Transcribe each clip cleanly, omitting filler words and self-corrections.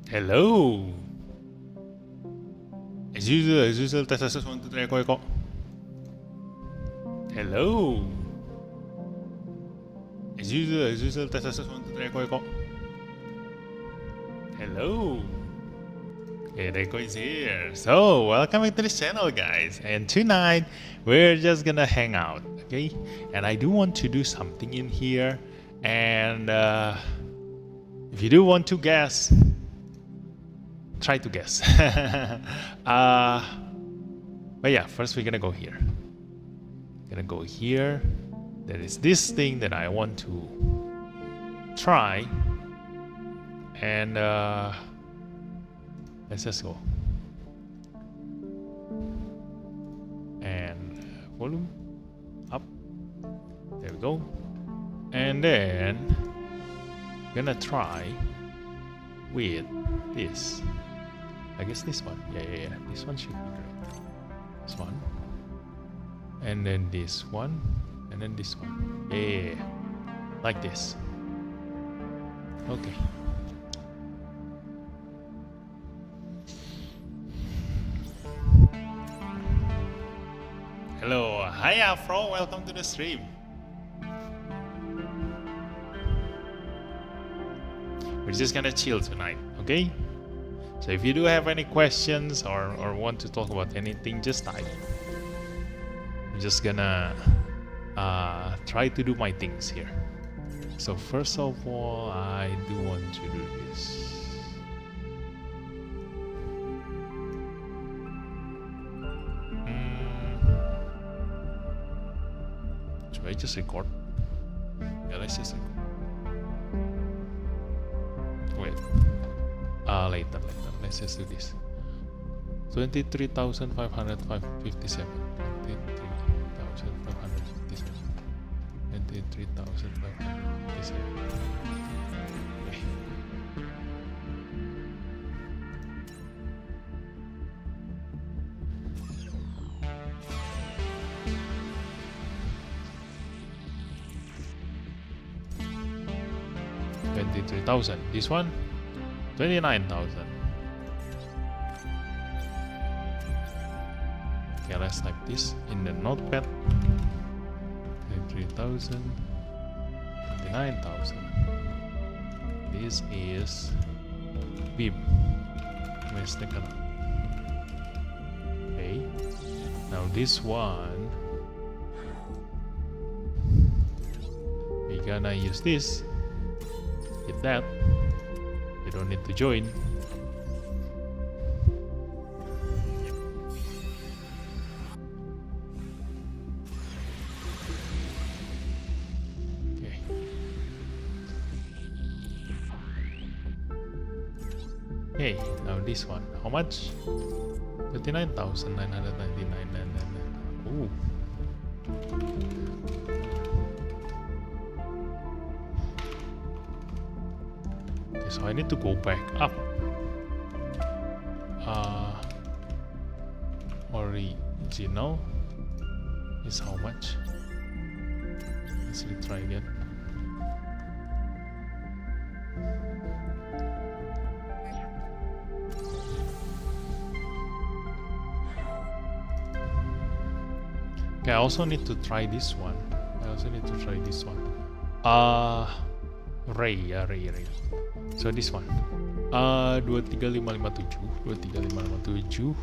Hello. As usual, test 1, 2, 3, echo. Hello. As usual, test 1, 2, 3, echo. Hello. Okay, Reiko is here. So, welcome back to this channel, guys. And tonight, we're just gonna hang out, okay? And I do want to do something in here. And if you do want to guess, try to guess. But yeah, first we're gonna go here. Gonna go here. There is this thing that I want to try. And let's just go. And volume up. There we go. And then gonna try with this. I guess this one. Yeah. This one should be great. This one. And then this one. And then this one. Yeah. Like this. Okay. Hello. Hi Afro. Welcome to the stream. We're just gonna chill tonight, okay? So if you do have any questions or want to talk about anything, just type. I'm just gonna try to do my things here. So first of all, I do want to do this. Should I just record? Yeah, let's just record. Wait. Later. Let's just do this. 23,557. 23,557. 23,557. Okay. $23,000. This one, 29,000. Okay, let's type this in the notepad. 23,000, 29,000. This is beam. Where's the color? Okay. Now this one, we're gonna use this. Hit that. You don't need to join. Okay. Okay, now this one. How much? 39,999. Ooh. So I need to go back up. Original is how much? Let's retry again. Okay, I also need to try this one. Ray. So this one. 23557. 23557.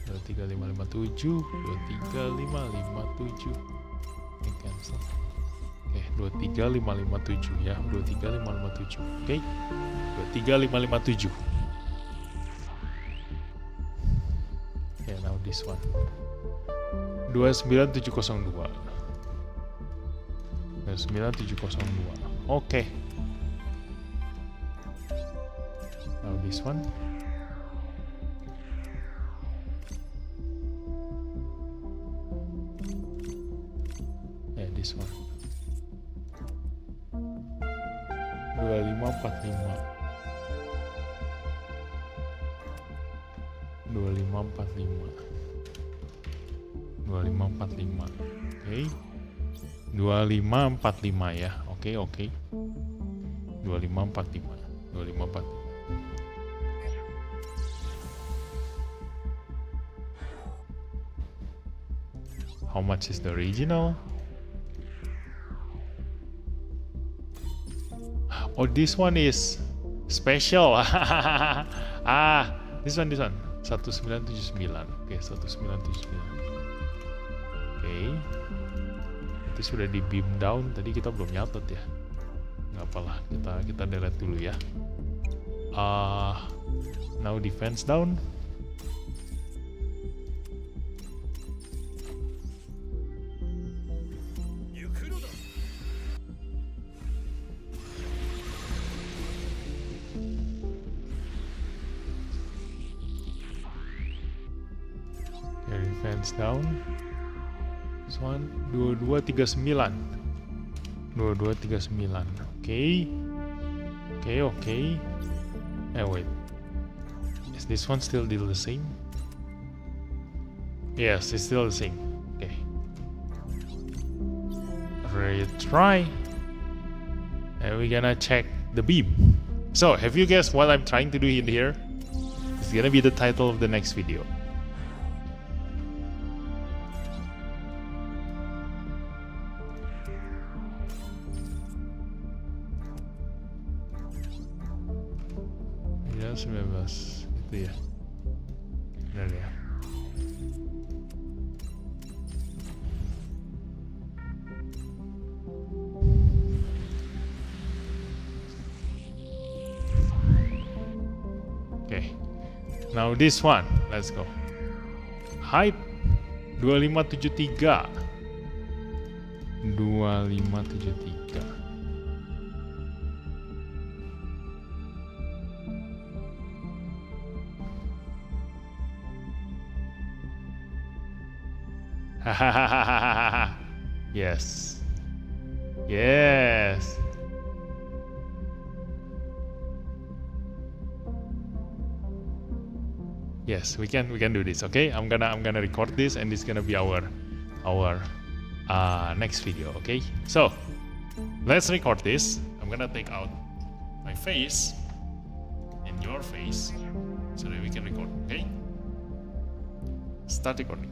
23557. 23557. Ini cancel. Oke, 23557 ya. 23557. Oke. 23557. Okay, now this one. 29702. 9702. Okay. Now this one. Yeah, this one. 2545. 2545. 2545. Okay. 2545 ya. Oke. 2545. 2545. How much is the original? Oh, this one is special. This one 1979. Oke, 1979. Oke. Itu sudah di beam down, tadi kita belum nyatet ya. Nggak apalah, kita delete dulu ya. Now defense down. Defense down. This one 2239. 2239. Okay. Wait. Is this one still the same? Yes, it's still the same. Okay. Retry. And we're gonna check the beam. So, have you guessed what I'm trying to do in here? It's gonna be the title of the next video. Ya, 19 itu ya. Benar ya. Okay. Now this one, let's go. Height 2573. 2573. Yes. Yes. Yes, we can do this. Okay, I'm gonna record this, and this is gonna be our next video. Okay, so let's record this. I'm gonna take out my face and your face so that we can record. Okay, start recording.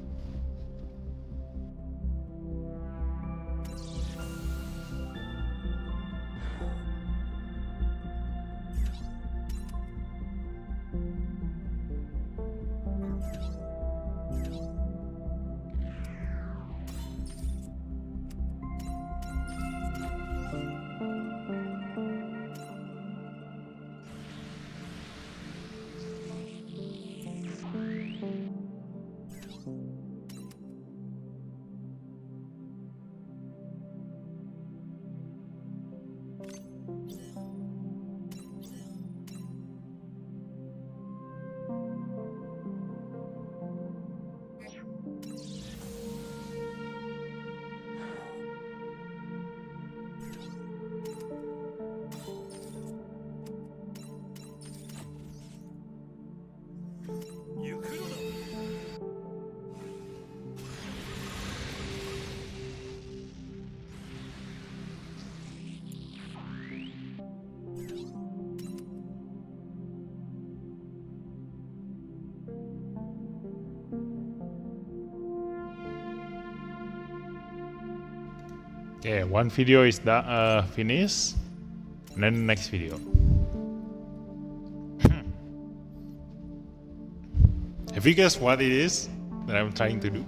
Okay, one video is finished, and then next video. Have you guessed what it is that I'm trying to do?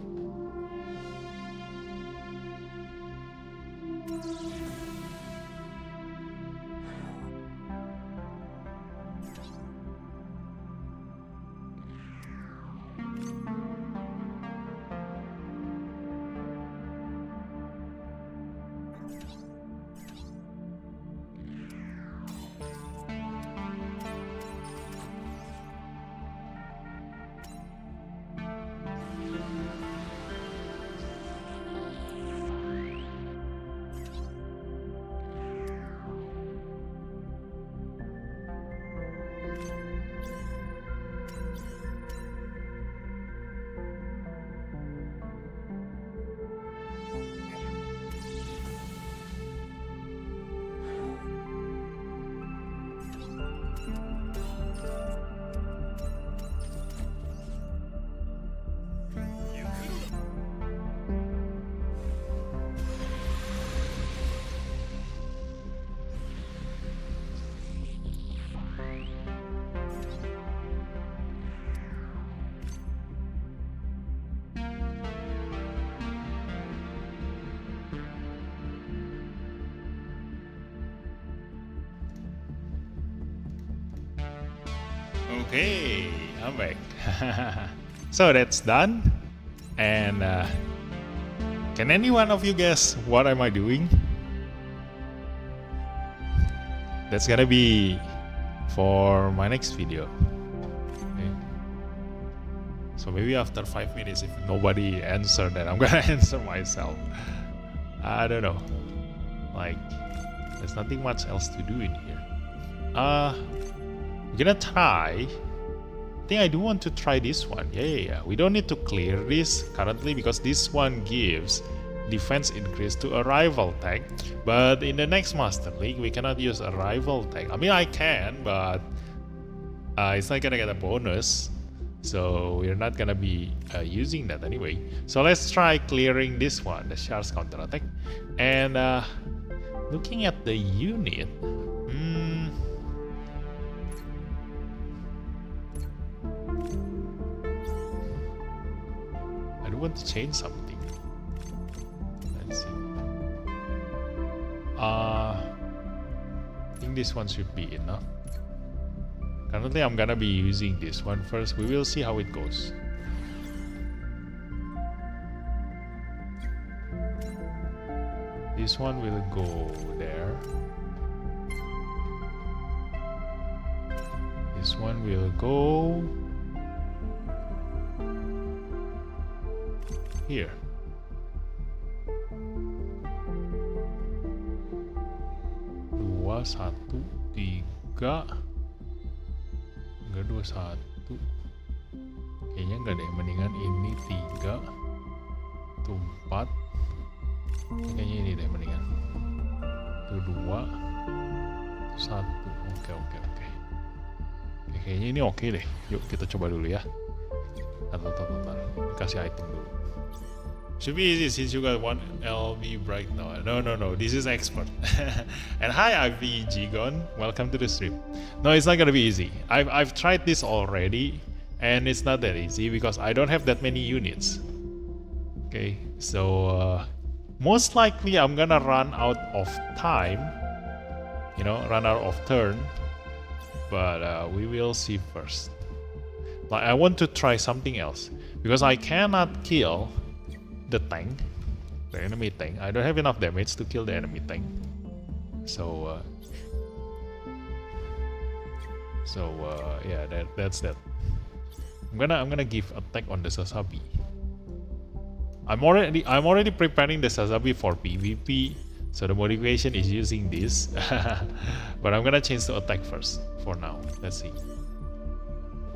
Okay, I'm back. So that's done. And can any one of you guess what am I doing? That's gonna be for my next video. Okay. So maybe after 5 minutes, if nobody answered, then I'm gonna answer myself. I don't know. Like, there's nothing much else to do in here. We're gonna try. I think I do want to try this one. Yeah. We don't need to clear this currently because this one gives defense increase to a rival tank. But in the next Master League, we cannot use a rival tank. I mean, I can, but it's not gonna get a bonus. So we're not gonna be using that anyway. So let's try clearing this one, the Shar's counter attack. And looking at the unit, I do want to change something. Let's see. I think this one should be enough. Currently, I'm gonna be using this one first. We will see how it goes. This one will go there. This one will go here. Dua, satu, tiga. Enggak, 21. Kayaknya enggak deh. Mendingan ini 3. Itu 4. Kayaknya ini deh mendingan. Itu 2. Itu 1. Oke. Kayaknya ini oke deh. Yuk kita coba dulu ya. Bentar. Kasih item dulu. Should be easy since you got 1 LV bright now. No. This is expert. And hi IV Gigon. Welcome to the stream. No, it's not gonna be easy. I've tried this already, and it's not that easy because I don't have that many units. Okay, so most likely I'm gonna run out of time. Run out of turn. But we will see first. Like, I want to try something else because I cannot kill the tank, the enemy tank. I don't have enough damage to kill the enemy tank. So yeah, that's that. I'm gonna give attack on the Sazabi. I'm already preparing the Sazabi for PvP, so the motivation is using this. But I'm gonna change the attack first for now. Let's see.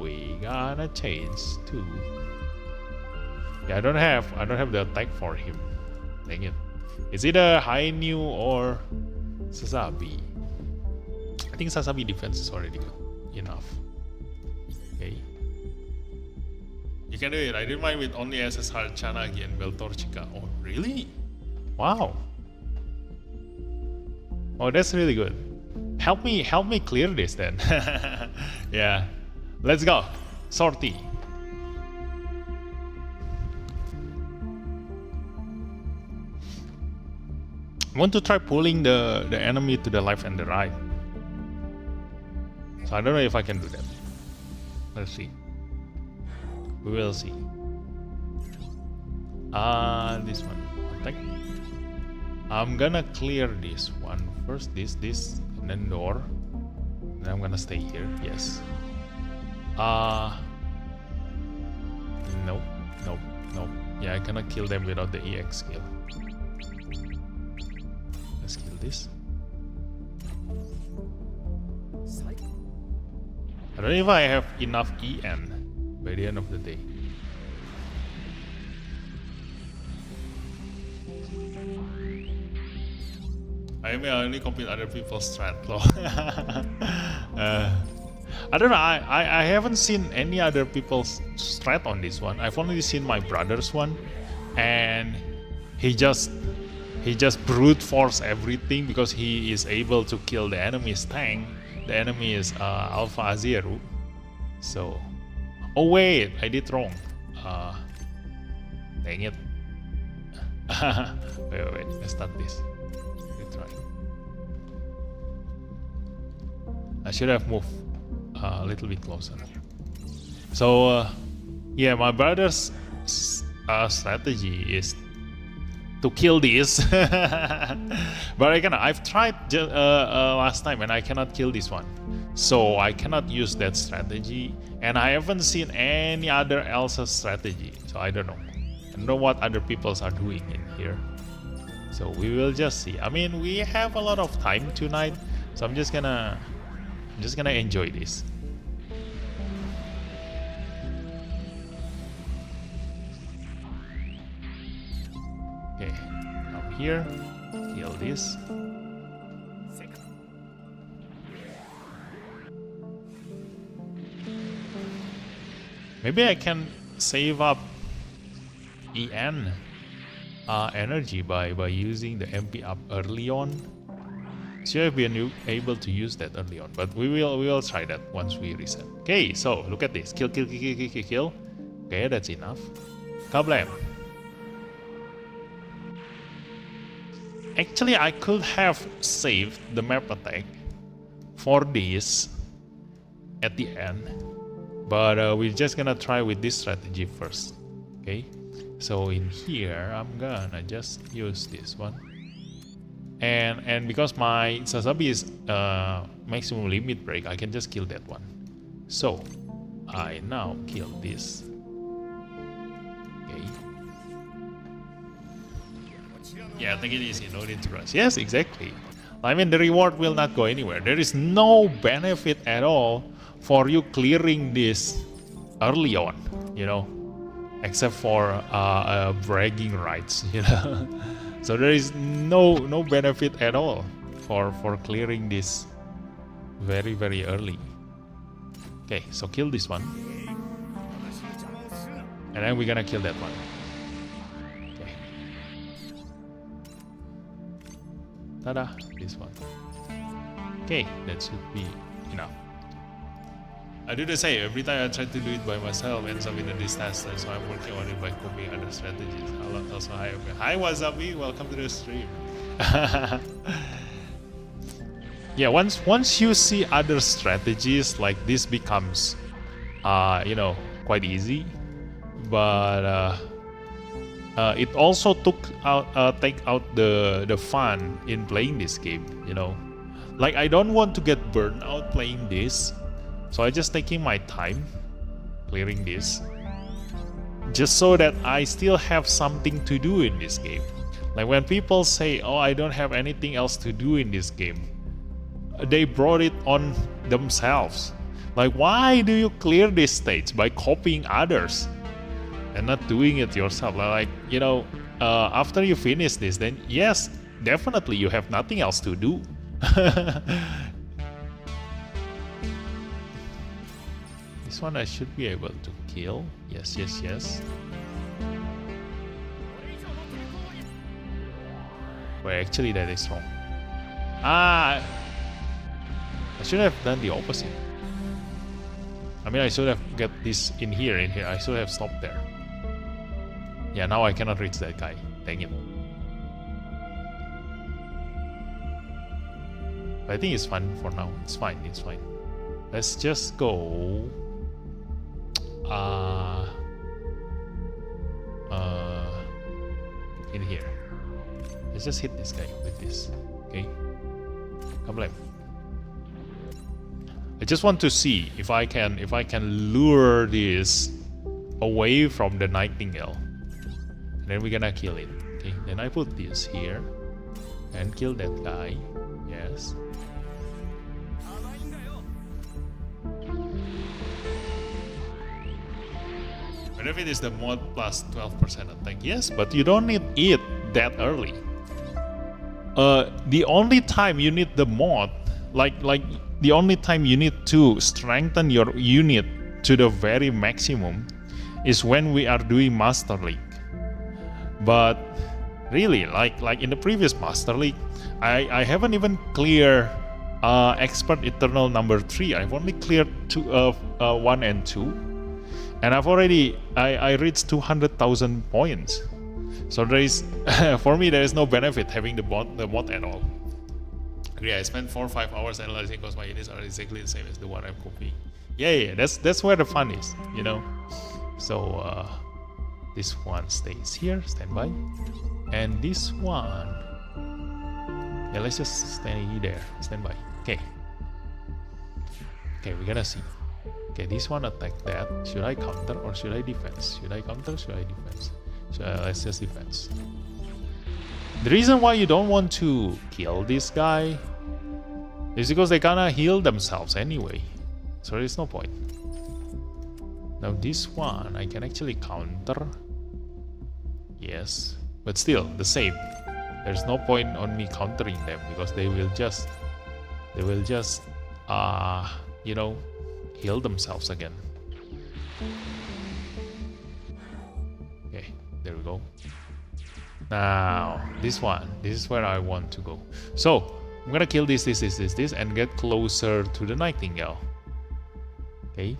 We gonna change to. Yeah, I don't have the attack for him. Dang it. Is it a high new or Sazabi? I think Sazabi defense is already good enough. Okay. You can do it. I didn't mind with only SSR Chanagi and Beltorchica. Oh, really? Wow. Oh, that's really good. Help me clear this then. Yeah. Let's go. Sortie. I want to try pulling the enemy to the left and the right. So I don't know if I can do that. Let's see. We will see. This one. Attack. I'm gonna clear this one first. This, and then door. And then I'm gonna stay here. Yes. Nope. Yeah, I cannot kill them without the EX skill. Let's kill this. I don't know if I have enough EN by the end of the day. I mean, I only compete other people's strat law. I don't know. I haven't seen any other people's strat on this one. I've only seen my brother's one, and he just brute force everything because he is able to kill the enemy's tank. The enemy is Alpha Azeru. So, oh wait, I did wrong. Dang it. wait. Let's start this. Retry. I should have moved a little bit closer. So yeah, my brother's strategy is to kill this. But I've tried last time and I cannot kill this one, so I cannot use that strategy, and I haven't seen any other else's strategy, so I don't know what other peoples are doing in here. So we will just see. I mean, we have a lot of time tonight, so I'm just gonna enjoy this. Okay, come here, kill this. Maybe I can save up EN energy by using the MP up early on. So I've been able to use that early on, but we will try that once we reset. Okay, so look at this. Kill. Okay, that's enough. Kablam. Actually, I could have saved the map attack for this at the end, but we're just gonna try with this strategy first. Okay, so in here I'm gonna just use this one, and because my Sasabi is maximum limit break, I can just kill that one. So I now kill this. Okay. Yeah, take it easy, no need to rush. Yes, exactly. I mean, the reward will not go anywhere. There is no benefit at all for you clearing this early on, you know, except for bragging rights, you know. So there is no benefit at all for clearing this very early. Okay, so kill this one, and then we're gonna kill that one. Okay. Tada, this one. Okay, that should be enough. I do the same. Every time I try to do it by myself, ends up in a disaster. So I'm working on it by copying other strategies. Also, hi Wasabi, welcome to the stream. Yeah, once you see other strategies, like this becomes, you know, quite easy. But it also take out the fun in playing this game. You know, like I don't want to get burned out playing this. So I just taking my time clearing this, just so that I still have something to do in this game. Like when people say, oh, I don't have anything else to do in this game, they brought it on themselves. Like, why do you clear this stage by copying others and not doing it yourself? Like, you know, after you finish this, then yes, definitely you have nothing else to do. This one I should be able to kill. Yes. Well, actually that is wrong. I should have done the opposite. I mean, I should have get this in here. I should have stopped there. Yeah, now I cannot reach that guy. Dang it. But I think it's fine for now. It's fine. Let's just go in here. Let's just hit this guy with this. Okay, come on. I just want to see if I can lure this away from the nightingale, and then we're gonna kill it. Okay, then I put this here and kill that guy. Yes. Benefit is the mod plus 12% attack. Yes, but you don't need it that early. The only time you need the mod, like the only time you need to strengthen your unit to the very maximum, is when we are doing Master League. But really, like in the previous Master League, I haven't even cleared Expert Eternal number 3. I've only cleared 1 and 2. And I've already I reached 200,000 points. So there is for me there is no benefit having the mod at all. Yeah, I spent 4 or 5 hours analyzing because my units are exactly the same as the one I'm copying. Yeah, that's where the fun is, you know. So this one stays here, stand by, and this one, yeah, let's just stay there, stand by. Okay, we're gonna see. Okay, this one attack that. Should I counter or should I defense? Should I counter? Should I defense? Let's just defense. The reason why you don't want to kill this guy is because they gonna heal themselves anyway, so there's no point. Now this one I can actually counter, yes, but still the same. There's no point on me countering them because they will just you know, heal themselves again. Okay, there we go. Now this one, this is where I want to go. So I'm gonna kill this, and get closer to the Nightingale. Okay.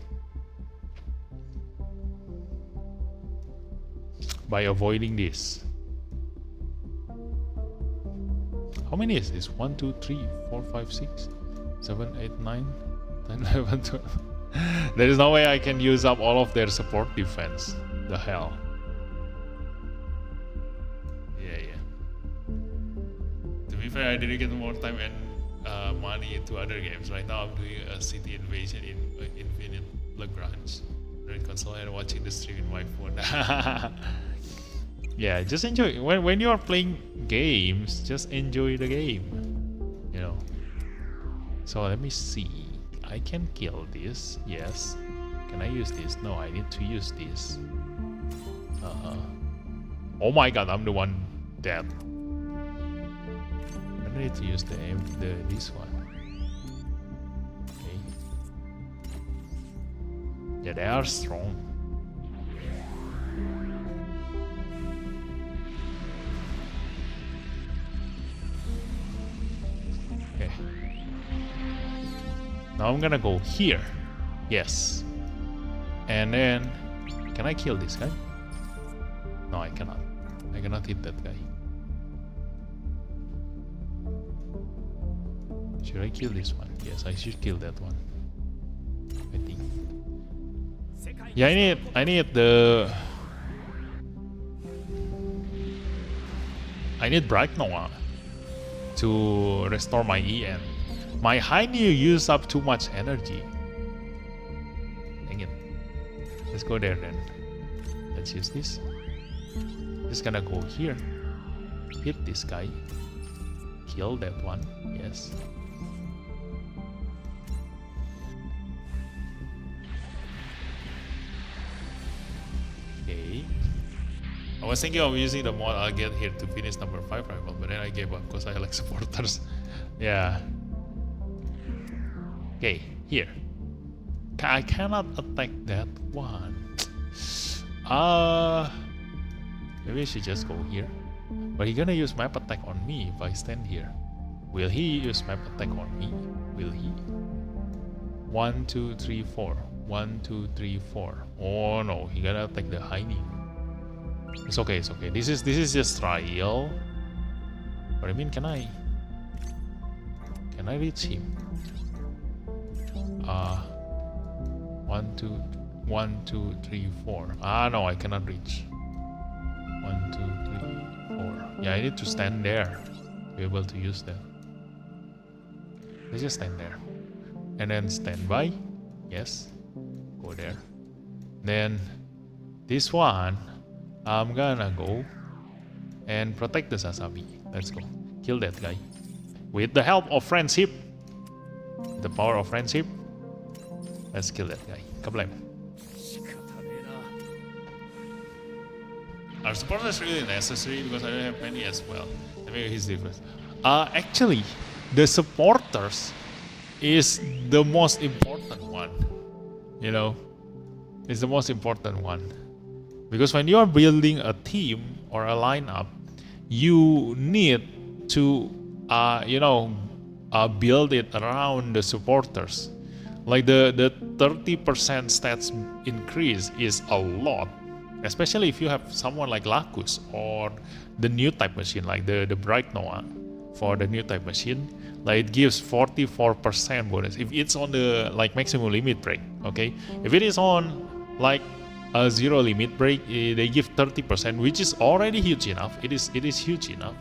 By avoiding this. How many is this? 1, 2, 3, 4, 5, 6, 7, 8, 9, 10, 11, 12. There is no way I can use up all of their support defense. The hell. Yeah. To be fair, I dedicate more time and money to other games. Right now I'm doing a city invasion in Infinite Lagrange. Running console and watching the stream in my phone. Yeah, just enjoy. When you are playing games, just enjoy the game. You know. So let me see. I can kill this. Yes. Can I use this? No, I need to use this. Oh my god, I'm the one dead. I need to use this one. Okay. Yeah, they are strong. Okay. Now I'm gonna go here. Yes. And then, can I kill this guy? No, I cannot. I cannot hit that guy. Should I kill this one? Yes, I should kill that one. I think. Yeah, I need Bright Noah to restore my EN. My high new use up too much energy. Dang it. Let's go there then. Let's use this. Just gonna go here. Hit this guy. Kill that one. Yes. Okay. I was thinking of using the mod I'll get here to finish number 5 rival, but then I gave up because I like supporters. Yeah. Okay, here. I cannot attack that one. Maybe I should just go here. But he's gonna use map attack on me if I stand here. Will he use map attack on me? Will he? 1, 2, 3, 4. 1, 2, 3, 4. Oh no, he gonna attack the hiding. It's okay, it's okay. This is just trial. But I mean, can I reach him? 1, 2, 3, 4. Ah no, I cannot reach. 1, 2, 3, 4. Yeah, I need to stand there to be able to use that. Let's just stand there. And then stand by. Yes. Go there. Then this one, I'm gonna go and protect the Sasabi. Let's go. Kill that guy. With the help of friendship. The power of friendship. Let's kill that guy. Kablam. Our supporter is really necessary because I don't have many as well. Maybe he's different. Actually, the supporters is the most important one. You know, it's the most important one. Because when you are building a team or a lineup, you need to, build it around the supporters. Like the 30% stats increase is a lot. Especially if you have someone like Lacus or the new type machine like the Bright Noah. for the new type machine. Like it gives 44% bonus if it's on the like maximum limit break. Okay, if it is on like a zero limit break, they give 30%, which is already huge enough. It is huge enough,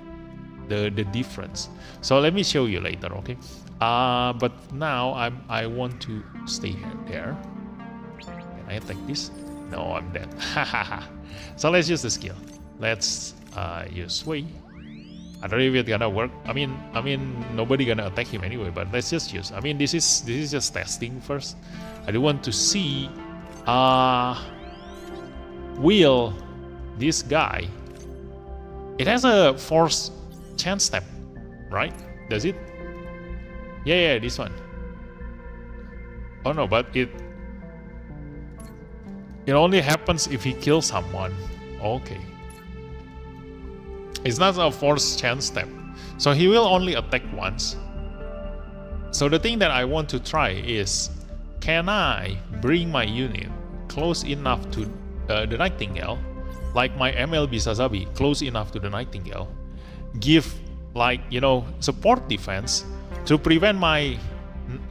the difference. So let me show you later. Okay, but now I want to stay there. Can I attack this? No, I'm dead. So let's use the skill. Let's use Wei. I don't know if it's gonna work. I mean, nobody gonna attack him anyway. But let's just use. I mean, this is just testing first. I do want to see, will this guy? It has a force chance step, right? Does it? Yeah, this one. Oh no, but it only happens if he kills someone. Okay. It's not a force chance step. So he will only attack once. So the thing that I want to try is, can I bring my unit close enough to the Nightingale, like my MLB Sazabi, close enough to the Nightingale, give like, support defense to prevent my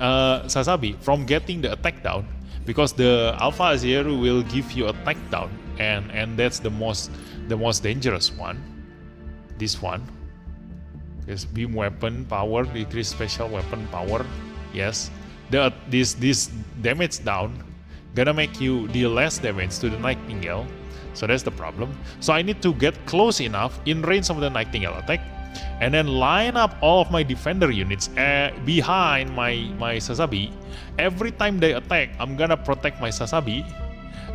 Sazabi from getting the attack down, because the Alpha Zero will give you attack down, and that's the most dangerous one. This one is beam weapon power, decrease special weapon power. Yes, this damage down gonna make you deal less damage to the Nightingale, so that's the problem. So I need to get close enough in range of the Nightingale attack, and then line up all of my defender units behind my Sazabi. Every time they attack, I'm gonna protect my Sazabi,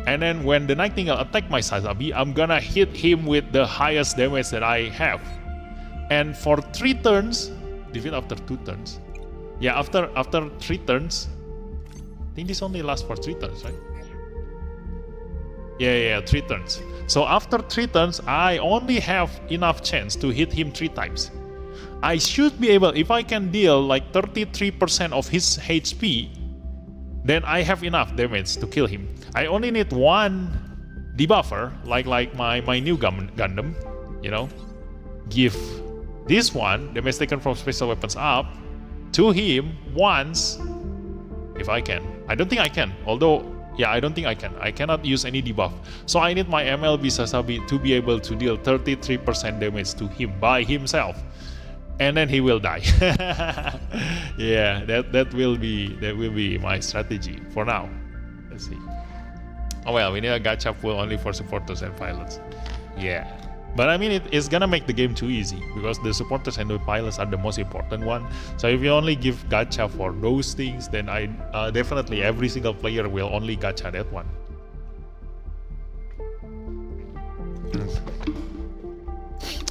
and then when the Nightingale attack my Sazabi, I'm gonna hit him with the highest damage that I have. And for 3 turns, defeat after 2 turns. Yeah, after 3 turns. I think this only lasts for 3 turns, right? Yeah, 3 turns. So after 3 turns, I only have enough chance to hit him 3 times. I should be able, if I can deal like 33% of his HP, then I have enough damage to kill him. I only need 1 debuffer, like my new Gundam, give this one, damage taken from special weapons up, to him once, if I can. I don't think I can, although, yeah, I don't think I can. I cannot use any debuff. So I need my MLB Sazabi to be able to deal 33% damage to him by himself. And then he will die. Yeah, that will be my strategy for now. Let's see. Oh well, we need a gacha pool only for supporters and pilots. Yeah, but I mean it's gonna make the game too easy, because the supporters and the pilots are the most important one. So if you only give gacha for those things, then I definitely every single player will only gacha that one.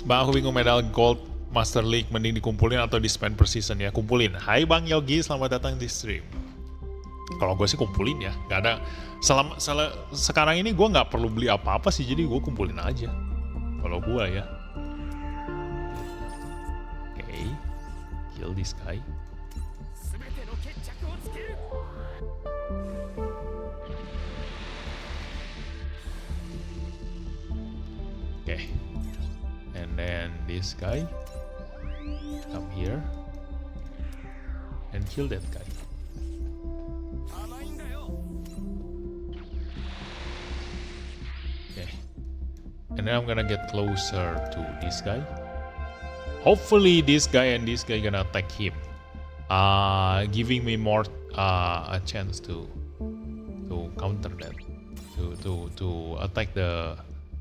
Bang, aku bingung medal gold Master League mending dikumpulin atau di spend per season ya? Kumpulin. Hai Bang Yogi, selamat datang di stream. Kalau gue sih kumpulin ya, nggak ada. Sekarang ini gue nggak perlu beli apa-apa sih, jadi gue kumpulin aja. Kalau gue ya. Okay, kill this guy. Okay, and then this guy. Come here and kill that guy. Okay, and then I'm gonna get closer to this guy. Hopefully this guy and this guy gonna attack him, giving me more a chance to counter that, to attack the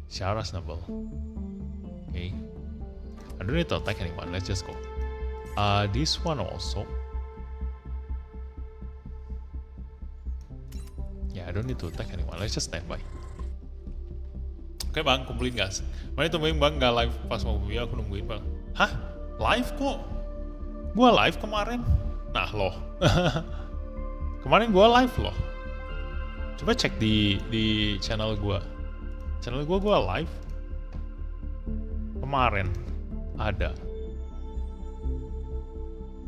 Shara's Noble. Okay, I don't need to attack anyone, let's just go. This one also. Yeah, I don't need to attack anyone, let's just stand by. Oke Bang, kumpulin gas. Mana tungguin Bang nggak live pas mau ya, aku nungguin Bang. Hah? Live kok? Gua live kemarin. Nah loh. Kemarin gua live loh. Coba cek di channel gua. Channel gua live. Kemarin ada.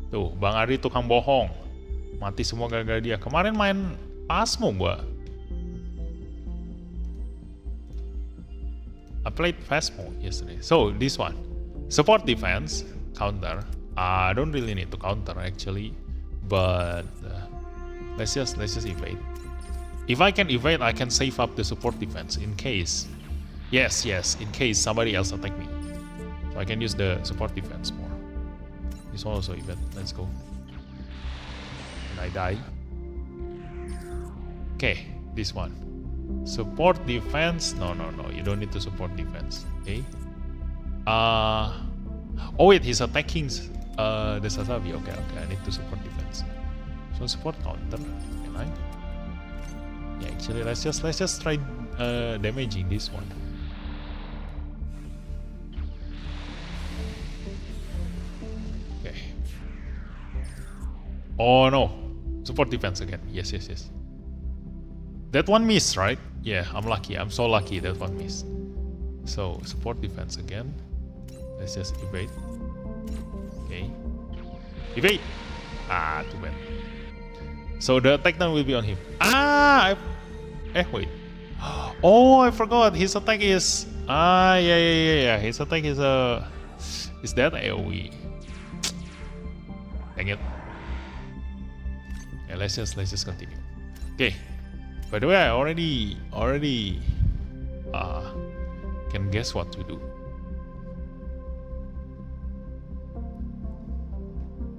Tuh, Bang Ari tukang bohong. Mati semua gara-gara dia. Kemarin main Pasmo gua. I played Phasmo yesterday. So this one, support defense, counter. I don't really need to counter actually, but let's just evade. If I can evade, I can save up the support defense in case. Yes, in case somebody else attack me, so I can use the support defense more. This one also evade. Let's go. And I die. Okay, this one. Support defense. No. You don't need to support defense. Okay. Oh wait, he's attacking the Sasabi. Okay. I need to support defense. So support counter. Can I? Yeah, actually, let's just try damaging this one. Okay. Oh no, support defense again. Yes. That one missed, right? Yeah, I'm lucky. I'm so lucky that one missed. So support defense again. Let's just evade. Okay. Evade. Too bad. So the attack down will be on him. Wait. Oh, I forgot. His attack is. Yeah. His attack is is that AOE? Dang it. Yeah, let's just continue. Okay. By the way, I already can guess what to do.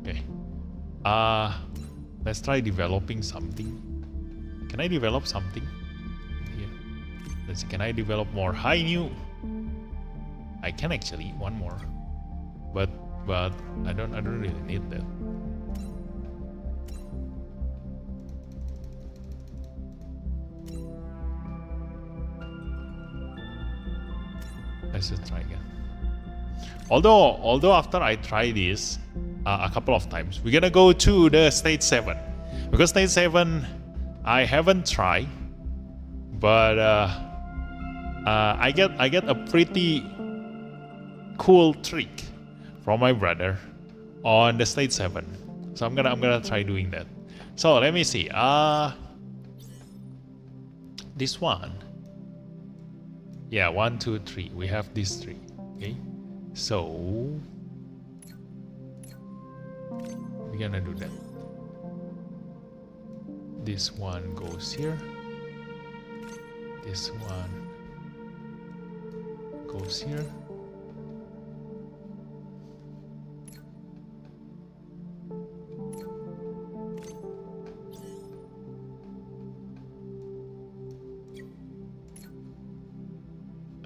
Okay. Let's try developing something. Can I develop something? Here. Let's see. Can I develop more high new? I can actually one more, but I don't really need that. Let's just try again. Although after I try this a couple of times, we're gonna go to the stage 7, because stage 7 I haven't tried, but I get a pretty cool trick from my brother on the stage 7, so I'm gonna try doing that. So let me see. This one. Yeah, 1, 2, 3. We have these 3. Okay, so we're gonna do that. This one goes here. This one goes here.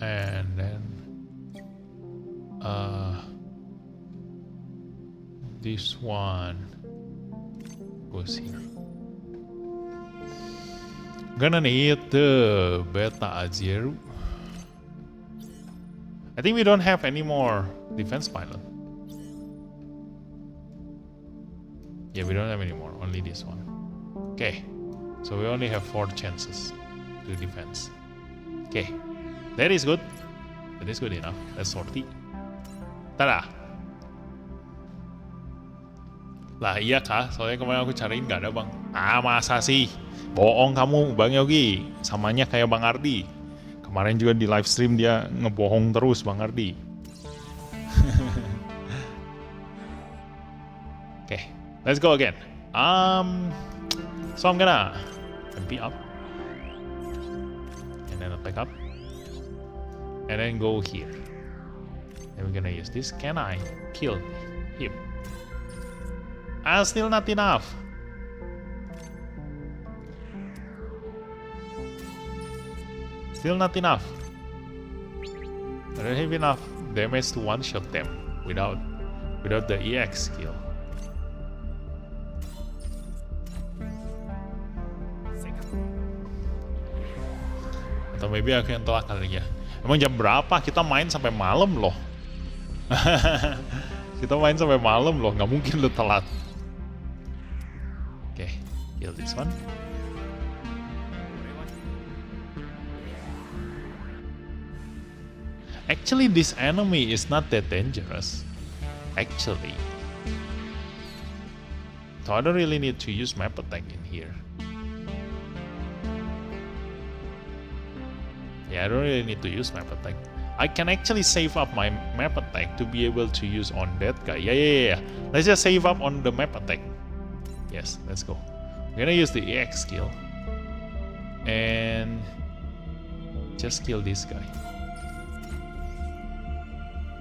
And then this one goes here. Gonna need the beta Azeru. I think we don't have any more defense pilot. Yeah, we don't have any more, only this one. Okay, so we only have 4 chances to defense. Okay, that is good. That is good enough. Let's sortie. Tada! Lah iya kah? Soalnya kemarin aku cariin gak ada bang. Masa sih? Bohong kamu Bang Yogi. Samanya kayak Bang Ardi. Kemarin juga di live stream dia ngebohong terus Bang Ardi. Okay, let's go again. So I'm gonna MP up. And then attack up. And then go here. And we're gonna use this. Can I kill him? Still not enough. Still not enough. I don't have enough damage to one-shot them without the EX skill. Atau maybe aku yang telat kali ya. Emang jam berapa? Kita main sampai malam loh. Kita main sampai malam loh, nggak mungkin lu telat. Okay, kill this one. Actually, this enemy is not that dangerous. Actually. So I don't really need to use map attack in here. Yeah, I don't really need to use map attack. I can actually save up my map attack to be able to use on that guy. Yeah. Let's just save up on the map attack. Yes, let's go. We're gonna use the EX skill and just kill this guy.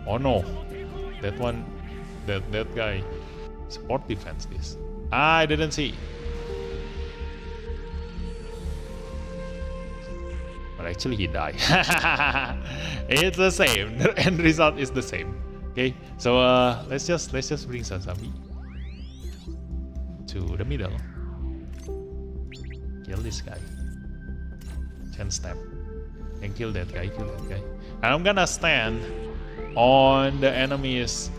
Oh no, that one, that guy, support defense this. I didn't see. But actually he died. It's the same. The end result is the same. Okay, so let's just bring Sazabi to the middle. Kill this guy. Chain step. And kill that guy. And I'm gonna stand on the enemy's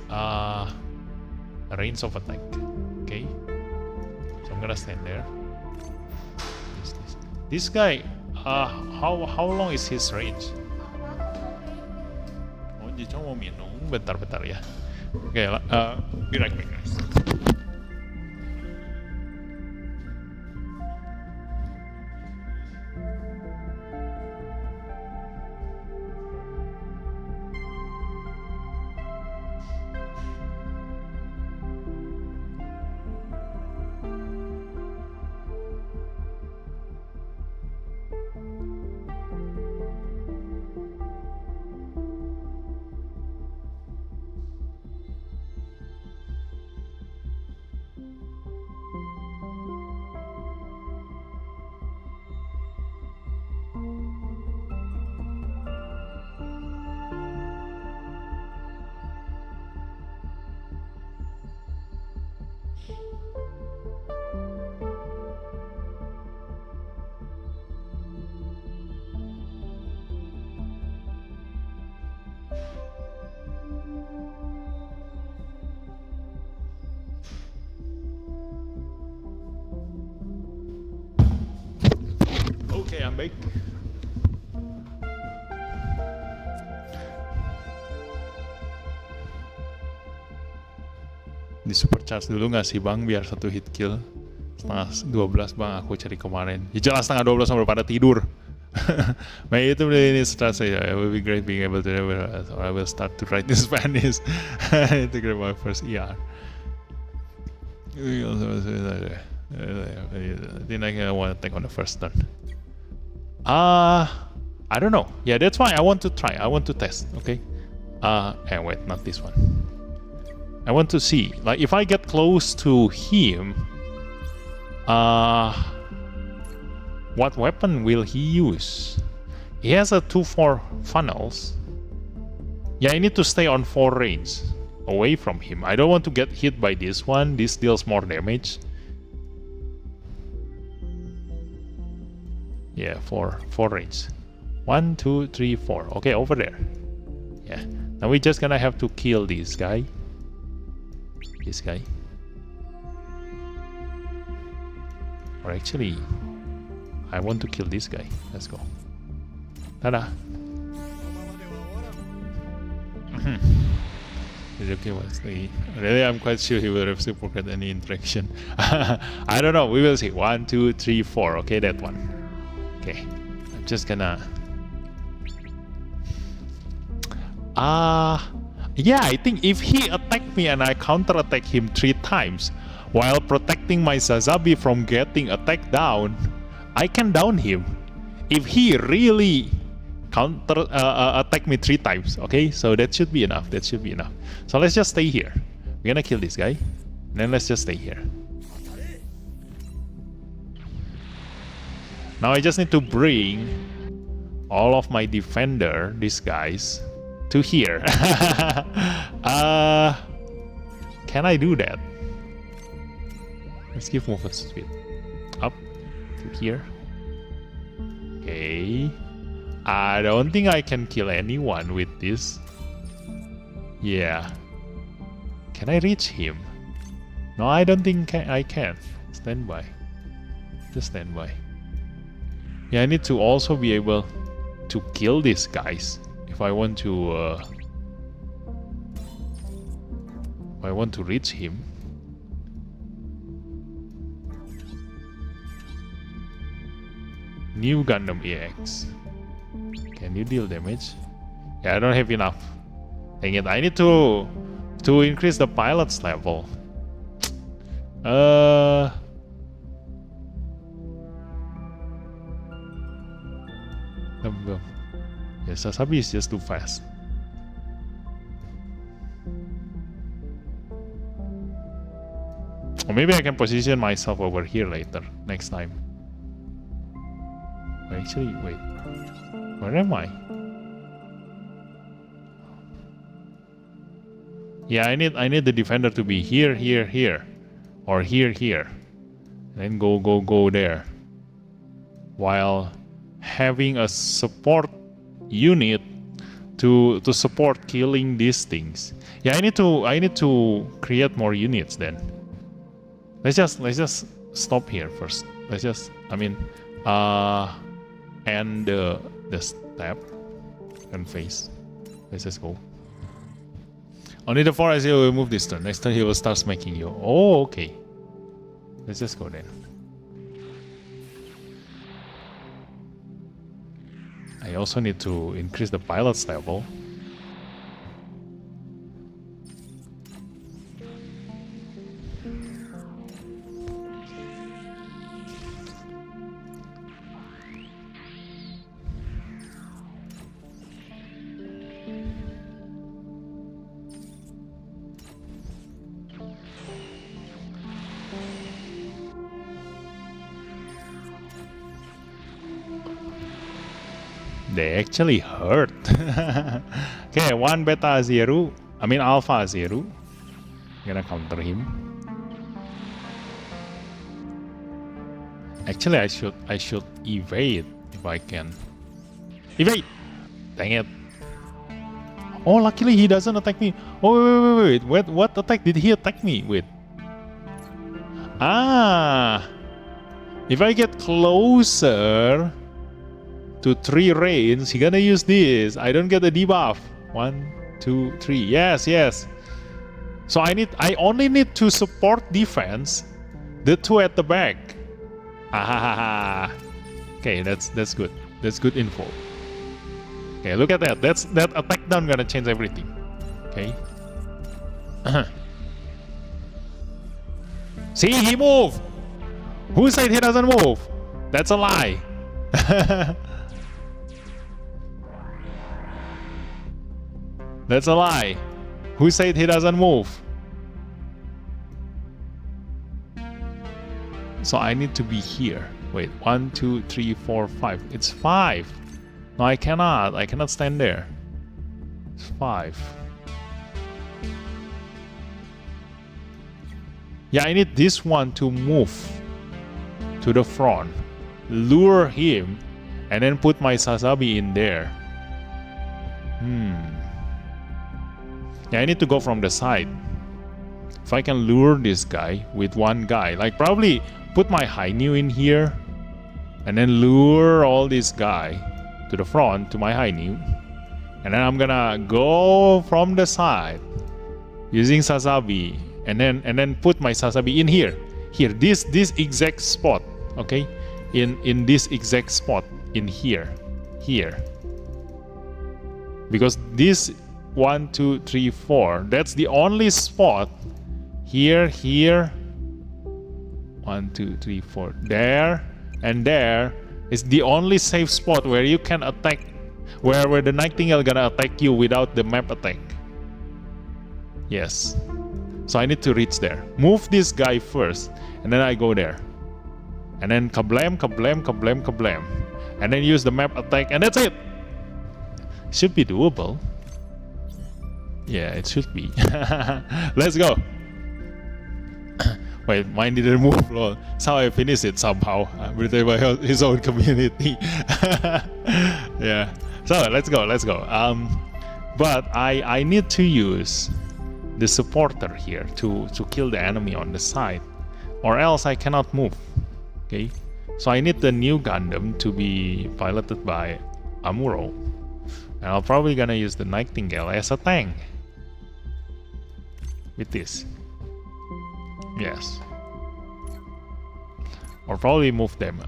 range of attack. Okay. So I'm gonna stand there. This guy. How long is his range? Oh, dia cuma mau minum. Bentar ya. Okay, be right back, guys. Okay, I'm back. Di supercharge dulu nggak sih bang biar satu hit kill? Setengah 12 bang aku cari kemarin. Ya jelas setengah 12 sampai pada tidur. Maybe itu ini start saya. It will be great being able to so I will start to write in Spanish. To get my first ER. I think I want to take on the first turn. I don't know. Yeah, that's why I want to try. I want to test. Okay. Wait, not this one. I want to see, like, if I get close to him, what weapon will he use? He has a 2-4 funnels. Yeah, I need to stay on 4 range away from him. I don't want to get hit by this one. This deals more damage. Yeah, 4 range. 1, 2, 3, 4. Okay, over there. Yeah. Now we're just gonna have to kill this guy. This guy. Or actually, I want to kill this guy. Let's go. Tada. It's okay, really, I'm quite sure he will reciprocate any interaction. I don't know. We will see. 1, 2, 3, 4. Okay, that one. Okay. I'm just gonna. Yeah, I think if he attacked me and I counter-attack him 3 times while protecting my Sazabi from getting attacked down, I can down him. If he really attack me 3 times, okay? So that should be enough. That should be enough. So let's just stay here. We're gonna kill this guy. Then let's just stay here. Now I just need to bring all of my defender, these guys, to here. Can I do that? Let's give movement speed up to here. Okay. I don't think I can kill anyone with this. Yeah. Can I reach him? No, I don't think I can. Stand by. Just stand by. Yeah, I need to also be able to kill these guys if I want to reach him. New Gundam EX. Can you deal damage? Yeah, I don't have enough. Dang it, I need to increase the pilot's level. No. Yeah, Sasabi is just too fast. Or maybe I can position myself over here later, next time. Actually, wait. Where am I? Yeah, I need the defender to be here, here, here. Or here, here. And then go there. While having a support unit to support killing these things. Yeah, I need to create more units then. Let's just stop here first. Let's just end the step and face. Let's just go. Only the forest he will move this turn. Next turn he will start smacking you. Oh, okay. Let's just go then. I also need to increase the pilot's level. They actually hurt. Okay, one beta zero. I mean alpha zero. Gonna counter him. Actually, I should evade if I can. Evade! Dang it! Oh, luckily he doesn't attack me. Oh wait! What attack did he attack me with? Ah! If I get closer to 3 reigns, he gonna use this. I don't get the debuff. 1, 2, 3. Yes. So I only need to support defense. The 2 at the back. Okay, that's good. That's good info. Okay, look at that. That attack down gonna change everything. Okay. See, he moved. Who said he doesn't move? That's a lie. That's a lie. Who said he doesn't move? So I need to be here. Wait, 1, 2, 3, 4, 5. It's 5. No, I cannot. I cannot stand there. It's 5. Yeah, I need this one to move to the front, lure him, and then put my Sasabi in there. Yeah, I need to go from the side. If I can lure this guy with one guy, like probably put my Hainu in here, and then lure all this guy to the front to my Hainu, and then I'm gonna go from the side using Sasabi, and then put my Sasabi in here, this exact spot, okay, in this exact spot in here, because this 1, 2, 3, 4. That's the only spot. Here. 1, 2, 3, 4. There and there is the only safe spot where you can attack, where the Nightingale gonna attack you without the map attack. Yes. So I need to reach there. Move this guy first, and then I go there. And then kablam, and then use the map attack, and that's it. Should be doable. Yeah, it should be. Let's go. Wait, mine didn't move. Lol. That's how I finished it somehow. Written by his own community. Yeah. So let's go. But I need to use the supporter here to kill the enemy on the side, or else I cannot move. Okay. So I need the new Gundam to be piloted by Amuro, and I'm probably gonna use the Nightingale as a tank. With this. Yes. Or probably move them.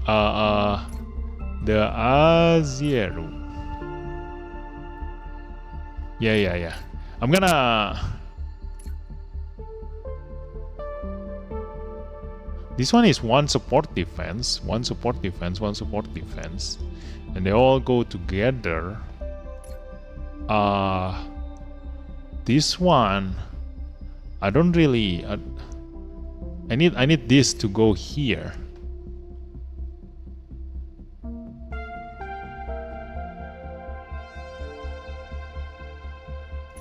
The Azeru. Yeah. I'm gonna... This one is one support defense, one support defense, one support defense. And they all go together. This one... I don't really... I need this to go here.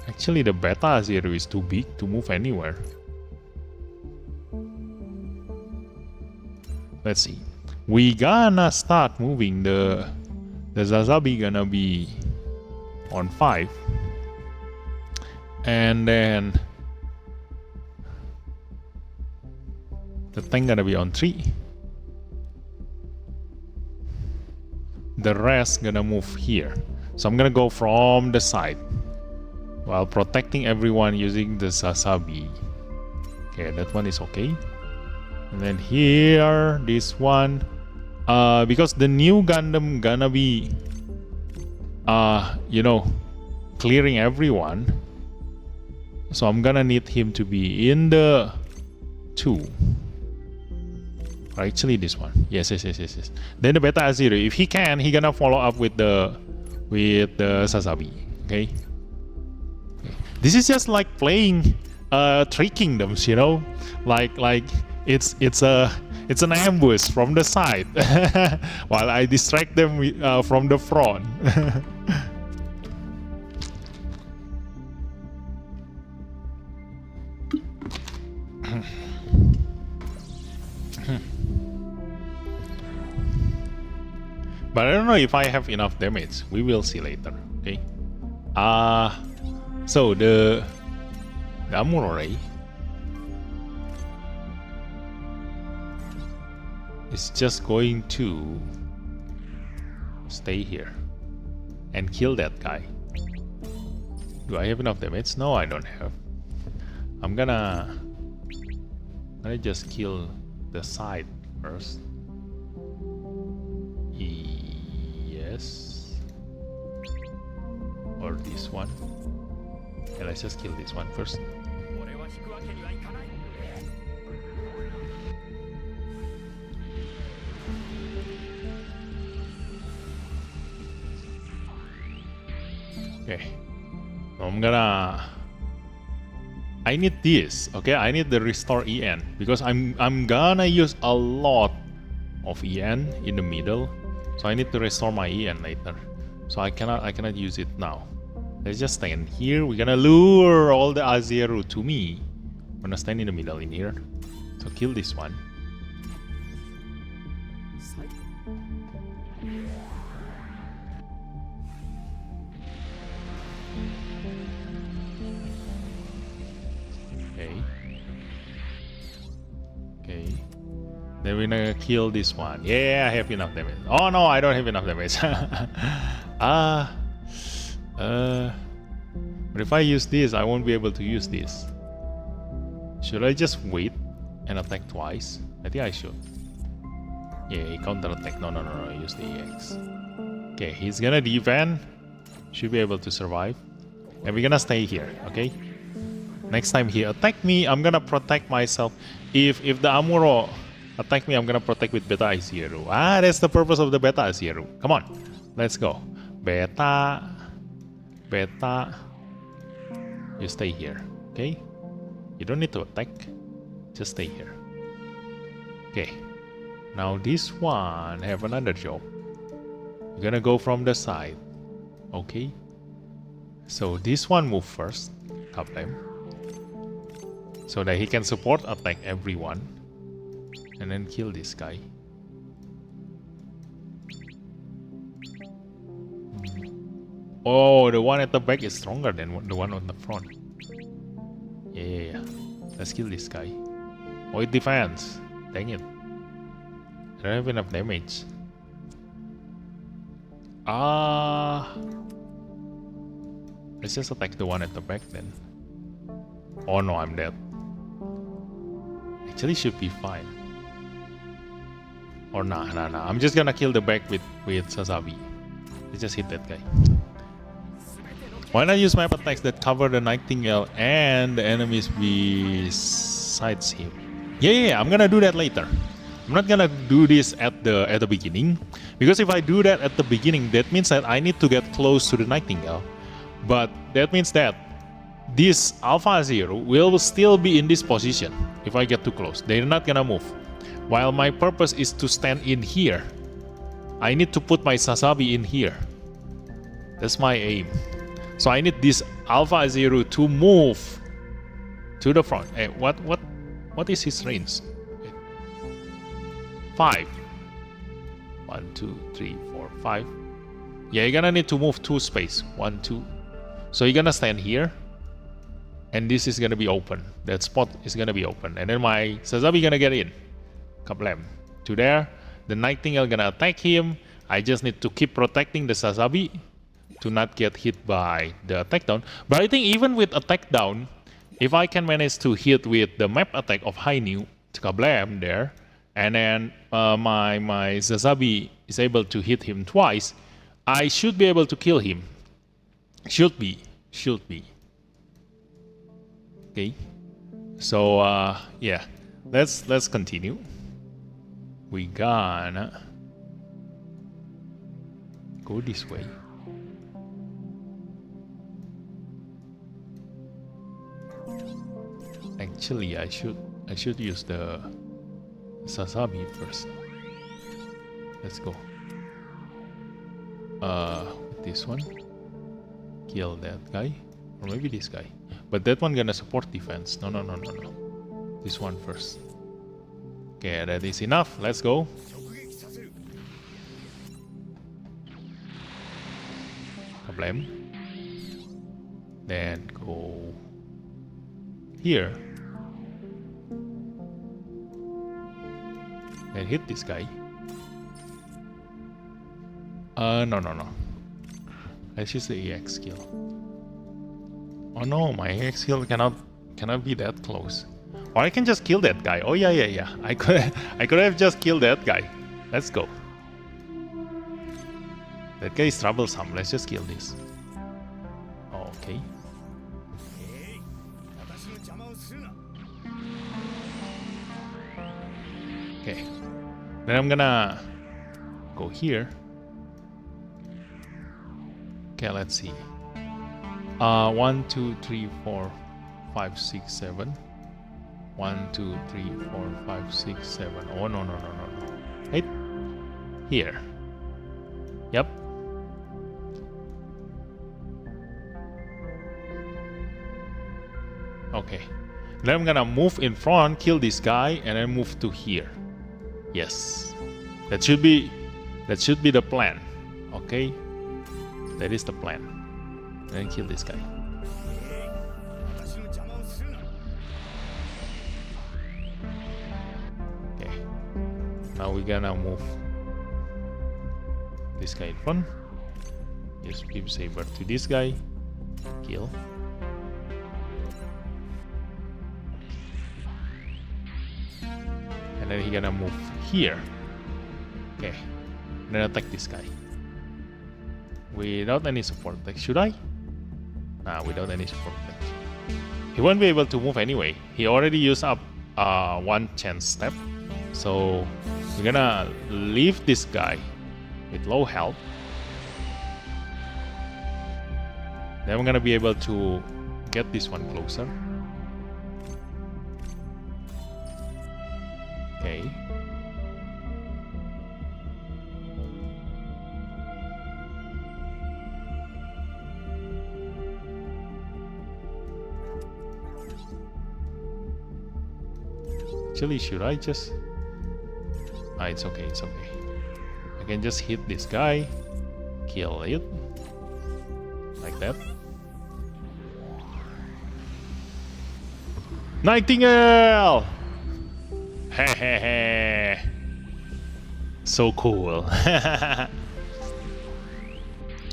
Actually, the Beta Zero is too big to move anywhere. Let's see. We gonna start moving the Sazabi gonna be on 5. And then the tank gonna be on 3. The rest gonna move here. So I'm gonna go from the side while protecting everyone using the Sazabi. Okay, that one is okay. And then here, this one, because the new Gundam gonna be, you know, clearing everyone. So I'm gonna need him to be in the 2. Actually, this one. Yes. Then the Beta Zero, if he can, he gonna follow up with the Sazabi. Okay. This is just like playing 3 Kingdoms, you know, like it's an ambush from the side while I distract them from the front. But I don't know if I have enough damage. We will see later. Okay. So the Amurore is just going to stay here and kill that guy. Do I have enough damage? No, I don't have. I'm gonna just kill the side first. Yes. Or this one. Okay, let's just kill this one first. Okay. So I need this, okay? I need the restore EN because I'm gonna use a lot of EN in the middle. So I need to restore my EN later. So I cannot use it now. Let's just stand here. We're gonna lure all the Azeru to me. I'm gonna stand in the middle in here. So kill this one. Okay. Then we're gonna kill this one. Yeah, I have enough damage. Oh no, I don't have enough damage. But if I use this, I won't be able to use this. Should I just wait and attack twice? I think I should. Yeah, counter attack. No, use the EX. Okay, he's gonna defend. Should be able to survive. And we're gonna stay here, okay? Next time he attack me, I'm gonna protect myself. If the Amuro attack me, I'm gonna protect with Beta Zero. That's the purpose of the Beta Zero. Come on, let's go. Beta. You stay here, okay? You don't need to attack. Just stay here. Okay. Now this one have another job. You're gonna go from the side. Okay. So this one move first. Kaplan. So that he can support attack everyone. And then kill this guy. Oh, the one at the back is stronger than the one on the front. Yeah. Let's kill this guy. Oh, it defends. Dang it. I don't have enough damage. Let's just attack the one at the back then. Oh no, I'm dead. Actually should be fine. Or nah. I'm just gonna kill the back with Sazabi. Let's just hit that guy. Why not use map attacks that cover the Nightingale and the enemies besides him? Yeah, I'm gonna do that later. I'm not gonna do this at the beginning, because if I do that at the beginning, that means that I need to get close to the Nightingale. But that means that this Alpha Zero will still be in this position if I get too close. They're not gonna move. While my purpose is to stand in here, I need to put my Sazabi in here. That's my aim. So I need this Alpha Zero to move to the front. Hey, what is his range? 5. 1, 2, 3, 4, 5. Yeah, you're gonna need to move 2 space. 1, 2. So you're gonna stand here, and this is gonna be open. That spot is gonna be open, and then my Sazabi gonna get in. Kablam. To there. The Nightingale gonna attack him. I just need to keep protecting the Sazabi to not get hit by the attack down. But I think even with attack down, if I can manage to hit with the map attack of Hainu, kablam there, and then my Sazabi is able to hit him twice, I should be able to kill him. Should be. Okay. So yeah, let's continue. We gonna go this way. Actually, I should use the Sazabi first. Let's go. This one. Kill that guy, or maybe this guy. But that one gonna support defense. No. This one first. Okay, that is enough. Let's go. Kablam. Then go here. And hit this guy. No. Let's use the EX skill. Oh no, my EX skill cannot be that close. Or I can just kill that guy. Oh yeah. I could have just killed that guy. Let's go. That guy is troublesome. Let's just kill this. Okay. Okay. Then I'm gonna go here. Okay, let's see. 1, 2, 3, 4, 5, 6, 7. 1, 2, 3, 4, 5, 6, 7. Oh no. Right here. Yep. Okay. Then I'm gonna move in front, kill this guy, and then move to here. Yes. That should be the plan. Okay. That is the plan. And then kill this guy. Okay. Now we're gonna move this guy in front. Just give saber to this guy. Kill. And then he's gonna move here. Okay. And then attack this guy. Without any support attack. Should I? Nah, without any support attack. He won't be able to move anyway. He already used up one chance step. So we're gonna leave this guy with low health. Then we're gonna be able to get this one closer. Okay. Actually, should I just... Ah, it's okay. I can just hit this guy, kill it, like that. Nightingale! Hehehe. So cool.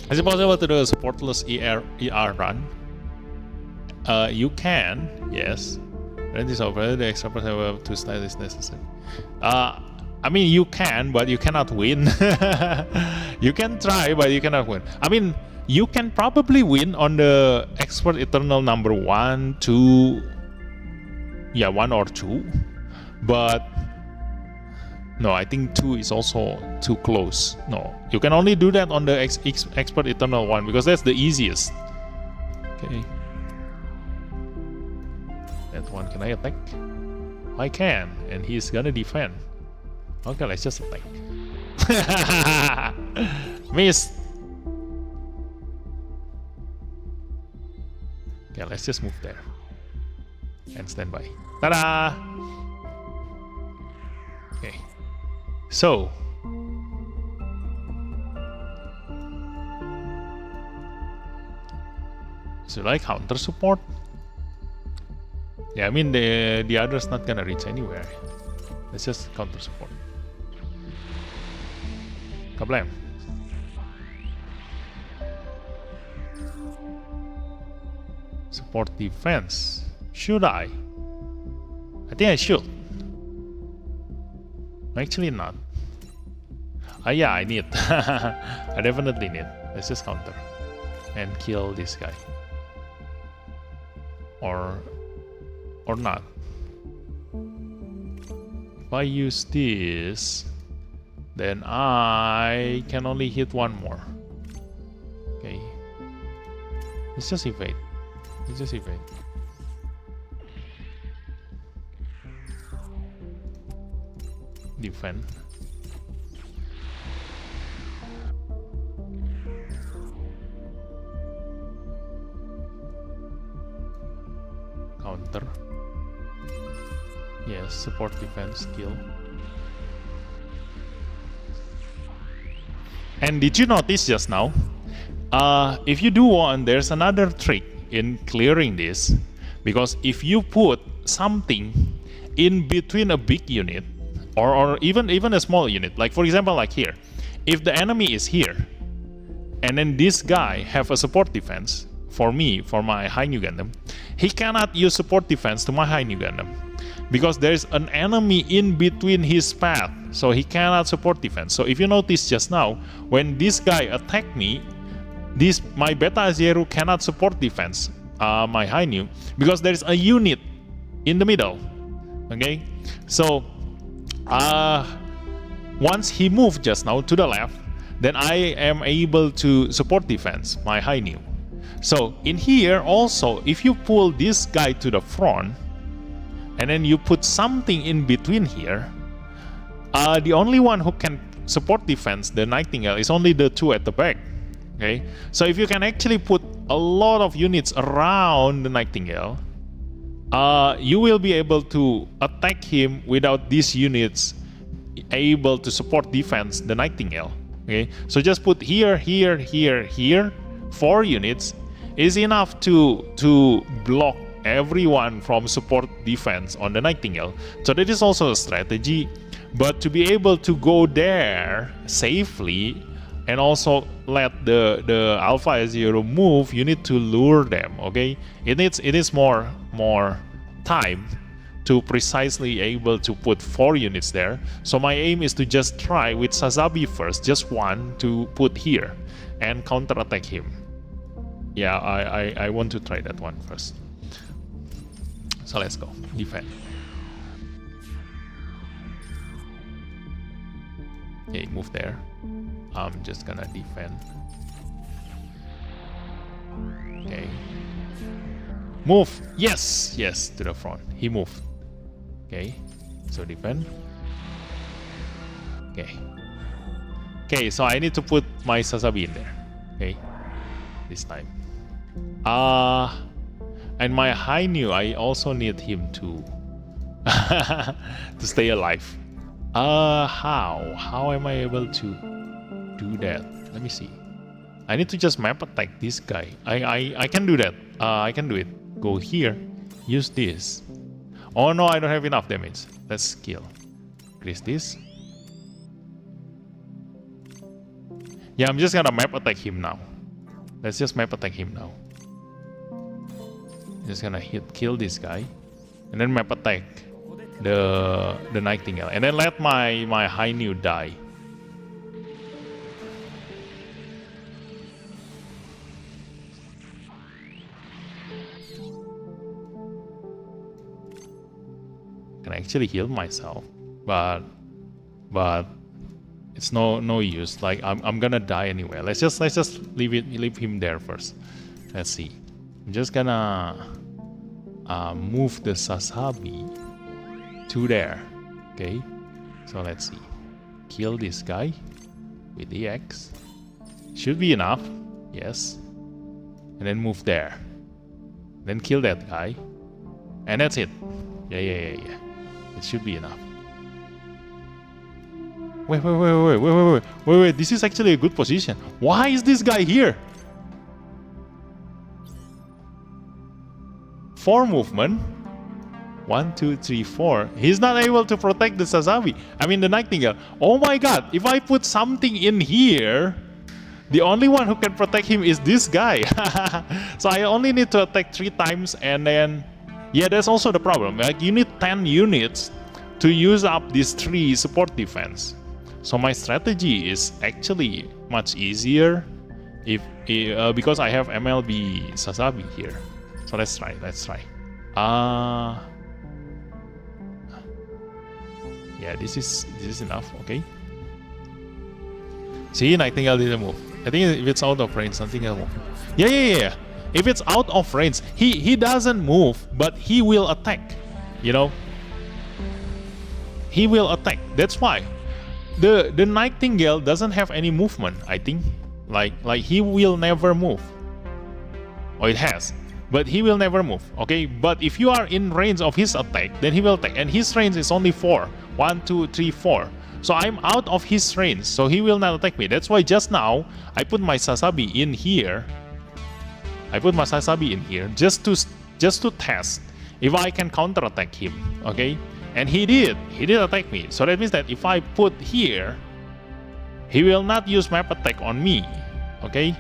Is it possible to do a supportless ER run? You can, yes. When this over, the extra person to style is necessary. I mean, you can, but you cannot win. You can try, but you cannot win. I mean, You can probably win on the Expert Eternal number 1, 2. Yeah, 1 or 2. But no, I think 2 is also too close. No, you can only do that on the Expert Eternal 1 because that's the easiest. Okay. That one, can I attack? I can, and he's gonna defend. Okay, let's just attack. Miss. Okay, let's just move there. And stand by. Ta-da! Okay. So. Should I counter support? Yeah, I mean the other's not gonna reach anywhere. Let's just counter support. Kablam. Support defense. Should I? I think I should. Actually not. Yeah, I need. I definitely need. Let's just counter. And kill this guy. Or not. If I use this, then I can only hit one more. Okay. Let's just evade. Let's just evade. Defend. Counter. Yes, support defense skill. And did you notice just now? If you do one, there's another trick in clearing this. Because if you put something in between a big unit, or even a small unit, like for example, like here, if the enemy is here, and then this guy have a support defense, for me, for my high new Gundam, he cannot use support defense to my high new Gundam. Because there's an enemy in between his path, so he cannot support defense. So if you notice just now, when this guy attacked me, my Beta Zero cannot support defense, my high new, because there's a unit in the middle. Okay, so once he moved just now to the left, then I am able to support defense, my high new. So in here also, if you pull this guy to the front, and then you put something in between here, the only one who can support defense, the Nightingale, is only the two at the back. Okay, so if you can actually put a lot of units around the Nightingale, you will be able to attack him without these units able to support defense, the Nightingale. Okay, so just put here, here, here, here. 4 units is enough to block everyone from support defense on the Nightingale. So that is also a strategy. But to be able to go there safely and also let the Alpha Zero move, you need to lure them. Okay, it is more time to precisely able to put 4 units there. So my aim is to just try with Sazabi first, just one to put here and counter attack him. Yeah, I want to try that one first. So let's go. Defend. Okay, move there. I'm just gonna defend. Okay. Move! Yes! Yes, to the front. He moved. Okay. So defend. Okay. Okay, so I need to put my Sazabi in there. Okay. This time. And my high new, I also need him to to stay alive. How am I able to do that? Let me see. I need to just map attack this guy. I can do that. I can do it. Go here. Use this. Oh no, I don't have enough damage. Let's kill. Increase this. Yeah, I'm just gonna map attack him now. Let's just map attack him now. Just gonna kill this guy, and then map attack the Nightingale, and then let my high new die. can actually heal myself, but it's no use. Like I'm gonna die anyway. Let's just leave him there first. Let's see. I'm just gonna move the Sasabi to there. Okay, so let's see. Kill this guy with the X. Should be enough. Yes. And then move there. Then kill that guy. And that's it. Yeah. It should be enough. Wait. This is actually a good position. Why is this guy here? 4 movement. 1, 2, 3, 4. He's not able to protect the Sasabi. I mean the Nightingale. Oh my god. If I put something in here, the only one who can protect him is this guy. So I only need to attack 3 times, and then... Yeah, that's also the problem. Like, you need 10 units to use up these 3 support defense. So my strategy is actually much easier because I have MLB Sasabi here. So let's try. Yeah, this is enough. Okay. See, Nightingale didn't move. I think if it's out of range, something will move. Yeah. If it's out of range, he doesn't move, but he will attack. You know, he will attack. That's why the Nightingale doesn't have any movement. I think like he will never move. Or it has, but he will never move. Okay, but if you are in range of his attack, then he will attack, and his range is only 4. 1, 2, 3, 4. So I'm out of his range, so he will not attack me. That's why just now I put my Sasabi in here. Just to test if I can counterattack him. Okay, and he did attack me. So that means that if I put here, he will not use map attack on me. Okay,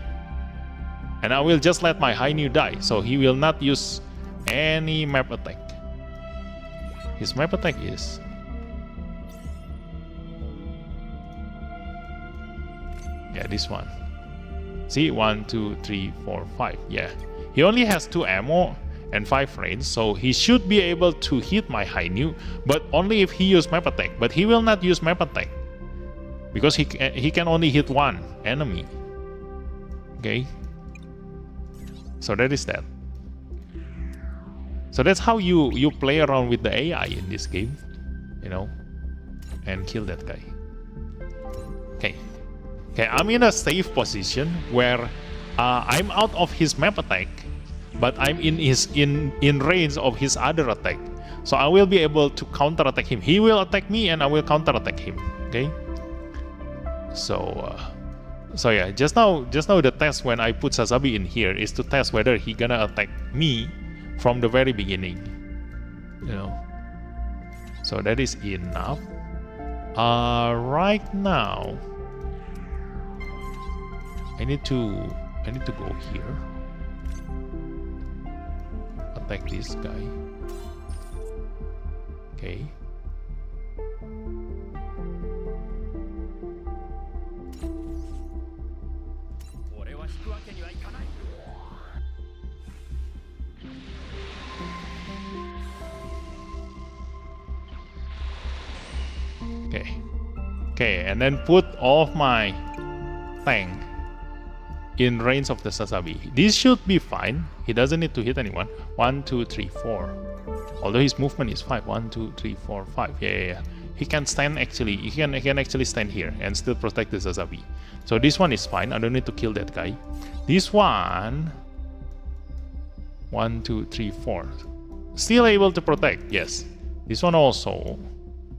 and I will just let my Hainu die. So he will not use any map attack. His map attack is... Yeah, this one. See, 1, 2, 3, 4, 5. Yeah, he only has 2 ammo and 5 range, so he should be able to hit my Hainu, but only if he uses map attack. But he will not use map attack because he can only hit 1 enemy. Okay, so that is that. So that's how you play around with the AI in this game, you know, and kill that guy. Okay, I'm in a safe position where I'm out of his map attack, but I'm in range of his other attack. So I will be able to counter attack him. He will attack me, and I will counter attack him. Okay. So yeah, just now the test when I put Sasabi in here is to test whether he gonna attack me from the very beginning. You know. So that is enough. Right now, I need to go here. Attack this guy. Okay. Okay, and then put all of my tank in range of the Sasabi. This should be fine. He doesn't need to hit anyone. 1, 2, 3, 4. Although his movement is 5. 1, 2, 3, 4, 5. Yeah. He can stand actually. He can actually stand here and still protect the Sasabi. So this one is fine. I don't need to kill that guy. This one. 1, 2, 3, 4. Still able to protect. Yes. This one also.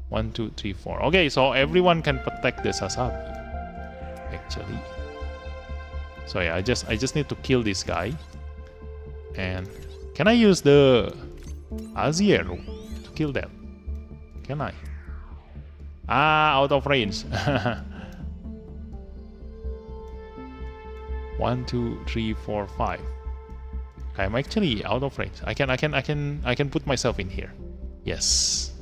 1, 2, 3, 4. Okay, so everyone can protect the Sasabi. Actually. So yeah, I just need to kill this guy. And can I use the Aziero to kill that? Can I? Out of range. 1, 2, 3, 4, 5. I'm actually out of range. I can put myself in here. Yes.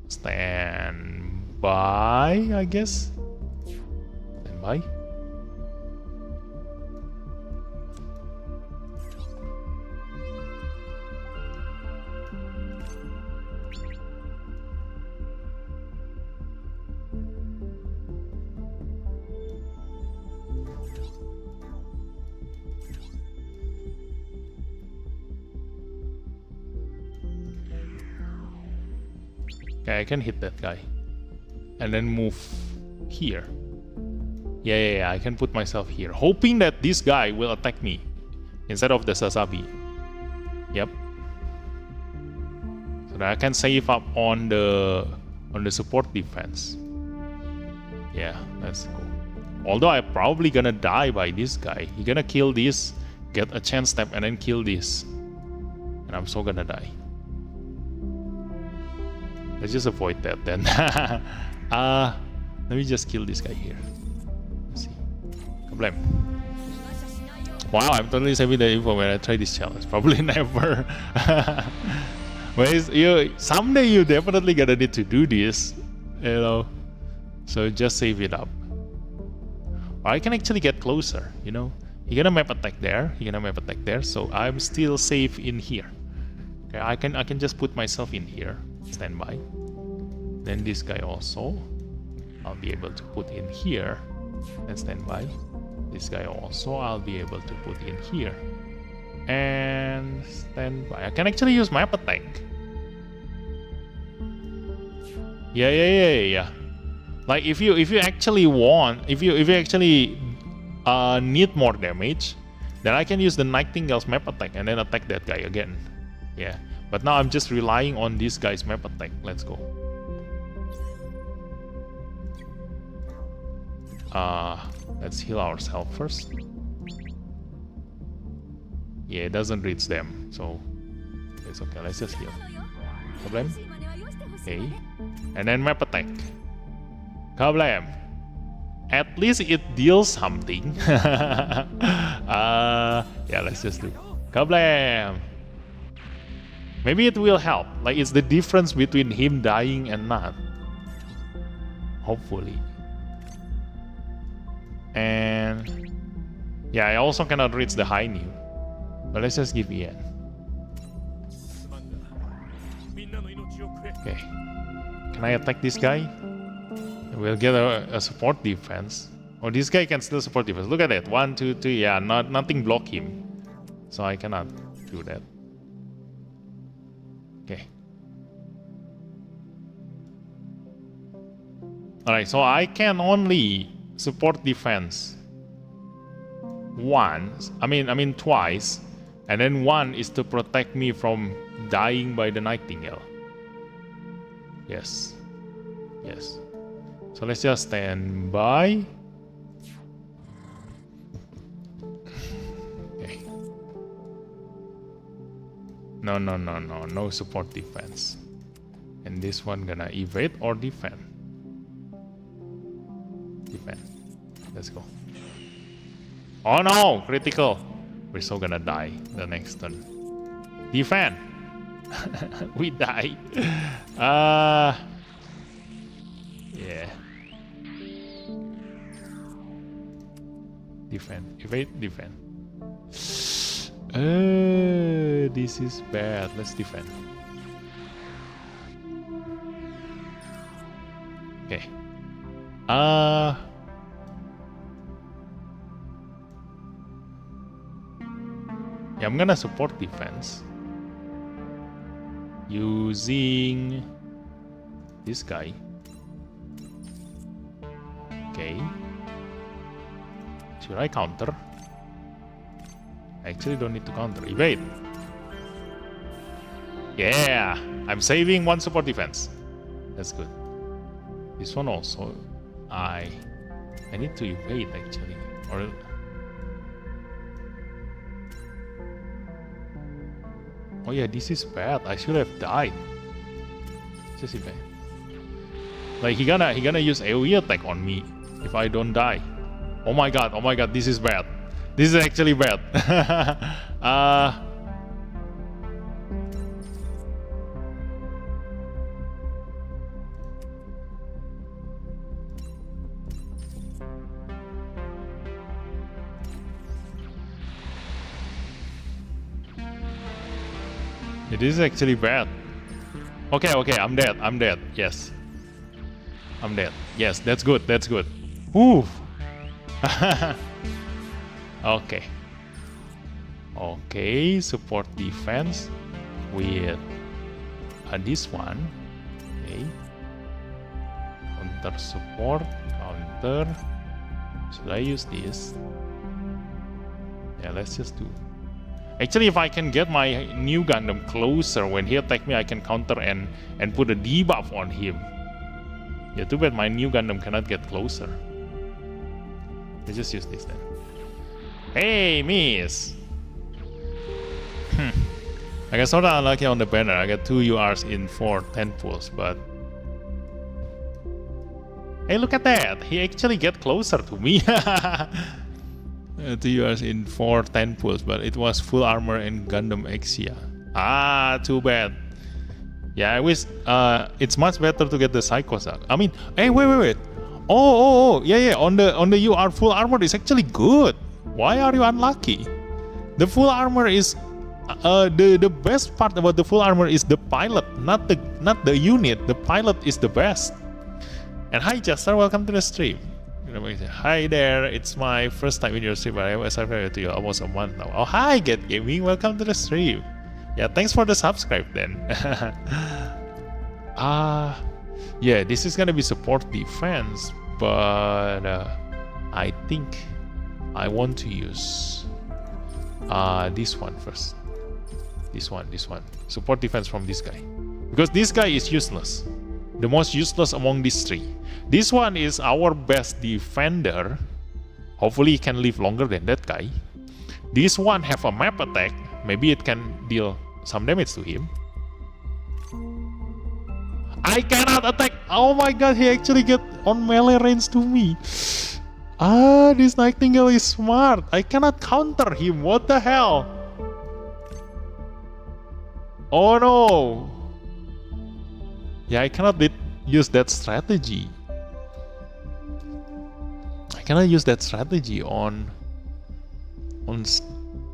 Stand by, I guess. Stand by. Okay, I can hit that guy. And then move here. Yeah, I can put myself here. Hoping that this guy will attack me instead of the Sazabi. Yep. So that I can save up on the support defense. Yeah, that's cool. Although I'm probably gonna die by this guy. He gonna kill this, get a chance step, and then kill this. And I'm so gonna die. Let's just avoid that then. Let me just kill this guy here. Let's see. Problem. Wow, I'm totally saving the info when I try this challenge. Probably never. But someday you definitely gonna need to do this, you know. So just save it up. Or I can actually get closer, you know. He gonna map attack there. He gonna map attack there. So I'm still safe in here. Okay, I can just put myself in here. Stand by. Then this guy also, I'll be able to put in here. And stand by. This guy also, I'll be able to put in here. And stand by. I can actually use map attack. Yeah. Like if you actually want, if you actually need more damage, then I can use the Nightingale's map attack and then attack that guy again. Yeah, but now I'm just relying on this guy's map attack. Let's go. Let's heal ourselves first. Yeah, it doesn't reach them, so it's okay. Let's just heal. Problem. Okay, and then map attack. Kablam. At least it deals something. Yeah, let's just do Kablam. Maybe it will help. Like it's the difference between him dying and not. Hopefully. And yeah, I also cannot reach the high new. But let's just give Ian. Okay. Can I attack this guy? We'll get a support defense. Oh, this guy can still support defense. Look at that. 1, 2, 3. Yeah, nothing block him. So I cannot do that. Okay. Alright, so I can only support defense once. I mean twice. And then one is to protect me from dying by the Nightingale. Yes. So let's just stand by. Okay. No support defense. And this one gonna evade or defend. Defend. Let's go. Oh no! Critical! We're so gonna die the next turn. Defend! We die. Yeah. Defend. Evade, defend. This is bad. Let's defend. Okay. Yeah, I'm gonna support defense using this guy. Okay. Should I counter? I actually don't need to counter. Evade. Yeah, I'm saving one support defense. That's good. This one also. I need to evade actually. Or oh yeah, this is bad. I should have died. Just evade. Like he gonna use AoE attack on me if I don't die. Oh my god, this is bad. This is actually bad. It is actually bad. Okay, I'm dead. Yes. I'm dead. Yes, that's good. Ooh. Okay, support defense with this one. Okay. Counter support, counter. Should I use this? Yeah, let's just do. Actually, if I can get my new Gundam closer when he attack me, I can counter and put a debuff on him. Yeah, too bad my new Gundam cannot get closer. Let's just use this then. Hey, miss! I got sort of unlucky on the banner. I got 2 URs in 4 10 pulls, but... Hey, look at that! He actually get closer to me. 2 URs in 4 10 pulls, but it was full armor and Gundam Exia. Ah, too bad. Yeah, I wish it's much better to get the Psychosac. I mean, hey, wait. Oh, yeah. On the UR full armor is actually good. Why are you unlucky? The full armor is the best part about the full armor is the pilot, not the unit. The pilot is the best. And hi, Chester, welcome to the stream. Hi there, it's my first time in your stream, but I was subscribed to you almost a month now. Oh, hi, Get Gaming, welcome to the stream. Yeah, thanks for the subscribe then. Yeah, this is gonna be support defense, but I think I want to use this one first. This one. Support defense from this guy. Because this guy is useless. The most useless among these 3. This one is our best defender. Hopefully he can live longer than that guy. This one have a map attack. Maybe it can deal some damage to him. I cannot attack. Oh my god, he actually get on melee range to me. This Nightingale is smart. I cannot counter him. What the hell? Oh no. Yeah, I cannot use that strategy. I cannot use that strategy on with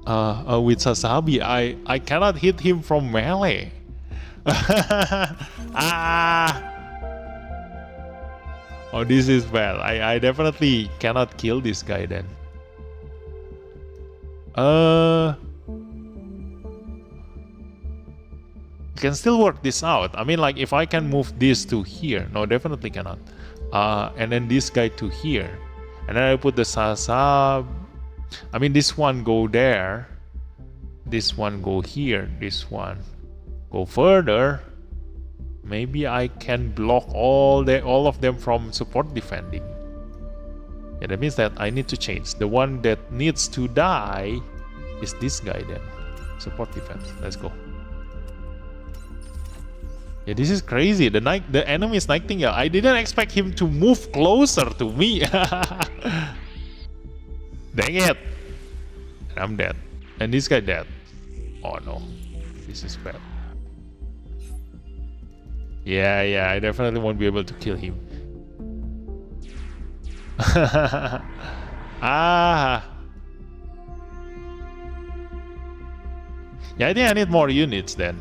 Sasabi. I cannot hit him from melee. Oh, this is bad. I definitely cannot kill this guy then. Can still work this out. I mean, like, if I can move this to here. No, definitely cannot. And then this guy to here. And then I put the Sasab. I mean, this one go there. This one go here. This one go further. Maybe I can block all of them from support defending. Yeah, that means that I need to change. The one that needs to die is this guy then. Support defense. Let's go. Yeah, this is crazy. The enemy is Nightingale. I didn't expect him to move closer to me. Dang it. I'm dead. And this guy dead. Oh no. This is bad. Yeah, I definitely won't be able to kill him. Yeah, I think I need more units then.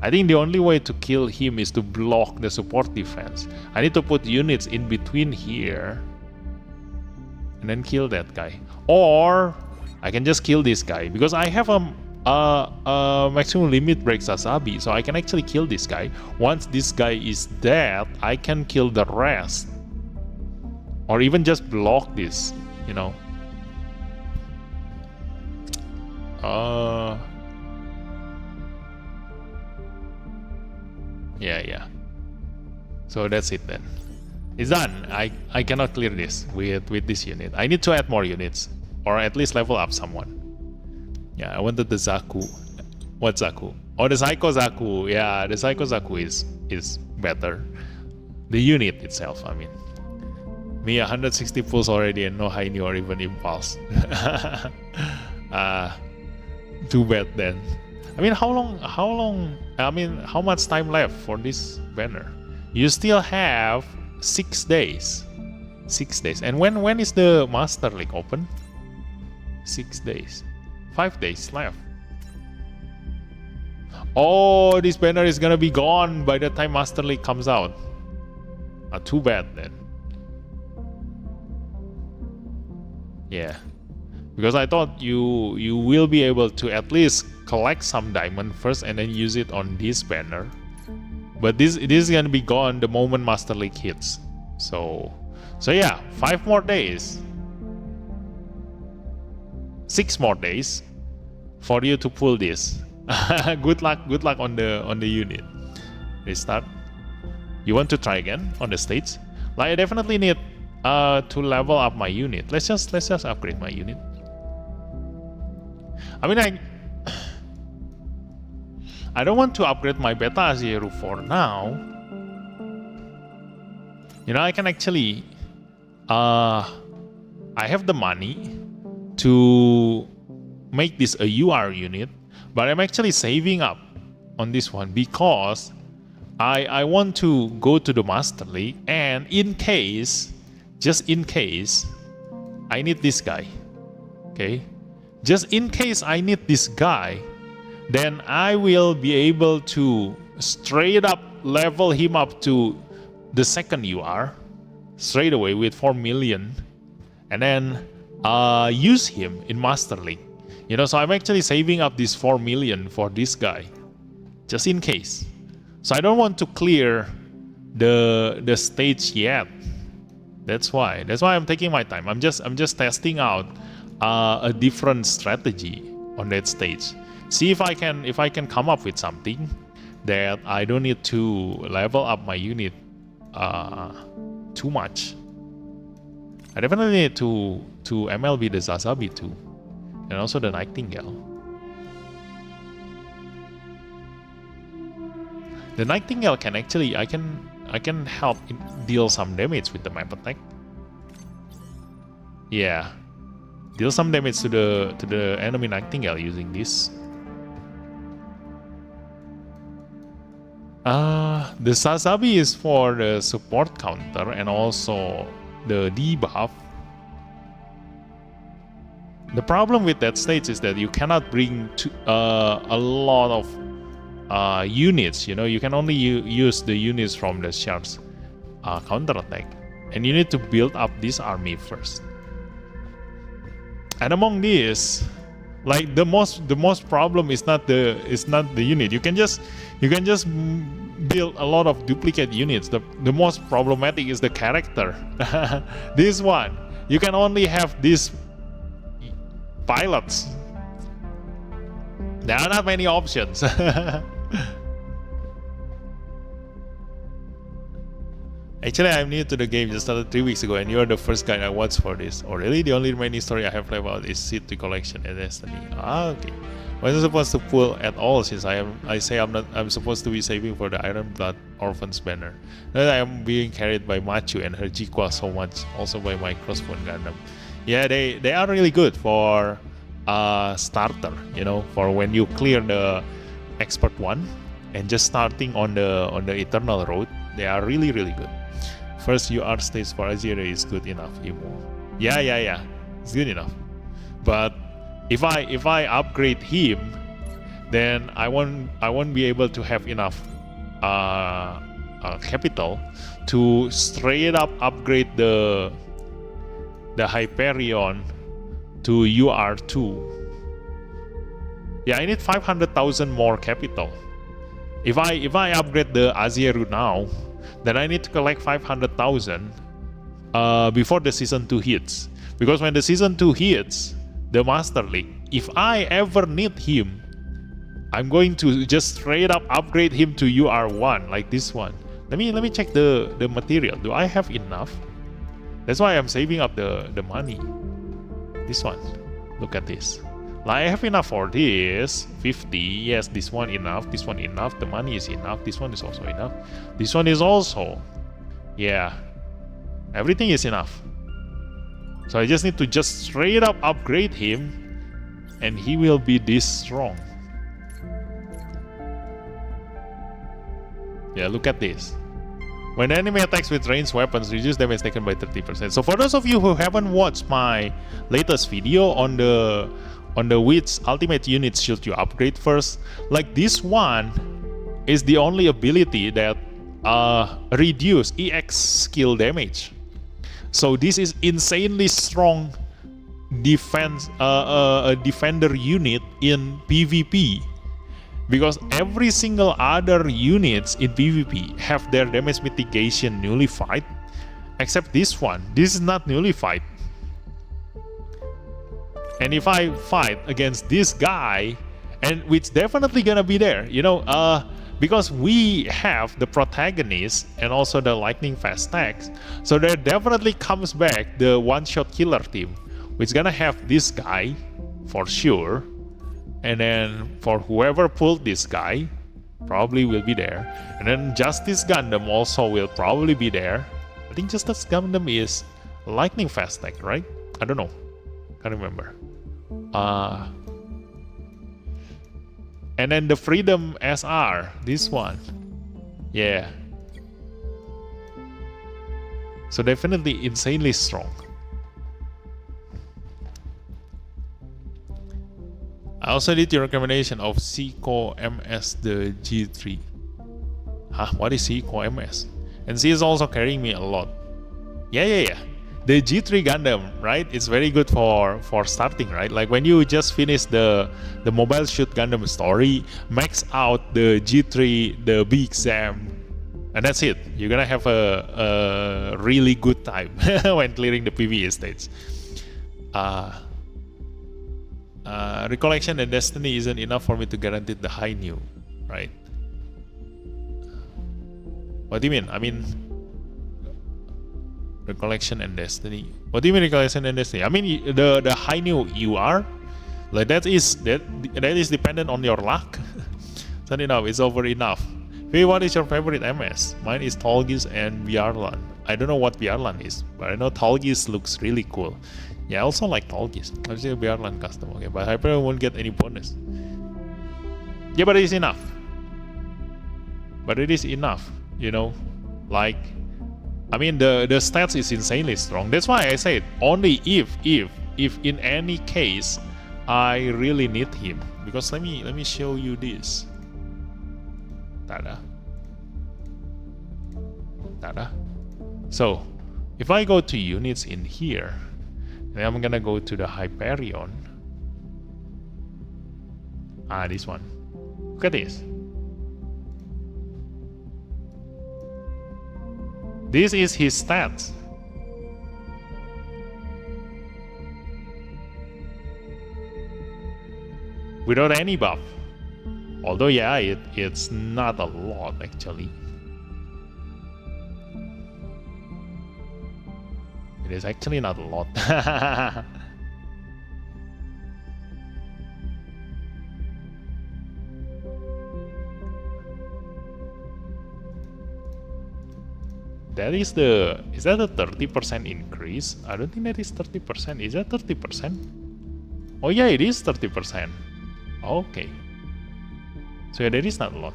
I think the only way to kill him is to block the support defense. I need to put units in between here and then kill that guy. Or I can just kill this guy because I have a maximum limit break Sasabi, so I can actually kill this guy. Once this guy is dead, I can kill the rest. Or even just block this, you know. Yeah. So that's it then. It's done. I cannot clear this with this unit. I need to add more units. Or at least level up someone. Yeah, I wanted the Zaku. What Zaku? Oh, the Psycho Zaku. Yeah, the Psycho Zaku is better. The unit itself, I mean. Me 160 pulls already and no Haini or even Impulse. Too bad then. I mean, how much time left for this banner? You still have 6 days. 6 days. And when is the Master League open? 6 days. 5 days left. Oh, this banner is gonna be gone by the time Master League comes out. Too bad then. Yeah. Because I thought you will be able to at least collect some diamond first and then use it on this banner. But this is gonna be gone the moment Master League hits. So yeah, 5 more days, 6 more days for you to pull this. Good luck on the unit. Restart. You want to try again on the stage? Like, I definitely need to level up my unit. Let's just upgrade my unit. I mean, I don't want to upgrade my Beta Azeru for now. You know, I can actually I have the money to make this a UR unit, but I'm actually saving up on this one because I want to go to the Master League, and in case, just in case, I need this guy. Okay? Just in case I need this guy, then I will be able to straight up level him up to the second UR straight away with 4 million, and then use him in Master League. You know, so I'm actually saving up this 4 million for this guy, just in case. So I don't want to clear the stage yet. That's why I'm taking my time. I'm just testing out a different strategy on that stage. See if I can come up with something that I don't need to level up my unit too much. I definitely need to MLB the Zazabi too, and also the Nightingale. The Nightingale can actually, I can help deal some damage with the map attack. Yeah, deal some damage to the enemy Nightingale using this. The Sazabi is for the support counter and also the debuff. The problem with that stage is that you cannot bring a lot of units. You know, you can only use the units from the Shards counter attack, and you need to build up this army first. And among these, like the most problem is not the unit. You can just build a lot of duplicate units. The most problematic is the character. This one, you can only have these pilots. There are not many options. Actually, I'm new to the game, just started 3 weeks ago, and you're the first guy I watched for this. Oh really? The only remaining story I have left out is City Collection and Destiny. Ah, okay. Wasn't supposed to pull at all since I say I'm supposed to be saving for the Iron Blood Orphans banner. Then I am being carried by Machu and her Jiqua so much, also by my Crossbone Gundam. Yeah, they are really good for starter, you know, for when you clear the Expert 1 and just starting on the Eternal road. They are really good. First UR stage for Azure is good enough. Yeah, it's good enough. But if I upgrade him, then I won't be able to have enough capital to straight up upgrade the Hyperion to UR2. Yeah, I need 500,000 more capital. If I upgrade the Azeru now, then I need to collect 500,000 before the season 2 hits. Because when the season 2 hits, the Master League, if I ever need him, I'm going to just straight up upgrade him to UR1 like this one. Let me check the material. Do I have enough? That's why I'm saving up the money. This one. Look at this. Like, I have enough for this. 50. Yes, this one enough. This one enough. The money is enough. This one is also enough. This one is also. Yeah. Everything is enough. So I just need to just straight up upgrade him, and he will be this strong. Yeah, look at this. When the enemy attacks with ranged weapons, reduce damage taken by 30%. So for those of you who haven't watched my latest video on the which ultimate units should you upgrade first, like this one is the only ability that reduce EX skill damage. So this is insanely strong defense, a defender unit in PvP. because every single other units in PvP have their damage mitigation nullified, except this one. This is not nullified. And if I fight against this guy, and which definitely gonna be there, you know, because we have the protagonist and also the lightning fast attacks, so there definitely comes back the one-shot killer team, which gonna have this guy for sure, and then for whoever pulled this guy probably will be there, and then Justice Gundam also will probably be there. I think Justice Gundam is lightning fast attack, right? I don't know, can't remember. And then the Freedom SR, this one, yeah. So definitely insanely strong. I also did your recommendation of Seiko MS, the G3. Huh? What is Seiko MS? And she is also carrying me a lot. Yeah. The G3 Gundam, right? It's very good for starting, right? Like when you just finish the Mobile Suit Gundam story, max out the G3, the big exam, and that's it. You're gonna have a really good time when clearing the PvE stage. Recollection and Destiny isn't enough for me to guarantee the high new, right? What do you mean? I mean, Recollection and Destiny. What do you mean Recollection and Destiny? I mean the high new you are, like that is dependent on your luck. It's not enough. It's over enough. Hey, what is your favorite MS? Mine is Tolgis and Bjarlan. I don't know what Bjarlan is, but I know Tolgis looks really cool. Yeah, I also like Tolgis. I'll say Bjarlan custom. Okay, but I probably won't get any bonus. Yeah, but it is enough. But it is enough, you know, like. I mean the stats is insanely strong. That's why I said only if in any case I really need him. Because let me show you this. Tada. So if I go to units in here, then I'm gonna go to the Hyperion. This one. Look at this. This is his stats. Without any buff. Although yeah, it's not a lot actually. It is actually not a lot. Is that a 30% increase? I don't think that is 30%. Is that 30%? Oh yeah, it is 30%. Okay. So yeah, that is not a lot.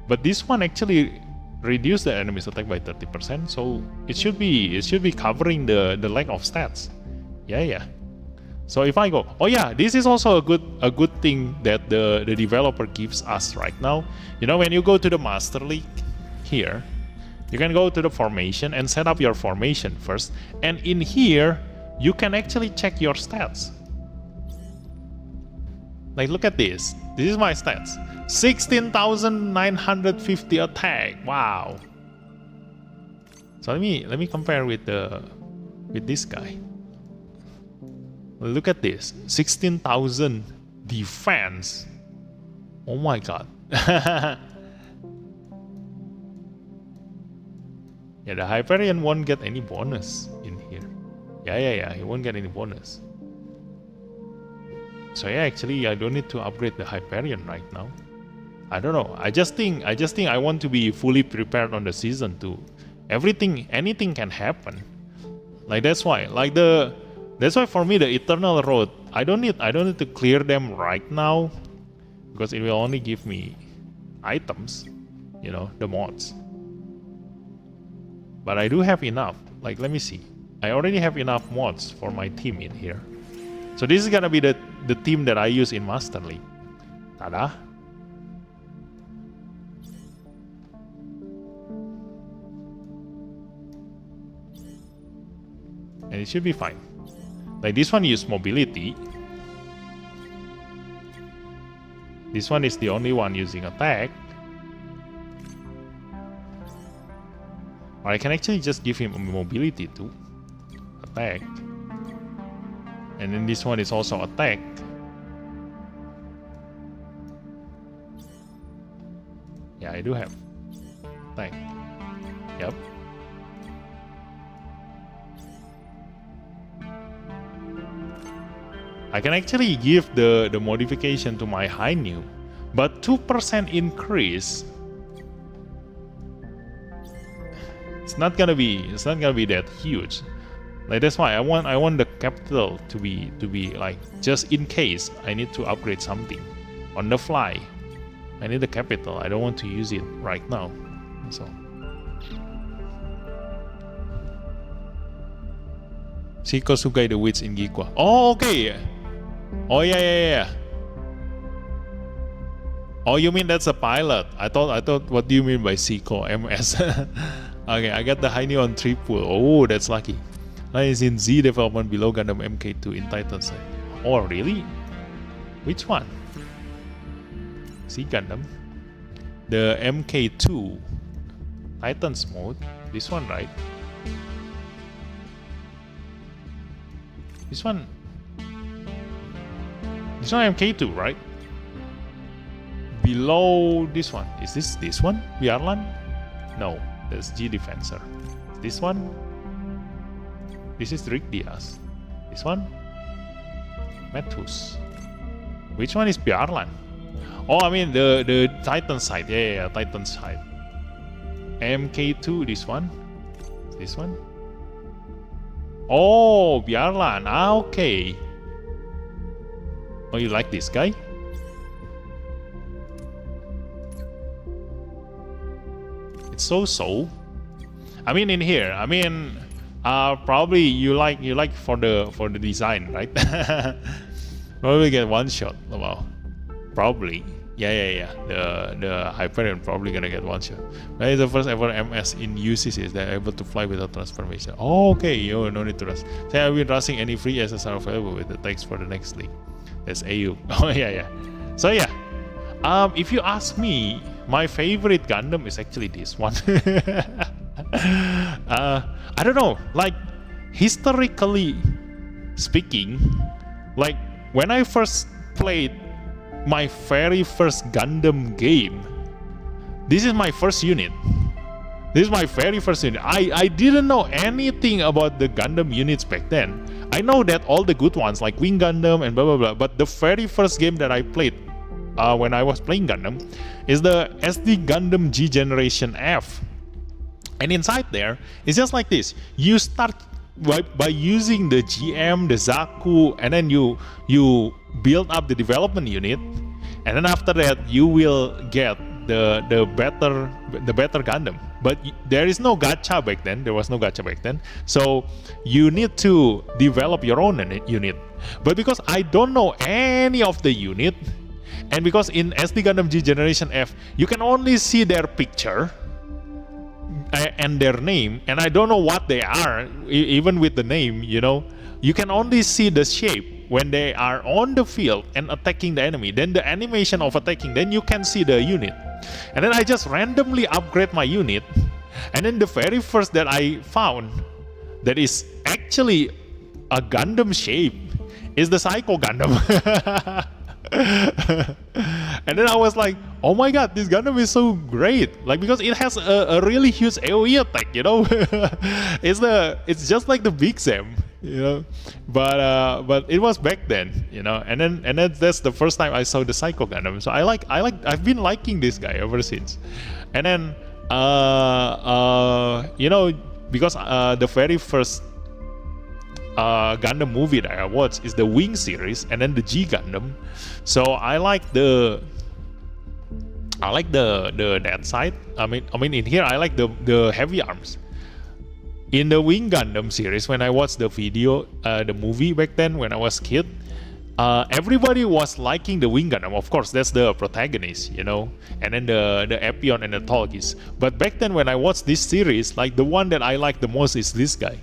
But this one actually reduced the enemy's attack by 30%, so it should be covering the lack of stats. Yeah. So if I go, oh yeah, this is also a good thing that the developer gives us right now. You know, when you go to the Master League here, you can go to the formation and set up your formation first, and in here you can actually check your stats. Like look at this. This is my stats. 16,950 attack. Wow. So let me compare with this guy. Look at this. 16,000 defense. Oh my god. Yeah, the Hyperion won't get any bonus in here. Yeah, he won't get any bonus. So yeah, actually I don't need to upgrade the Hyperion right now. I don't know. I just think I want to be fully prepared on the season 2. Anything can happen. Like that's why for me the Eternal Road, I don't need to clear them right now, because it will only give me items, you know, the mods. But I do have enough. Like, let me see. I already have enough mods for my team in here. So this is gonna be the team that I use in Master League. Tada! And it should be fine. Like this one use mobility. This one is the only one using attack. Or I can actually just give him a mobility too. Attack. And then this one is also attack. Yeah, I do have attack. Yep. I can actually give the modification to my high new, but 2% increase. It's not gonna be that huge. Like that's why I want the capital to be like just in case I need to upgrade something on the fly. I need the capital. I don't want to use it right now. So Shiko Sugai the witch in Gikwa. Oh, okay. Oh yeah. Oh, you mean that's a pilot? I thought. What do you mean by Shiko MS? Okay, I got the Heini on triple. Oh, that's lucky. That is in Z development below Gundam MK2 in Titan side. Oh, really? Which one? Z Gundam. The MK2 Titans mode. This one, right? This one MK2, right? Below this one. Is this one? Biarlan? No, that's G Defensor. This one? This is Rick Diaz. This one? Methus. Which one is Biarlan? Oh, I mean the Titan side. Yeah, Titan side. MK2, this one? This one? Oh, Biarlan. Ah, okay. Oh, you like this guy? It's so. I mean, in here. I mean, probably you like for the design, right? Probably get one shot. Wow. Probably. Yeah. The Hyperion probably gonna get one shot. That is the first ever MS in UCC that are able to fly without transformation. Oh, okay. Yo, no need to rush. Say I've been rushing any free SSR available with the text for the next league. That's AU. Oh yeah. So yeah. If you ask me, my favorite Gundam is actually this one. I don't know. Like historically speaking, like when I first played my very first Gundam game, this is my first unit. This is my very first unit. I didn't know anything about the Gundam units back then. I know that all the good ones like Wing Gundam and blah blah blah, but the very first game that I played when I was playing Gundam is the SD Gundam G Generation F. And inside there, it's just like this. You start by using the GM, the Zaku, and then you build up the development unit, and then after that you will get the better Gundam. But there is no gacha back then. There was no gacha back then. So you need to develop your own unit. But because I don't know any of the unit, and because in SD Gundam G Generation F you can only see their picture and their name, and I don't know what they are, even with the name, you know. You can only see the shape when they are on the field and attacking the enemy. Then the animation of attacking, then you can see the unit. And then I just randomly upgrade my unit, and then the very first that I found that is actually a Gundam shape is the Psycho Gundam. And then I was like, oh my god, this Gundam is so great, like because it has a really huge AoE attack, you know. It's just like the Big Sam, you know, but it was back then, you know. And then that's the first time I saw the Psycho Gundam. So I've been liking this guy ever since. And then you know, because the very first Gundam movie that I watched is the Wing series and then the G Gundam. So I like the that side. I mean in here I like the heavy arms. In the Wing Gundam series, when I watched the video, the movie back then when I was a kid, everybody was liking the Wing Gundam. Of course, that's the protagonist, you know, and then the Epion and the Tolkis. But back then when I watched this series, like the one that I like the most is this guy.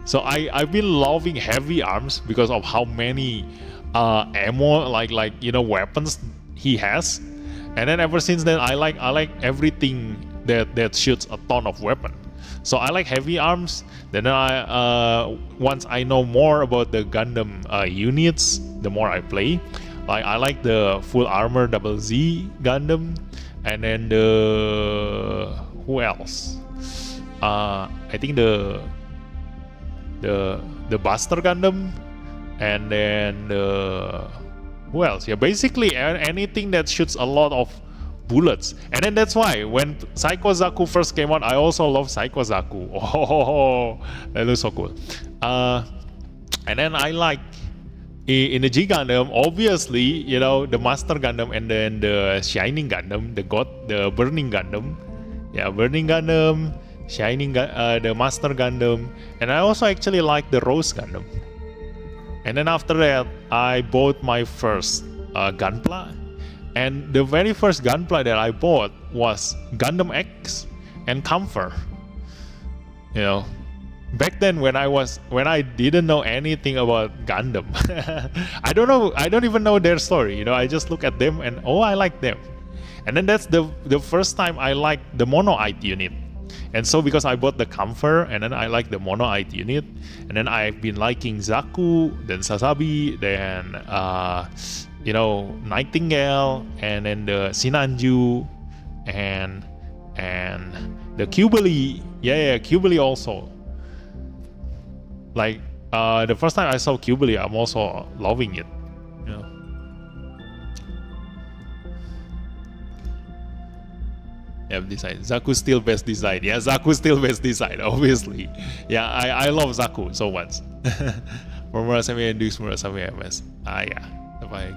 So I've been loving heavy arms because of how many ammo, like you know, weapons he has. And then ever since then, I like everything that shoots a ton of weapon. So I like heavy arms. Then once I know more about the Gundam units, the more I play. Like I like the full armor double Z Gundam, and then who else? I think the Buster Gundam, and then who else? Yeah, basically anything that shoots a lot of bullets. And then that's why when Psycho Zaku first came out, I also love Psycho Zaku. Oh, that looks so cool. And then I like in the G Gundam, obviously, you know, the Master Gundam, and then the Shining Gundam, the Burning Gundam. Yeah, Burning Gundam, the Master Gundam, and I also actually like the Rose Gundam. And then after that, I bought my first Gunpla. And the very first Gunpla that I bought was Gundam X and Comfort. You know, back then when I didn't know anything about Gundam, I don't even know their story. You know, I just look at them and I like them. And then that's the first time I liked the Mono-Eyed unit. And so because I bought the Comfort, and then I like the Mono-Eyed unit, and then I've been liking Zaku, then Sazabi, then you know, Nightingale, and then the Sinanju, and the Qbeli. Yeah, Qbeli also. Like the first time I saw Qbeli, I'm also loving it. You know. Design. Zaku still best design. Yeah, Zaku still best design, obviously. Yeah, I love Zaku so much. Murasame and Dukes Murasame MS. Yeah.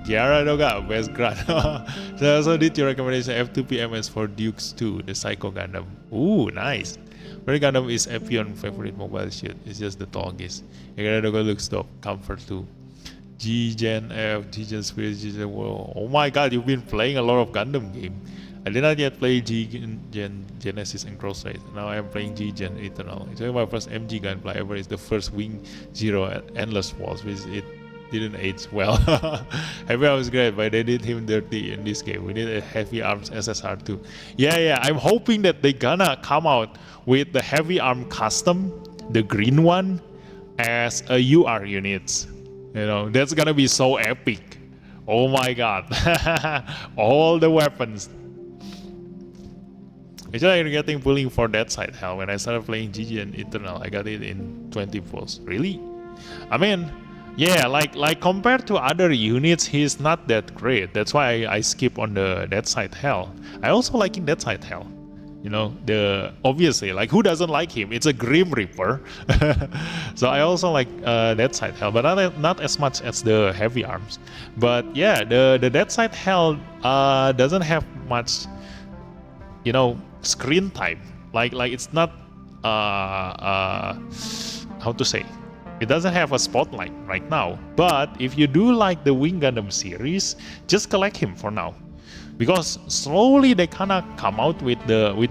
Giara Doga, best grad. So I also did your recommendation F2P MS for Dukes 2, the Psycho Gundam. Ooh, nice. Very Gundam is Epion favorite mobile shoot. It's just the tallest. Giara Doga looks dope. Comfort 2. G Gen F, G Gen Spirit, G Gen World. Oh my god, you've been playing a lot of Gundam game. I did not yet play G Gen Genesis and Crossrace. Now I am playing G Gen Eternal. It's my first MG gunplay ever. Is the first Wing Zero Endless Walls, which it didn't age well. Heavy Arms great, but they did him dirty in this game. We need a Heavy Arms SSR too. Yeah. I'm hoping that they gonna come out with the Heavy Arm custom, the green one, as a UR units. You know, that's gonna be so epic. Oh my god. All the weapons. Actually, I'm getting pulling for that side hell. When I started playing GG and Eternal, I got it in 20 pulls. Really? I mean, yeah, like compared to other units, he's not that great. That's why I skip on the that side hell. I also liking that side hell. You know, obviously, like, who doesn't like him? It's a Grim Reaper. So I also like that side hell, but not as much as the Heavy Arms. But yeah, the that side hell doesn't have much, you know, screen time. Like it's not how to say, it doesn't have a spotlight right now. But if you do like the Wing Gundam series, just collect him for now, because slowly they kinda come out with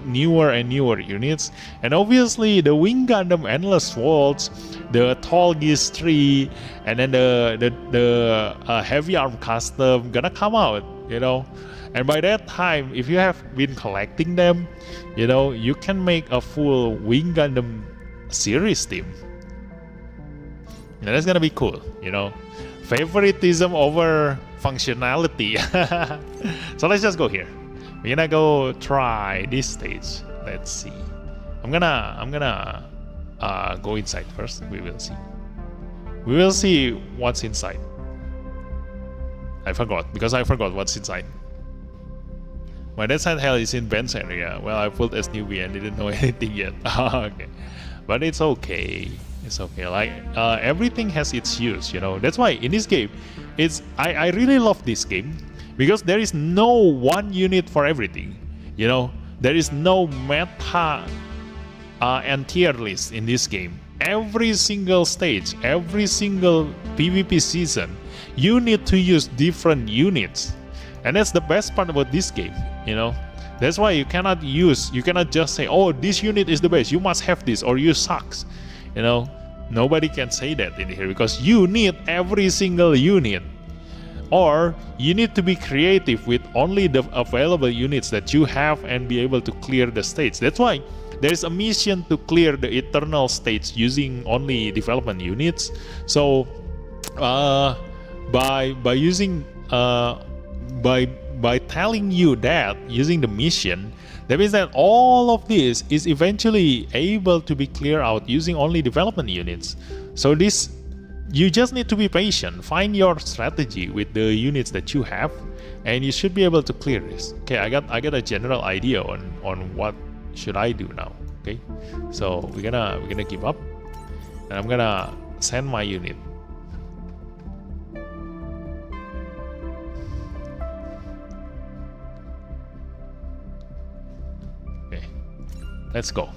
newer and newer units. And obviously the Wing Gundam Endless Worlds, the Tall Geese 3, and then the Heavy Arm custom gonna come out, you know. And by that time, if you have been collecting them, you know, you can make a full Wing Gundam series team. And that's gonna be cool, you know. Favoritism over functionality. So let's just go here. We're gonna go try this stage. Let's see. I'm gonna go inside first. We will see. We will see what's inside. I forgot what's inside. My dead side hell is in Ben's area. Well, I pulled as newbie and didn't know anything yet. Okay, but it's okay. It's okay. Like everything has its use, you know. That's why in this game, I really love this game, because there is no one unit for everything. You know, there is no meta and tier list in this game. Every single stage, every single PvP season, you need to use different units. And that's the best part about this game, you know. That's why you cannot just say, oh, this unit is the best, you must have this, or you sucks. You know, nobody can say that in here, because you need every single unit. or you need to be creative with only the available units that you have and be able to clear the states. That's why there's a mission to clear the eternal states using only development units. So by using by telling you that using the mission, that means that all of this is eventually able to be cleared out using only development units. So this, you just need to be patient, find your strategy with the units that you have, and you should be able to clear this. Okay, I got a general idea on what should I do now. Okay, so we're gonna give up, and I'm gonna send my unit. Okay, let's go.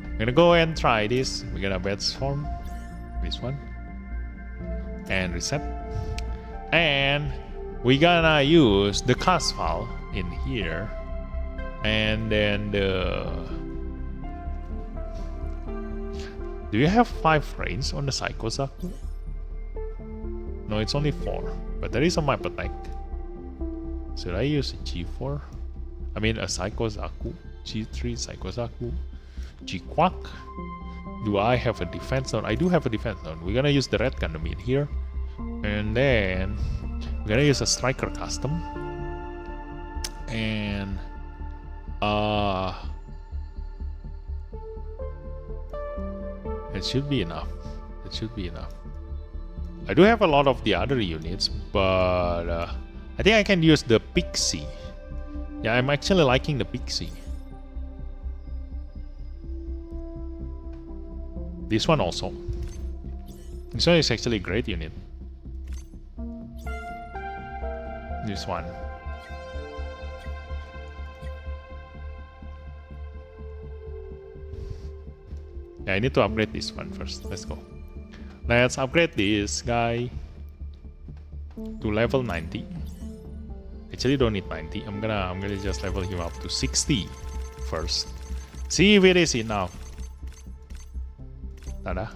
I'm gonna go and try this. We're gonna bed storm this one and reset, and we're gonna use the cast file in here, and then do you have 5 frames on the Psychozaku? No, it's only 4, but there is a map attack. Should I use G4? I mean a Psychozaku, G3 Psychozaku, G-Quack. Do I have a defense zone? I do have a defense zone. We're gonna use the red Gundam in here, and then we're gonna use a striker custom, and it should be enough. It should be enough. I do have a lot of the other units, but I think I can use the Pixie. Yeah, I'm actually liking the Pixie. This one also. This one is actually a great unit. This one. Yeah, I need to upgrade this one first. Let's go. Let's upgrade this guy to level 90. Actually, don't need 90. I'm gonna just level him up to 60 first. See if it is enough. Tada.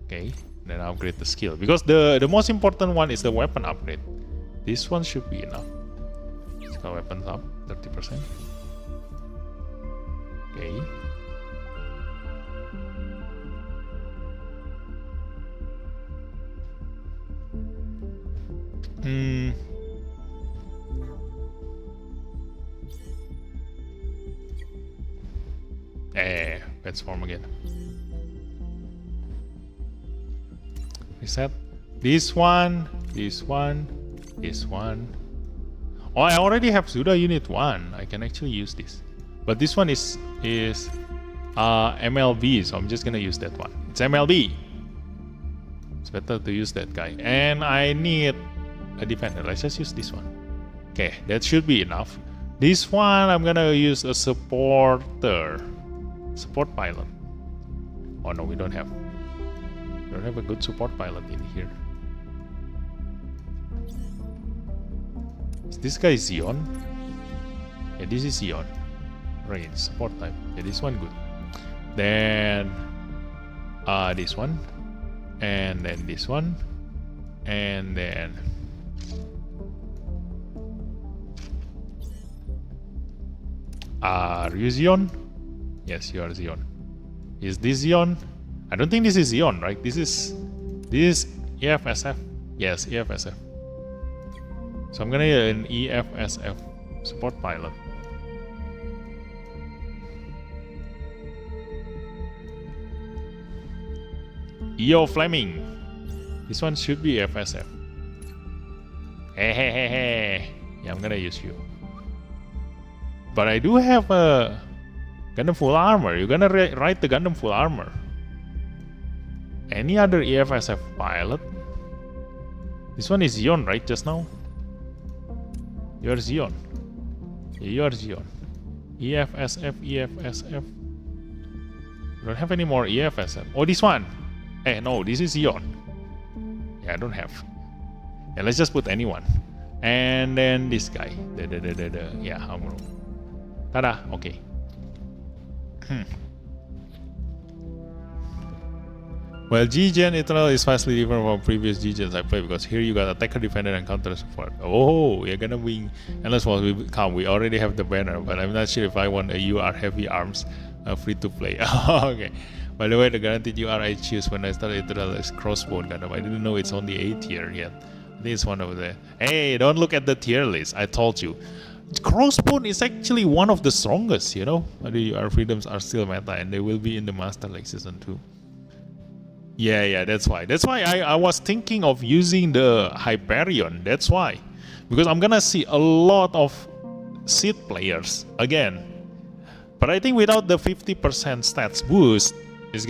Okay, then upgrade the skill, because the most important one is the weapon upgrade. This one should be enough. Skill weapons up 30%. Okay. Let's form again. Reset. This one, this one, this one. Oh, I already have Suda Unit 1. I can actually use this. But this one is MLB, so I'm just gonna use that one. It's MLB. It's better to use that guy. And I need a defender. Let's just use this one. Okay, that should be enough. This one I'm gonna use a supporter. Support pilot. Oh no, we don't have a good support pilot in here. Is this guy Zion? Yeah, this is Zion. Range, support type. Yeah, this one good. Then this one, and then this one, and then are you Zion? Yes, you are Zion. Is this Zion? I don't think this is Zion, right? This is EFSF. Yes, EFSF. So I'm gonna get an EFSF support pilot. EO Fleming. This one should be FSF. Hey. Yeah, I'm gonna use you. But I do have a Gundam Full Armor. You're gonna write the Gundam Full Armor. Any other EFSF pilot? This one is Zion, right? Just now? You're Zion. Yeah, you are Zion. EFSF. Don't have any more EFSF. Oh, this one. Hey, no, this is Zion. Yeah, I don't have. Yeah, let's just put anyone. And then this guy. Yeah, Hamuro. Tada, okay. Well, G Gen Eternal is vastly different from previous G Gens I played because here you got attacker, defender, and counter support. Oh, you're gonna win. Unless once we come, we already have the banner, but I'm not sure if I want a UR heavy arms free to play. Okay. By the way, the guaranteed UR I choose when I started Eternal is Crossbone Gundam. I didn't know it's on the A tier yet. I think it's one of the. Hey, don't look at the tier list. I told you. Crossbone is actually one of the strongest, you know. The UR freedoms are still meta and they will be in the Master League Season 2. Yeah, that's why. That's why I was thinking of using the Hyperion. That's why. Because I'm gonna see a lot of seed players again. But I think without the 50% stats boost, it's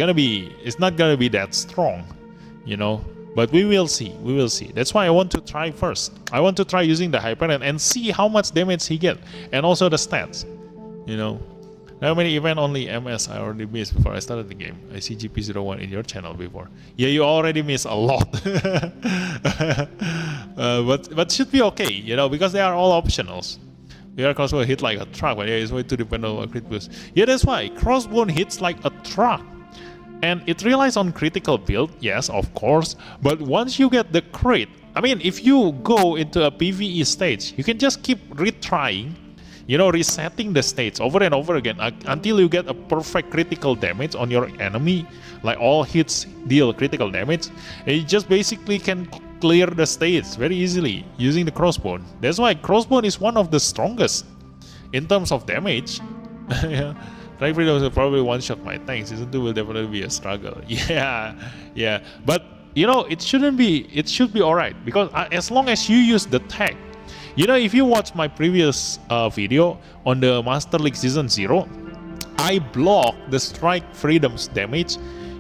not gonna be that strong, you know. But we will see. We will see. That's why I want to try first. I want to try using the Hyperion and see how much damage he get. And also the stats, you know. How many event only MS I already missed before I started the game? I see GP01 in your channel before. Yeah, you already missed a lot. But should be okay, you know, because they are all optionals. Your crossbow hit like a truck, but yeah, it's way too dependent on crit boost. Yeah, that's why. Crossbow hits like a truck. And it relies on critical build, yes, of course. But once you get the crit, I mean, if you go into a PvE stage, you can just keep retrying. You know, resetting the states over and over again until you get a perfect critical damage on your enemy, like all hits deal critical damage, and you just basically can clear the states very easily using the crossbone. That's why crossbone is one of the strongest in terms of damage. Yeah. Strike freedom will probably one-shot my tank. Season 2 will definitely be a struggle. Yeah. But you know, it should be alright because as long as you use the tech. You know, if you watch my previous video on the Master League Season 0, I blocked the Strike Freedom's damage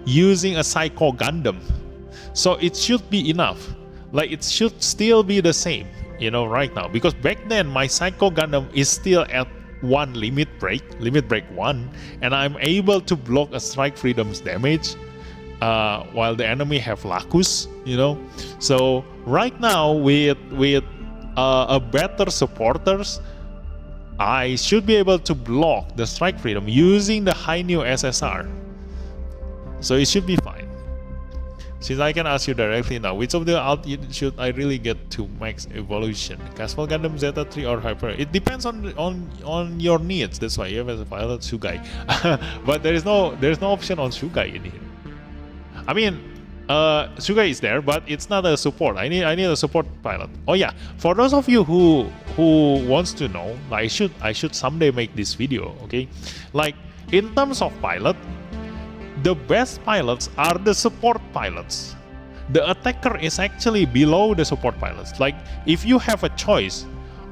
using a Psycho Gundam. So it should be enough. Like, it should still be the same, you know, right now. Because back then, my Psycho Gundam is still at 1 limit break 1, and I'm able to block a Strike Freedom's damage while the enemy have Lacus, you know. So right now, with a better supporters, I should be able to block the strike freedom using the high new SSR. So it should be fine. Since I can ask you directly now, which of the alt should I really get to max evolution? Castle Gundam Zeta 3 or Hyper? It depends on your needs. That's why you have as a pilot Shugai. But there is no option on Shugai in here. I mean, Shugai is there, but it's not a support. I need a support pilot. Oh yeah, for those of you who wants to know, like I should someday make this video, okay? Like, in terms of pilot, the best pilots are the support pilots. The attacker is actually below the support pilots. Like, if you have a choice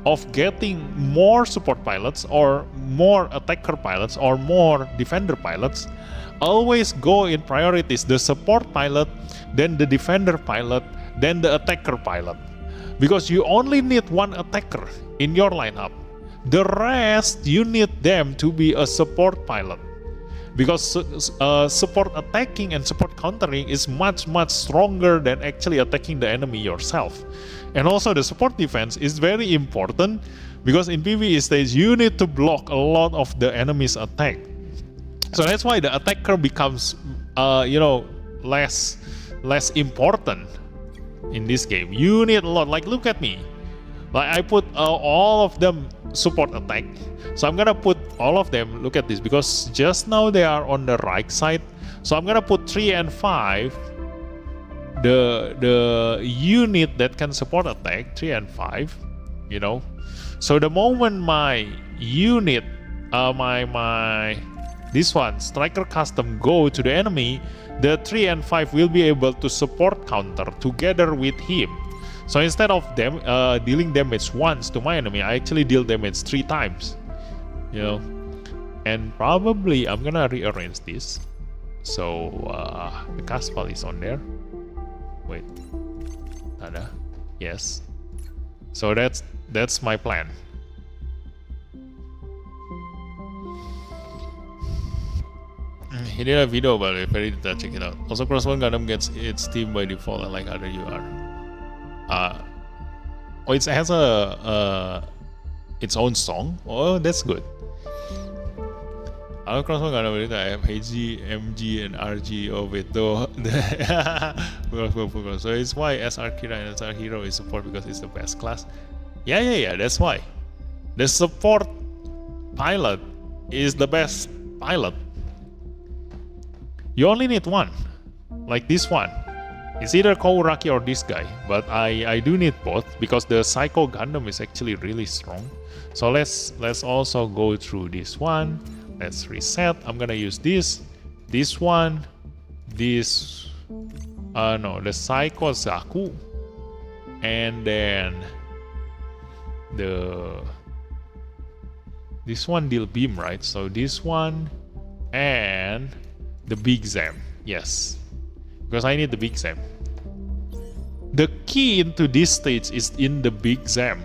of getting more support pilots or more attacker pilots or more defender pilots, always go in priorities the support pilot, then the defender pilot, then the attacker pilot. Because you only need one attacker in your lineup. The rest, you need them to be a support pilot. Because support attacking and support countering is much stronger than actually attacking the enemy yourself. And also the support defense is very important because in PvE stage you need to block a lot of the enemy's attack. So that's why the attacker becomes less important in this game. You need a lot. Like, look at me. Like, I put all of them support attack. So I'm gonna put all of them, look at this, because just now they are on the right side. So I'm gonna put 3 and 5, the unit that can support attack, 3 and 5, you know. So the moment my unit, this one, Striker Custom, go to the enemy, the 3 and 5 will be able to support counter together with him. So instead of them dealing damage once to my enemy, I actually deal damage 3 times. You know, and probably I'm gonna rearrange this. So the Caspal is on there. Wait, ada? Yes. So that's my plan. He did a video about it, very detailed, check it out. Also, Crossbone Gundam gets its team by default, unlike other UR. Oh, it has its own song. Oh, that's good. I'll crossbow Gundam. I have HG, MG, and RG of it though. So it's why SR Kira and SR Hero is support because it's the best class. Yeah. That's why. The support pilot is the best pilot. You only need one, like this one. It's either Kouraki or this guy, but I do need both because the Psycho Gundam is actually really strong. So let's also go through this one. Let's reset. I'm gonna use this one, this no, the Psycho Zaku, and then this one deal beam, right? So this one and the Big Zam, yes, because I need the Big Zam. The key into this stage is in the Big Zam.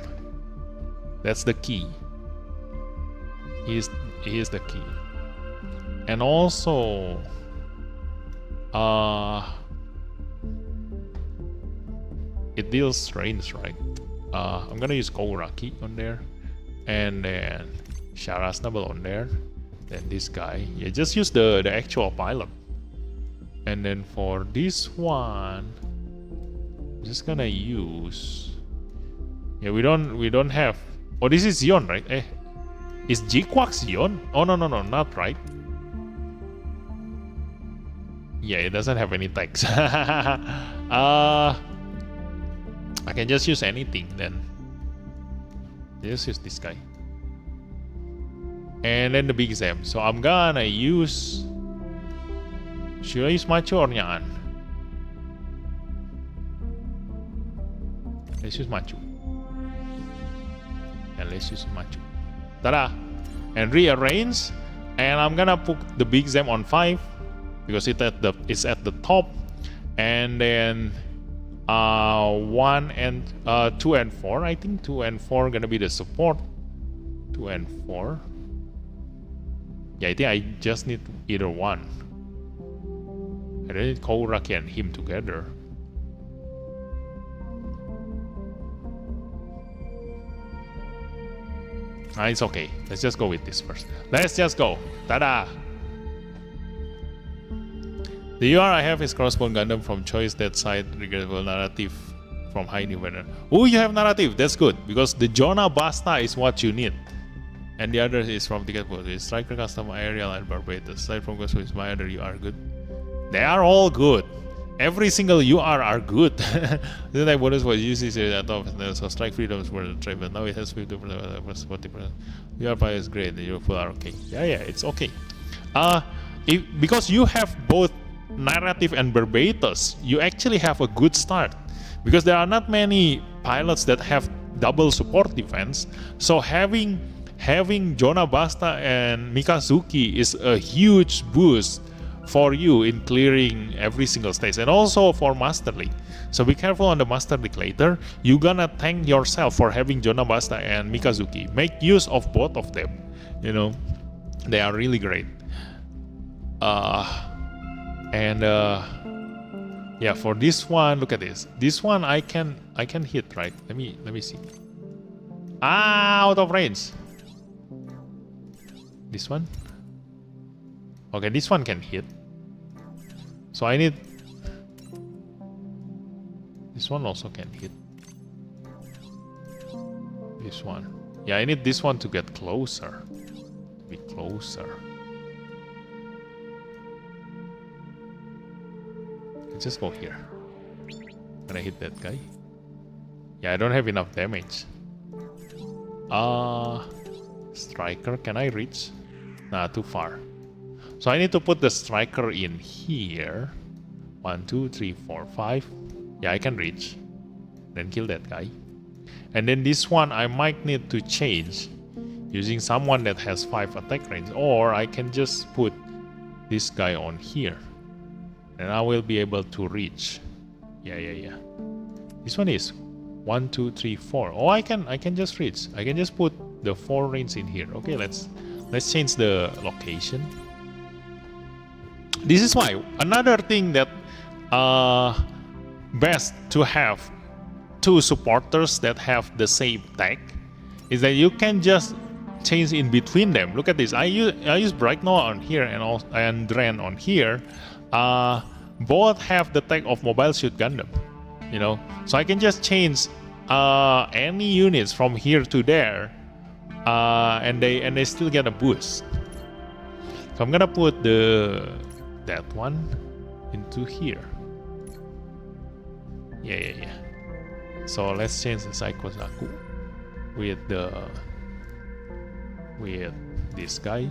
That's the key. He is the key. And also it deals range, right? I'm gonna use Kouraki on there, and then Shara Snubble on there, then this guy. Yeah, just use the actual pilot. And then for this one, I'm just gonna use, yeah, we don't have, oh, this is Zion, right? Is Jiquak Zion? Oh no, not right. Yeah, it doesn't have any text. I can just use anything then. Just use this guy. And then the Big Zam. So I'm gonna use, should I use Macho or Nyaan? Let's use Macho. And let's use Macho. Ta-da! And rearrange. And I'm gonna put the Big Zam on 5 because it's at the top. And then 1 and 2 and 4. I think 2 and 4 are gonna be the support. 2 and 4. Yeah, I think I just need either one. I don't need Kouraki and him together. It's okay. Let's just go with this first. Let's just go. Ta-da! The UR I have is Crossbone Gundam from Choice That Side, regrettable narrative from High New Veteran. Oh, you have narrative. That's good because the Jonah Basta is what you need. And the other is from Ticket Post. It's Striker, Custom, Aerial, and Barbados. Aside from Ghost is my other UR good. They are all good. Every single UR are good. Then I bonus was used at top. So strike freedoms were the trade, but now it has 50%, 40%. UR pie is great. The full are okay. Yeah, it's okay. Because you have both narrative and Barbados, you actually have a good start. Because there are not many pilots that have double support defense. So having Jonah Basta and Mikazuki is a huge boost for you in clearing every single stage, and also for Master League. So be careful on the Master League later. You're gonna thank yourself for having Jonah Basta and Mikazuki. Make use of both of them. You know, they are really great. Yeah, for this one, look at this. This one I can hit, right? Let me see. Out of range. This one. Okay, this one can hit. So I need... This one also can hit. This one. Yeah, I need this one to get closer. To be closer. Let's just go here. Can I hit that guy? Yeah, I don't have enough damage. Striker, can I reach? Nah, too far. So I need to put the striker in here. 1, 2, 3, 4, 5. Yeah, I can reach. Then kill that guy. And then this one I might need to change using someone that has 5 attack range. Or I can just put this guy on here. And I will be able to reach. Yeah. This one is 1, 2, 3, 4. Oh, I can just reach. I can just put the 4 range in here. Okay, let's change the location. This is why another thing that best to have 2 supporters that have the same tech is that you can just change in between them. Look at this. I use Brightno on here and Dren on here. Both have the tag of Mobile Suit Gundam, you know. So I can just change any units from here to there, and they still get a boost. So I'm gonna put that one into here. Yeah. So let's change the Psycho Zaku with this guy,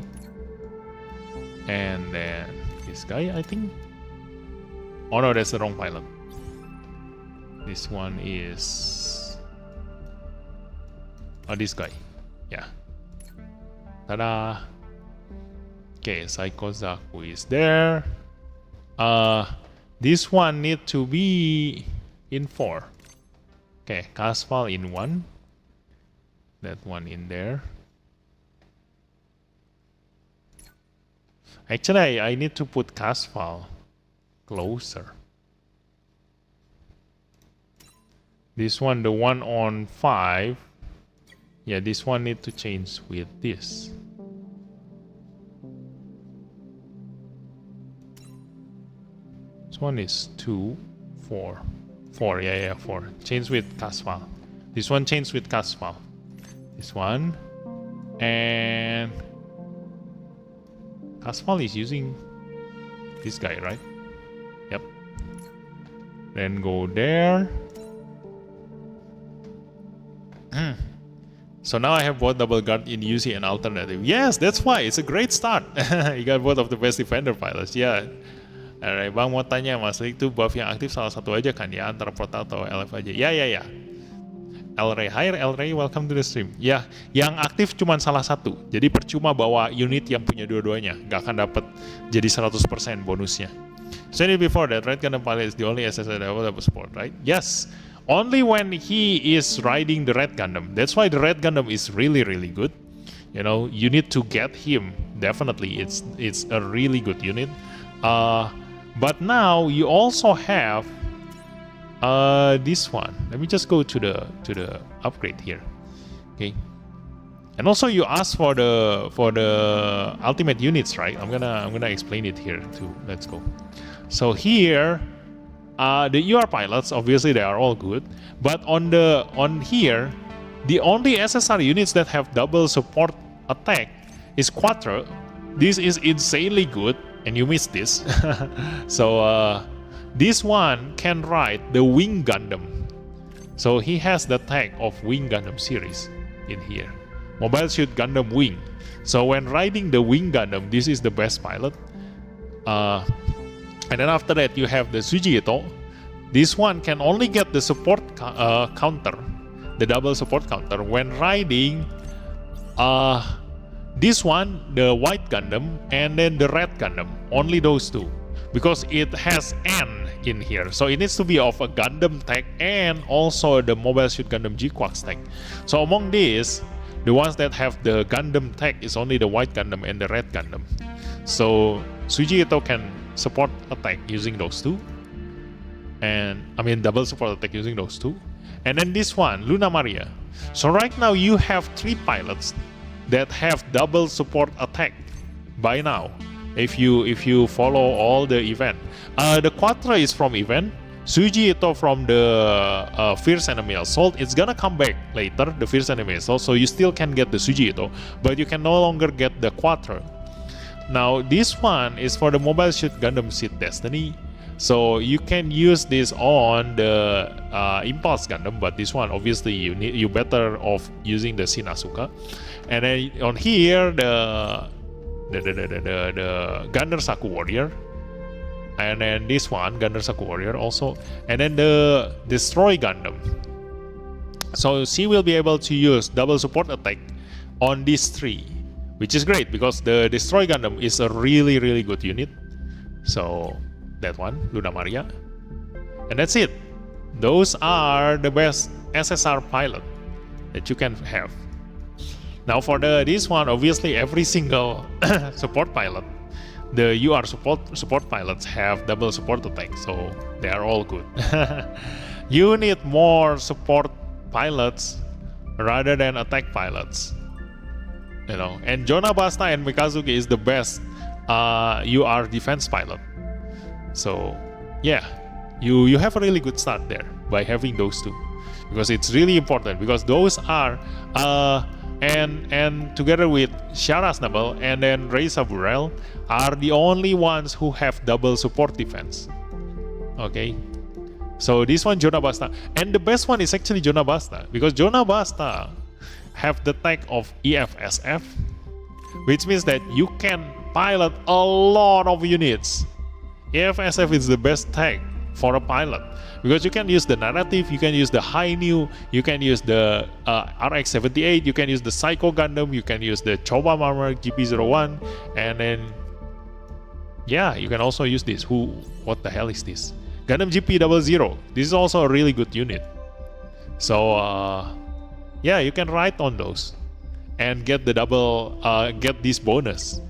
and then this guy, I think. Oh no, that's the wrong pilot. This one is this guy. Yeah. Ta-da! Okay, Psycho Zaku is there. This one need to be in 4. Okay, Casval in 1. That one in there. Actually, I need to put Casval closer. This one, the one on 5. Yeah, this one need to change with this. This one is 2, 4. 4, yeah, 4. Change with Casval. This one change with Casval. This one. And Casval is using this guy, right? Yep. Then go there. So now I have both double guard in UC and alternative. Yes, that's why. It's a great start. You got both of the best defender pilots. Yeah. Alright, Bang mau tanya Mas Rik tuh buff yang aktif salah satu aja kan ya, antara Portal atau LF aja. Ya. Elray, hi Elray, welcome to the stream. Ya, yang aktif cuma salah satu. Jadi percuma bawa unit yang punya dua-duanya. Gak akan dapat jadi 100% bonusnya. So before that, Red Gundam pilot is the only SSR available support, right? Yes. Only when he is riding the Red Gundam. That's why the Red Gundam is really, really good. You know, you need to get him. Definitely, it's a really good unit. But now you also have this one. Let me just go to the upgrade here. Okay. And also you asked for the ultimate units, right? I'm gonna explain it here too. Let's go. So here, the UR pilots, obviously they are all good, but on here, the only SSR units that have double support attack is Quattro. This is insanely good, and you missed this. So this one can ride the Wing Gundam. So he has the tag of Wing Gundam series in here. Mobile Suit Gundam Wing. So when riding the Wing Gundam, this is the best pilot. And then after that, you have the Sujito. This one can only get the support counter, the double support counter, when riding this one, the White Gundam, and then the Red Gundam. Only those two. Because it has N in here. So it needs to be of a Gundam tag and also the Mobile Suit Gundam G Quarks tag. So among these, the ones that have the Gundam tag is only the White Gundam and the Red Gundam. So Sujito can support attack using those two, and I mean double support attack using those two. And then this one, Luna Maria. So right now you have 3 pilots that have double support attack by now, if you follow all the event. The Quattro is from event, Sujito from the Fierce Enemy Assault. It's gonna come back later, the Fierce Enemy Assault, so you still can get the Sujito, but you can no longer get the Quattro. Now this one is for the Mobile Suit Gundam Seed Destiny, so you can use this on the Impulse Gundam, but this one obviously you better off using the Shin Asuka. And then on here the Gunner Saku Warrior, and then this one Gunner Saku Warrior also, and then the Destroy Gundam. So she will be able to use double support attack on these 3. Which is great because the Destroy Gundam is a really, really good unit. So that one, Luna Maria. And that's it. Those are the best SSR pilot that you can have. Now for this one, obviously every single support pilot, the UR support pilots have double support attack, so they are all good. You need more support pilots rather than attack pilots. you know. And Jonabasta and Mikazuki is the best UR defense pilot. So yeah, you have a really good start there by having those two, because it's really important, because those are and together with Shara Snubble and then Reisa Burrell are the only ones who have double support defense. Okay, so this one Jonabasta, and the best one is actually Jonabasta, because Jonabasta have the tag of EFSF, which means that you can pilot a lot of units. EFSF is the best tag for a pilot, because you can use the narrative, you can use the High New, you can use the RX-78, you can use the Psycho Gundam, you can use the Choba Marmer GP01, and then yeah, you can also use this. What the hell is this? Gundam GP00. This is also a really good unit. So yeah, you can ride on those and get the double, get this bonus.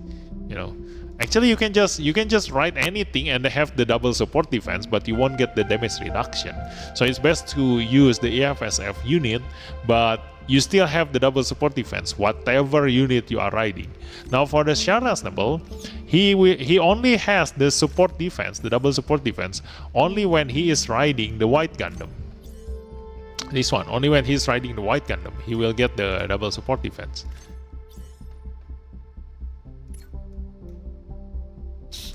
You know, actually you can just write anything and have the double support defense, but you won't get the damage reduction. So it's best to use the EFSF unit, but you still have the double support defense, whatever unit you are riding. Now for the Shara Snubble, he only has the support defense, the double support defense, only when he is riding the White Gundam. This one, only when he's riding the White Gundam, he will get the double support defense.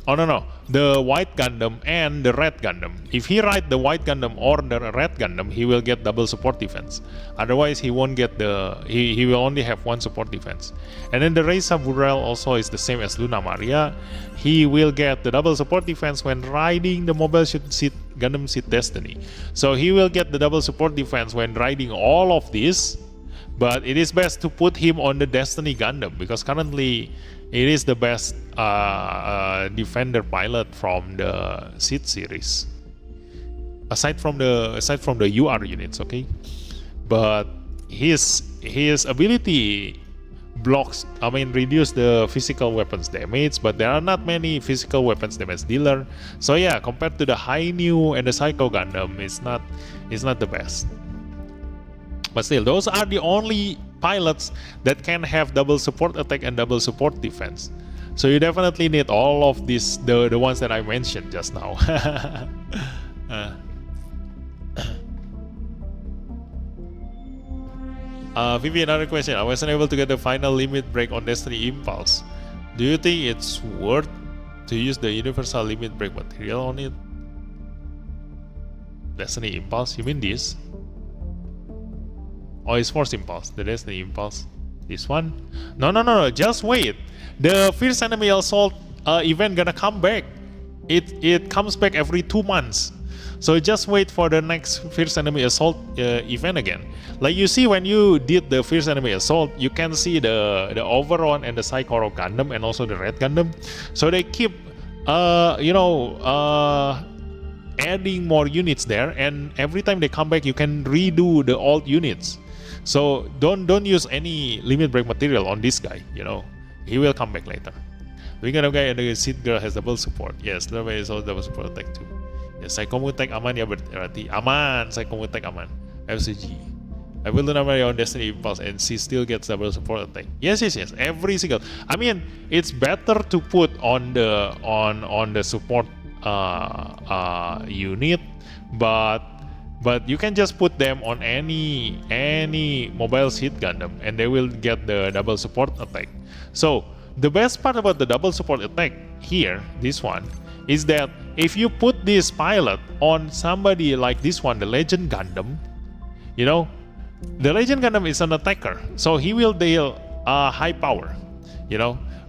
Oh no, the White Gundam and the Red Gundam. If he ride the White Gundam or the Red Gundam, he will get double support defense. Otherwise, he won't get the. He will only have one support defense. And then the Reisa Burrell also is the same as Luna Maria. He will get the double support defense when riding the Mobile Suit Gundam Seed Destiny. So he will get the double support defense when riding all of this. But it is best to put him on the Destiny Gundam, because currently it is the best defender pilot from the Seed series, aside from the UR units. Okay, but his ability blocks, reduce the physical weapons damage, but there are not many physical weapons damage dealer. So yeah, compared to the High New and the Psycho Gundam, it's not the best. But still, those are the only pilots that can have double support attack and double support defense. So you definitely need all of these, the ones that I mentioned just now. Vivi, another question. I wasn't able to get the final limit break on Destiny Impulse. Do you think it's worth to use the universal limit break material on it? Destiny Impulse? You mean this? Oh, it's Force Impulse. The Destiny Impulse. This one? No. Just wait. The Fierce Enemy Assault event gonna come back. It comes back every 2 months. So just wait for the next Fierce Enemy Assault event again. Like you see, when you did the Fierce Enemy Assault, you can see the Overon and the Saikoro Gundam and also the Red Gundam. So they keep adding more units there, and every time they come back, you can redo the old units. So don't use any limit break material on this guy. He will come back later. Wing Gundam guy and the Seed Girl has double support. Yes, Love is also double support attack too. Yes, Psycho Tech aman ya, berarti aman. Psycho Tech aman. FCG. I will do Maria on Destiny Impulse and she still gets double support attack. Yes. Every single. It's better to put on the support unit, but you can just put them on any Mobile Suit Gundam and they will get the double support attack. So the best part about the double support attack here, this one, is that if you put this pilot on somebody like this one, the Legend Gundam, the Legend Gundam is an attacker, so he will deal high power,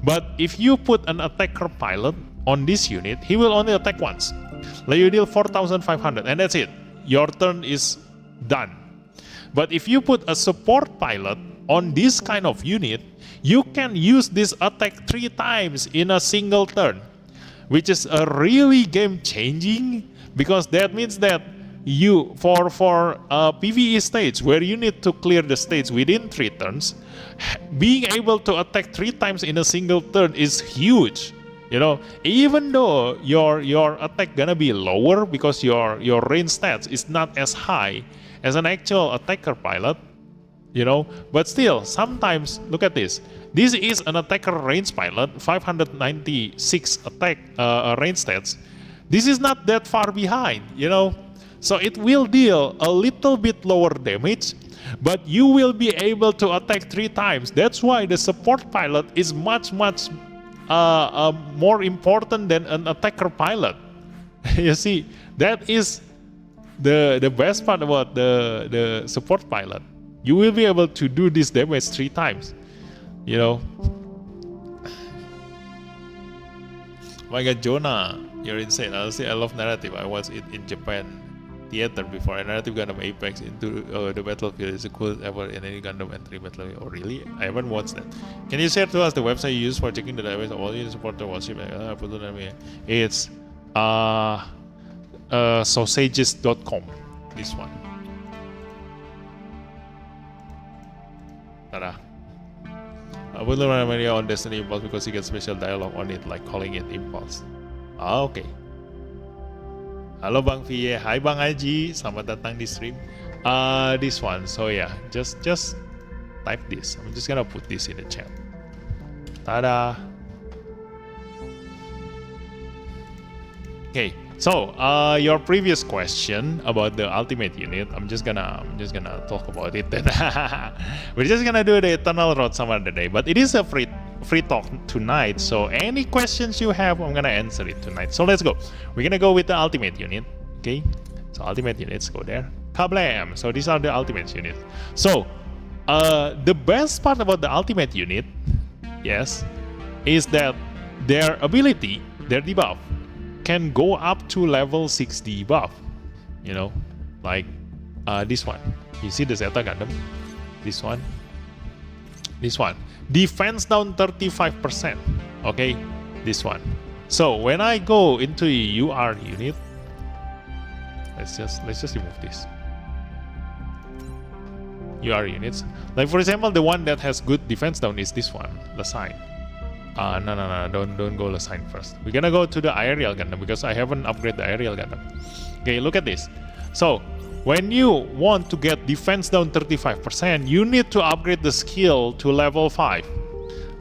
But if you put an attacker pilot on this unit, he will only attack once. Like you deal 4,500 and that's it. Your turn is done. But if you put a support pilot on this kind of unit, you can use this attack 3 times in a single turn, which is a really game changing, because that means that you for a PvE stage where you need to clear the stage within 3 turns, being able to attack 3 times in a single turn is huge. Even though your attack gonna be lower because your range stats is not as high as an actual attacker pilot, you know. But still, sometimes, look at this. This is an attacker range pilot, 596 attack range stats. This is not that far behind, you know. So it will deal a little bit lower damage, but you will be able to attack 3 times. That's why the support pilot is much more important than an attacker pilot. You see, that is the best part about the support pilot. You will be able to do this damage 3 times, you know. My God, Jonah, you're insane. Honestly, I love narrative. I watched it in Japan theater before. A narrative Gundam Apex into the battlefield is the coolest ever in any Gundam entry battlefield. Oh really? I haven't watched that. Can you share to us the website you use for checking the database of all unit support the warship? It's sausages.com. This one. Tada. I will learn Maria on Destiny Impulse because he gets special dialogue on it, like calling it Impulse. Okay. Halo Bang Vie, hi Bang Aji, selamat datang di stream. This one, so yeah, just type this. I'm just gonna put this in the chat. Tada. Okay, so your previous question about the ultimate unit, I'm just gonna talk about it. Then we're just gonna do the Eternal Road some other day, but it is a free talk tonight, so any questions you have, I'm gonna answer it tonight. So let's go. We're gonna go with the ultimate unit. Okay, so ultimate units, go there. Kablam. So these are the ultimate units. So the best part about the ultimate unit, yes, is that their ability, their debuff, can go up to level 6 debuff. You know, like this one. You see the Zeta Gundam? This one. This one. Defense down 35%. Okay, this one. So when I go into a UR unit, let's just remove this. UR units. Like for example, the one that has good defense down is this one, Lasine. No, don't go Lasine first. We're gonna go to the aerial Gundam because I haven't upgraded the aerial Gundam. Okay, look at this. So when you want to get defense down 35%, you need to upgrade the skill to level 5.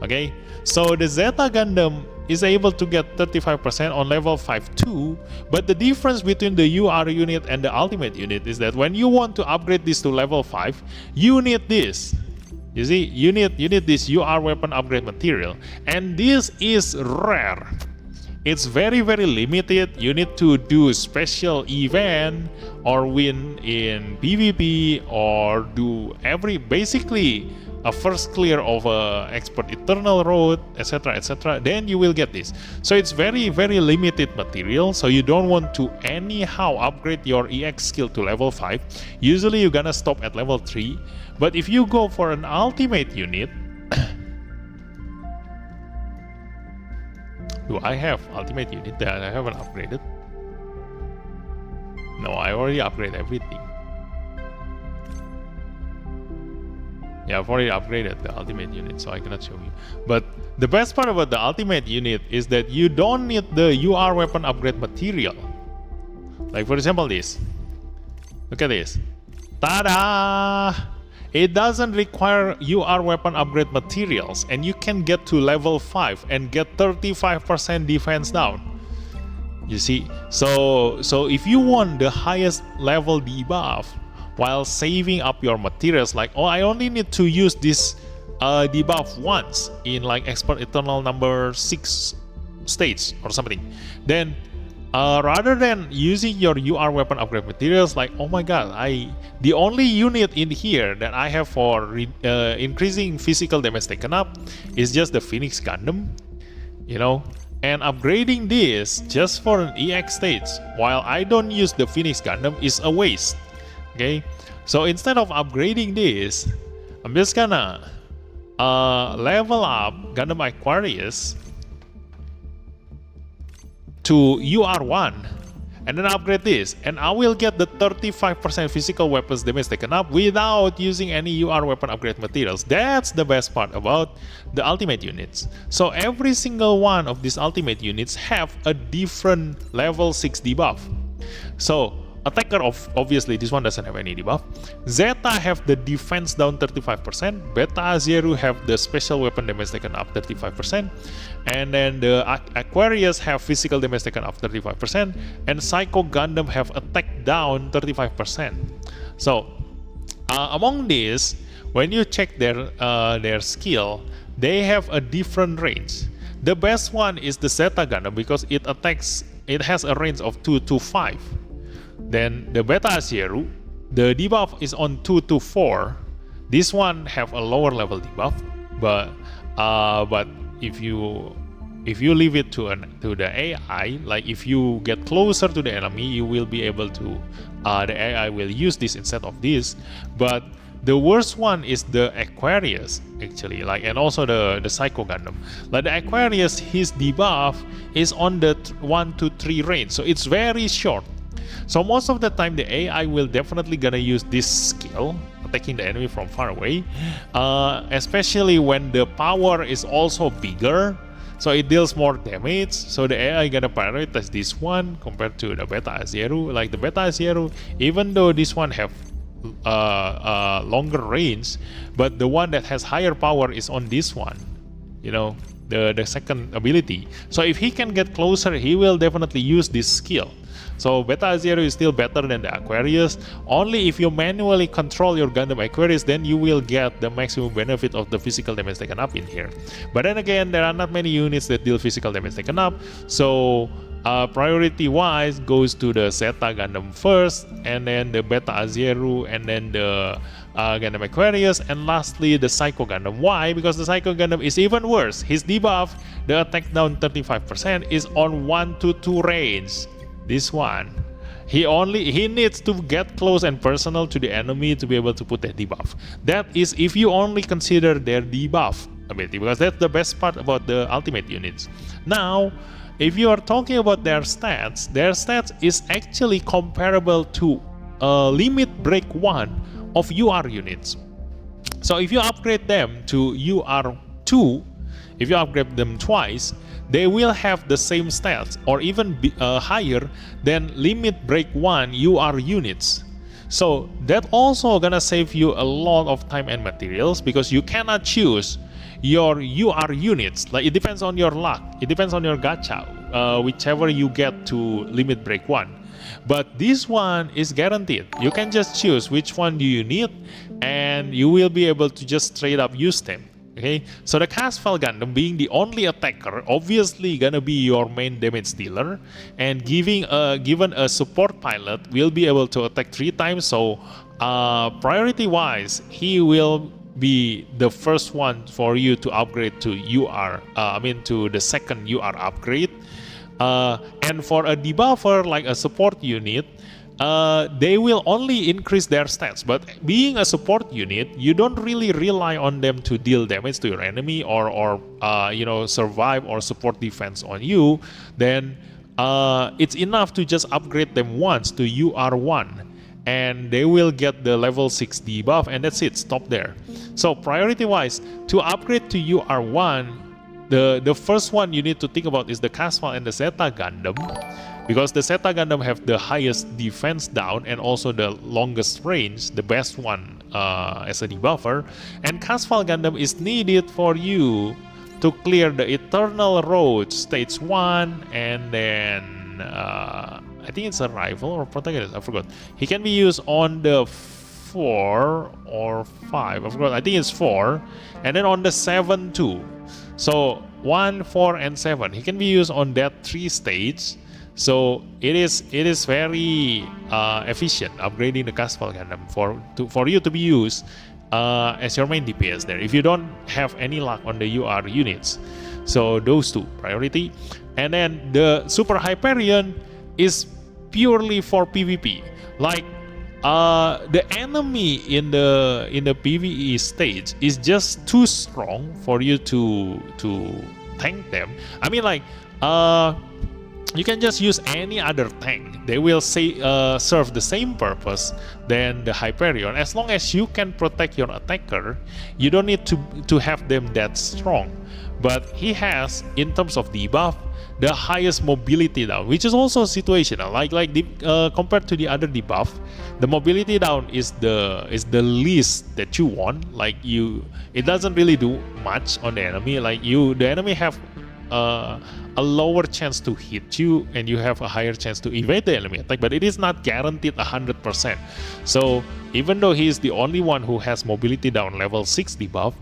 Okay, so the Zeta Gundam is able to get 35% on level 5 too, but the difference between the UR unit and the ultimate unit is that when you want to upgrade this to level 5, you need this. You see, you need this UR weapon upgrade material, and this is rare. It's very limited. You need to do special event or win in PvP or do basically a first clear of a expert Eternal Road, etc. Then you will get this. So it's very limited material. So you don't want to anyhow upgrade your EX skill to level 5. Usually you're gonna stop at level 3. But if you go for an ultimate unit, do I have ultimate unit that I haven't upgraded? No, I already upgraded everything. Yeah, I've already upgraded the ultimate unit, so I cannot show you. But the best part about the ultimate unit is that you don't need the UR weapon upgrade material. Like for example this. Look at this. Ta-da! It doesn't require UR weapon upgrade materials, and you can get to level 5 and get 35% defense down. You see, so if you want the highest level debuff while saving up your materials, like, oh, I only need to use this debuff once in like Expert Eternal number 6 stage or something, then rather than using your UR weapon upgrade materials, like, oh my god, the only unit in here that I have for increasing physical damage taken up is just the Phoenix Gundam, you know, and upgrading this just for an EX stage while I don't use the Phoenix Gundam is a waste. Okay, so instead of upgrading this, I'm just gonna level up Gundam Aquarius to UR1 and then upgrade this, and I will get the 35% physical weapons damage taken up without using any UR weapon upgrade materials. That's the best part about the ultimate units. So every single one of these ultimate units have a different level 6 debuff. So attacker, obviously this one doesn't have any debuff. Zeta have the defense down 35%. Beta Zero have the special weapon damage taken up 35%. And then the Aquarius have physical damage taken up 35%. And Psycho Gundam have attack down 35%. So among these, when you check their skill, they have a different range. The best one is the Zeta Gundam because it has a range of 2 to 5. Then the Beta Zero, the debuff is on 2 to 4. This one have a lower level debuff, but if you leave it to the AI, like if you get closer to the enemy, you will be able to the AI will use this instead of this. But the worst one is the Aquarius, actually, like, and also the Psycho Gundam. Like the Aquarius, his debuff is on the 1 to 3 range, so it's very short. So most of the time, the AI will definitely gonna use this skill, attacking the enemy from far away, especially when the power is also bigger, so it deals more damage. So the AI gonna prioritize this one compared to the Beta Zero. Like the Beta Zero, even though this one have longer range, but the one that has higher power is on this one, you know, the second ability. So if he can get closer, he will definitely use this skill. So Beta Zero is still better than the Aquarius. Only if you manually control your Gundam Aquarius, then you will get the maximum benefit of the physical damage taken up in here. But then again, there are not many units that deal physical damage taken up, so priority wise goes to the Zeta Gundam first, and then the Beta Zero, and then the Gundam Aquarius, and lastly the Psycho Gundam. Why? Because the Psycho Gundam is even worse. His debuff, the attack down 35%, is on 1 to 2 range. This one, he needs to get close and personal to the enemy to be able to put that debuff. That is if you only consider their debuff ability, because that's the best part about the ultimate units. Now, if you are talking about their stats is actually comparable to Limit Break 1 of UR units. So if you upgrade them to UR2, if you upgrade them twice, they will have the same stats or even higher than Limit Break 1 UR units. So that also gonna save you a lot of time and materials, because you cannot choose your UR units. Like, it depends on your luck, it depends on your gacha, whichever you get to Limit Break 1. But this one is guaranteed. You can just choose which one do you need, and you will be able to just straight up use them. Okay, so the Casval Gundam, being the only attacker, obviously gonna be your main damage dealer, and given a support pilot, will be able to attack 3 times. So priority wise, he will be the first one for you to upgrade to UR. To the second UR upgrade. And for a debuffer like a support unit, they will only increase their stats. But being a support unit, you don't really rely on them to deal damage to your enemy or survive or support defense on you. Then it's enough to just upgrade them once to UR1, and they will get the level 6 debuff, and that's it, stop there. So priority wise, to upgrade to UR1, the first one you need to think about is the Casval and the Zeta Gundam, because the Zeta Gundam have the highest defense down and also the longest range, the best one as a debuffer. And Casval Gundam is needed for you to clear the Eternal Road stage 1, and then I think it's a rival or protagonist, I forgot. He can be used on the 4 or 5, I forgot, I think it's 4, and then on the 7 too. So 1, 4, and 7, he can be used on that 3 stage. So it is very efficient upgrading the Casval Gundam for you to be used as your main DPS there, if you don't have any luck on the UR units. So those 2 priority. And then the Super Hyperion is purely for PvP. Like the enemy in the PvE stage is just too strong for you to tank them. I mean, like you can just use any other tank. They will serve the same purpose than the Hyperion. As long as you can protect your attacker, you don't need to have them that strong. But he has, in terms of debuff, the highest mobility down, which is also situational. Compared to the other debuff, the mobility down is the least that you want. It doesn't really do much on the enemy. The enemy have a lower chance to hit you, and you have a higher chance to evade the enemy attack, but it is not guaranteed 100%. So even though he is the only one who has mobility down level 6 debuff,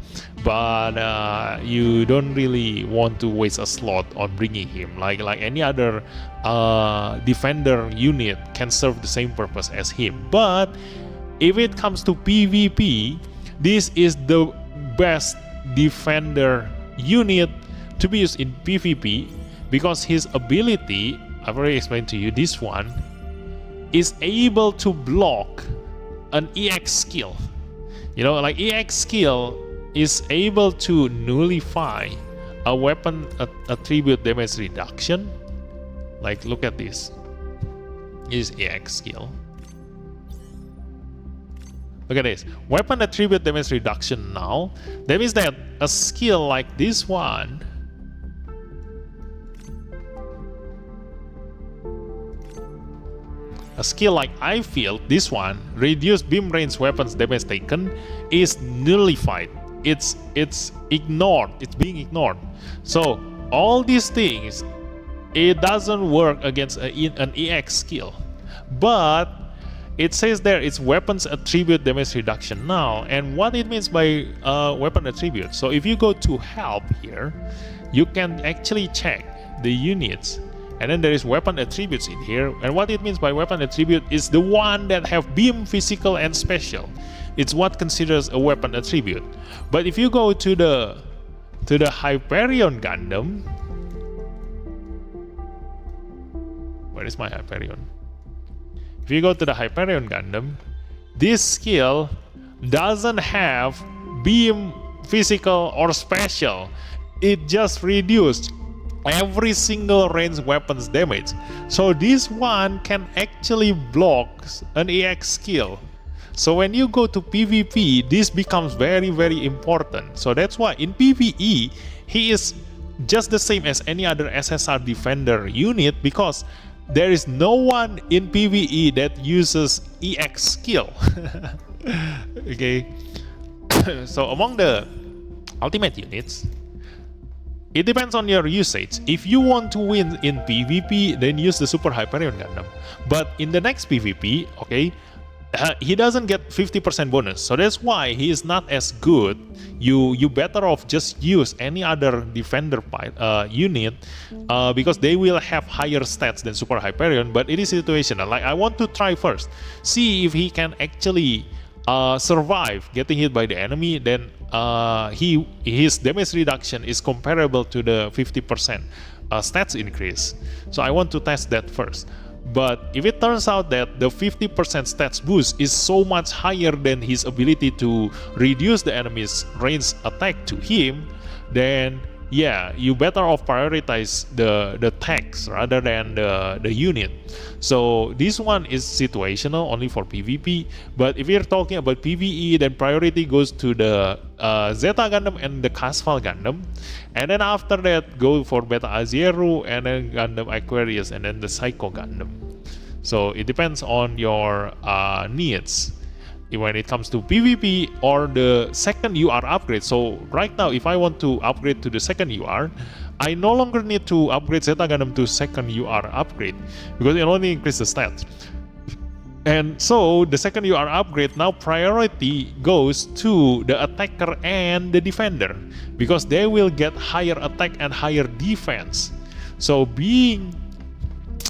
but you don't really want to waste a slot on bringing him. Like any other defender unit can serve the same purpose as him. But if it comes to PvP, this is the best defender unit to be used in PvP, because his ability, I've already explained to you, this one is able to block an EX skill. EX skill is able to nullify a weapon attribute damage reduction. Look at this. This is EX skill. Look at this. Weapon attribute damage reduction now. That means that a skill like this one, a skill like I feel, this one, reduce beam range weapons damage taken, is nullified. It's ignored. It's being ignored. So all these things, it doesn't work against an EX skill. But it says there it's weapons attribute damage reduction now. And what it means by weapon attribute. So if you go to help here, you can actually check the units. And then there is weapon attributes in here, and what it means by weapon attribute is the one that have beam, physical, and special. It's what considers a weapon attribute. But if you go to the Hyperion Gundam, where is my Hyperion? If you go to the Hyperion Gundam, this skill doesn't have beam, physical, or special. It just reduced every single ranged weapons damage. So this one can actually block an EX skill. So when you go to PvP, this becomes very, very important. So that's why in PvE, he is just the same as any other SSR defender unit, because there is no one in PvE that uses EX skill. Okay. So among the ultimate units, it depends on your usage. If you want to win in PvP, then use the Super Hyperion Gundam. But in the next PvP, okay, he doesn't get 50% bonus. So that's why he is not as good. You better off just use any other defender unit, because they will have higher stats than Super Hyperion. But it is situational. I want to try first, see if he can actually survive getting hit by the enemy. Then his damage reduction is comparable to the 50% stats increase. So I want to test that first. But if it turns out that the 50% stats boost is so much higher than his ability to reduce the enemy's ranged attack to him, then yeah, you better off prioritize the tanks rather than the unit. So this one is situational, only for PvP. But if you're talking about PvE, then priority goes to the Zeta Gundam and the Casval Gundam. And then after that, go for Beta Azieru, and then Gundam Aquarius, and then the Psycho Gundam. So it depends on your needs when it comes to PvP or the second UR upgrade. So right now, if I want to upgrade to the second UR, I no longer need to upgrade Zeta Gundam to second UR upgrade, because it only increases the stats. And so the second UR upgrade, now priority goes to the attacker and the defender, because they will get higher attack and higher defense. So being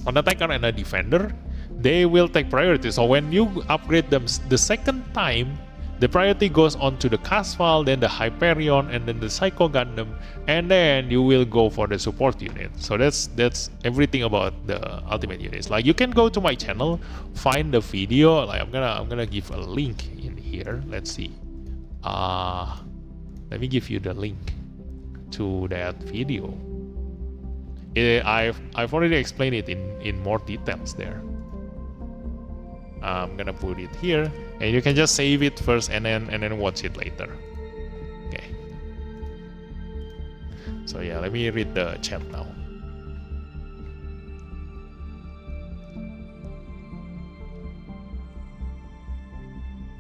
an attacker and a defender, they will take priority. So when you upgrade them the second time, the priority goes on to the Casval, then the Hyperion, and then the Psycho Gundam, and then you will go for the support unit. So that's everything about the ultimate units. You can go to my channel, find the video. I'm gonna give a link in here. Let's see. Let me give you the link to that video. I've already explained it in more details there. I'm gonna put it here, and you can just save it first and then watch it later. Okay. So yeah, let me read the chat now.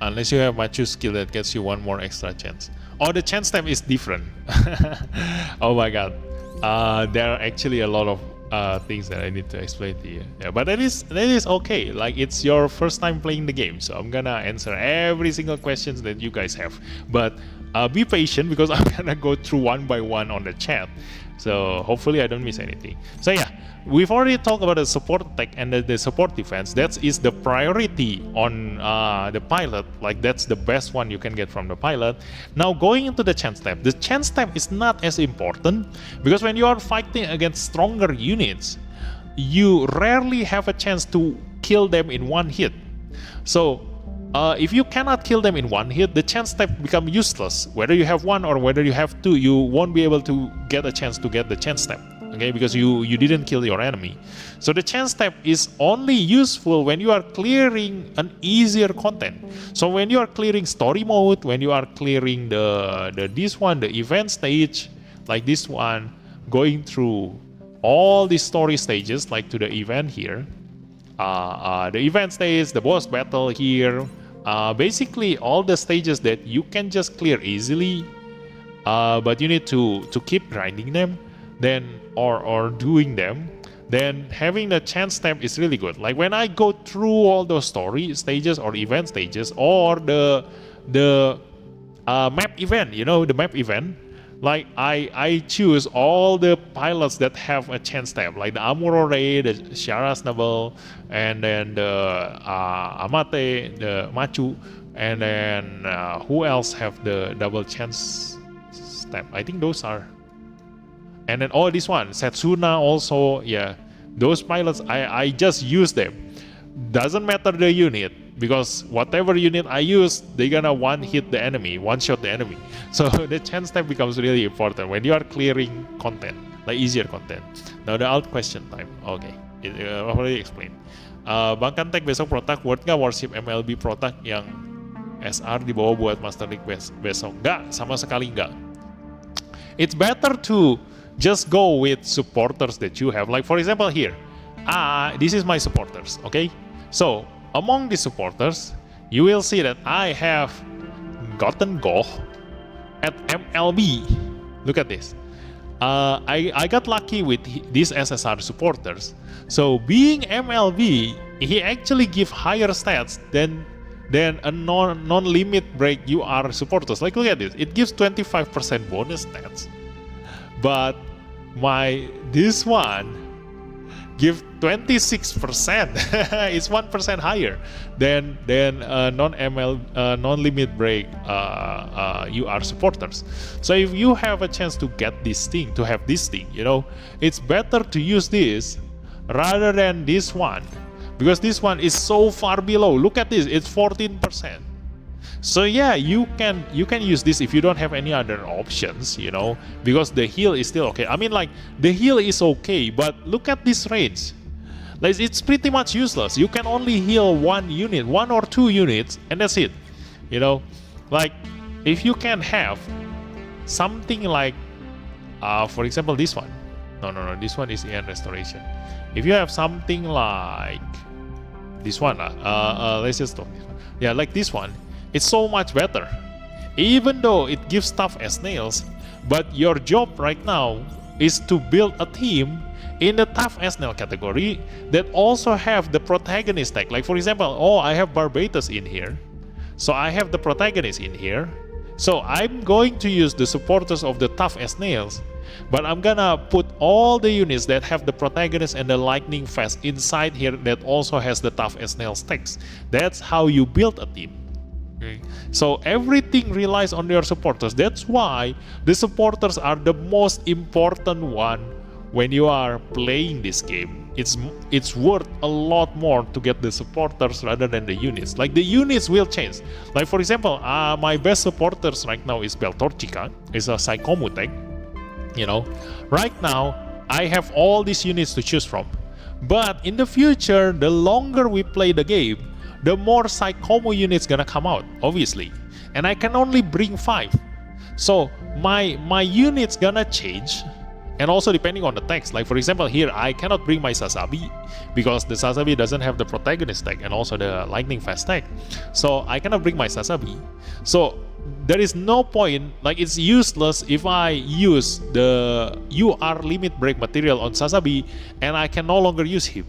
Unless you have Machu skill that gets you one more extra chance. Oh, the chance type is different. Oh my god. There are actually a lot of things that I need to explain to you. Yeah, but that is okay. Like, it's your first time playing the game, so I'm gonna answer every single questions that you guys have. But be patient, because I'm gonna go through one by one on the chat. So hopefully I don't miss anything. So yeah, we've already talked about the support attack and the support defense. That is the priority on the pilot. Like, that's the best one you can get from the pilot. Now, going into the chance type. The chance type is not as important, because when you are fighting against stronger units, you rarely have a chance to kill them in one hit. So if you cannot kill them in one hit, the chance type become useless. Whether you have one or whether you have two, you won't be able to get a chance to get the chance type. Okay, because you didn't kill your enemy. So the chance type is only useful when you are clearing an easier content. So when you are clearing story mode, when you are clearing the event stage, like this one, going through all the story stages, like to the event here, the event stage, the boss battle here, basically all the stages that you can just clear easily, but you need to keep grinding them, then or doing them, then having the chance type is really good. Like, when I go through all those story stages or event stages, or the map event, the map event, like I choose all the pilots that have a chance type, like the Amurore, the Sharas Noble, and then the Amate, the Machu, and then who else have the double chance type? I think those are. And then this one, Setsuna also, yeah. Those pilots, I just use them. Doesn't matter the unit, because whatever unit I use, they're gonna one-shot the enemy. So the chance type becomes really important when you are clearing content, like easier content. Now the alt question time. Okay, I've already explained. Bang Kantek, besok protak worth nggak worship MLB protak yang SR dibawa buat Master League besok? Nggak, sama sekali nggak. It's better to just go with supporters that you have. Like, for example, here, this is my supporters, okay? So among the supporters, you will see that I have gotten Go at MLB. Look at this. I got lucky with these SSR supporters. So being MLB, he actually give higher stats than a non-limit break UR supporters. Like, look at this. It gives 25% bonus stats. But this one give 26%. It's 1% higher than non-limit break UR supporters. So if you have a chance to get this thing, to have this thing, it's better to use this rather than this one, because this one is so far below. Look at this, it's 14%. So yeah, you can use this if you don't have any other options, because the heal is still okay. I mean, like, the heal is okay, but look at this range. Like, it's pretty much useless. You can only heal one or two units, and that's it. Like, if you can have something like, for example, this one. No, this one is EN restoration. If you have something like this one, let's just talk. Yeah, like this one. It's so much better, even though it gives tough as nails. But your job right now is to build a team in the tough as nail category that also have the protagonist tag. Like, for example, I have Barbatus in here, so I have the protagonist in here. So I'm going to use the supporters of the tough as nails, but I'm gonna put all the units that have the protagonist and the lightning fast inside here that also has the tough as nails tags. That's how you build a team. So everything relies on your supporters. That's why the supporters are the most important one when you are playing this game. It's worth a lot more to get the supporters rather than the units. Like, the units will change. Like, for example, my best supporters right now is Beltorchica. It's a Psychomutech. Right now I have all these units to choose from. But in the future, the longer we play the game, the more Psychomo units gonna come out, obviously. And I can only bring 5. So my units gonna change. And also depending on the text, like for example here, I cannot bring my Sazabi because the Sazabi doesn't have the protagonist tag and also the lightning fast tag. So I cannot bring my Sazabi. So there is no point, like it's useless if I use the UR limit break material on Sazabi and I can no longer use him.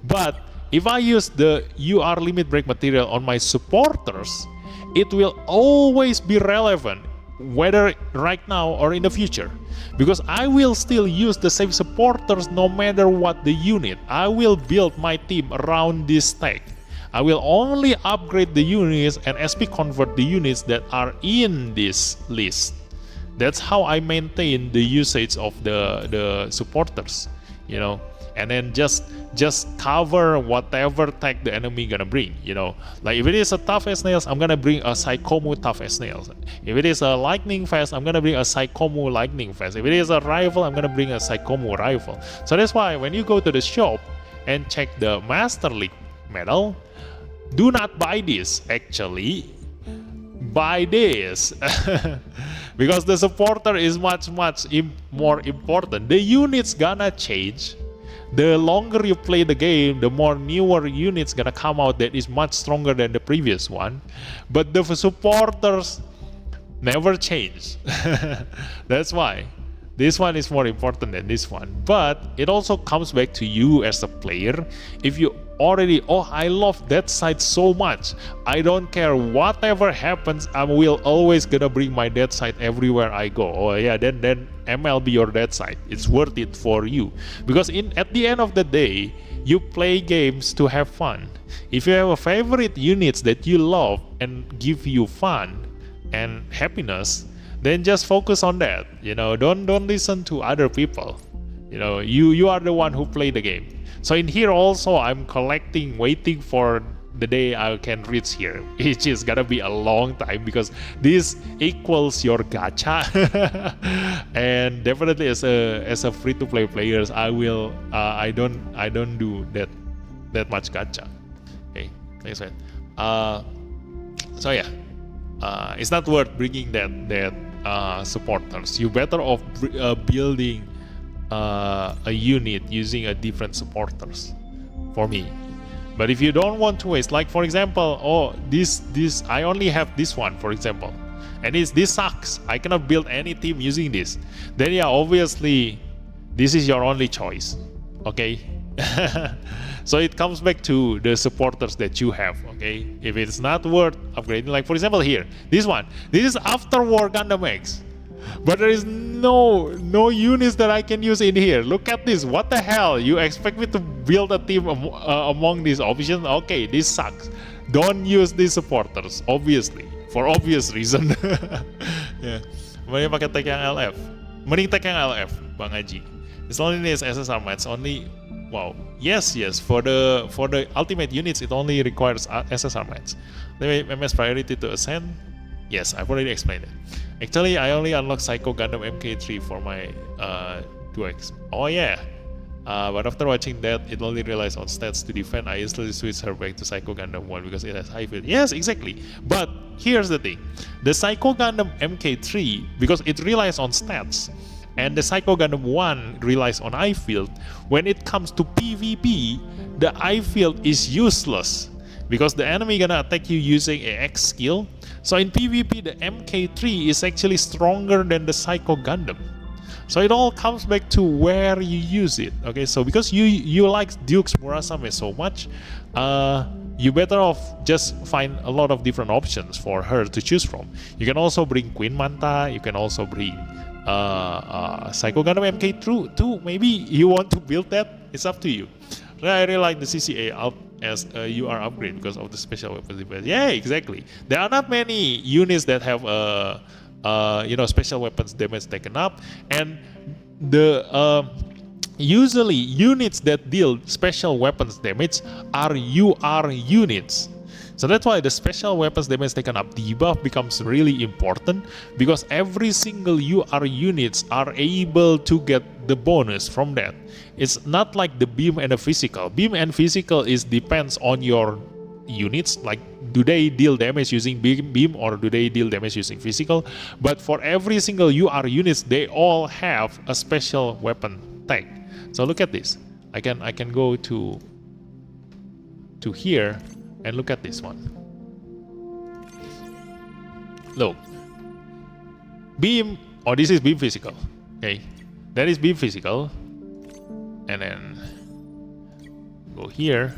But if I use the UR limit break material on my supporters, it will always be relevant, whether right now or in the future, because I will still use the same supporters no matter what the unit. I will build my team around this tag. I will only upgrade the units and SP convert the units that are in this list. That's how I maintain the usage of the supporters, you know, and then just cover whatever tag the enemy gonna bring, you know. Like if it is a tough as nails, I'm gonna bring a Psychomo tough as nails. If it is a lightning fast, I'm gonna bring a Psychomo lightning fast. If it is a rifle, I'm gonna bring a Psychomo rifle. So that's why when you go to the shop and check the Master League medal, do not buy this, actually buy this. Because the supporter is much more important. The units gonna change. The longer you play the game, the more newer units gonna come out that is much stronger than the previous one. But the supporters never change. That's why this one is more important than this one. But it also comes back to you as a player. If you already, oh, I love that side so much, I don't care whatever happens, I will always gonna bring my dead side everywhere I go. Oh yeah, then ML be your dead side. It's worth it for you, because at the end of the day, you play games to have fun. If you have a favorite units that you love and give you fun and happiness, then just focus on that. You know, don't listen to other people. You know, you are the one who play the game. So in here also, I'm collecting, waiting for the day I can reach here, which is gonna be a long time because this equals your gacha. And definitely as a free-to-play players, I don't do that much gacha. Okay, thanks man. So yeah, it's not worth bringing that supporters. You better off building a unit using a different supporters, for me. But if you don't want to waste, like for example, oh, this I only have this one, for example, and this sucks, I cannot build any team using this, then yeah, obviously this is your only choice. Okay. So it comes back to the supporters that you have. Okay, if it's not worth upgrading, like for example here, this is after war Gundam X, but there is no units that I can use in here. Look at this. What the hell? You expect me to build a team among these options? Okay, this sucks. Don't use these supporters, obviously, for obvious reason. Yeah. Mending pakai tag yang LF. Mending tag yang LF, Bang Haji. It's only needs SSR match only. Wow. Yes. For the ultimate units, it only requires SSR match. MS priority to ascend. Yes, I've already explained it. Actually, I only unlocked Psycho Gundam MK3 for my 2X. Oh yeah. But after watching that, it only relies on stats to defend. I instantly switch her back to Psycho Gundam 1 because it has high field. Yes, exactly. But here's the thing. The Psycho Gundam MK3, because it relies on stats, and the Psycho Gundam 1 relies on eye field, when it comes to PvP, the eye field is useless because the enemy gonna attack you using a X skill. So in PvP, the MK3 is actually stronger than the Psycho Gundam. So it all comes back to where you use it. Okay, so because you like Duke's Murasame so much, you better off just find a lot of different options for her to choose from. You can also bring Queen Manta. You can also bring Psycho Gundam MK2. Maybe you want to build that. It's up to you. I really like the CCA out as a UR upgrade because of the special weapons defense. Yeah, exactly. There are not many units that have special weapons damage taken up, and the usually units that deal special weapons damage are UR units. So that's why the special weapons damage taken up debuff becomes really important, because every single UR units are able to get the bonus from that. It's not like the beam and the physical. Beam and physical is depends on your units, like do they deal damage using beam or do they deal damage using physical. But for every single UR units, they all have a special weapon tag. So look at this. I can go to here and look at this one. Look, beam, or this is beam physical. Okay, that is beam physical, and then go here,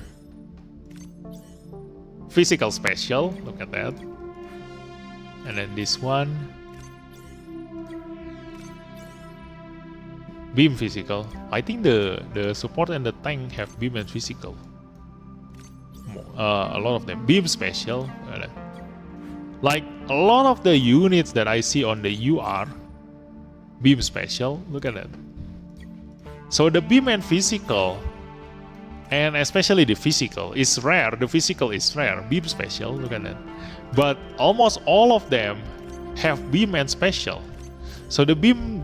physical special. Look at that, and then this one, beam physical. I think the support and the tank have beam and physical. A lot of them beam special. Like a lot of the units that I see on the UR beam special. Look at that. So the beam and physical, and especially the physical, is rare. The physical is rare. Beam special. Look at that. But almost all of them have beam and special. So the beam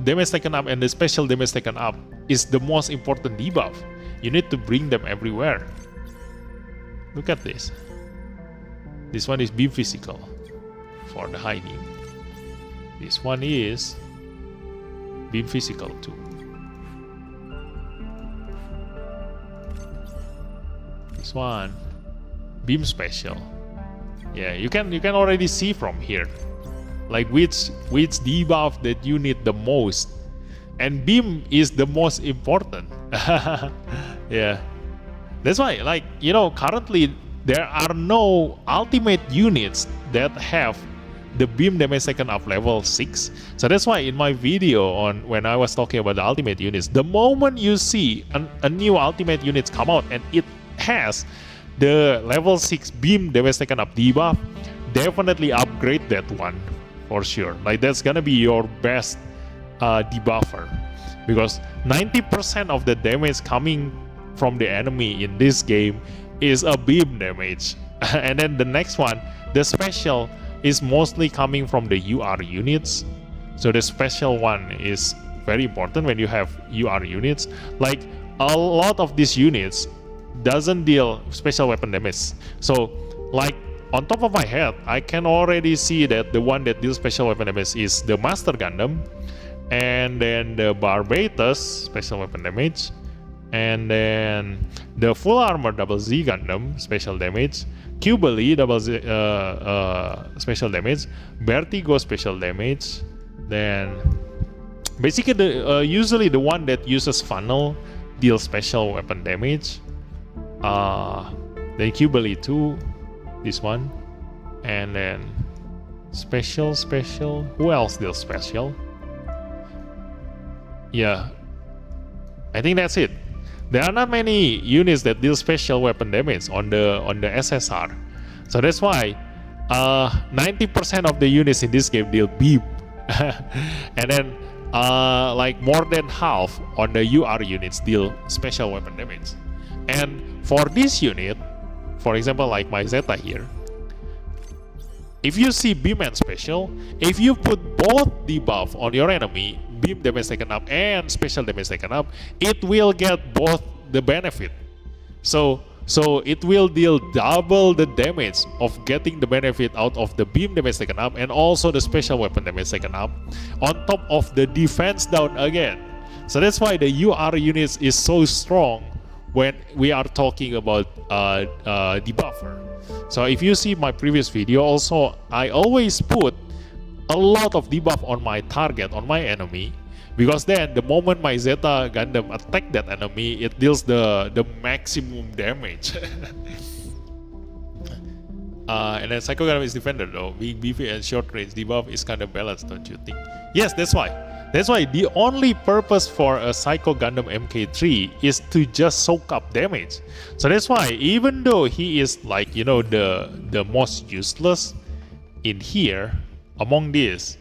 damage taken up and the special damage taken up is the most important debuff. You need to bring them everywhere. Look at this. This one is beam physical for the high beam. This one is beam physical too. This one beam special. Yeah, you can already see from here, like which debuff that you need the most, and beam is the most important. Yeah. That's why, like, you know, currently there are no ultimate units that have the beam damage taken up level 6. So that's why in my video on when I was talking about the ultimate units, the moment you see a new ultimate unit come out and it has the level 6 beam damage taken up debuff, definitely upgrade that one for sure. Like, that's gonna be your best debuffer, because 90% of the damage coming from the enemy in this game is a beam damage. And then the next one, the special, is mostly coming from the UR units. So the special one is very important when you have UR units. Like, a lot of these units doesn't deal special weapon damage. So, like, on top of my head, I can already see that the one that deals special weapon damage is the Master Gundam, and then the Barbatus special weapon damage, and then the full armor double Z Gundam special damage, Cubely double Z special damage, Vertigo special damage. Then basically usually the one that uses funnel deals special weapon damage. Then Cubely 2, this one, and then special. Who else deals special? Yeah, I think that's it. There are not many units that deal special weapon damage on the SSR, so that's why 90% of the units in this game deal beam, and then like more than half on the UR units deal special weapon damage. And for this unit, for example, like my Zeta here, if you see beam and special, if you put both debuff on your enemy, beam damage taken up and special damage taken up, it will get both the benefit. So it will deal double the damage of getting the benefit out of the beam damage taken up and also the special weapon damage taken up, on top of the defense down again. So that's why the UR units is so strong when we are talking about debuffer. So if you see my previous video also, I always put a lot of debuff on my target, on my enemy, because then the moment my Zeta Gundam attack that enemy, it deals the maximum damage. And then Psycho Gundam is defender though. Being beefy and short range debuff is kind of balanced, don't you think? Yes, that's why. That's why the only purpose for a Psycho Gundam MK3 is to just soak up damage. So that's why, even though he is, like, you know, the most useless in here among these,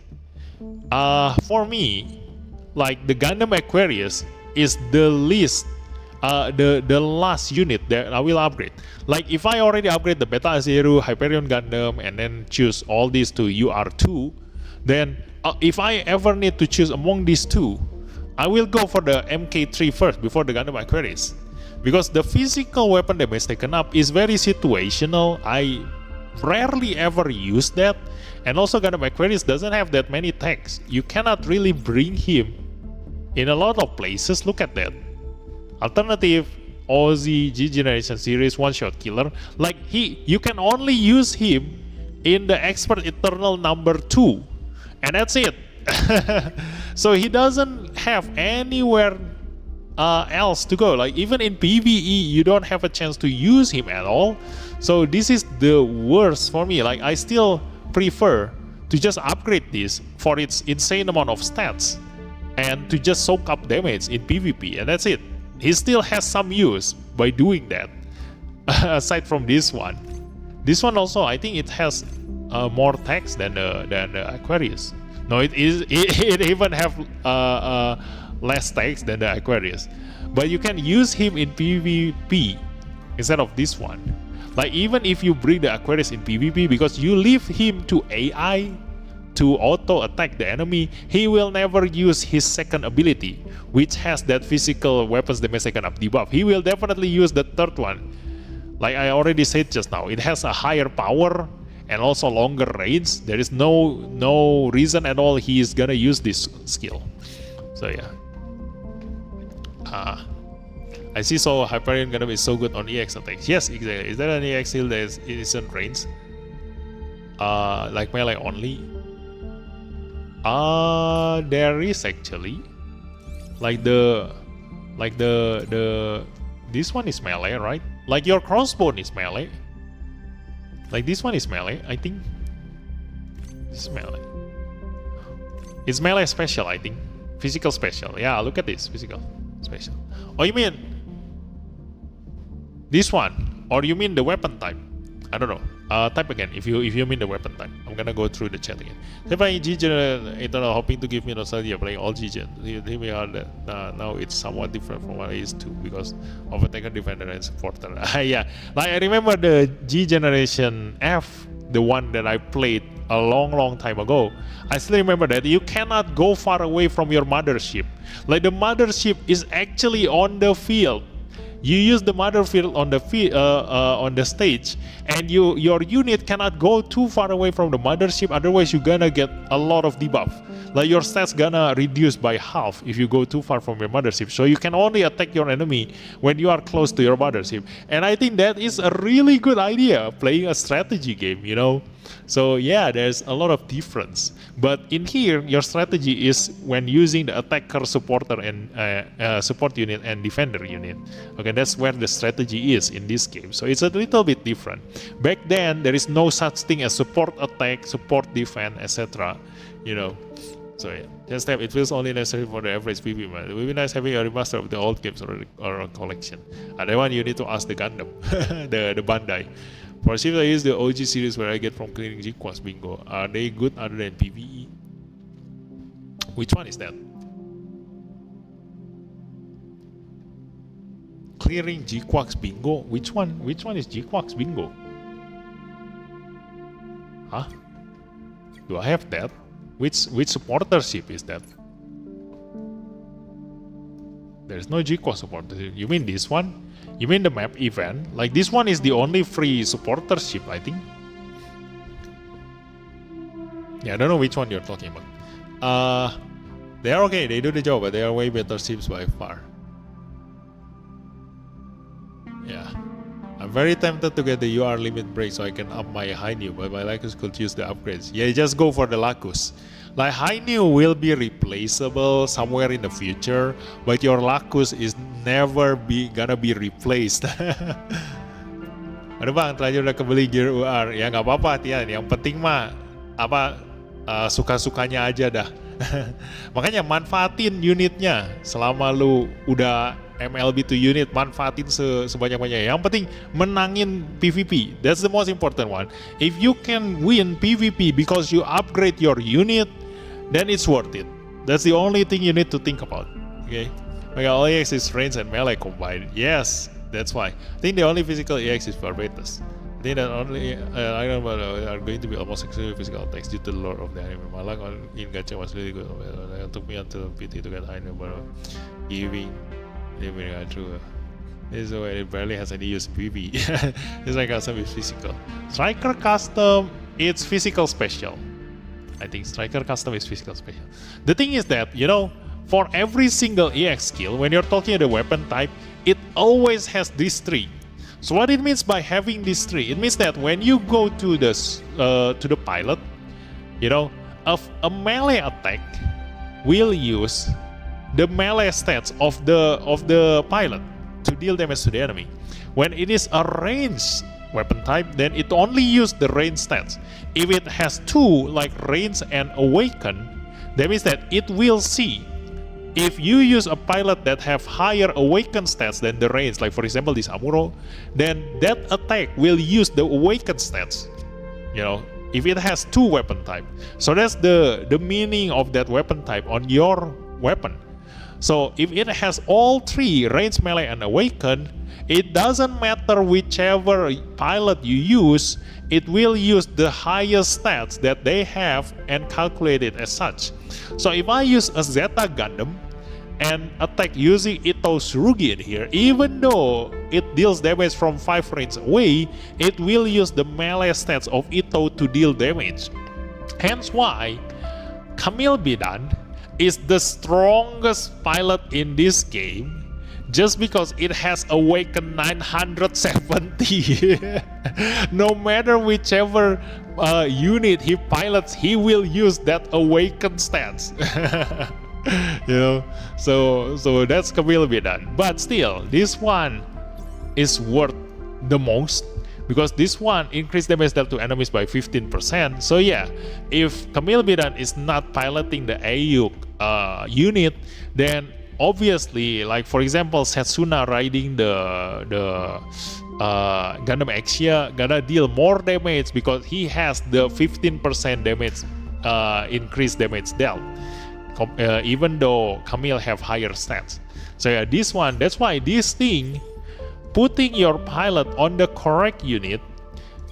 for me, like, the Gundam Aquarius is the least the last unit that I will upgrade. Like if I already upgrade the Beta Azeru, Hyperion Gundam, and then choose all these to UR2, then if I ever need to choose among these two, I will go for the MK3 first before the Gundam Aquarius, because the physical weapon damage taken up is very situational. I rarely ever use that, and also Gundam Aquarius doesn't have that many tanks. You cannot really bring him in a lot of places. Look at that. Alternative Ozzy G Generation series one-shot killer, like you can only use him in the Expert Eternal number 2, and that's it. So he doesn't have anywhere else to go. Like even in PvE you don't have a chance to use him at all. So this is the worst for me. Like I still prefer to just upgrade this for its insane amount of stats and to just soak up damage in PvP, and that's it. He still has some use by doing that. Aside from this one also, I think it has more text than the Aquarius. No, it even have less text than the Aquarius. But you can use him in PvP instead of this one. Like even if you bring the Aquarius in PvP, because you leave him to AI to auto attack the enemy, he will never use his second ability, which has that physical weapons damage taken up debuff. He will definitely use the third one. Like I already said just now, it has a higher power and also longer range. There is no reason at all he is gonna use this skill. So yeah. I see. So Hyperion Gundam is so good on EX attacks. Yes, exactly. Is there an EX skill that isn't range? Like melee only? There is actually. Like the this one is melee, right? Like your crossbow is melee. Like this one is melee, I think. This is melee. It's melee special, I think. Physical special. Yeah, look at this. Physical special. Oh, you mean this one? Or you mean the weapon type? I don't know. Type again if you mean the weapon type. I'm gonna go through the chat again. Playing G Generation Eternal, hoping to give me nostalgia playing all G Gen. Now it's somewhat different from what I used to because of Attacker, Defender, and Supporter. Yeah, like I remember the G Generation F, the one that I played a long time ago. I still remember that you cannot go far away from your mothership. Like the mothership is actually on the field. You use the mothership on the stage, and your unit cannot go too far away from the mothership. Otherwise, you're gonna get a lot of debuff. Like your stats gonna reduce by half if you go too far from your mothership. So you can only attack your enemy when you are close to your mothership. And I think that is a really good idea, playing a strategy game, you know. So yeah, there's a lot of difference. But in here, your strategy is when using the attacker, supporter, and support unit and defender unit. Okay, that's where the strategy is in this game. So it's a little bit different. Back then, there is no such thing as support attack, support defense, etc. You know. So yeah, just have it feels only necessary for the average PvP man. It would be nice having a remaster of the old games or a collection. That one you need to ask the Gundam, the Bandai. For ships, I use the OG series where I get from clearing G-Quads bingo. Are they good other than PvE? Which one is that? Clearing G-Quads bingo? Which one? Which one is G-Quads bingo? Huh? Do I have that? Which supporter ship is that? There's no G-Quads supporter ship. You mean this one? You mean the map event? Like this one is the only free supporter ship, I think. Yeah, I don't know which one you're talking about. They are okay, they do the job, but they are way better ships by far. Yeah. I'm very tempted to get the UR limit break so I can up my high new, but my Lacus could use the upgrades. Yeah, just go for the Lacus. Like high new will be replaceable somewhere in the future, but your Lacus is never gonna be replaced. Aduh bang, terakhir udah kebeli gear UR. Ya nggak apa-apa Tian, yang penting mah apa suka-sukanya aja dah. Makanya manfaatin unitnya selama lu udah MLB to unit, manfaatin sebanyak-banyaknya. Yang penting menangin PvP. That's the most important one. If you can win PvP because you upgrade your unit, then it's worth it. That's the only thing you need to think about. Okay. My all EX is range and melee combined. Yes, that's why. I think the only physical EX is Barbatus. I think that only item are going to be almost exclusively physical attacks due to the lore of the anime. My luck in gacha was really good. It took me until PT to get high number of giving. True. This is why it barely has any use PV. This like custom is physical. Striker custom, it's physical special. I think striker custom is physical special. The thing is that, you know, for every single EX skill, when you're talking about the weapon type, it always has these three. So what it means by having these three, it means that when you go to the pilot, you know, a melee attack will use the melee stats of the pilot to deal damage to the enemy. When it is a ranged weapon type, then it only use the range stats. If it has two, like range and awaken, that means that it will see if you use a pilot that have higher awaken stats than the range, like for example this Amuro, then that attack will use the awaken stats, you know, if it has two weapon type. So that's the meaning of that weapon type on your weapon. So if it has all three, range, melee, and awaken, it doesn't matter whichever pilot you use, it will use the highest stats that they have and calculate it as such. So if I use a Zeta Gundam and attack using Ito Tsurugi in here, even though it deals damage from 5 range away, it will use the melee stats of Ito to deal damage. Hence why Camille Bidan is the strongest pilot in this game, just because it has awakened 970. No matter whichever unit he pilots, he will use that awakened stats. You know, so that's Camille Bidan. But still, this one is worth the most, because this one increased damage dealt to enemies by 15%. So yeah, if Camille Bidan is not piloting the Ayuk unit, then obviously, like for example, Setsuna riding the Gundam Exia gonna deal more damage because he has the 15% damage increased damage dealt, even though Camille have higher stats. So yeah, this one, that's why this thing, putting your pilot on the correct unit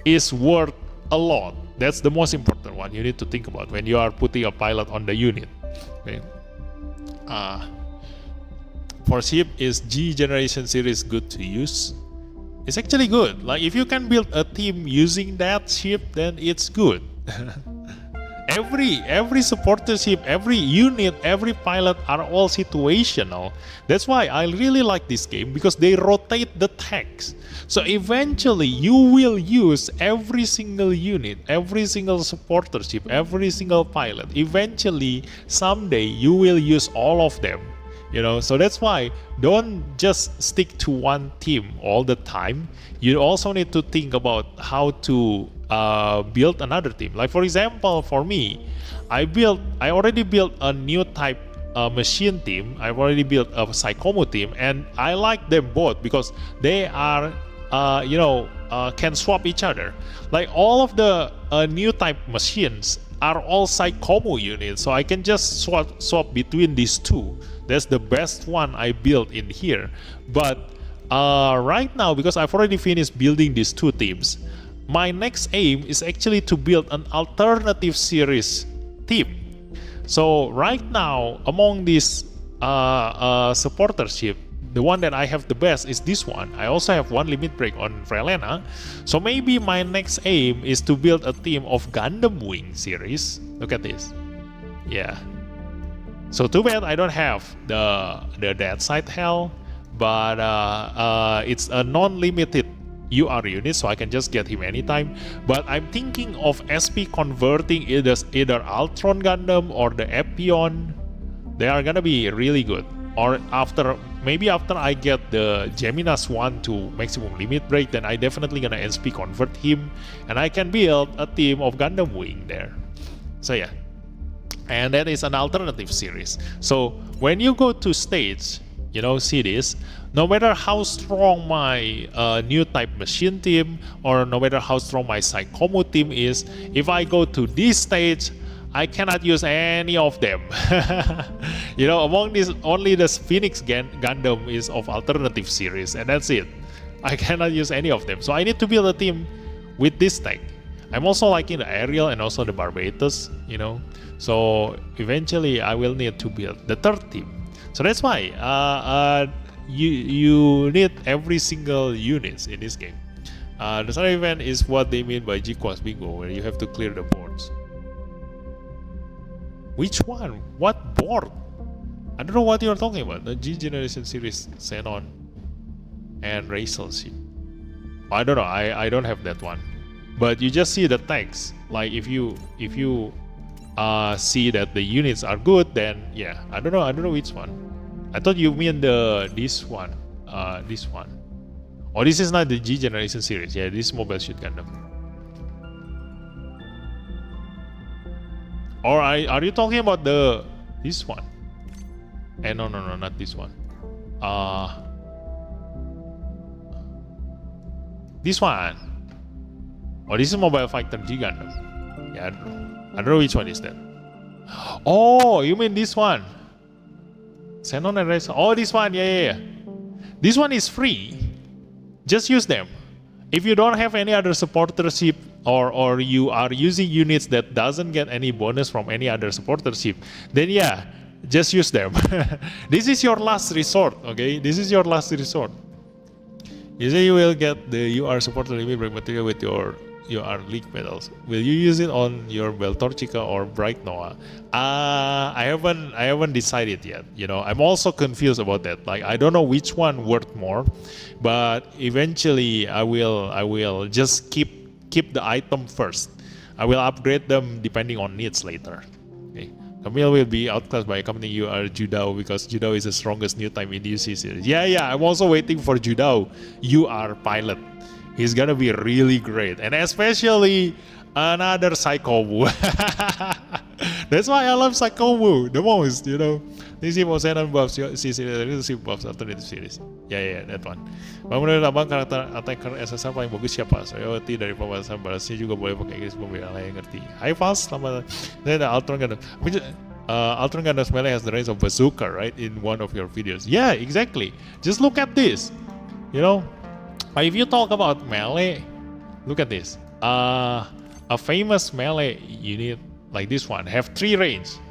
is worth a lot. That's the most important one you need to think about when you are putting a pilot on the unit. Okay. For ship, is G Generation series good to use? It's actually good. Like if you can build a team using that ship, then it's good. Every supporter ship, every unit, every pilot are all situational. That's why I really like this game, because they rotate the tanks. So eventually you will use every single unit, every single supporter ship, every single pilot. Eventually, someday you will use all of them. You know, so that's why don't just stick to one team all the time. You also need to think about how to build another team. Like for example, for me, I already built a new type machine team. I've already built a Psychomu team, and I like them both because they are can swap each other. Like all of the new type machines are all Psychomu units, so I can just swap between these two. That's the best one I built in here. But right now, because I've already finished building these two teams, my next aim is actually to build an alternative series team. So right now, among these supporter ship, the one that I have the best is this one. I also have one limit break on Frelena. So maybe my next aim is to build a team of Gundam Wing series. Look at this. Yeah. So too bad I don't have the Dead Side Hell, but it's a non-limited UR unit, so I can just get him anytime. But I'm thinking of SP converting either Ultron Gundam or the Epion. They are gonna be really good. Or maybe after I get the Geminas 1 to maximum limit break, then I definitely gonna SP convert him, and I can build a team of Gundam Wing there. So yeah. And that is an alternative series. So when you go to stage, you know, see this, no matter how strong my new type machine team, or no matter how strong my Psychomu team is, if I go to this stage, I cannot use any of them. You know, among these, only the Phoenix Gundam is of alternative series, and that's it. I cannot use any of them. So I need to build a team with this tech. I'm also liking the Ariel and also the Barbatos, you know. So eventually I will need to build the third team. So that's why you need every single units in this game. The side event is what they mean by G-Quas Bingo, where you have to clear the boards. Which one? What board? I don't know what you're talking about. The G Generation series Xenon and Racial Ship. I don't know. I don't have that one. But you just see the text. Like if you see that the units are good, then yeah. I don't know which one. I thought you mean this one. This one. Oh, this is not the G Generation series. Yeah, this is Mobile Suit Gundam. Or are you talking about this one? No, not this one. This one. Oh, this is Mobile Fighter G Gundam. Yeah, I don't know which one is that. Oh, you mean this one? Xenon and Racer. Oh, this one. Yeah. This one is free. Just use them. If you don't have any other supporter ship, or you are using units that doesn't get any bonus from any other supporter ship, then yeah, just use them. This is your last resort, okay? This is your last resort. You say you will get the UR supporter limit break material with your UR league medals. Will you use it on your Beltorchica or Bright Noah? I haven't decided yet. You know, I'm also confused about that. Like, I don't know which one worth more, but eventually I will just keep the item first. I will upgrade them depending on needs later. Okay. Camille will be outclassed by accompanying you are Judao, because Judao is the strongest new time in the UC series. Yeah, I'm also waiting for Judao. You are pilot. He's gonna be really great, and especially another Psycho-Wu. That's why I love Psycho-Wu the most, you know. This is most Xenon buffs, series buffs alternative series. Yeah, that one. Menurut abang karakter attacker SSR paling bagus siapa? Soyoti dari pembahasan balasnya juga boleh pakai Inggris pembela yang ngerti. Hai Fals, selamat. Then the Ultron Gundam. Ultron Gundam's melee has the range of bazooka, right? In one of your videos. Yeah, exactly. Just look at this. You know, if you talk about melee, look at this. A famous melee unit like this one have 3 range.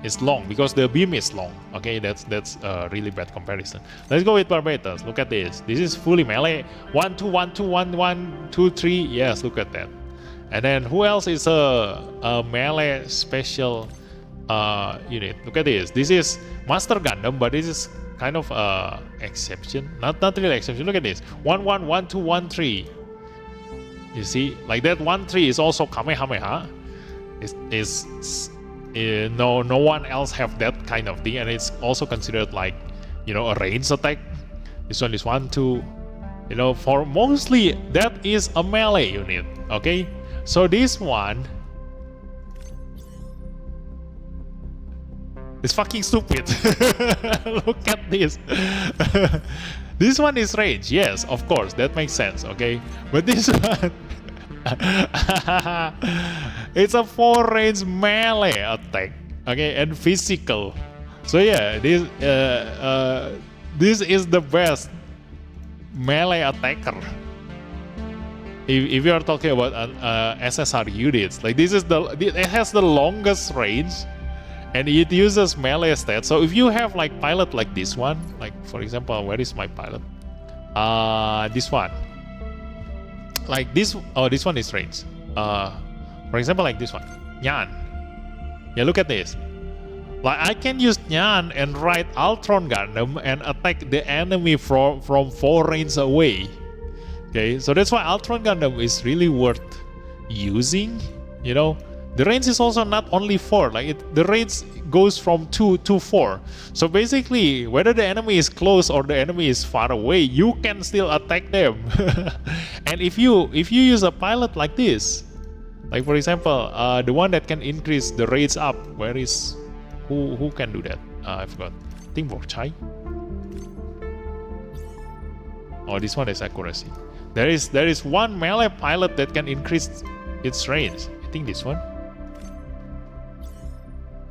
It's long because the beam is long. Okay, that's a really bad comparison. Let's go with Barbatos. Look at this. This is fully melee. 1 2 1 2 1 1 2 3. Yes, look at that. And then who else is a melee special unit? Look at this. This is Master Gundam, but this is kind of exception. Not really exception. Look at this. 1 1 1 2 1 3. You see, like that 1 3 is also Kamehameha. No one else have that kind of thing, and it's also considered like, you know, a range attack. This one is 1 2. You know, for mostly that is a melee unit. Okay, so this one is fucking stupid. Look at this. This one is range, yes, of course, that makes sense. Okay, but this one. It's a 4 range melee attack, okay, and physical. So yeah, this is the best melee attacker. If you are talking about SSR units, like it has the longest range, and it uses melee stats. So if you have like pilot like this one, like for example, where is my pilot? This one. Like this, this one is range. For example, like this one, Nyan. Yeah, look at this. Like I can use Nyan and ride Ultron Gundam and attack the enemy from 4 range away. Okay, so that's why Ultron Gundam is really worth using. You know, the range is also not only 4. Like the range goes from 2 to 4. So basically, whether the enemy is close or the enemy is far away, you can still attack them. And if you use a pilot like this, like for example, the one that can increase the range up, where is who can do that? I forgot. I think Borchai. Oh, this one is accuracy. There is one melee pilot that can increase its range. I think this one.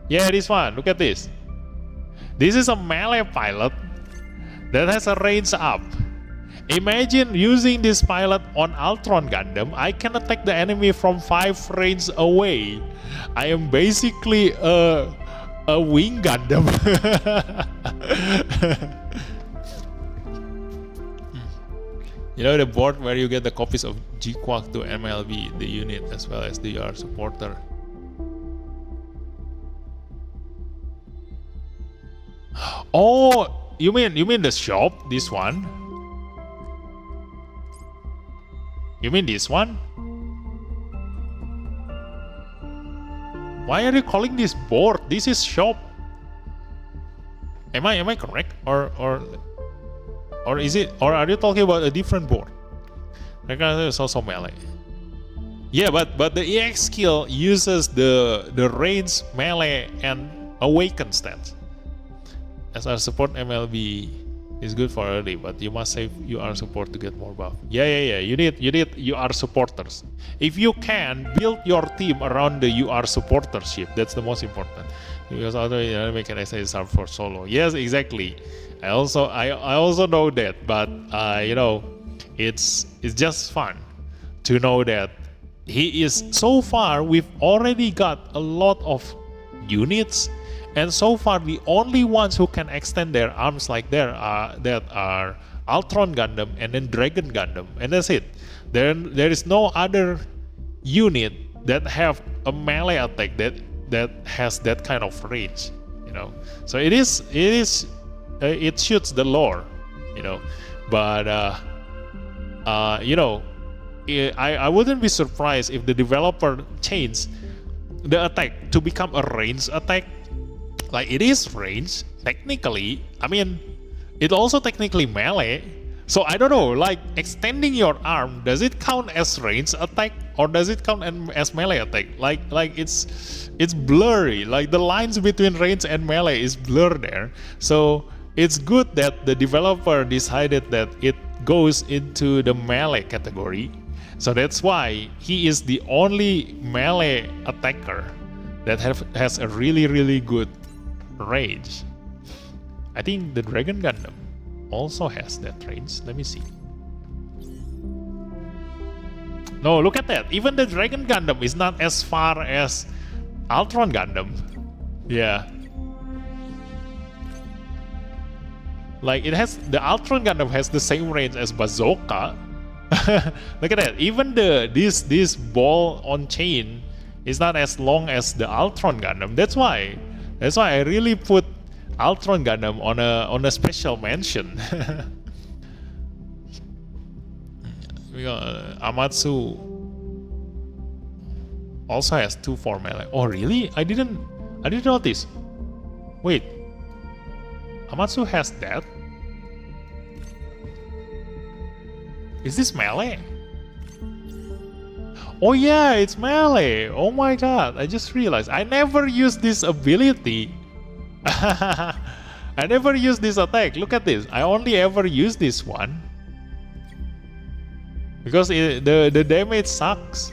Yeah, this one. Look at this. This is a melee pilot that has a range up. Imagine using this pilot on Ultron Gundam. I can attack the enemy from 5 range away. I am basically a wing Gundam. You know the board where you get the copies of G-Quack to MLB, the unit as well as the UR supporter. Oh, you mean the shop? This one? You mean this one? Why are you calling this board? This is shop. Am I correct? Or is it? Or are you talking about a different board? It's also melee. Yeah, but the EX skill uses the range, melee, and awaken stats. As our support MLB is good for early, but you must save UR support to get more buff. Yeah. You need UR supporters. If you can build your team around the UR supportership, that's the most important. Because otherwise, make an SSR for solo. Yes, exactly. I also know that, but you know, it's just fun to know that he is. So far, we've already got a lot of units. And so far, the only ones who can extend their arms like that are Ultron Gundam and then Dragon Gundam, and that's it. There is no other unit that have a melee attack that has that kind of range, you know. So it shoots the lore, you know. But you know, I wouldn't be surprised if the developer changed the attack to become a range attack. Like it is range, technically. I mean, it also technically melee. So I don't know, like extending your arm, does it count as range attack or does it count as melee attack? Like it's blurry. Like the lines between range and melee is blurred there. So it's good that the developer decided that it goes into the melee category. So that's why he is the only melee attacker that has a really good range. I think the Dragon Gundam also has that range. Let me see. No, look at that. Even the Dragon Gundam is not as far as Ultron Gundam. Yeah. Like it has, the Ultron Gundam has the same range as Bazooka. Look at that. Even this ball on chain is not as long as the Ultron Gundam. That's why I really put Ultron Gundam on a special mention. We got Amatsu also has 2-4 melee. Oh really? I didn't notice. Wait, Amatsu has that? Is this melee? Oh yeah, it's melee. Oh my god, I just realized I never used this ability. I never used this attack. Look at this. I only ever use this one because the damage sucks.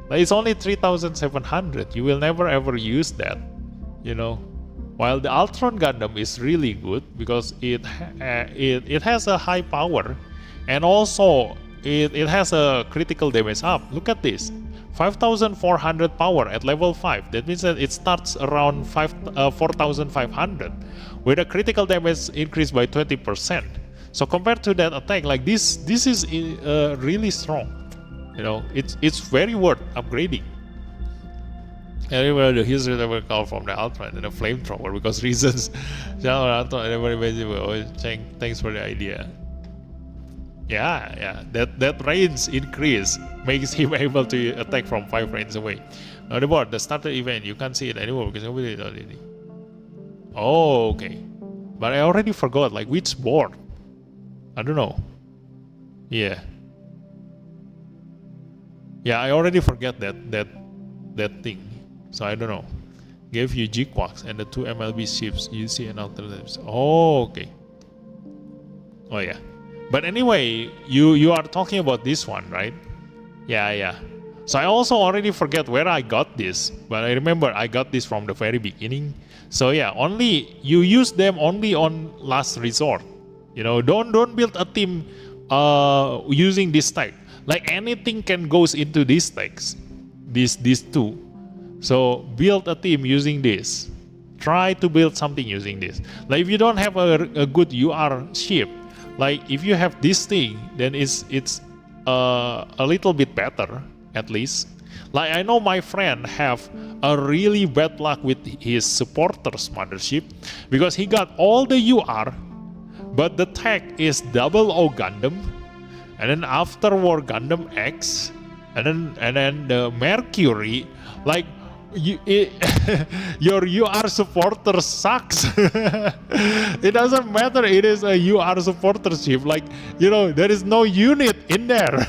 Like it's only 3,700. You will never ever use that, you know. While the Ultron Gundam is really good because it has a high power and also it has a critical damage up. Look at this. 5,400 power at level 5. That means that it starts around 4,500 with a critical damage increase by 20%. So compared to that attack, like this is really strong. You know, it's very worth upgrading. Anyway, the history never call from the Ultron and a flamethrower because reasons. Thanks for the idea. Yeah, that range increase makes him able to attack from 5 range away. Now the board, the starter event, you can't see it anymore because nobody did already. Oh, okay. But I already forgot, like which board? I don't know. Yeah, I already forget that thing. So I don't know. Gave you G-Quacks and the 2 MLB ships, UC and alternatives. Oh, okay. Oh yeah. But anyway, you are talking about this one, right? Yeah. So I also already forget where I got this, but I remember I got this from the very beginning. So yeah, only you use them only on last resort. You know, don't build a team using this tag. Like anything can goes into these tags, these two. So build a team using this. Try to build something using this. Like if you don't have a good UR ship, like if you have this thing, then it's a little bit better. At least, like I know my friend have a really bad luck with his supporters mothership because he got all the UR, but the tag is 00 Gundam, and then after war Gundam X, and then the Mercury. Like your UR supporter sucks. It doesn't matter. It is a UR supporter ship. Like you know, there is no unit in there.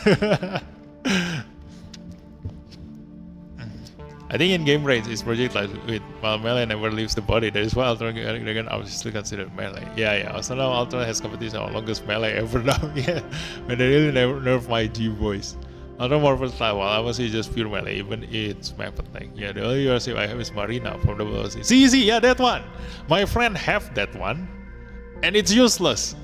I think in game range it's projectile with while melee never leaves the body. That is why Ultra Dragon are still considered melee. Yeah. Also now Ultra has competition on longest melee ever now. Yeah, but they really never nerf my G boys. Ultra more versatile. While I was just pure melee, even its map attack. Yeah, the only URC I have is Marina from the OC. See, yeah, that one. My friend have that one, and it's useless.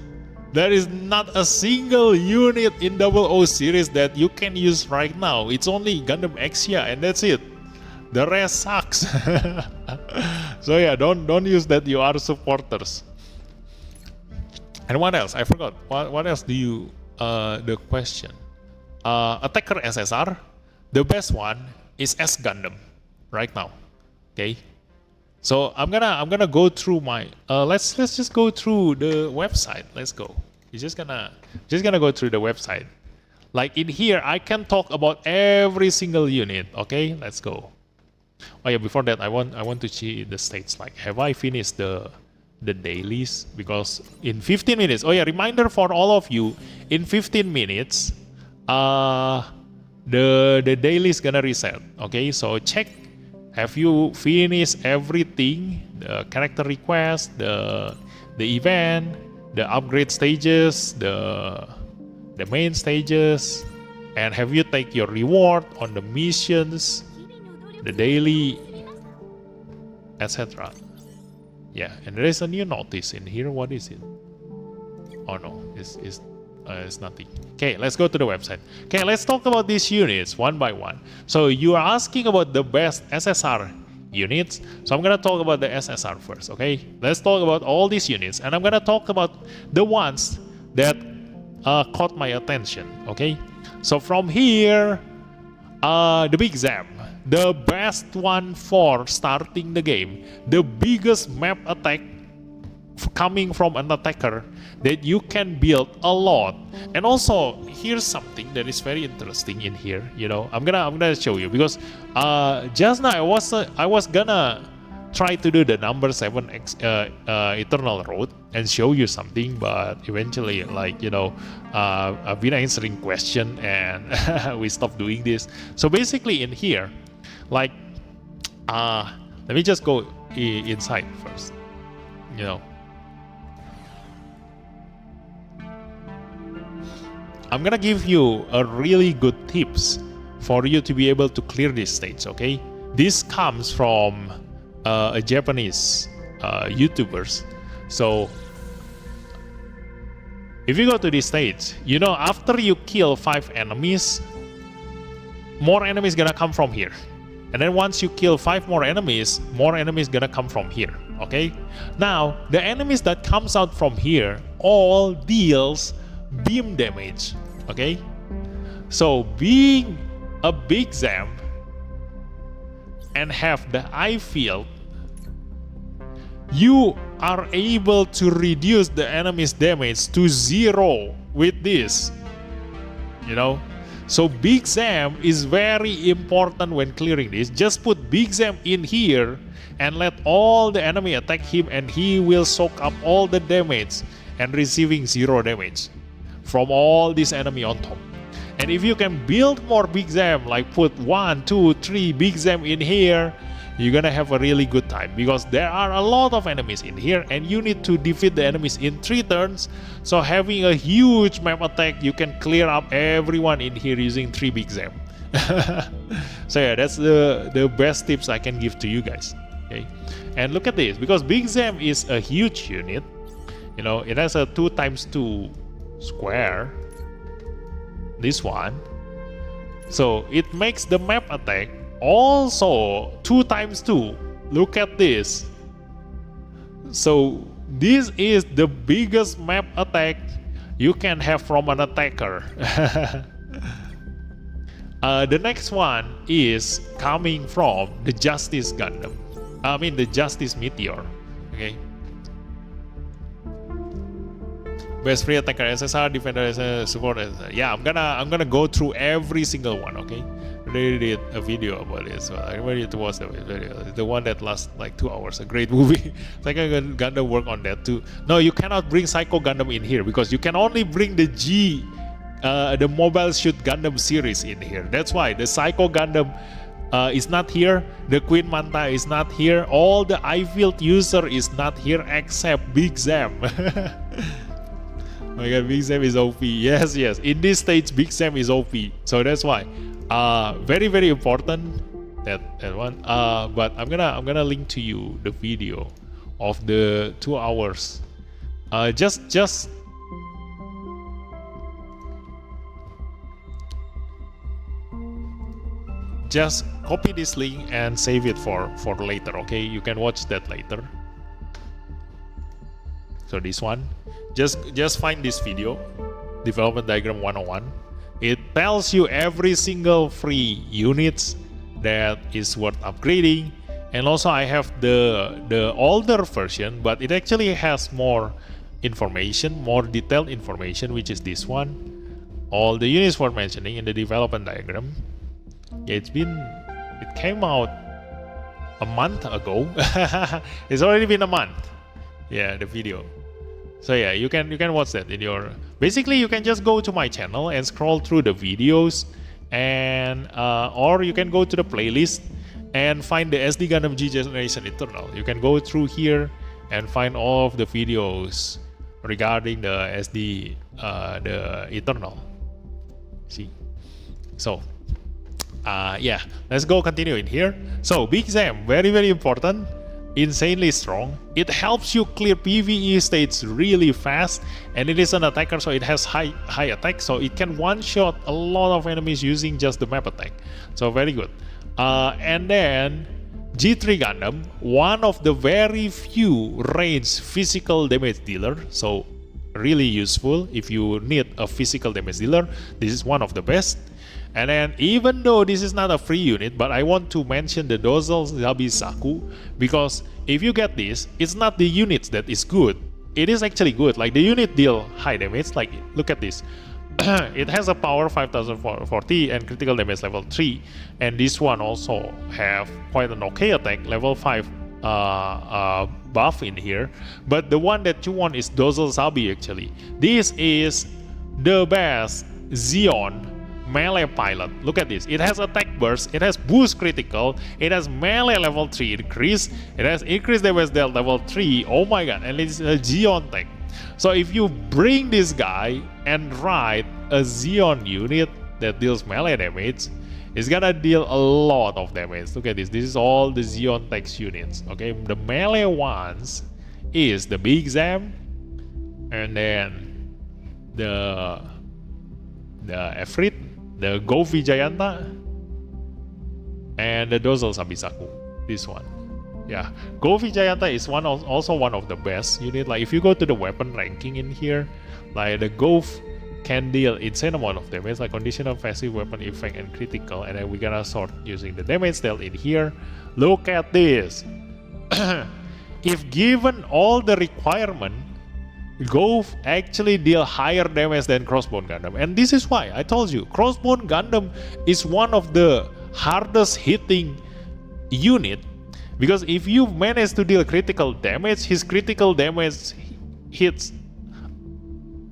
There is not a single unit in 00 series that you can use right now. It's only Gundam Xia, and that's it. The rest sucks. So yeah, don't use that. You are supporters. And what else? I forgot. What else do you? The question. Attacker SSR. The best one is S Gundam right now. Okay. So I'm gonna go through my. Let's just go through the website. Let's go. You're just gonna go through the website. Like in here, I can talk about every single unit. Okay. Let's go. Oh yeah, before that I want to see the states. Like, have I finished the dailies? Because in 15 minutes, oh yeah, reminder for all of you, in 15 minutes the daily is gonna reset. Okay, so check, have you finished everything, the character request, the event, the upgrade stages, the main stages, and have you take your reward on the missions, the daily, etc. Yeah, and there is a new notice in here. What is it? Oh no, it's nothing. Okay, let's go to the website. Okay, let's talk about these units one by one. So you are asking about the best SSR units. So I'm gonna talk about the SSR first. Okay, let's talk about all these units, and I'm gonna talk about the ones that caught my attention. Okay, so from here, the Big Zam. The best one for starting the game, the biggest map attack coming from an attacker that you can build a lot. And also, here's something that is very interesting in here. You know, I'm gonna show you because just now I was gonna try to do the number 7 Eternal Road and show you something, but eventually, like, you know, I've been answering question and we stopped doing this. So basically in here, like, let me just go inside first, you know. I'm gonna give you a really good tips for you to be able to clear this stage, okay? This comes from a Japanese YouTubers. So if you go to this stage, you know, after you kill 5 enemies, more enemies gonna come from here. And then once you kill 5 more enemies gonna come from here, okay? Now, the enemies that comes out from here all deals beam damage, okay? So being a Big Zam and have the eye field, you are able to reduce the enemy's damage to 0 with this, you know? So Big Zam is very important when clearing this. Just put Big Zam in here and let all the enemy attack him, and he will soak up all the damage and receiving 0 damage from all this enemy on top. And if you can build more Big Zam, like put 1, 2, 3 Big Zam in here, you're gonna have a really good time, because there are a lot of enemies in here and you need to defeat the enemies in 3 turns. So having a huge map attack, you can clear up everyone in here using 3 Big Zam. So yeah, that's the best tips I can give to you guys. Okay, and look at this, because Big Zam is a huge unit. You know, it has a 2x2 square. This one, so it makes the map attack also 2x2. Look at this. So this is the biggest map attack you can have from an attacker. The next one is coming from the Justice Gundam. I mean the Justice Meteor. Okay. Best free attacker, SSR, defender, SSR, support. SSR. Yeah, I'm gonna go through every single one. Okay. They did a video about it, so I ready to watch the video. The one that lasts like 2 hours. A great movie. Psycho Gundam work on that too. No, you cannot bring Psycho Gundam in here because you can only bring the the Mobile Suit Gundam series in here. That's why the Psycho Gundam is not here. The Queen Manta is not here. All the I-Field user is not here except Big Zam. Oh my god, Big Zam is OP. Yes, yes. In this stage, Big Zam is OP. So that's why. Very, very important that one. But I'm gonna link to you the video of the 2 hours. Just copy this link and save it for later. Okay, you can watch that later. So this one, just find this video, development diagram 101. It tells you every single free units that is worth upgrading, and also I have the older version, but it actually has more information, more detailed information, which is this one. All the units worth mentioning in the development diagram. Yeah, it came out a month ago. It's already been a month. Yeah, the video. So yeah, you can watch that in your. Basically, you can just go to my channel and scroll through the videos, and or you can go to the playlist and find the SD Gundam G Generation Eternal. You can go through here and find all of the videos regarding the SD the Eternal. See, so. Yeah, let's go continue in here. So Big Zam, very, very important, insanely strong. It helps you clear PvE states really fast, and it is an attacker, so it has high attack, so it can one-shot a lot of enemies using just the map attack. So very good. And then G3 Gundam, one of the very few ranged physical damage dealer, so really useful if you need a physical damage dealer. This is one of the best. And then, even though this is not a free unit, but I want to mention the Dozel Zabisaku, because if you get this, it's not the units that is good. It is actually good. Like, the unit deal high damage. Like, look at this. It has a power 5040 and critical damage level 3. And this one also have quite an okay attack, level 5 buff in here. But the one that you want is Dozel Zabi actually. This is the best Zeon melee pilot. Look at this. It has attack burst, it has boost critical, it has melee level 3 increase, it has increased damage dealt level 3. Oh my god, and it's a Zeon tech. So if you bring this guy and ride a Zeon unit that deals melee damage, it's gonna deal a lot of damage. Look at this. This is all the Zeon tech units. Okay, the melee ones is the Big Zam, and then the Efrit, the Go Vijayanta, and the Dozel Sabisaku. This one, yeah. Go Vijayanta is also one of the best unit. Like if you go to the weapon ranking in here, like the Go can deal insane amount of damage, like conditional, passive, weapon effect, and critical. And then we're gonna sort using the damage dealt in here. Look at this. If given all the requirement, Go actually deal higher damage than Crossbone Gundam, and this is why I told you Crossbone Gundam is one of the hardest hitting unit, because if you manage to deal critical damage, his critical damage hits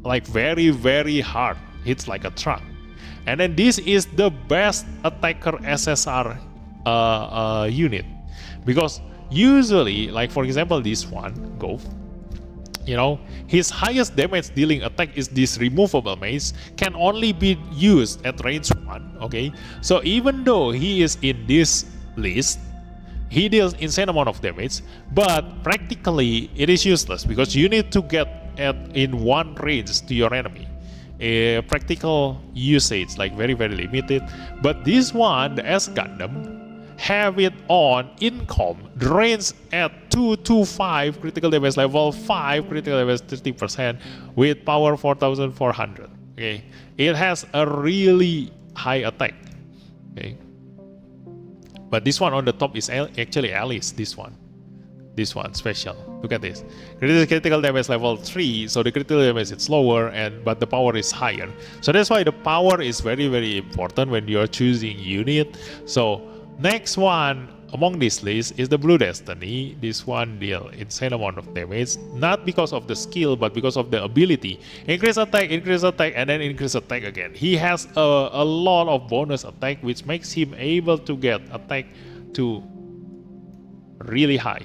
like very, very hard, hits like a truck. And then this is the best attacker SSR unit, because usually, like for example this one, Go, You know, his highest damage dealing attack is this removable mace, can only be used at range 1. Okay, so even though he is in this list, he deals insane amount of damage, but practically it is useless because you need to get in one range to your enemy. Practical usage, like very limited. But this one, the S Gundam, have it on income, range at 225, critical damage level 5, critical damage 30%, with power 4400. Okay, it has a really high attack. Okay, but this one on the top is actually Alice. This one special. Look at this. Critical damage level 3, so the critical damage is lower, but the power is higher. So that's why the power is very important when you are choosing unit. So next one among this list is the Blue Destiny. This one deal insane amount of damage, not because of the skill, but because of the ability. Increase attack, and then increase attack again. He has a lot of bonus attack, which makes him able to get attack to really high.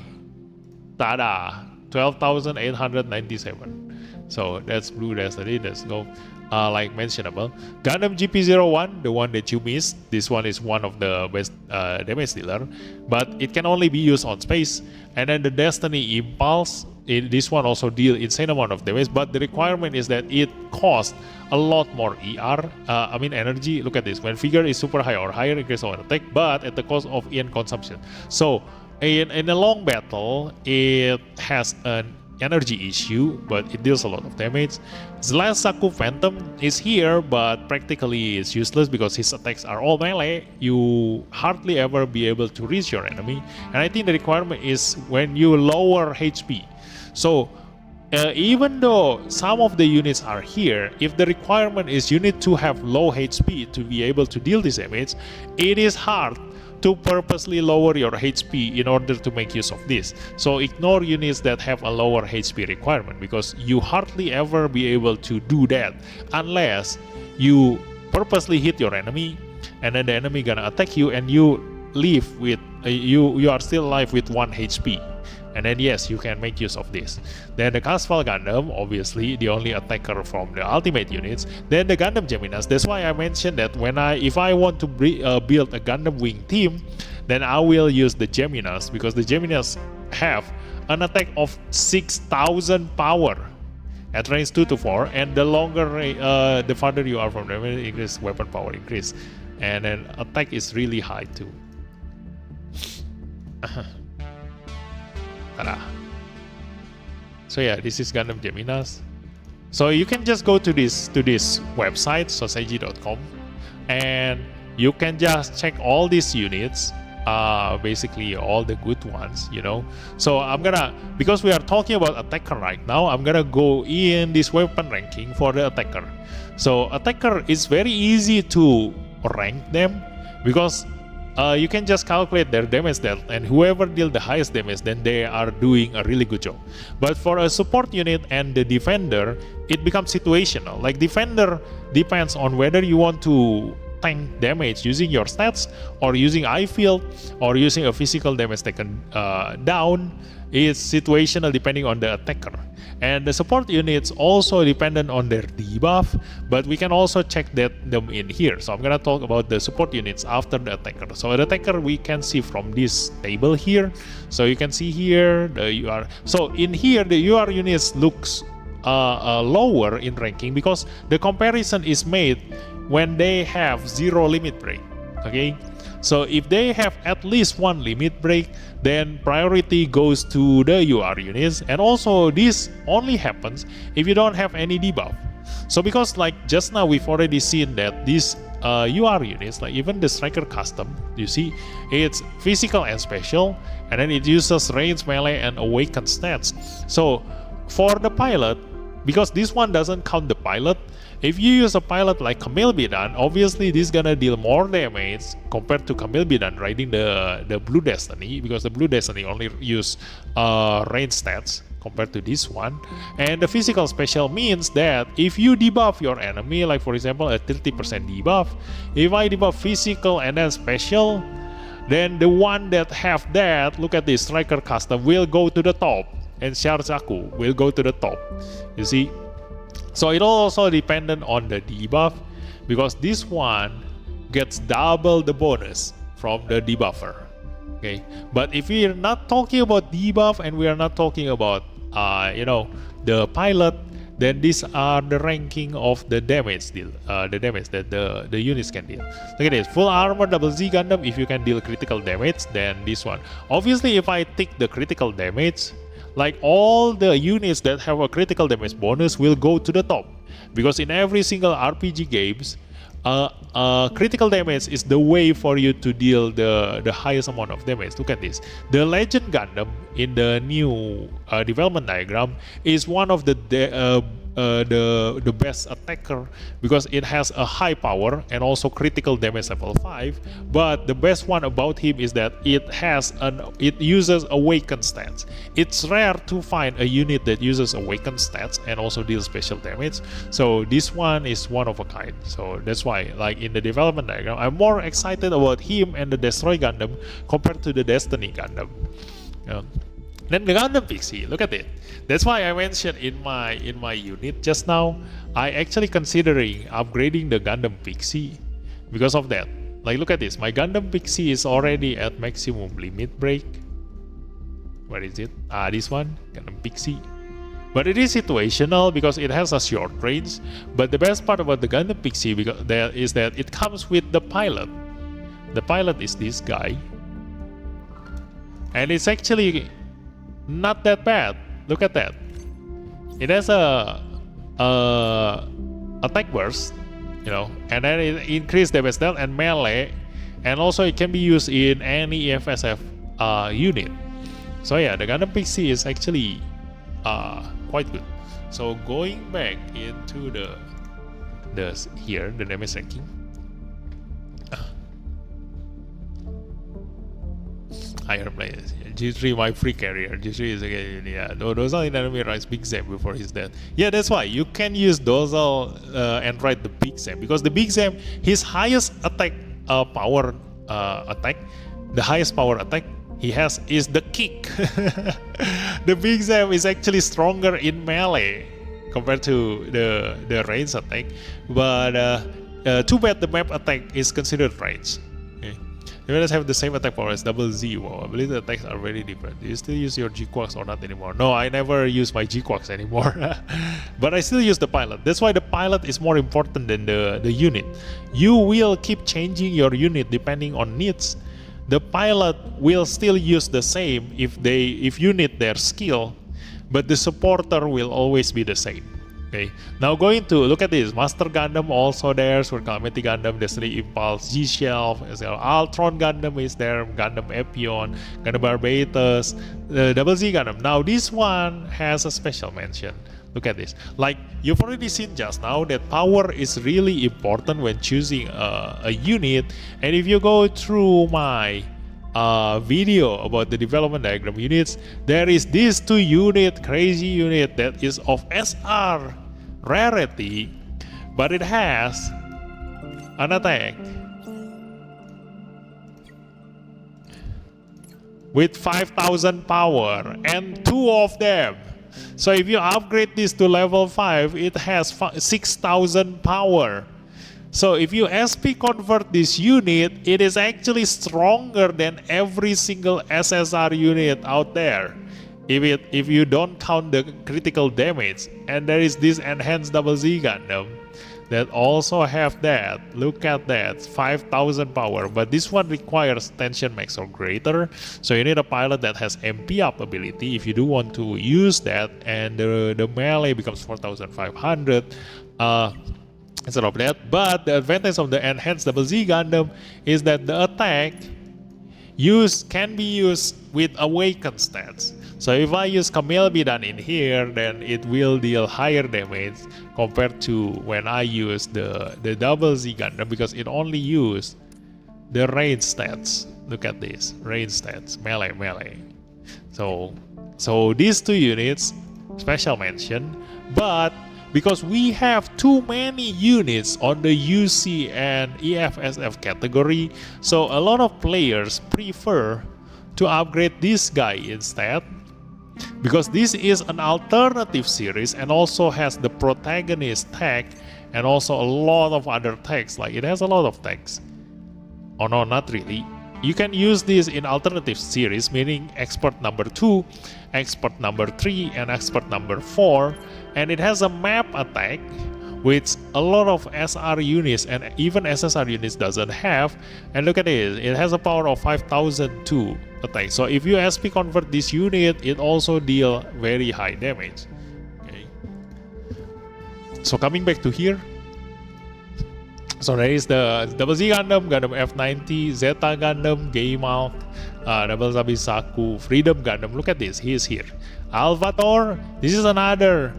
Tada! 12,897. So that's Blue Destiny. Let's go. Like mentionable. Gundam GP01, the one that you missed. This one is one of the best damage dealer, but it can only be used on space. And then the Destiny Impulse, this one also deal insane amount of damage, but the requirement is that it costs a lot more energy. Look at this. When figure is super high or higher, increase on attack, but at the cost of EN consumption. So in a long battle, it has an energy issue, but it deals a lot of damage. Saku Phantom is here, but practically it's useless because his attacks are all melee. You hardly ever be able to reach your enemy, and I think the requirement is when you lower HP. So even though some of the units are here, if the requirement is you need to have low HP to be able to deal this damage, it is hard to purposely lower your HP in order to make use of this. So ignore units that have a lower HP requirement, because you hardly ever be able to do that unless you purposely hit your enemy, and then the enemy gonna attack you, and you live with you are still alive with 1 HP. And then yes, you can make use of this. Then the Casval Gundam, obviously the only attacker from the ultimate units. Then the Gundam Geminas. That's why I mentioned that if I want to build a Gundam Wing team, then I will use the Geminas, because the Geminas have an attack of 6,000 power at range 2 to 4, and the longer the farther you are from them, increase weapon power increase, and then attack is really high too. Ta-da. So yeah, this is Gundam Geminas. So you can just go to this website, soseiji.com, and you can just check all these units, basically all the good ones, you know. So because we are talking about attacker right now, I'm gonna go in this weapon ranking for the attacker. So attacker is very easy to rank them, because you can just calculate their damage dealt, and whoever deal the highest damage, then they are doing a really good job. But for a support unit and the defender, it becomes situational. Like defender depends on whether you want to tank damage using your stats, or using eye field, or using a physical damage taken down. It's situational depending on the attacker. And the support units also dependent on their debuff, but we can also check them in here. So I'm gonna talk about the support units after the attacker. So the attacker we can see from this table here. So you can see here the UR. So in here the UR units looks lower in ranking, because the comparison is made when they have 0 limit break. Okay, so if they have at least 1 limit break, then priority goes to the UR units. And also this only happens if you don't have any debuff. So because like just now we've already seen that these UR units, like even the Striker Custom, you see it's physical and special, and then it uses range, melee, and awaken stats. So for the pilot, because this one doesn't count the pilot, if you use a pilot like Camille Bidan, obviously this is gonna deal more damage compared to Camille Bidan riding the Blue Destiny, because the Blue Destiny only use range stats compared to this one. And the physical special means that if you debuff your enemy, like for example a 30% debuff, if I debuff physical and then special, then the one that have that, look at this, Striker Custom, will go to the top. and Sharjaku will go to the top. You see? So it also dependent on the debuff, because this one gets double the bonus from the debuffer. Okay, but if we are not talking about debuff and we are not talking about the pilot, then these are the ranking of the damage deal, the damage that the units can deal. Look at this, full armor double Z Gundam. If you can deal critical damage, then this one. Obviously, if I take the critical damage, like all the units that have a critical damage bonus will go to the top, because in every single RPG games, critical damage is the way for you to deal the highest amount of damage. Look at this. The Legend Gundam in the new development diagram is one of the best attacker, because it has a high power and also critical damage level 5. But the best one about him is that it uses awakened stats. It's rare to find a unit that uses awakened stats and also deals special damage. So this one is one of a kind. So that's why, like in the development diagram, I'm more excited about him and the Destroy Gundam compared to the Destiny Gundam. Then the Gundam Pixie, look at it. That's why I mentioned in my unit just now, I actually considering upgrading the Gundam Pixie because of that. Like, look at this. My Gundam Pixie is already at maximum limit break. Where is it? This one, Gundam Pixie. But it is situational because it has a short range. But the best part about the Gundam Pixie is that it comes with the pilot. The pilot is this guy. And it's actually not that bad. Look at that. It has a attack burst, and then it increased damage dealt and melee, and also it can be used in any EFSF unit. So yeah, the Gundam Pixie is actually quite good. So going back into the damage ranking. Higher players. G3, my free carrier. G3 is again, yeah. Dozal in enemy writes Big Zam before he's dead. Yeah, that's why you can use Dozal and write the Big Zam, because the Big Zam, his highest attack power attack, the highest power attack he has is the kick. The Big Zam is actually stronger in melee compared to the range attack, but too bad the map attack is considered range. You just have the same attack power as double Z. Wow, I believe the attacks are very different. Do you still use your G-Quarks or not anymore? No, I never use my G-Quarks anymore. But I still use the pilot. That's why the pilot is more important than the unit. You will keep changing your unit depending on needs. The pilot will still use the same if you need their skill, but the supporter will always be the same. Okay, now going to look at this. Master Gundam also there, Sword Calamity Gundam, Destiny Impulse, G-Shelf, Ultron Gundam is there, Gundam Epion, Gundam Barbatus, Double Z Gundam. Now this one has a special mention. Look at this. Like, you've already seen just now that power is really important when choosing a unit, and if you go through my video about the development diagram units, there is this crazy unit that is of SR rarity, but it has an attack with 5,000 power and 2 of them. So if you upgrade this to level 5, it has 6,000 power. So if you SP convert this unit, it is actually stronger than every single SSR unit out there, if you don't count the critical damage. And there is this enhanced double Z Gundam that also have that. Look at that, 5,000 power, but this one requires tension max or greater, so you need a pilot that has MP up ability if you do want to use that, and the melee becomes 4,500 instead of that. But the advantage of the enhanced double Z Gundam is that the attack can be used with awakened stats. So if I use Camille Bidan in here, then it will deal higher damage compared to when I use the double Z Gundam, because it only uses the range stats. Look at this, range stats, melee. So these two units, special mention, but because we have too many units on the UC and EFSF category, so a lot of players prefer to upgrade this guy instead. because this is an alternative series and also has the protagonist tag and also a lot of other tags. Like it has a lot of tags. Oh no, not really. You can use this in alternative series, meaning expert number 2, expert number 3, and expert number 4. And it has a map attack, which a lot of SR units and even SSR units doesn't have. And look at it, it has a power of 5002 attack. So if you SP convert this unit, it also deal very high damage. Okay. So coming back to here, so there is the Double Z Gundam, Gundam F90, Zeta Gundam, Gaimal, Double Zabisaku, Freedom Gundam. Look at this, he is here. Alvator, this is another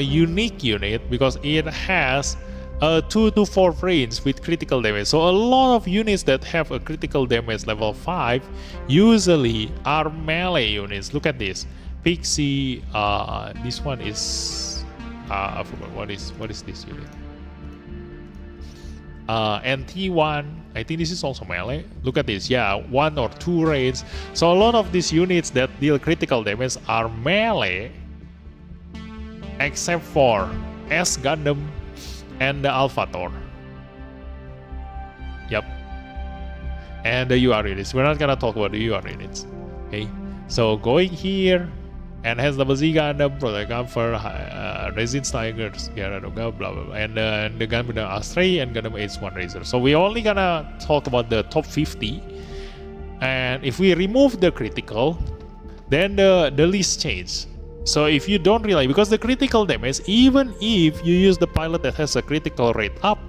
unique unit because it has 2 to 4 frames with critical damage. So a lot of units that have a critical damage level 5 usually are melee units. Look at this. Pixie, this one is I forgot what is this unit. NT1, I think this is also melee. Look at this, yeah, 1 or 2 range. So a lot of these units that deal critical damage are melee, except for S Gundam and the Alphator. Yep. And the UR units. We're not gonna talk about the UR units. Okay. So going here and has Double Z Gundam, Project Comfort, Resistance Tigers, blah blah blah, and the Gundam Astray and Gundam H1 Razor. So we're only gonna talk about the top 50. And if we remove the critical, then the list changes. So if you don't realize, because the critical damage, even if you use the pilot that has a critical rate up,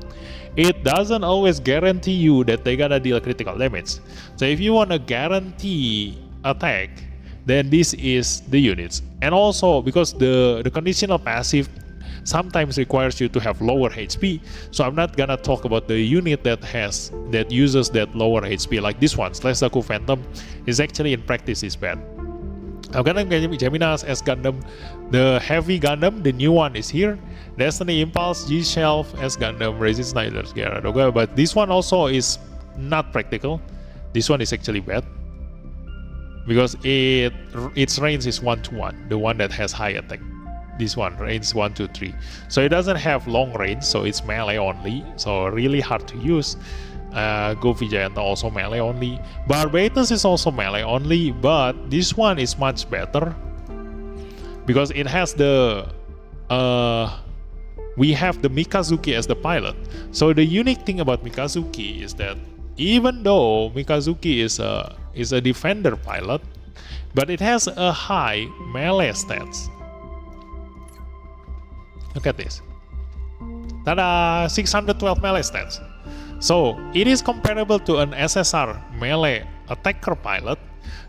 it doesn't always guarantee you that they're gonna deal critical damage. So if you want to guarantee attack, then this is the units. And also because the conditional passive sometimes requires you to have lower HP, so I'm not gonna talk about the unit that uses that lower HP, like this one, Zaku Phantom is actually in practice is bad. I'm gonna get Gemini's S Gundam, the Heavy Gundam, the new one is here. Destiny Impulse, G Shelf, S Gundam, Resist Sniders, Gyaradoga, but this one also is not practical. This one is actually bad because its range is 1-1, the one that has high attack. This one range 1-3, so it doesn't have long range, so it's melee only, so really hard to use. Goofy Giant also melee only. Barbatus is also melee only, but this one is much better because it has the we have the Mikazuki as the pilot. So the unique thing about Mikazuki is that even though Mikazuki is a defender pilot, but it has a high melee stats. Look at this. Tada! 612 melee stats. So it is comparable to an SSR melee attacker pilot.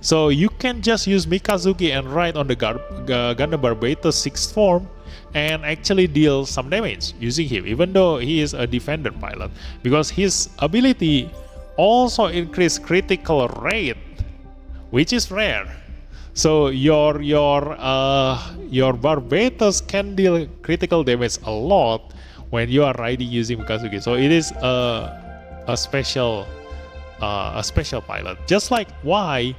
So you can just use Mikazuki and ride on the Gundam Barbatus 6th form and actually deal some damage using him, even though he is a defender pilot, because his ability also increase critical rate, which is rare. So your Barbatus can deal critical damage a lot when you are riding using Mikazuki. So it is a special pilot. Just like why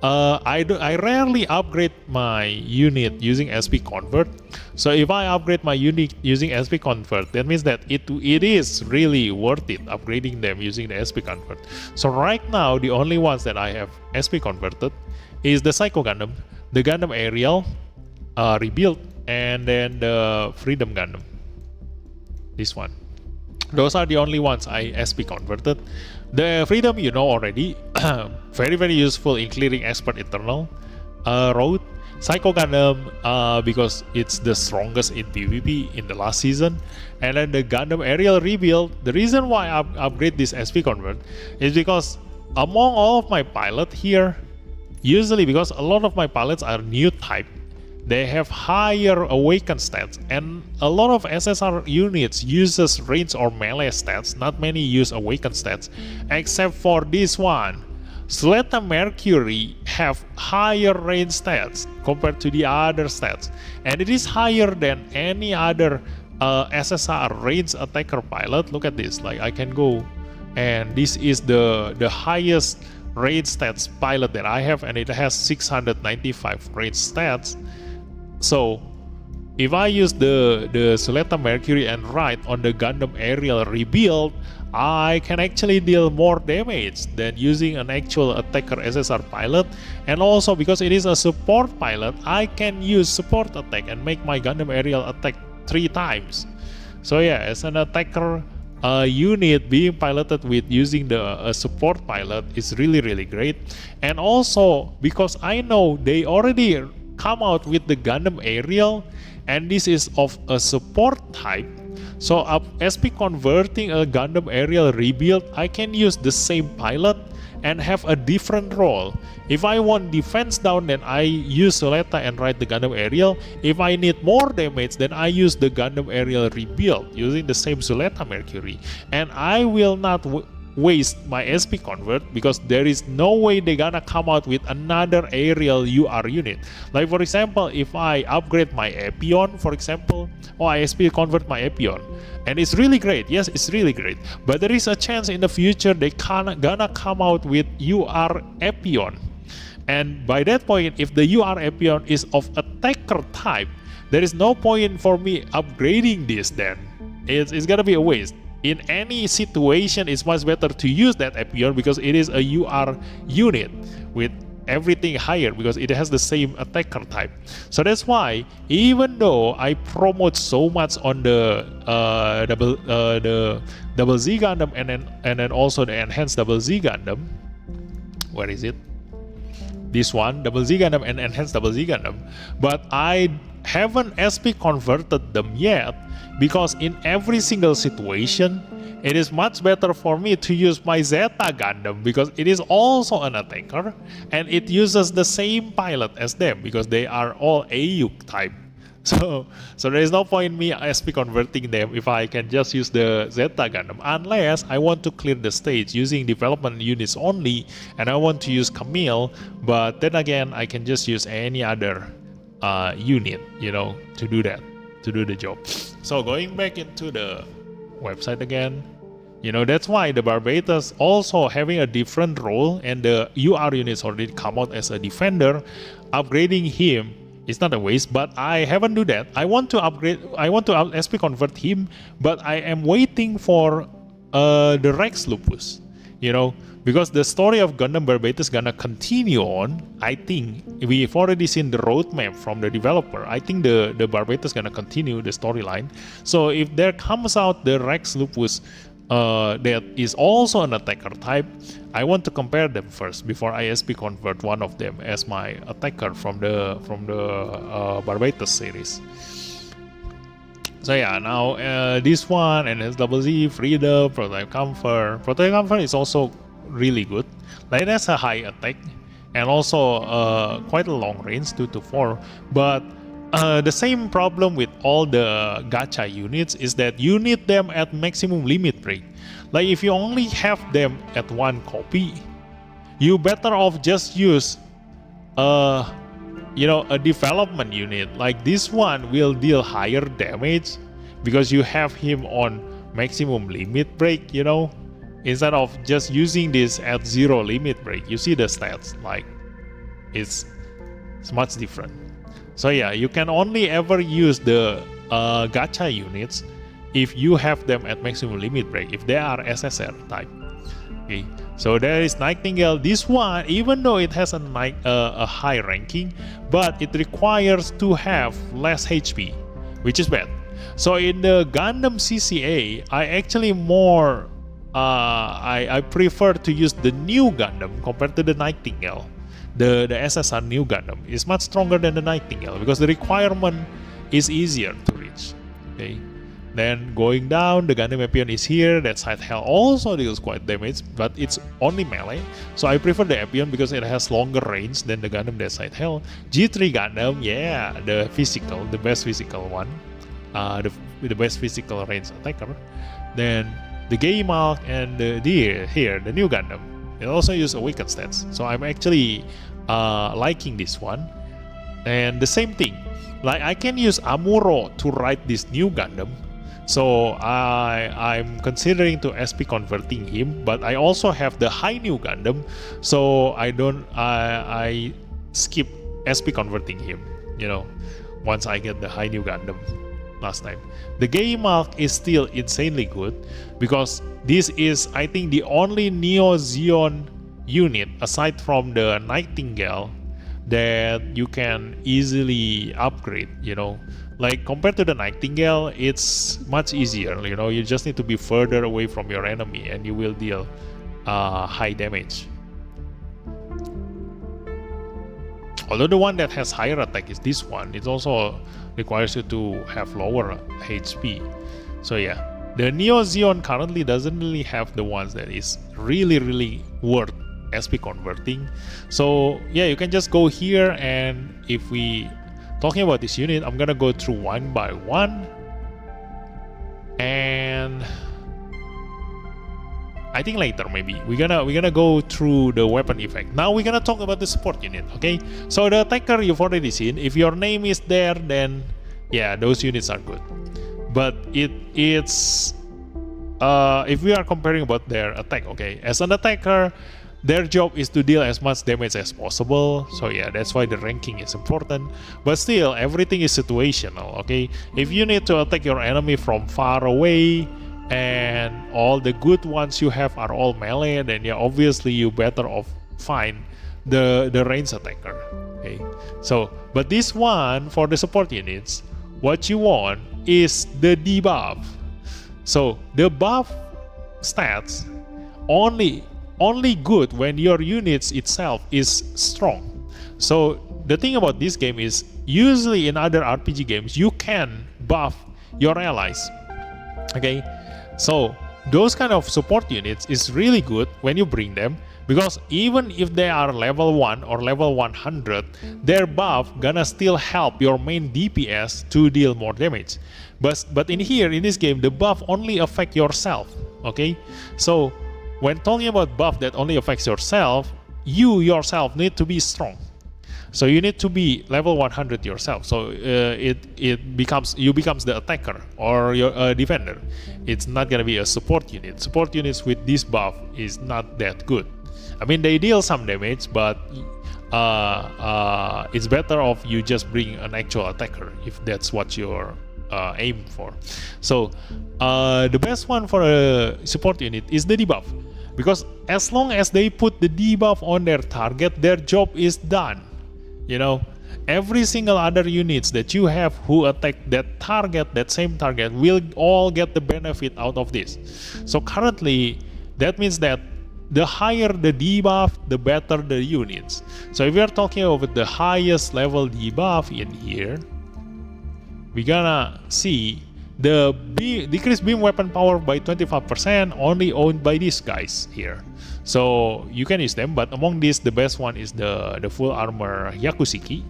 I rarely upgrade my unit using SP Convert. So if I upgrade my unit using SP Convert, that means that it is really worth it upgrading them using the SP Convert. So right now the only ones that I have SP converted is the Psycho Gundam, the Gundam Aerial rebuilt, and then the Freedom Gundam. This one. Those are the only ones I SP converted. The Freedom you know already, very useful in clearing Expert Eternal road. Psycho Gundam because it's the strongest in PvP in the last season. And then the Gundam Aerial rebuild, the reason why I upgrade this SP convert is because among all of my pilot here, usually because a lot of my pilots are new type, they have higher awaken stats, and a lot of SSR units uses range or melee stats. Not many use awaken stats, except for this one. Sleta Mercury have higher range stats compared to the other stats, and it is higher than any other SSR range attacker pilot. Look at this, like I can go, and this is the highest range stats pilot that I have, and it has 695 range stats. So if I use the Suletta Mercury and Ride on the Gundam Aerial rebuild, I can actually deal more damage than using an actual attacker SSR pilot. And also because it is a support pilot, I can use support attack and make my Gundam Aerial attack 3 times. So yeah, as an attacker unit being piloted with using the support pilot is really great. And also because I know they already come out with the Gundam Aerial, and this is of a support type, so SP converting a Gundam Aerial rebuild, I can use the same pilot and have a different role. If I want defense down, then I use Suletta and ride the Gundam Aerial. If I need more damage, then I use the Gundam Aerial rebuild using the same Suletta Mercury. And I will not waste my SP convert, because there is no way they're gonna come out with another aerial UR unit. Like for example, if I upgrade my Epion, for example, or I SP convert my Epion, and it's really great, yes, it's really great, but there is a chance in the future they gonna come out with UR Epion, and by that point, if the UR Epion is of attacker type, there is no point for me upgrading this. Then it's gonna be a waste. In any situation, it's much better to use that Epion because it is a UR unit with everything higher, because it has the same attacker type. So that's why, even though I promote so much on the double Z Gundam and then also the enhanced double Z Gundam, where is it? This one, double Z Gundam and enhanced double Z Gundam, but I haven't SP converted them yet, because in every single situation it is much better for me to use my Zeta Gundam, because it is also an attacker and it uses the same pilot as them, because they are all AUK type. So there is no point in me SP converting them if I can just use the Zeta Gundam, unless I want to clear the stage using development units only and I want to use Camille. But then again, I can just use any other unit, you know, to do that, to do the job. So going back into the website again, you know, that's why the Barbatos also having a different role, and the UR units already come out as a defender. Upgrading him is not a waste, but I haven't do that. I want to upgrade, I want to SP convert him, but I am waiting for the Rex Lupus, you know, because the story of Gundam Barbatos gonna continue on. I think we've already seen the roadmap from the developer. I think the Barbatos gonna continue the storyline. So if there comes out the Rex Lupus that is also an attacker type, I want to compare them first before I SP convert one of them as my attacker from the Barbatos series. So yeah, now this one and SWZ, Freedom, Prototype Comfort. Prototype Comfort is also really good. Like that's a high attack and also quite a long range, 2 to 4. But the same problem with all the gacha units is that you need them at maximum limit break. Like if you only have them at 1 copy, you better off just use you know, a development unit. Like this one will deal higher damage because you have him on maximum limit break, you know, instead of just using this at 0 limit break. You see the stats, like it's much different. So yeah, you can only ever use the gacha units if you have them at maximum limit break, if they are SSR type. Okay, so there is Nightingale. This one, even though it has a high ranking, but it requires to have less HP, which is bad. So in the Gundam CCA, I actually more I prefer to use the new Gundam compared to the Nightingale. The SSR new Gundam is much stronger than the Nightingale because the requirement is easier to reach. Okay, then going down, the Gundam Epion is here. That side hell also deals quite damage, but it's only melee. So I prefer the Epion because it has longer range than the Gundam that side hell. G3 Gundam, yeah, the physical, the best physical one, the best physical range attacker. Then the Gaymalk and the new Gundam. It also use awakened stats, so I'm actually liking this one. And the same thing, like I can use Amuro to ride this new Gundam, So I'm considering to SP converting him, but I also have the high new Gundam, so I skip SP converting him, you know, once I get the high new Gundam last time. The game arc is still insanely good because this is, I think, the only Neo Zeon unit aside from the Nightingale that you can easily upgrade, you know. Like compared to the Nightingale, it's much easier, you know. You just need to be further away from your enemy and you will deal high damage. Although the one that has higher attack is this one, it also requires you to have lower HP. So yeah, the Neo Zeon currently doesn't really have the ones that is really worth SP converting. So yeah, you can just go here, and if we talking about this unit, I'm gonna go through one by one, and I think later maybe we're gonna go through the weapon effect. Now we're gonna talk about the support unit. Okay, so the attacker you've already seen. If your name is there, then yeah, those units are good. But it's if we are comparing about their attack, okay, as an attacker, their job is to deal as much damage as possible. So yeah, that's why the ranking is important. But still, everything is situational. Okay, if you need to attack your enemy from far away, and all the good ones you have are all melee, then yeah, obviously you better off find the range attacker. Okay, so but this one for the support units, what you want is the debuff. So the buff stats only good when your units itself is strong. So the thing about this game is, usually in other RPG games you can buff your allies. Okay, so those kind of support units is really good when you bring them, because even if they are level 1 or level 100, their buff gonna still help your main DPS to deal more damage. But in here, in this game, the buff only affect yourself. Okay, so when talking about buff that only affects yourself, you yourself need to be strong. So you need to be level 100 yourself. So it becomes the attacker or your defender. It's not gonna be a support unit. Support units with this buff is not that good. I mean, they deal some damage, but it's better off you just bring an actual attacker if that's what you're aim for. So the best one for a support unit is the debuff, because as long as they put the debuff on their target, their job is done. You know, every single other units that you have who attack that target, that same target, will all get the benefit out of this. So currently, that means that the higher the debuff, the better the units. So if we are talking about the highest level debuff in here, we're gonna see the decreased beam weapon power by 25%, only owned by these guys here. So you can use them, but among these, the best one is the full armor Yakusiki.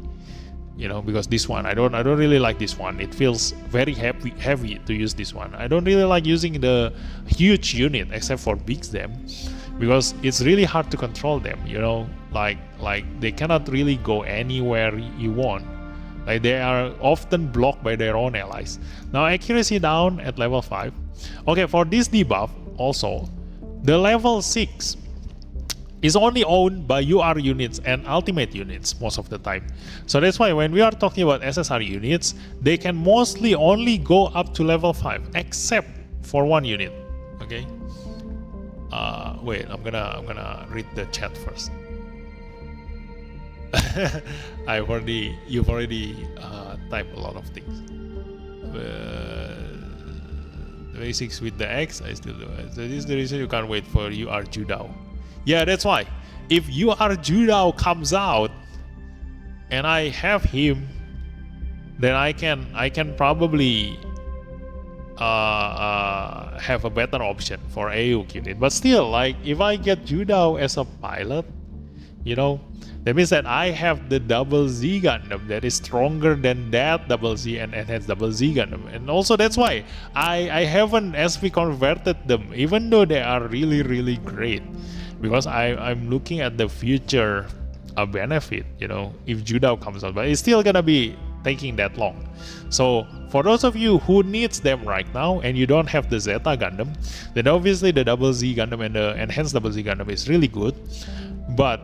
You know, because this one, I don't really like this one. It feels very heavy to use this one. I don't really like using the huge unit except for Big Them, because it's really hard to control them. You know, like they cannot really go anywhere you want. Like they are often blocked by their own allies. Now accuracy down at level 5. Okay, for this debuff also, the level 6 is only owned by UR units and ultimate units most of the time. So that's why when we are talking about SSR units, they can mostly only go up to level 5, except for one unit. Okay. Wait, I'm gonna read the chat first. You've already typed a lot of things. The basics with the X, I still do it. So this is the reason you can't wait for UR Judao. Yeah, that's why. If UR Judao comes out and I have him, then I can probably have a better option for AUK unit. But still, like if I get Judao as a pilot, you know, that means that I have the double Z Gundam that is stronger than that double Z and enhanced double Z Gundam. And also that's why I haven't SP converted them, even though they are really great. Because I'm looking at the future benefit, you know, if Judao comes out. But it's still gonna be taking that long. So for those of you who needs them right now and you don't have the Zeta Gundam, then obviously the Double Z Gundam and the Enhanced Double Z Gundam is really good. But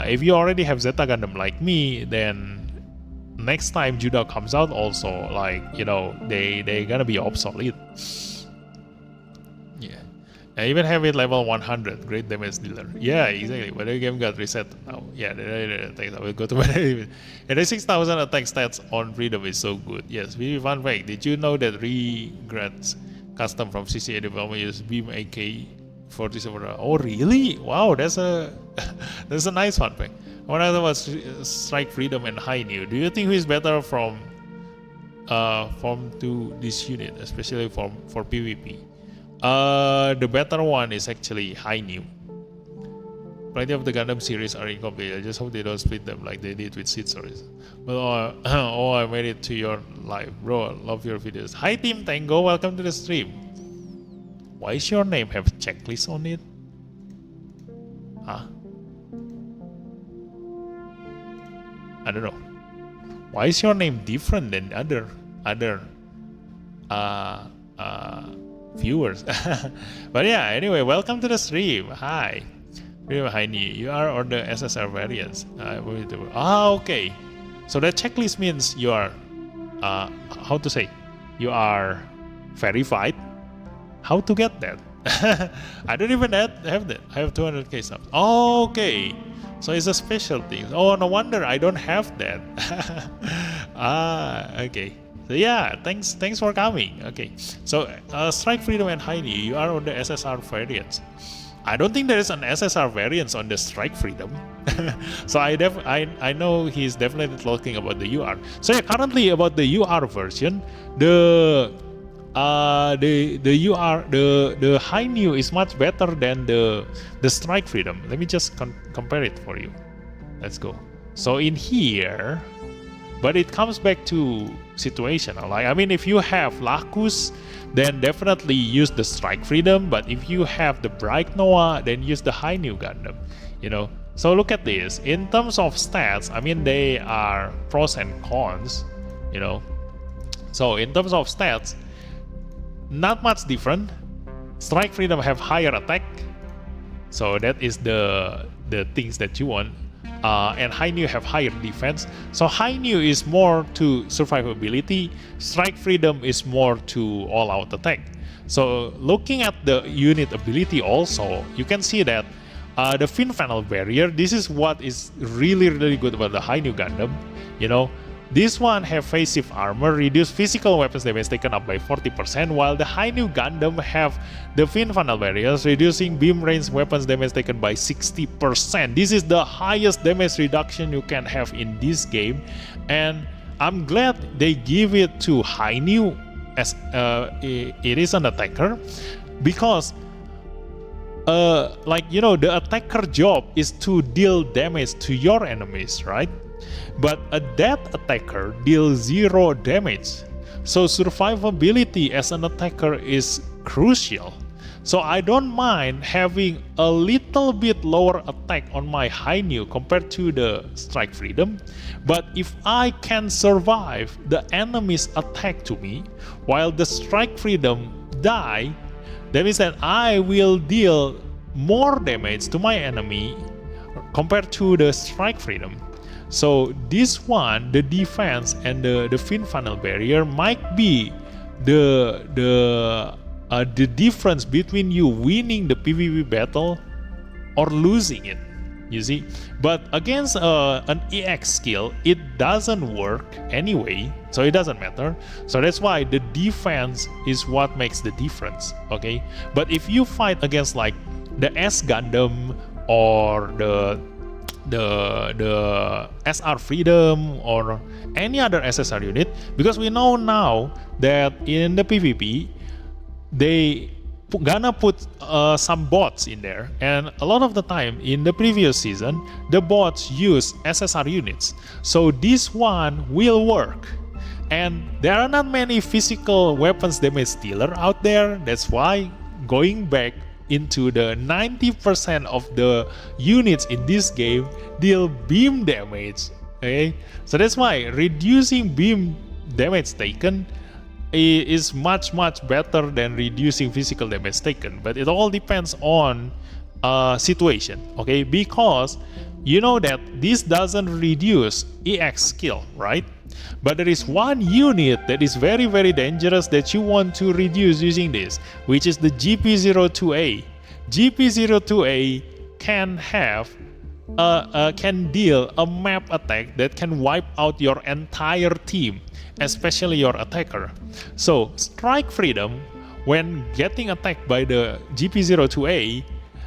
if you already have Zeta Gundam like me, then next time Judah comes out also, like, you know, they're gonna be obsolete. Yeah. I even have it level 100, great damage dealer. Yeah, exactly. But the game got reset now. Yeah, I will go to and the 6000 attack stats on Freedom is so good. Yes, really fun fact. Did you know that Regrets custom from CCA development use Beam AK 47? Oh really? Wow, that's a that's a nice fun fact. One other was Strike Freedom and High New. Do you think who is better from to this unit, especially for PvP? The better one is actually High New. Plenty of the Gundam series are incomplete. I just hope they don't split them like they did with Seed Stories. But oh, I made it to your live, bro. I love your videos. Hi Team Tango, welcome to the stream. Why is your name have checklist on it? Huh? I don't know. Why is your name different than other viewers? But yeah, anyway, welcome to the stream. Hi. You are on the SSR variants. Okay. So that checklist means you are how to say, you are verified. How to get that? I don't even have that. I have 200k subs. Okay. So it's a special thing. Oh, no wonder I don't have that. Okay. So yeah, thanks for coming. Okay, so Strike Freedom and High New, you are on the SSR variants. I don't think there is an SSR variants on the Strike Freedom. So I know he's definitely talking about the UR. So yeah, currently about the UR version, the High New is much better than the Strike Freedom. Let me just compare it for you. Let's go. So in here, but it comes back to situational. Like, I mean, if you have Lacus, then definitely use the Strike Freedom. But if you have the Bright Noah, then use the High New Gundam. You know. So look at this. In terms of stats, I mean, they are pros and cons. You know. So in terms of stats, not much different. Strike Freedom have higher attack, so that is the things that you want. And High New have higher defense. So High New is more to survivability. Strike Freedom is more to all-out attack. So looking at the unit ability also, you can see that the Fin Funnel Barrier, this is what is really good about the High New Gundam. You know, this one have phase armor, reduce physical weapons damage taken up by 40%, while the High New Gundam have the Fin Funnel Barriers, reducing beam range weapons damage taken by 60%. This is the highest damage reduction you can have in this game, and I'm glad they give it to High New as it is an attacker, because like, you know, the attacker job is to deal damage to your enemies, right? But a dead attacker deals 0 damage. So survivability as an attacker is crucial. So I don't mind having a little bit lower attack on my High New compared to the Strike Freedom. But if I can survive the enemy's attack to me while the Strike Freedom die, that means that I will deal more damage to my enemy compared to the Strike Freedom. So this one, the defense and the Fin Funnel Barrier might be the difference between you winning the PvP battle or losing it, you see. But against an EX skill, it doesn't work anyway, so it doesn't matter. So that's why the defense is what makes the difference, okay? But if you fight against like the S Gundam or the SR Freedom or any other SSR unit, because we know now that in the PvP they gonna put some bots in there, and a lot of the time in the previous season the bots use SSR units, so this one will work. And there are not many physical weapons damage dealer out there. That's why going back into the 90% of the units in this game deal beam damage. Okay, so that's why reducing beam damage taken is much better than reducing physical damage taken, but it all depends on situation, okay? Because you know that this doesn't reduce EX skill, right? But there is one unit that is very dangerous that you want to reduce using this, which is the GP02A. GP02A can have can deal a map attack that can wipe out your entire team, especially your attacker. So strike freedom, when getting attacked by the GP02A,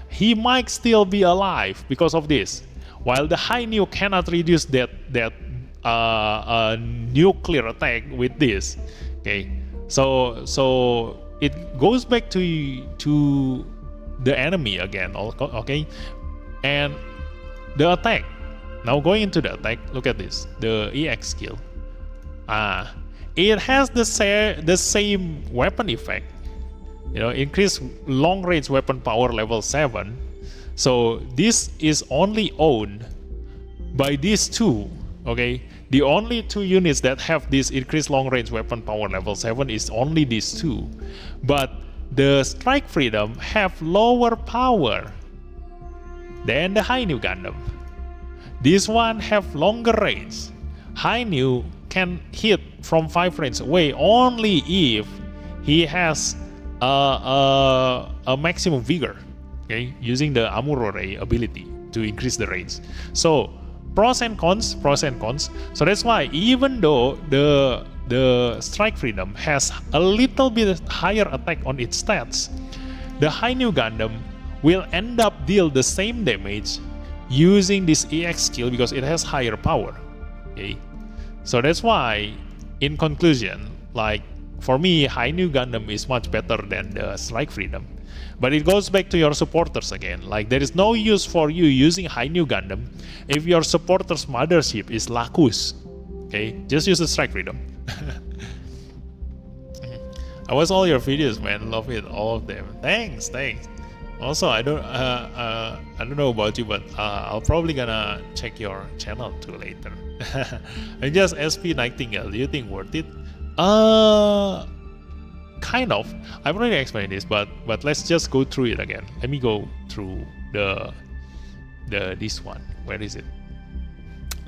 he might still be alive because of this, while the high nuke cannot reduce that nuclear attack with this. Okay, so it goes back to the enemy again. Okay, and the attack. Now going into the attack, look at this, the EX skill. It has the same weapon effect. You know, increase long range weapon power level 7. So this is only owned by these two. Okay, the only two units that have this increased long range weapon power level 7 is only these two. But the strike freedom have lower power than the high new Gundam. This one have longer range. High new can hit from 5 range away only if he has a maximum vigor, okay, using the Amuro Ray ability to increase the range. So pros and cons. So that's why even though the strike freedom has a little bit higher attack on its stats, the high new Gundam will end up deal the same damage using this EX skill because it has higher power. Okay, so that's why in conclusion, like for me, high new Gundam is much better than the strike freedom. But it goes back to your supporters again. Like, there is no use for you using high new Gundam if your supporter's mothership is Lacus. Okay, just use the strike freedom. I watch all your videos, man. Love it, all of them. Thanks. Also, I don't know about you, but I'll probably gonna check your channel too later. And just SP Nightingale, do you think worth it? Kind of. I've already explained this, but let's just go through it again. Let me go through this one. Where is it?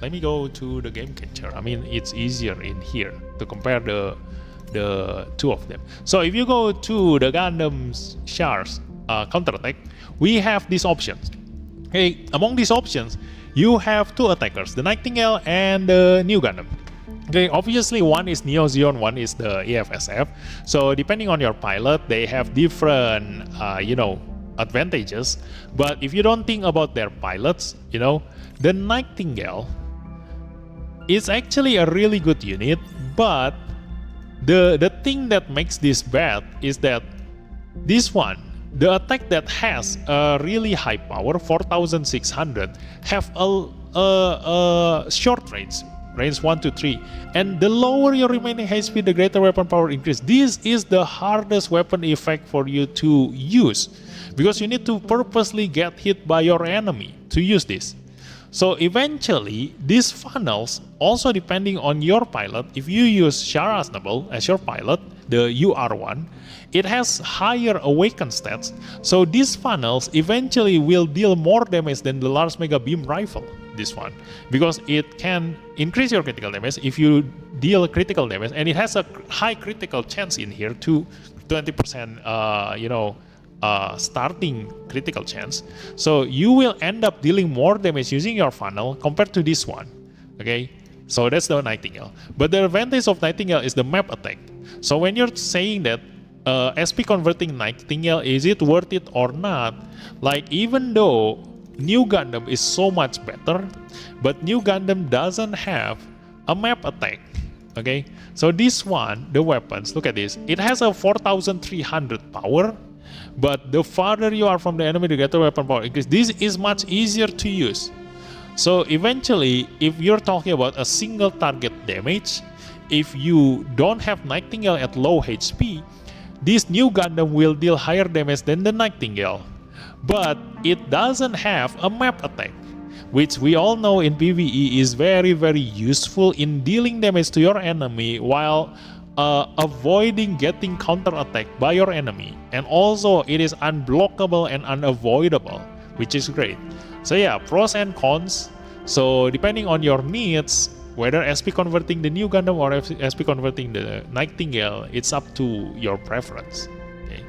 Let me go to the game catcher. I mean, it's easier in here to compare the two of them. So if you go to the Gundam Char's counterattack, we have these options. Okay, among these options, you have two attackers, the Nightingale and the new Gundam. Okay, obviously one is Neo Zeon, one is the EFSF. So depending on your pilot, they have different, advantages. But if you don't think about their pilots, the Nightingale is actually a really good unit. But the thing that makes this bad is that this one, the attack that has a really high power, 4600, have a short range 1 to 3, and the lower your remaining high speed, the greater weapon power increase. This is the hardest weapon effect for you to use, because you need to purposely get hit by your enemy to use this. So eventually, these funnels, also depending on your pilot, if you use Char Aznable as your pilot, the UR1, it has higher awakened stats. So these funnels eventually will deal more damage than the large mega beam rifle, this one, because it can increase your critical damage if you deal critical damage, and it has a high critical chance in here to 20%, starting critical chance. So you will end up dealing more damage using your funnel compared to this one. Okay, so that's the Nightingale. But the advantage of Nightingale is the map attack. So when you're saying that SP converting Nightingale, is it worth it or not? Like, even though New Gundam is so much better, but New Gundam doesn't have a map attack. Okay, so this one, the weapons, look at this. It has a 4300 power, but the farther you are from the enemy, the greater weapon power increase. This is much easier to use. So eventually, if you're talking about a single target damage, if you don't have Nightingale at low HP, this New Gundam will deal higher damage than the Nightingale. But it doesn't have a map attack. which we all know in PvE is very useful in dealing damage to your enemy while avoiding getting counter-attacked by your enemy. And also it is unblockable and unavoidable, which is great. So yeah, pros and cons. So depending on your needs, whether SP converting the new Gundam or SP converting the Nightingale, it's up to your preference. Okay.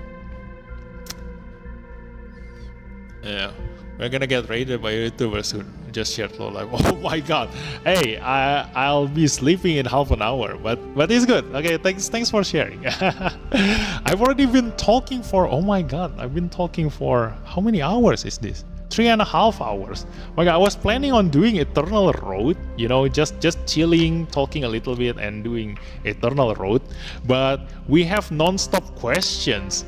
Yeah, we're gonna get raided by a YouTuber soon. Just shared low life. Oh my god. Hey, I'll be sleeping in half an hour, but it's good. Okay, thanks for sharing. I've already been talking for, oh my god, I've been talking for how many hours is this? 3.5 hours. My god, I was planning on doing Eternal Road, you know, just chilling, talking a little bit and doing Eternal Road, but we have non-stop questions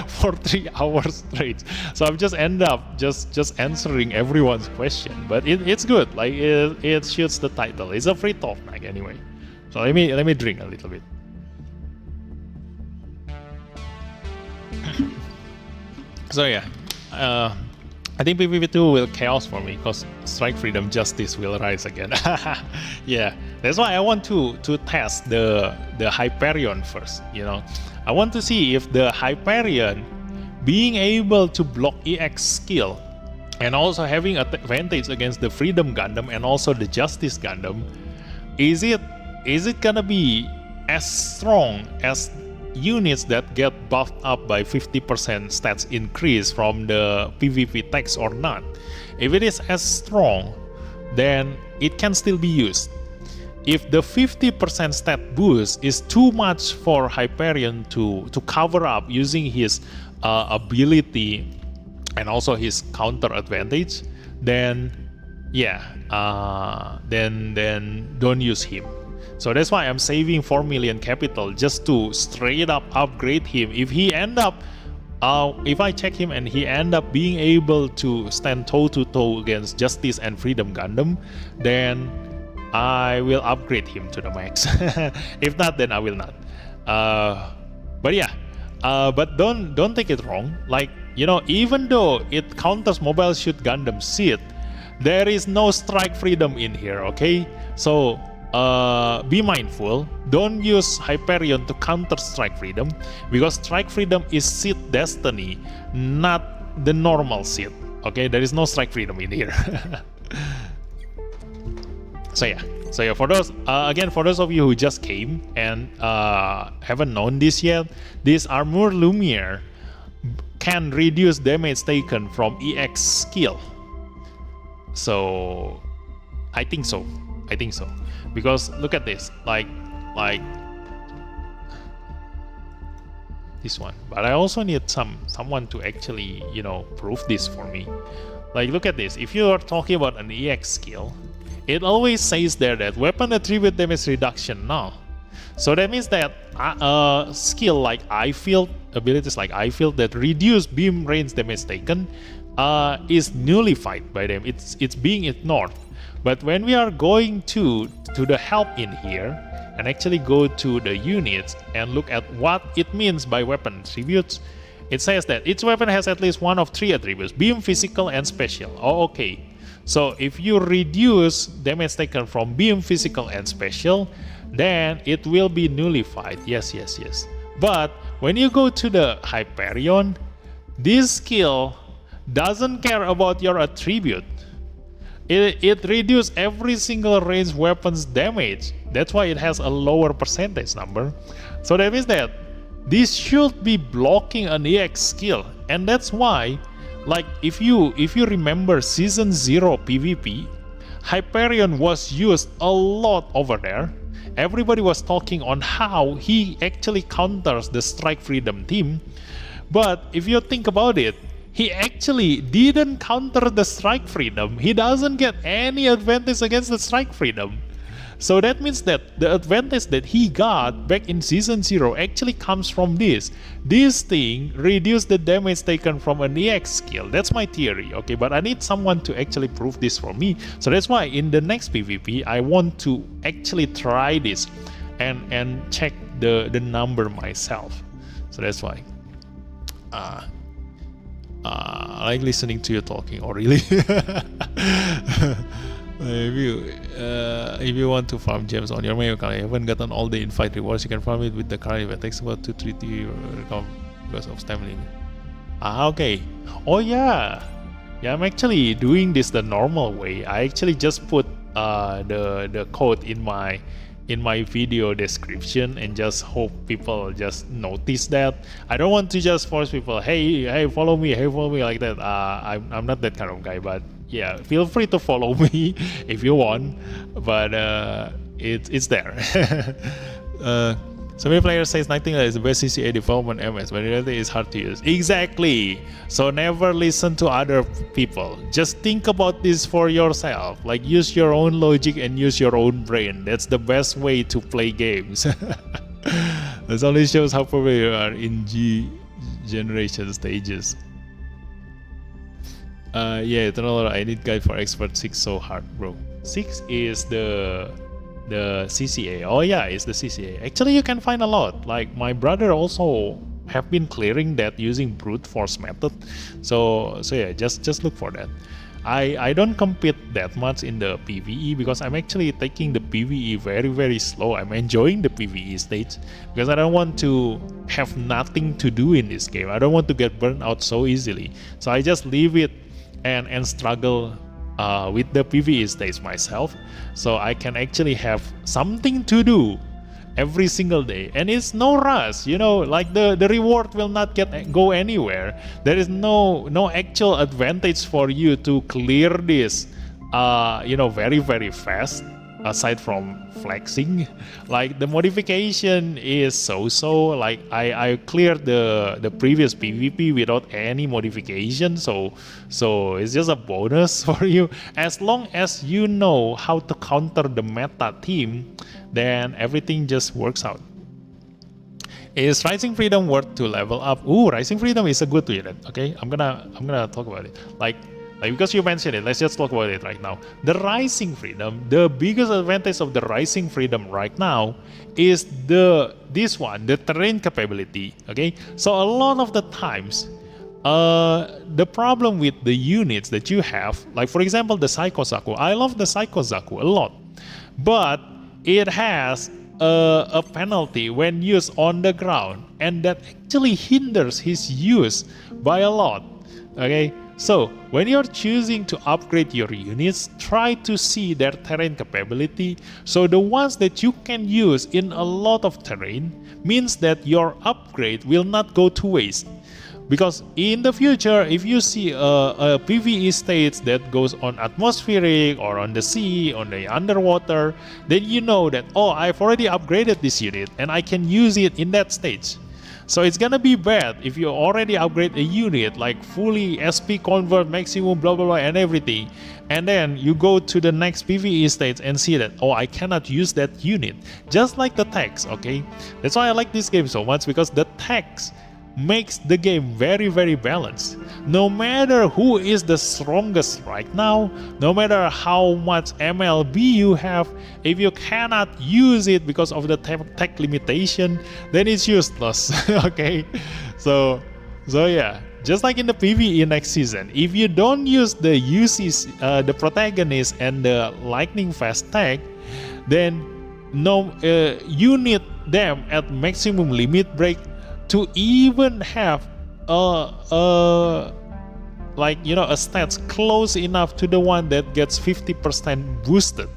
for 3 hours straight. So I've just end up just answering everyone's question, but it's good. Like it shoots the title. It's a free talk night anyway. So let me drink a little bit. So yeah, I think PvP2 will chaos for me because Strike Freedom Justice will rise again. Yeah, that's why I want to test the Hyperion first. You know, I want to see if the Hyperion being able to block EX skill and also having advantage against the Freedom Gundam and also the Justice Gundam, is it gonna be as strong as units that get buffed up by 50% stats increase from the PvP text or not? If it is as strong, then it can still be used. If the 50% stat boost is too much for Hyperion to cover up using his ability and also his counter advantage, then yeah, then don't use him. So that's why I'm saving 4 million capital just to straight up upgrade him. If he end up, if I check him and he end up being able to stand toe to toe against Justice and Freedom Gundam, then I will upgrade him to the max. If not, then I will not. But yeah, but don't take it wrong. Like, you know, even though it counters Mobile Suit Gundam Seed, there is no Strike Freedom in here. Okay, so be mindful. Don't use Hyperion to counter Strike Freedom, because Strike Freedom is Seed Destiny, not the normal Seed. Okay, there is no Strike Freedom in here. So yeah, for those again, for those of you who just came and haven't known this yet, this Armor Lumiere can reduce damage taken from EX skill. So I think so. Because look at this, like this one. But I also need someone to actually, you know, prove this for me. Like, look at this. If you are talking about an EX skill, it always says there that weapon attribute damage reduction null. So that means that skill like I Field, abilities like I Field that reduce beam range damage taken is nullified by them. It's being ignored. But when we are going to the help in here and actually go to the units and look at what it means by weapon attributes, it says that each weapon has at least one of 3 attributes: beam, physical, and special. Oh, okay. So if you reduce damage taken from beam, physical, and special, then it will be nullified. Yes. But when you go to the Hyperion, this skill doesn't care about your attribute. It reduces every single ranged weapon's damage. That's why it has a lower percentage number. So that means that this should be blocking an EX skill. And that's why, like, if you remember Season 0 PvP, Hyperion was used a lot over there. Everybody was talking on how he actually counters the Strike Freedom team. But if you think about it, he actually didn't counter the Strike Freedom. He doesn't get any advantage against the Strike Freedom. So that means that the advantage that he got back in Season 0 actually comes from this. This thing reduced the damage taken from an EX skill. That's my theory, okay? But I need someone to actually prove this for me. So that's why in the next PvP, I want to actually try this and check the number myself. So that's why. I like listening to you talking. Oh, really? If you want to farm gems on your main account, you haven't gotten all the invite rewards, you can farm it with the current event. It takes about 2-3 to come because of time limit. Okay. Oh yeah. Yeah, I'm actually doing this the normal way. I actually just put the code in my video description and just hope people just notice that. I don't want to just force people, hey follow me like that. I'm not that kind of guy, but yeah, feel free to follow me if you want, but it's there. So many players say Nightingale is the best CCA development MS, but in reality it's hard to use. Exactly. So never listen to other people. Just think about this for yourself. Like, use your own logic and use your own brain. That's the best way to play games. This only shows how popular you are in G generation stages. Yeah, Eternal, I need guide for expert 6 so hard, bro. 6 is the CCA. Oh yeah, it's the CCA. Actually, you can find a lot. Like, my brother also have been clearing that using brute force method. So yeah, just look for that. I don't compete that much in the PvE because I'm actually taking the PvE very slow. I'm enjoying the PvE stage because I don't want to have nothing to do in this game. I don't want to get burned out so easily. So I just leave it and struggle with the PvE stage myself, so I can actually have something to do every single day, and it's no rush, you know, like the reward will not go anywhere. There is no actual advantage for you to clear this you know, very fast, aside from flexing. Like, the modification is so like I cleared the previous PvP without any modification, so it's just a bonus for you. As long as you know how to counter the meta team, then everything just works out. Is Rising Freedom worth to level up? Ooh, Rising Freedom is a good unit. Okay, I'm gonna talk about it. Like because you mentioned it, let's just talk about it right now. The Rising Freedom, the biggest advantage of the Rising Freedom right now is this one, the terrain capability. Okay, so a lot of the times, the problem with the units that you have, like for example the Psycho Zaku, I love the Psycho Zaku a lot, but it has a penalty when used on the ground, and that actually hinders his use by a lot. Okay, so when you're choosing to upgrade your units, try to see their terrain capability. So the ones that you can use in a lot of terrain means that your upgrade will not go to waste. Because in the future, if you see a PvE stage that goes on atmospheric or on the sea, on the underwater, then you know that, oh, I've already upgraded this unit and I can use it in that stage. So it's gonna be bad if you already upgrade a unit like fully SP convert, maximum, blah blah blah and everything, and then you go to the next PvE stage and see that, oh, I cannot use that unit. Just like the tags, okay? That's why I like this game so much, because the tags makes the game very balanced. No matter who is the strongest right now, no matter how much MLB you have, if you cannot use it because of the tech limitation, then it's useless. Okay, so yeah, just like in the PvE next season, if you don't use the UCs, the protagonist and the lightning fast tag, then you need them at maximum limit break to even have like, you know, a stats close enough to the one that gets 50% boosted.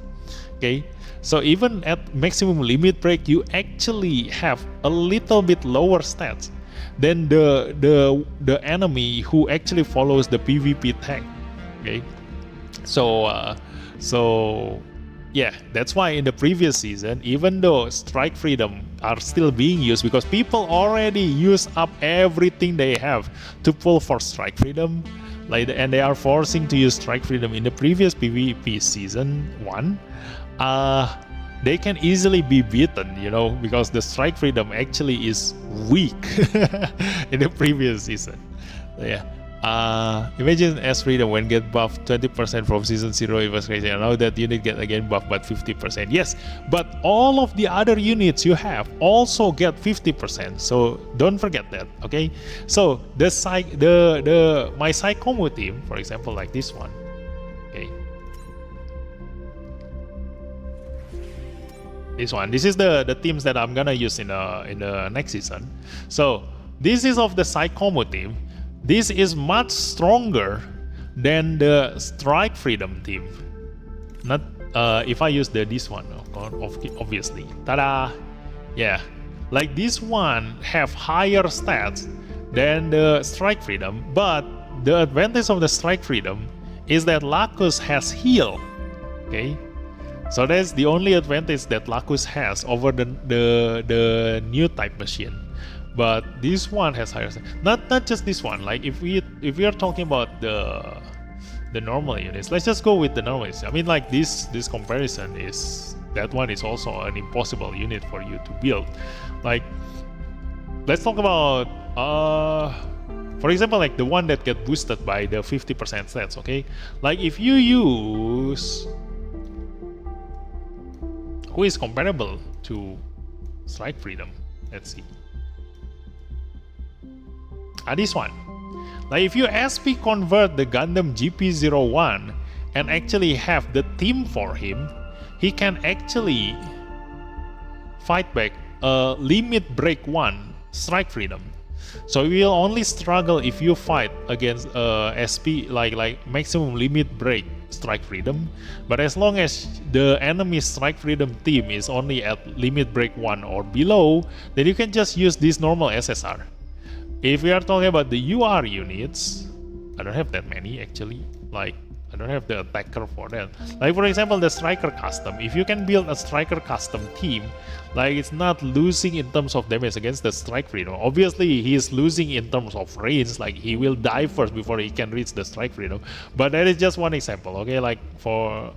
Okay, so even at maximum limit break, you actually have a little bit lower stats than the enemy who actually follows the PvP tag. Okay, so yeah, that's why in the previous season, even though Strike Freedom are still being used, because people already use up everything they have to pull for Strike Freedom, like, and they are forcing to use Strike Freedom in the previous PvP season 1, they can easily be beaten, you know, because the Strike Freedom actually is weak in the previous season. Yeah. Imagine S Freedom when get buffed 20% from season 0, it was crazy. And now that unit get again buffed but 50%. Yes, but all of the other units you have also get 50%. So don't forget that, okay? So my Psychomu team, for example, like this one, okay? This is the teams that I'm gonna use in the next season. So this is of the Psychomu team. This is much stronger than the Strike Freedom team. Not if I use this one, obviously. Ta-da! Yeah, like this one have higher stats than the Strike Freedom, but the advantage of the Strike Freedom is that Lacus has heal. Okay, so that's the only advantage that Lacus has over the new type machine. But this one has higher, not just this one. Like if we are talking about the normal units, let's just go with the normal units. I mean, like this comparison is, that one is also an impossible unit for you to build. Like, let's talk about for example, like the one that get boosted by the 50% stats. Okay, like if you use, who is comparable to Strike Freedom? Let's see. This one. Like if you SP convert the Gundam GP01 and actually have the team for him, he can actually fight back a limit break 1 Strike Freedom. So you will only struggle if you fight against SP like maximum limit break Strike Freedom. But as long as the enemy Strike Freedom team is only at limit break 1 or below, then you can just use this normal SSR. If we are talking about the UR units, I don't have that many actually. Like, I don't have the attacker for that. Like for example, the Striker Custom. If you can build a Striker Custom team, like it's not losing in terms of damage against the Strike Freedom. Obviously, he is losing in terms of range. Like he will die first before he can reach the Strike Freedom. But that is just one example, okay? Like for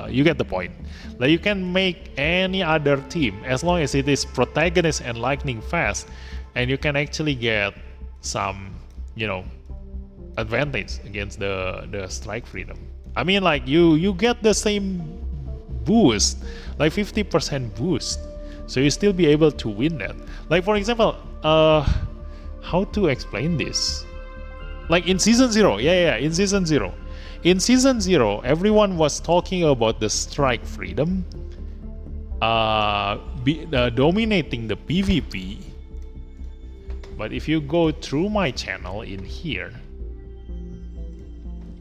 you get the point. Like you can make any other team as long as it is protagonist and lightning fast, and you can actually get some, you know, advantage against the Strike Freedom. I mean, like you get the same boost, like 50% boost, so you still be able to win that. Like for example, how to explain this? Like in season 0, in season 0. In season 0, everyone was talking about the Strike Freedom dominating the PvP. But if you go through my channel in here,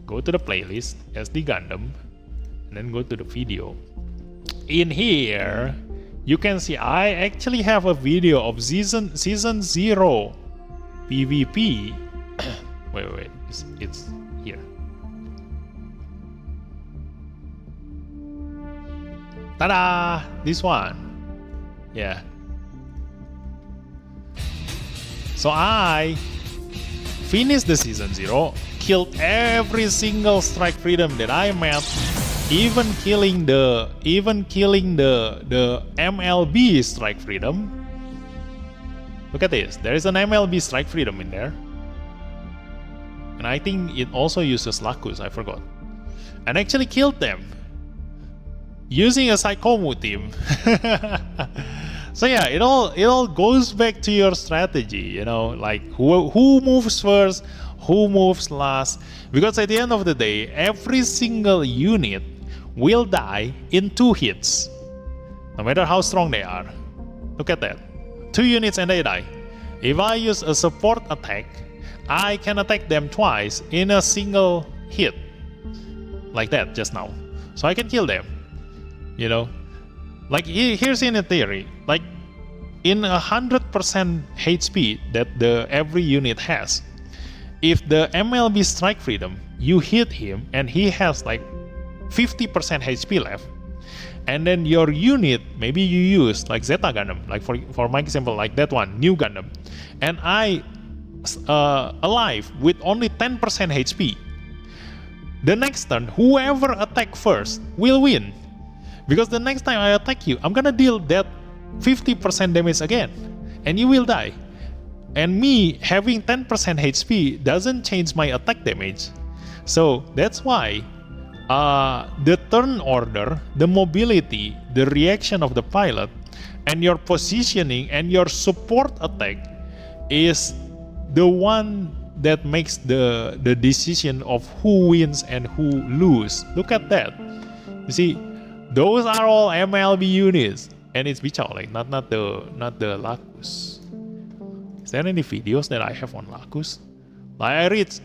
go to the playlist SD Gundam, and then go to the video. In here, you can see I actually have a video of season 0 PvP. wait, it's here. Ta-da! This one. Yeah. So I finished the season 0, killed every single Strike Freedom that I met, even killing the MLB Strike Freedom. Look at this. There is an MLB Strike Freedom in there. And I think it also uses Lacus, I forgot. And actually killed them using a Psychomu team. So yeah, it all goes back to your strategy, you know, like who moves first, who moves last. Because at the end of the day, every single unit will die in 2 hits, no matter how strong they are. Look at that. 2 units and they die. If I use a support attack, I can attack them twice in a single hit. Like that just now. So I can kill them, you know. Like here's in a theory, like in 100% HP that every unit has, if the MLB Strike Freedom, you hit him and he has like 50% HP left, and then your unit, maybe you use like Zeta Gundam, like for my example, like that one, New Gundam, and I alive with only 10% HP, the next turn, whoever attack first will win. Because the next time I attack you, I'm gonna deal that 50% damage again, and you will die. And me having 10% HP doesn't change my attack damage. So that's why the turn order, the mobility, the reaction of the pilot, and your positioning and your support attack is the one that makes the decision of who wins and who lose. Look at that. You see, those are all MLB units, and it's Bichao, like not the Lacus. Is there any videos that I have on Lacus? Like I reached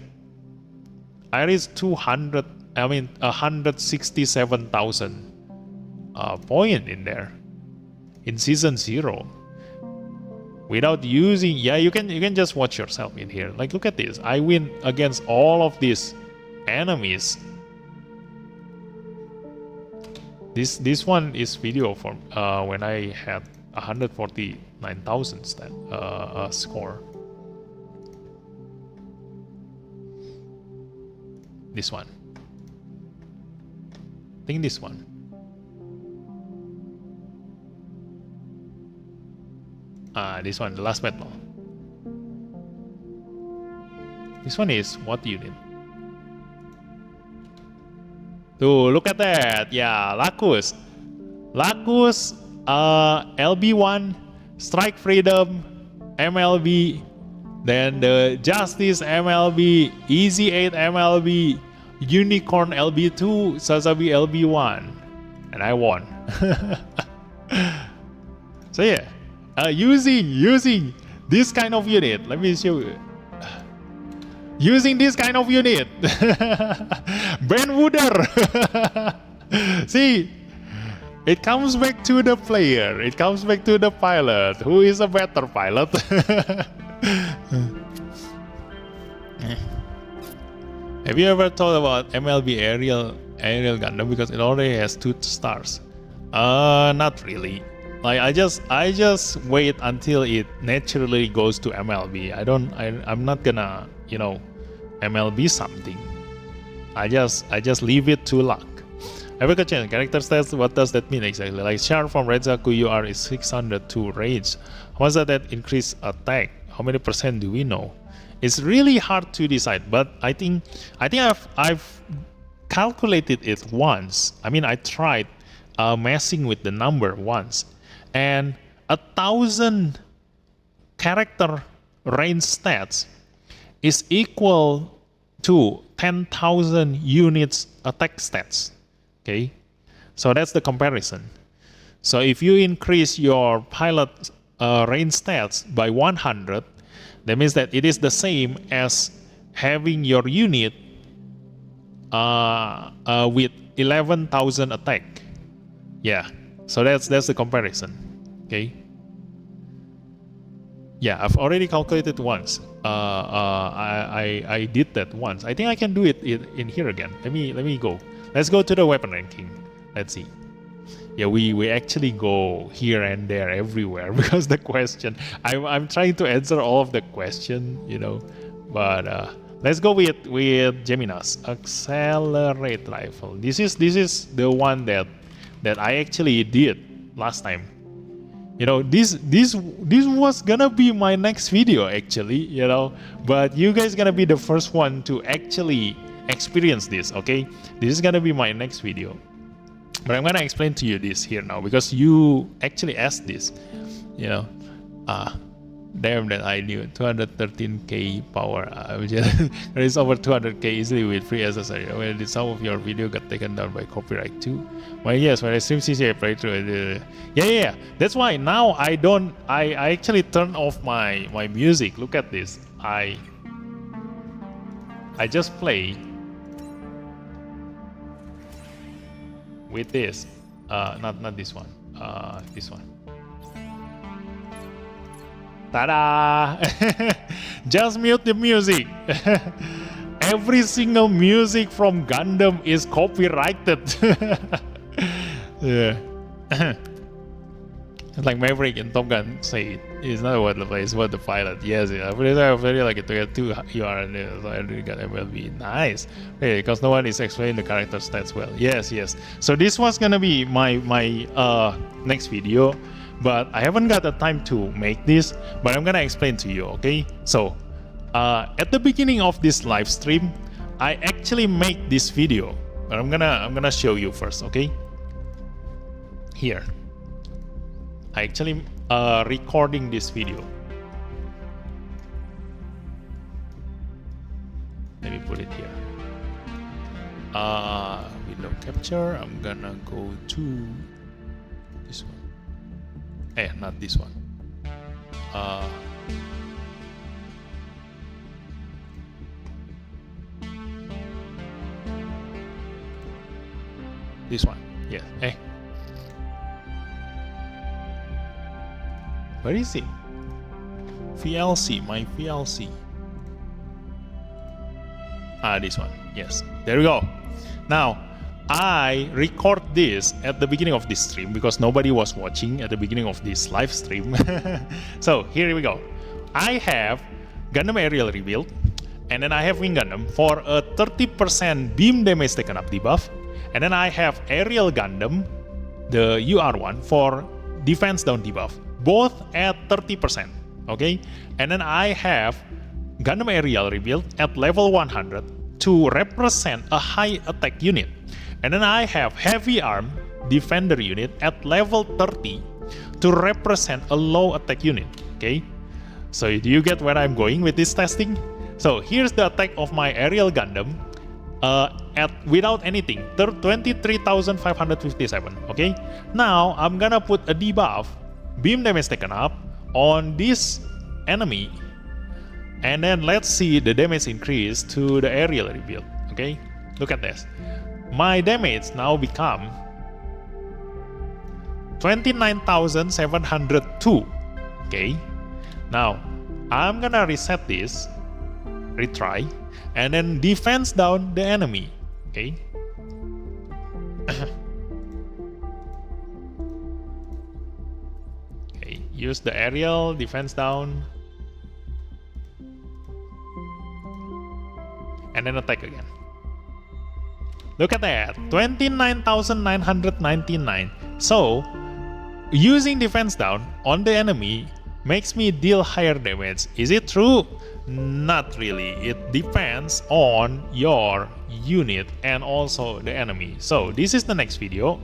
167,000 point in there in season 0 without using. Yeah, you can just watch yourself in here. Like, look at this. I win against all of these enemies. This one is video from when I had 149,000 score. This one. I think this one. This one, the last battle. This one is what unit? So look at that. Yeah, Lacus, LB1, Strike Freedom, MLB, then the Justice MLB, Easy 8 MLB, Unicorn LB2, Sazabi LB1, and I won. So yeah, using this kind of unit, let me show you. Using this kind of unit, Ben Wooder. See, it comes back to the player. It comes back to the pilot. Who is a better pilot? Have you ever thought about MLB aerial Gundam, because it already has 2 stars? Not really. Like I just wait until it naturally goes to MLB. I'm not gonna, MLB something. I just leave it to luck. I have a question. Character stats, what does that mean exactly? Like Char from Redzaku UR is 602 range. How much does that increase attack? How many % do we know? It's really hard to decide, but I think I've calculated it once. I mean, I tried messing with the number once, and 1,000 character range stats is equal to 10,000 units attack stats. Okay, so that's the comparison. So if you increase your pilot range stats by 100, that means that it is the same as having your unit with 11,000 attack. Yeah, so that's the comparison. Okay. Yeah, I've already calculated once. I did that once. I think I can do it in here again. Let me go. Let's go to the weapon ranking. Let's see. Yeah, we actually go here and there everywhere because the question. I'm trying to answer all of the question, but let's go with Gemini's accelerate rifle. This is the one that I actually did last time. This was gonna be my next video actually, but you guys gonna be the first one to actually experience this. Okay, this is gonna be my next video, but I'm gonna explain to you this here now because you actually asked this. Damn that I knew 213k power. There is over 200k easily with free accessory. Well, did some of your video got taken down by copyright too? Well, yes, when I stream CC I play through. Yeah. That's why now I actually turn off my music. Look at this. I just play with this. Not this one. This one. Ta-da! Just mute the music. Every single music from Gundam is copyrighted. Yeah. Like Maverick in Top Gun say, it's not what the play, it's what the pilot. Yes, yeah. But I really like it to get 2 UR, so I really got MLB. Nice. Okay, because no one is explaining the character stats well. Yes. So this was gonna be my next video. but I haven't got the time to make this, but I'm gonna explain to you, okay? So at the beginning of this live stream, I actually make this video, but I'm gonna show you first, okay? Here, I actually recording this video. Let me put it here. Window capture. I'm gonna go to this one. Not this one. This one. Yeah. Where is it? VLC. My VLC. This one. Yes. There we go. Now, I record this at the beginning of this stream because nobody was watching at the beginning of this live stream. So here we go. I have Gundam Aerial rebuild, and then I have Wing Gundam for a 30% beam damage taken up debuff, and then I have Aerial Gundam, the UR1, for defense down debuff, both at 30%. Okay, and then I have Gundam Aerial rebuild at level 100 to represent a high attack unit. And then I have Heavy Arm Defender unit at level 30 to represent a low attack unit. Okay, so do you get where I'm going with this testing? So here's the attack of my Aerial Gundam at without anything, 23,557. Okay, now I'm gonna put a debuff, beam damage taken up, on this enemy, and then let's see the damage increase to the aerial rebuild. Okay, look at this. My damage now become 29,702. Okay, now I'm gonna reset this, retry, and then defense down the enemy. Okay. Okay, use the aerial defense down, and then attack again. Look at that, 29,999. So, using defense down on the enemy makes me deal higher damage. Is it true? Not really. It depends on your unit and also the enemy. So, this is the next video.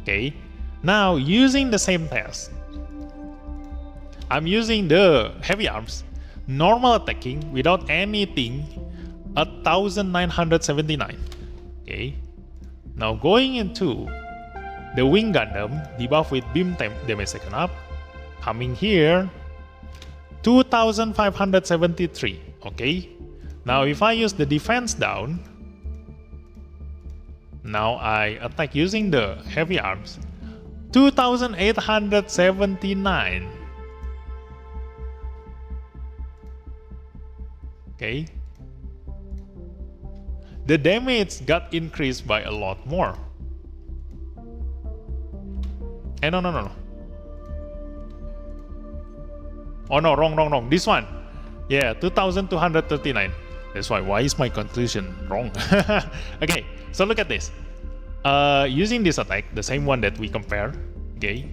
Okay, now using the same test, I'm using the heavy arms, normal attacking without anything, 1,979. Okay, now going into the Wing Gundam, debuff with beam damage taken up, coming here, 2,573. Okay, now if I use the defense down, now I attack using the heavy arms, 2,879. Okay, the damage got increased by a lot more. No. Oh no, wrong. This one. Yeah, 2,239. That's why is my conclusion wrong? Okay, so look at this. Using this attack, the same one that we compare. Okay,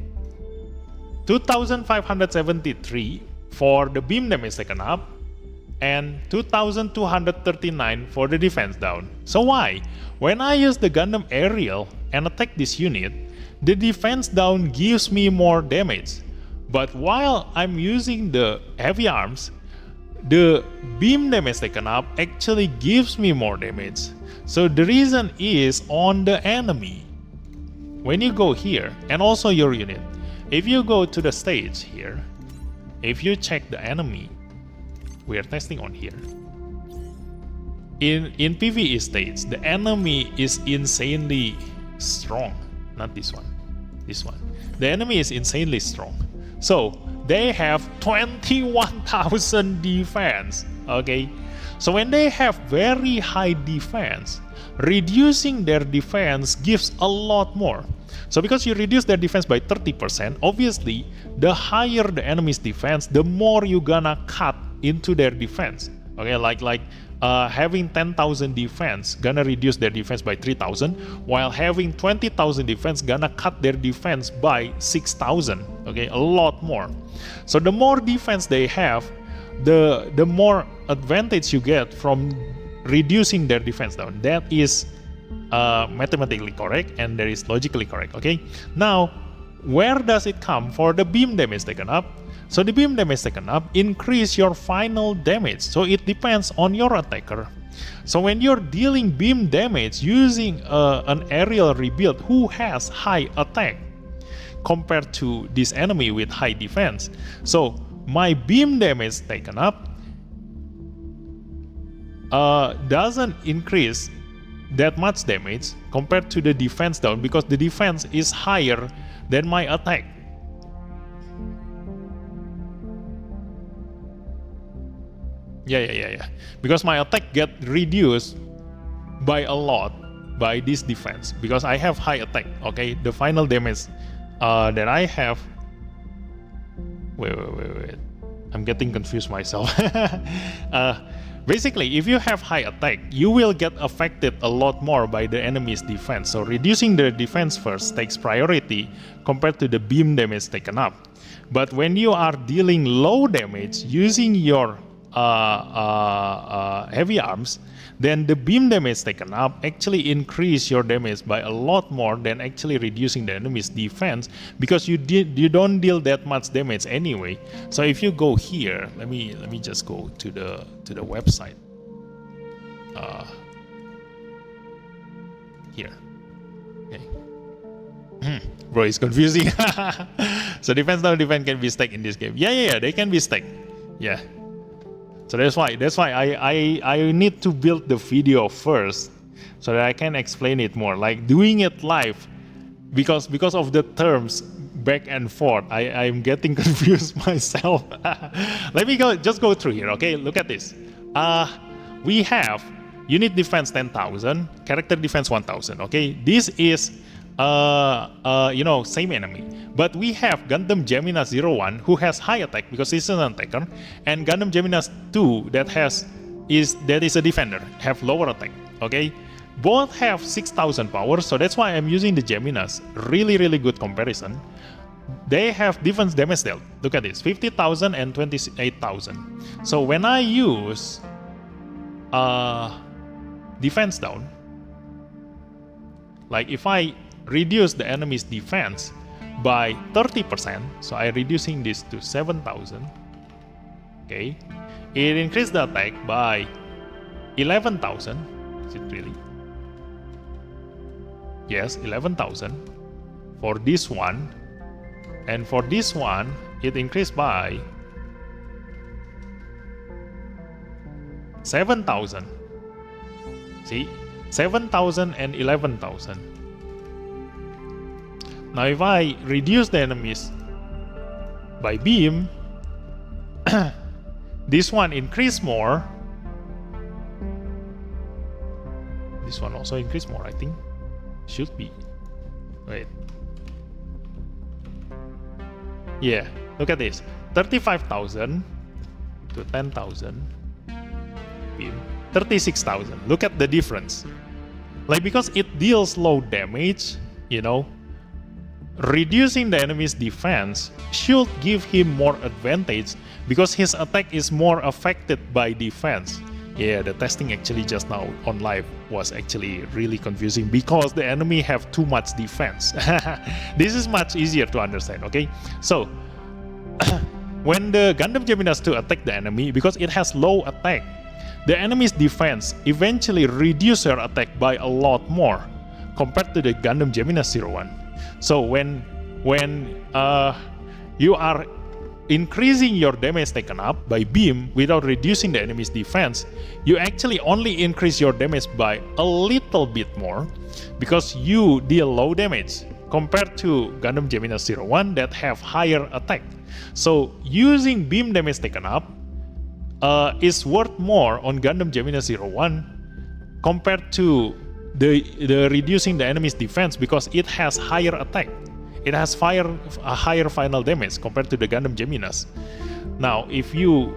2,573 for the beam damage taken up, and 2,239 for the defense down. So why? When I use the Gundam Aerial and attack this unit, the defense down gives me more damage. But while I'm using the heavy arms, the beam damage taken up actually gives me more damage. So the reason is on the enemy. When you go here, and also your unit, if you go to the stage here, if you check the enemy, we are testing on here. In PvE stage, the enemy is insanely strong. Not this one. This one. The enemy is insanely strong. So they have 21,000 defense. Okay. So when they have very high defense, reducing their defense gives a lot more. So because you reduce their defense by 30%, obviously the higher the enemy's defense, the more you gonna cut into their defense. Okay, having 10,000 defense gonna reduce their defense by 3,000, while having 20,000 defense gonna cut their defense by 6,000. Okay, a lot more. So the more defense they have, the more advantage you get from reducing their defense down. That is mathematically correct, and that is logically correct. Okay, now where does it come for the beam damage taken up? So the beam damage taken up increase your final damage. So it depends on your attacker. So when you're dealing beam damage using an aerial rebuild who has high attack compared to this enemy with high defense, so my beam damage taken up doesn't increase that much damage compared to the defense down, because the defense is higher than my attack. Yeah. Because my attack get reduced by a lot by this defense, because I have high attack. Okay, the final damage that I have. Wait. I'm getting confused myself. Basically, if you have high attack, you will get affected a lot more by the enemy's defense. So reducing the defense first takes priority compared to the beam damage taken up. But when you are dealing low damage using your heavy arms, then the beam damage taken up actually increase your damage by a lot more than actually reducing the enemy's defense, because you don't deal that much damage anyway. So if you go here, let me just go to the website. Here. Okay. Bro, it's confusing. So defense down, defense can be stacked in this game. Yeah, they can be stacked. Yeah. So that's why I need to build the video first so that I can explain it more. Like doing it live, because of the terms back and forth, I'm getting confused myself. Let me just go through here. Okay, look at this. We have unit defense 10,000, character defense 1,000. Okay, this is same enemy. But we have Gundam Gemini 01 who has high attack because he's an attacker, and Gundam Gemini 2 that is a defender, have lower attack. Okay, both have 6,000 power, so that's why I'm using the Geminas. Really good comparison. They have defense damage dealt. Look at this, 50,000 and 28,000. So when I use defense down, like if I reduce the enemy's defense by 30%, so I'm reducing this to 7,000. Okay, it increased the attack by 11,000. Is it really? Yes, 11,000 for this one, and for this one it increased by 7,000. See, 7,000 and 11,000. Now if I reduce the enemies by beam, this one increase more. This one also increase more, I think. Should be. Wait. Yeah, look at this. 35,000 to 10,000 beam. 36,000. Look at the difference. Like, because it deals low damage, reducing the enemy's defense should give him more advantage because his attack is more affected by defense. Yeah, the testing actually just now on live was actually really confusing because the enemy have too much defense. This is much easier to understand, okay? So, when the Gundam Gemini 2 attack the enemy, because it has low attack, the enemy's defense eventually reduce their attack by a lot more compared to the Gundam Gemini 01. So when you are increasing your damage taken up by beam without reducing the enemy's defense, you actually only increase your damage by a little bit more because you deal low damage compared to Gundam Gemini 01 that have higher attack. So using beam damage taken up is worth more on Gundam Gemini 01 compared to the reducing the enemy's defense because it has higher attack. It has a higher final damage compared to the Gundam Geminas. Now, if you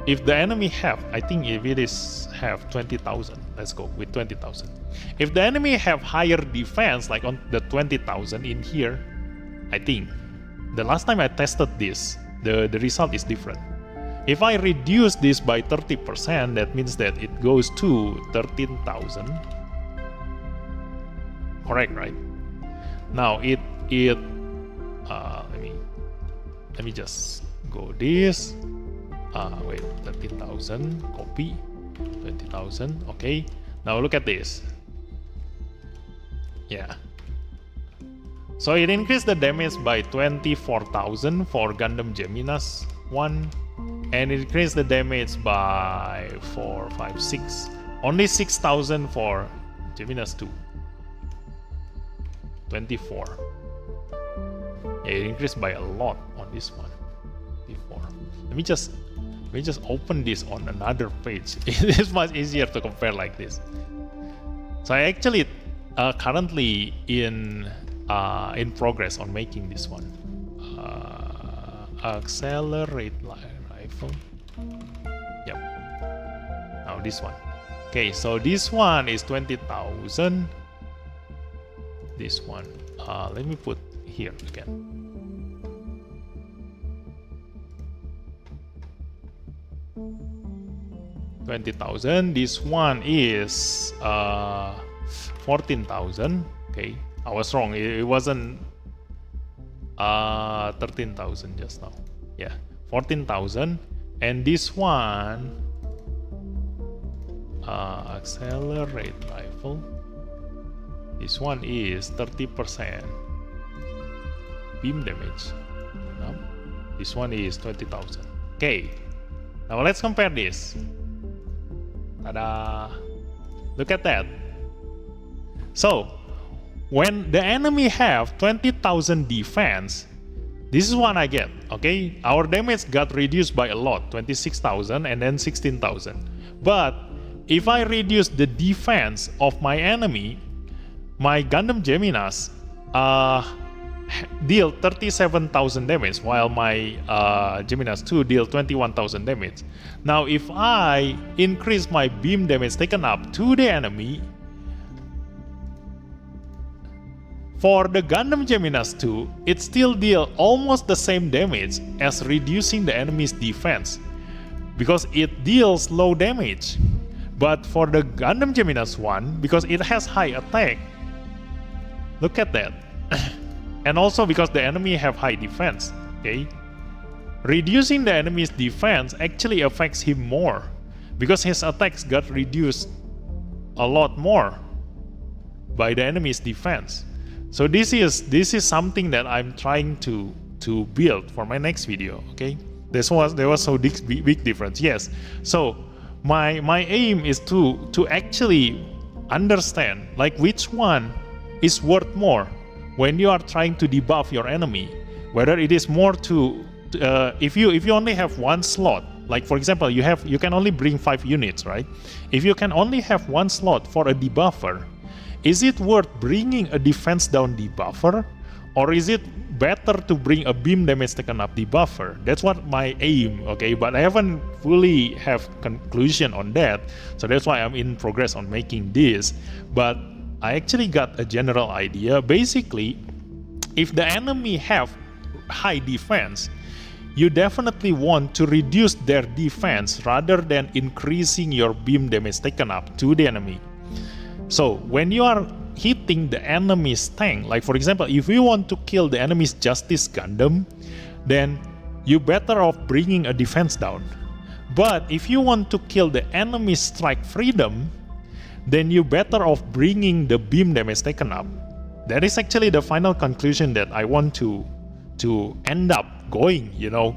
if the enemy have, I think if it is have 20,000, let's go with 20,000. If the enemy have higher defense, like on the 20,000 in here, I think the last time I tested this, the result is different. If I reduce this by 30%, that means that it goes to 13,000. Correct, right? Now let me just go this. Wait, 13,000, copy, 20,000, okay. Now look at this. Yeah. So it increased the damage by 24,000 for Gundam Geminas 1, and it increased the damage by 4, 5, 6. Only 6,000 for Geminas 2. 24. Yeah, it increased by a lot on this one. 24. Let me just open this on another page. It's much easier to compare like this. So I actually currently in progress on making this one. Accelerate rifle. Yep. Now this one. Okay, so this one is 20,000. This one. Let me put here again. 20,000. This one is 14,000. Okay, I was wrong. It wasn't 13,000 just now. Yeah, 14,000. And this one, accelerate rifle. This one is 30% beam damage. This one is 20,000. Okay, now let's compare this. Ta-da! Look at that. So, when the enemy have 20,000 defense, this is what I get, okay? Our damage got reduced by a lot, 26,000 and then 16,000. But, if I reduce the defense of my enemy, my Gundam Geminas deal 37,000 damage, while my Geminas 2 deal 21,000 damage. Now, if I increase my beam damage taken up to the enemy, for the Gundam Geminas 2, it still deals almost the same damage as reducing the enemy's defense, because it deals low damage. But for the Gundam Geminas 1, because it has high attack, look at that. And also because the enemy have high defense, okay? Reducing the enemy's defense actually affects him more, because his attacks got reduced a lot more by the enemy's defense. So this is something that I'm trying to build for my next video, okay? There was so big difference, yes. So my aim is to actually understand like which one is worth more when you are trying to debuff your enemy, whether it is more to if you only have one slot, like for example you can only bring 5 units, right? If you can only have one slot for a debuffer, is it worth bringing a defense down debuffer, or is it better to bring a beam damage taken up debuffer? That's what my aim, okay? But I haven't fully have conclusion on that, so that's why I'm in progress on making this. But I actually got a general idea. Basically, if the enemy have high defense, you definitely want to reduce their defense rather than increasing your beam damage taken up to the enemy. So when you are hitting the enemy's tank, like for example, if you want to kill the enemy's Justice Gundam, then you better off bringing a defense down. But if you want to kill the enemy's Strike Freedom, then you better off bringing the beam damage taken up. That is actually the final conclusion that I want to end up going, you know.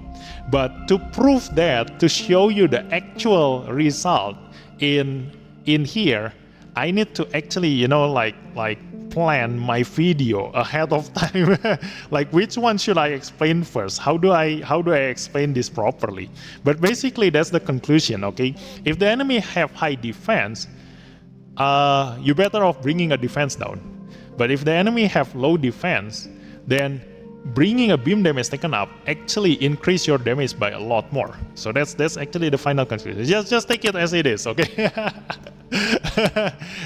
But to prove that, to show you the actual result in here, I need to actually, you know, like plan my video ahead of time. Like which one should I explain first? How do I explain this properly? But basically that's the conclusion, okay? If the enemy have high defense, you better off bringing a defense down. But if the enemy have low defense, then bringing a beam damage taken up actually increase your damage by a lot more. So that's actually the final conclusion. Just take it as it is, okay?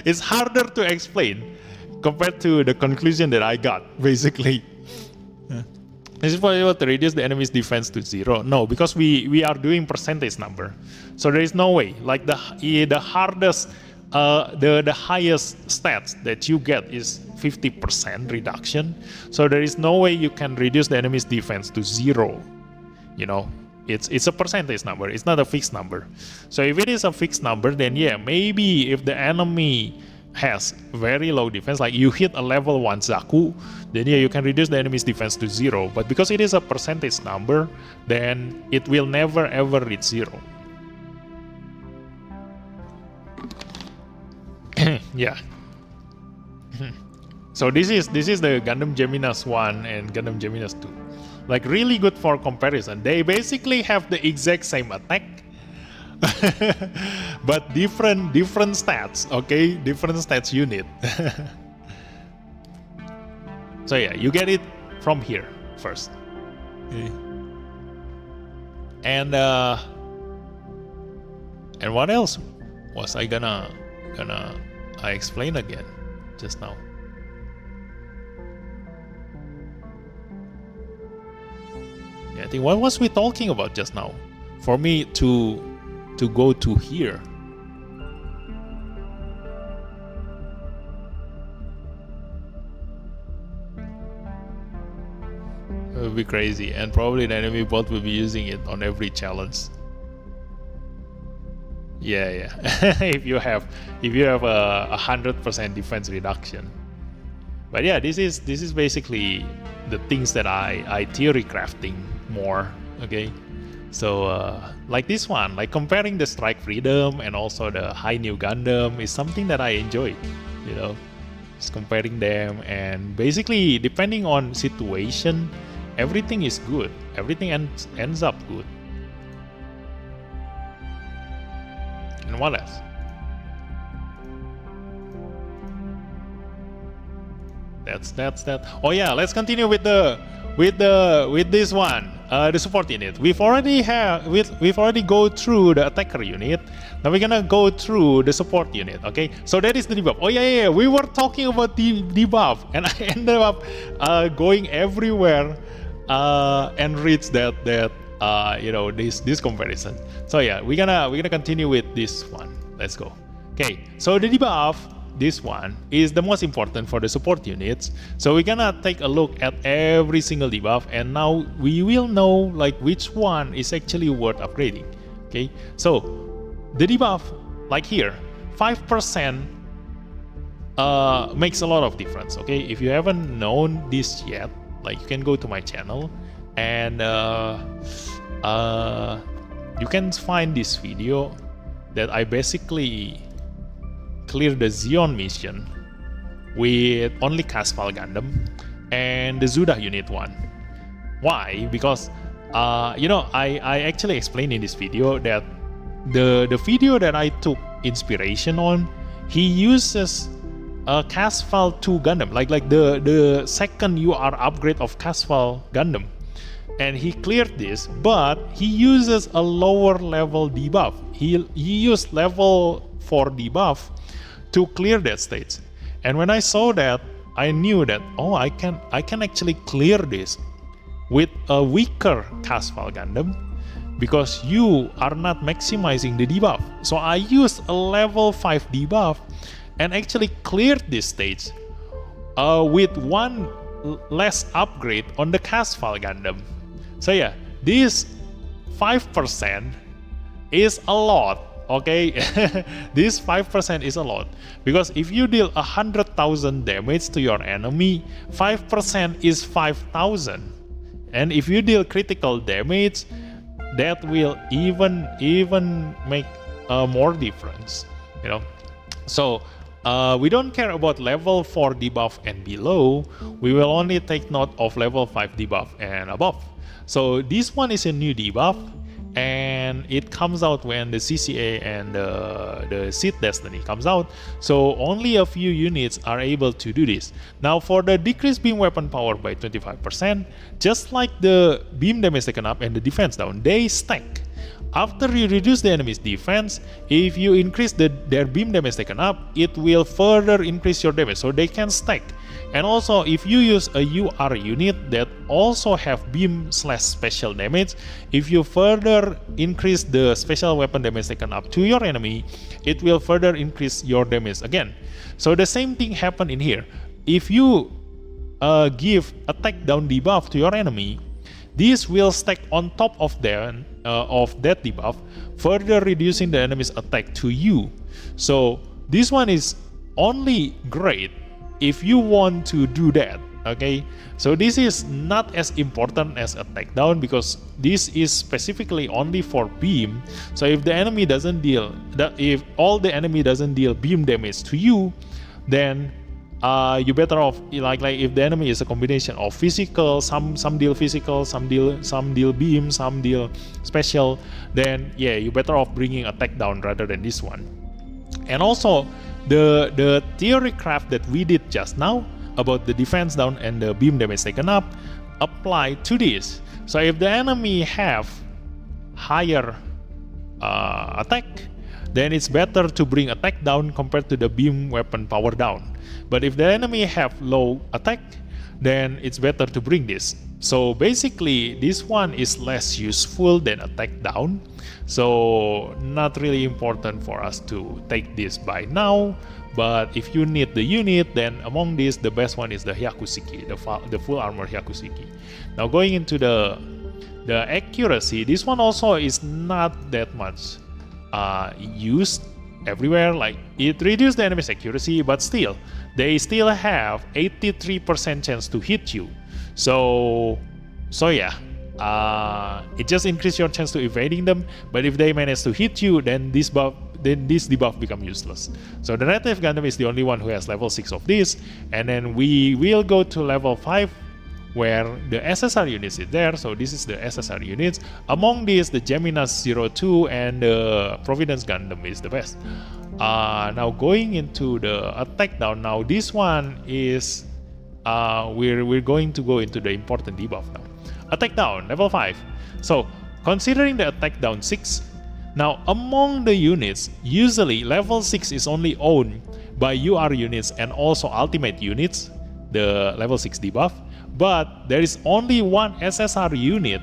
It's harder to explain compared to the conclusion that I got, basically. Is it possible to reduce the enemy's defense to 0? No, because we are doing percentage number. So there is no way. Like the hardest, the highest stats that you get is 50% reduction. So there is no way you can reduce the enemy's defense to 0. You know, it's a percentage number. It's not a fixed number. So if it is a fixed number, then yeah, maybe if the enemy has very low defense, like you hit a level 1 Zaku, then yeah, you can reduce the enemy's defense to 0. But because it is a percentage number, then it will never ever reach 0. Yeah. So this is the Gundam Geminas 1 and Gundam Geminas 2. Like really good for comparison. They basically have the exact same attack, but different stats, okay? Different stats unit. So yeah, you get it from here first. Okay. And what else was I gonna I explain again just now? Yeah, I think what was we talking about just now? For me to go to here. It would be crazy, and probably the enemy bot will be using it on every challenge. Yeah. if you have a 100% defense reduction. But yeah, this is basically the things that I theory crafting more. Okay. So like this one, like comparing the strike freedom and also the high new Gundam is something that I enjoy, you know, just comparing them, and basically depending on situation, everything is good, everything ends up good. And what else? That's that. Oh yeah, let's continue with this one. The support unit. We've already go through the attacker unit. Now we're gonna go through the support unit. Okay, so that is the debuff. Oh yeah. We were talking about the debuff, and I ended up going everywhere and reach that you know, this comparison. So yeah, we're gonna continue with this one. Let's go. Okay, so the debuff. This one is the most important for the support units. So we're gonna take a look at every single debuff, and now we will know like which one is actually worth upgrading. Okay, so the debuff, like here, 5% makes a lot of difference. Okay, if you haven't known this yet, like you can go to my channel and you can find this video that I basically clear the Zeon mission with only Casval Gundam and the Zuda Unit 1. Why? Because you know, I actually explained in this video that the video that I took inspiration on, he uses a Casval 2 Gundam, like the second UR upgrade of Casval Gundam, and he cleared this, but he uses a lower level debuff. He used level 4 debuff to clear that stage. And when I saw that, I knew that, oh, I can actually clear this with a weaker Casval Gundam, because you are not maximizing the debuff. So I used a level 5 debuff and actually cleared this stage with one less upgrade on the Casval Gundam. So yeah, this 5% is a lot. Okay, this 5% is a lot, because if you deal 100,000 damage to your enemy, 5% is 5,000, and if you deal critical damage, that will even make more difference, you know. So we don't care about level 4 debuff and below. We will only take note of level 5 debuff and above. So this one is a new debuff, and it comes out when the CCA and the Seed Destiny comes out. So only a few units are able to do this. Now for the decreased beam weapon power by 25%, just like the beam damage taken up and the defense down, they stack. After you reduce the enemy's defense, if you increase their beam damage taken up, it will further increase your damage, so they can stack. And also, if you use a UR unit that also have beam/special damage, if you further increase the special weapon damage taken up to your enemy, it will further increase your damage again. So the same thing happen in here. If you give attack down debuff to your enemy, this will stack on top of that debuff, further reducing the enemy's attack to you. So this one is only great if you want to do that, okay? So this is not as important as attack down because this is specifically only for beam. So if the enemy doesn't deal, if all the enemy doesn't deal beam damage to you, then you better off like if the enemy is a combination of physical, some deal physical, some deal beam, some deal special, then yeah, you better off bringing attack down rather than this one. And also the theory craft that we did just now about the defense down and the beam damage taken up apply to this. So if the enemy have higher attack, then it's better to bring attack down compared to the beam weapon power down. But if the enemy have low attack, then it's better to bring this. So basically this one is less useful than attack down, so not really important for us to take this by now. But if you need the unit, then among these the best one is the Hyakuseki, the full armor Hyakuseki. Now going into the accuracy, this one also is not that much used everywhere. Like it reduces the enemy's accuracy, but still they still have 83% chance to hit you. So yeah, it just increases your chance to evading them. But if they manage to hit you, then this debuff become useless. So the Red Wave Gundam is the only one who has level 6 of this, and then we will go to level 5 where the SSR units is there. So this is the SSR units. Among these, the Geminas 02 and the Providence Gundam is the best. Now going into the attack down, now this one is we're going to go into the important debuff now. Attack down, level 5. So considering the attack down 6, now among the units, usually level 6 is only owned by UR units and also ultimate units, the level 6 debuff. But there is only one SSR unit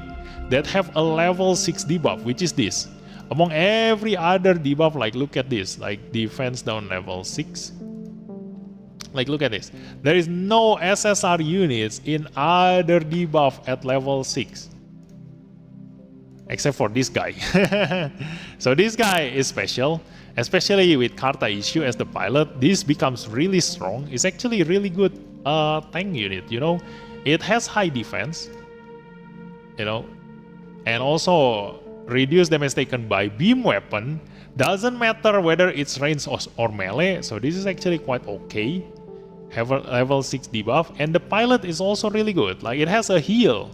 that have a level 6 debuff, which is this. Among every other debuff, like look at this, like defense down level 6. Like look at this. There is no SSR units in other debuff at level 6. Except for this guy. So this guy is special. Especially with Karta issue as the pilot, this becomes really strong. It's actually a really good tank unit, you know. It has high defense, you know, and also reduce damage taken by beam weapon. Doesn't matter whether it's range or melee, so this is actually quite okay. Have a level 6 debuff, and the pilot is also really good. Like it has a heal,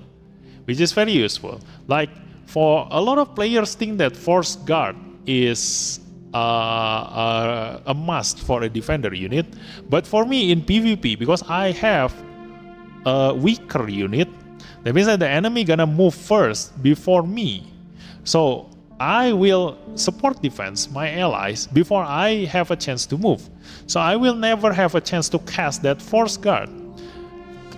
which is very useful. Like for a lot of players think that Force Guard is a must for a defender unit, but for me in PvP, because I have a weaker unit, that means that the enemy gonna move first before me. So I will support defense my allies before I have a chance to move. So I will never have a chance to cast that Force Guard.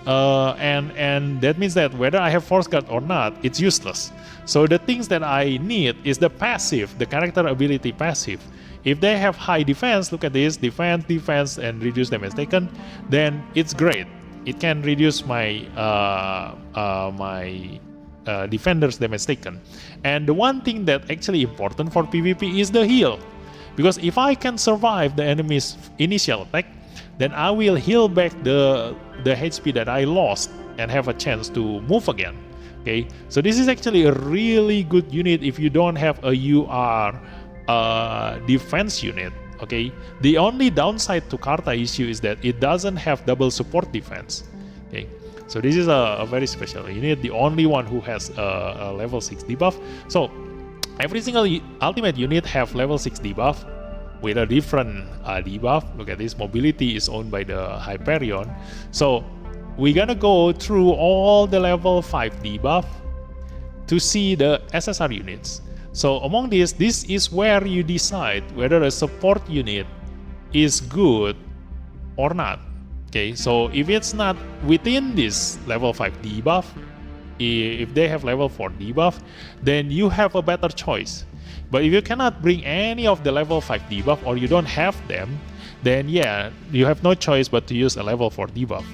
And that means that whether I have Force Guard or not, it's useless. So the things that I need is the passive, the character ability passive. If they have high defense, look at this, defense, and reduce damage taken, then it's great. It can reduce my defender's damage taken. And the one thing that actually important for PvP is the heal. Because if I can survive the enemy's initial attack, then I will heal back the HP that I lost and have a chance to move again. Okay, so this is actually a really good unit if you don't have a UR defense unit. Okay, the only downside to Karta issue is that it doesn't have double support defense. Okay, so this is a very special unit, the only one who has a level 6 debuff. So every single ultimate unit have level 6 debuff with a different debuff. Look at this, mobility is owned by the Hyperion. So we're gonna go through all the level 5 debuff to see the SSR units. So among this is where you decide whether a support unit is good or not. Okay, so if it's not within this level 5 debuff, if they have level 4 debuff, then you have a better choice. But if you cannot bring any of the level 5 debuff, or you don't have them, then yeah, you have no choice but to use a level 4 debuff.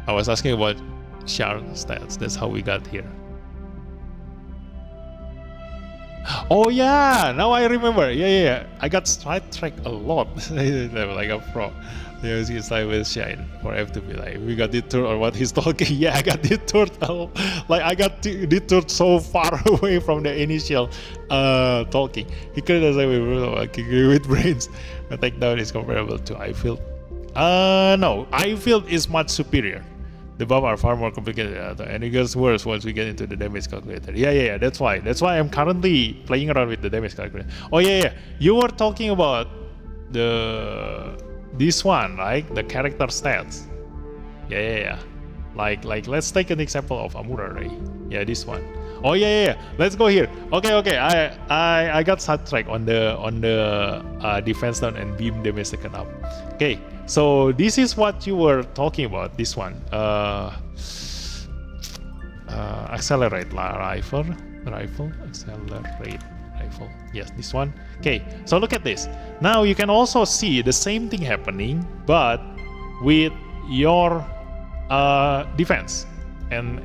I was asking about Char stats, that's how we got here. Oh yeah, now I remember. Yeah. I got sidetracked a lot. Like a pro. It's like with Shine for F to be like, we got detoured or what he's talking. Yeah, I got detoured. Like I got detoured so far away from the initial talking. He couldn't say with brains. The takedown is comparable to Eiffel. No, Eiffel is much superior. The buffs are far more complicated, and it gets worse once we get into the damage calculator. Yeah. That's why I'm currently playing around with the damage calculator. Oh yeah. You were talking about this one, right? The character stats. Yeah. Like let's take an example of Amura Ray. Yeah, this one. Oh yeah. Let's go here. Okay. I got sidetracked on the defense down and beam damage taken up. Okay. So this is what you were talking about, this one. Accelerate rifle, accelerate rifle. Yes, this one. Okay, so look at this. Now you can also see the same thing happening, but with your defense and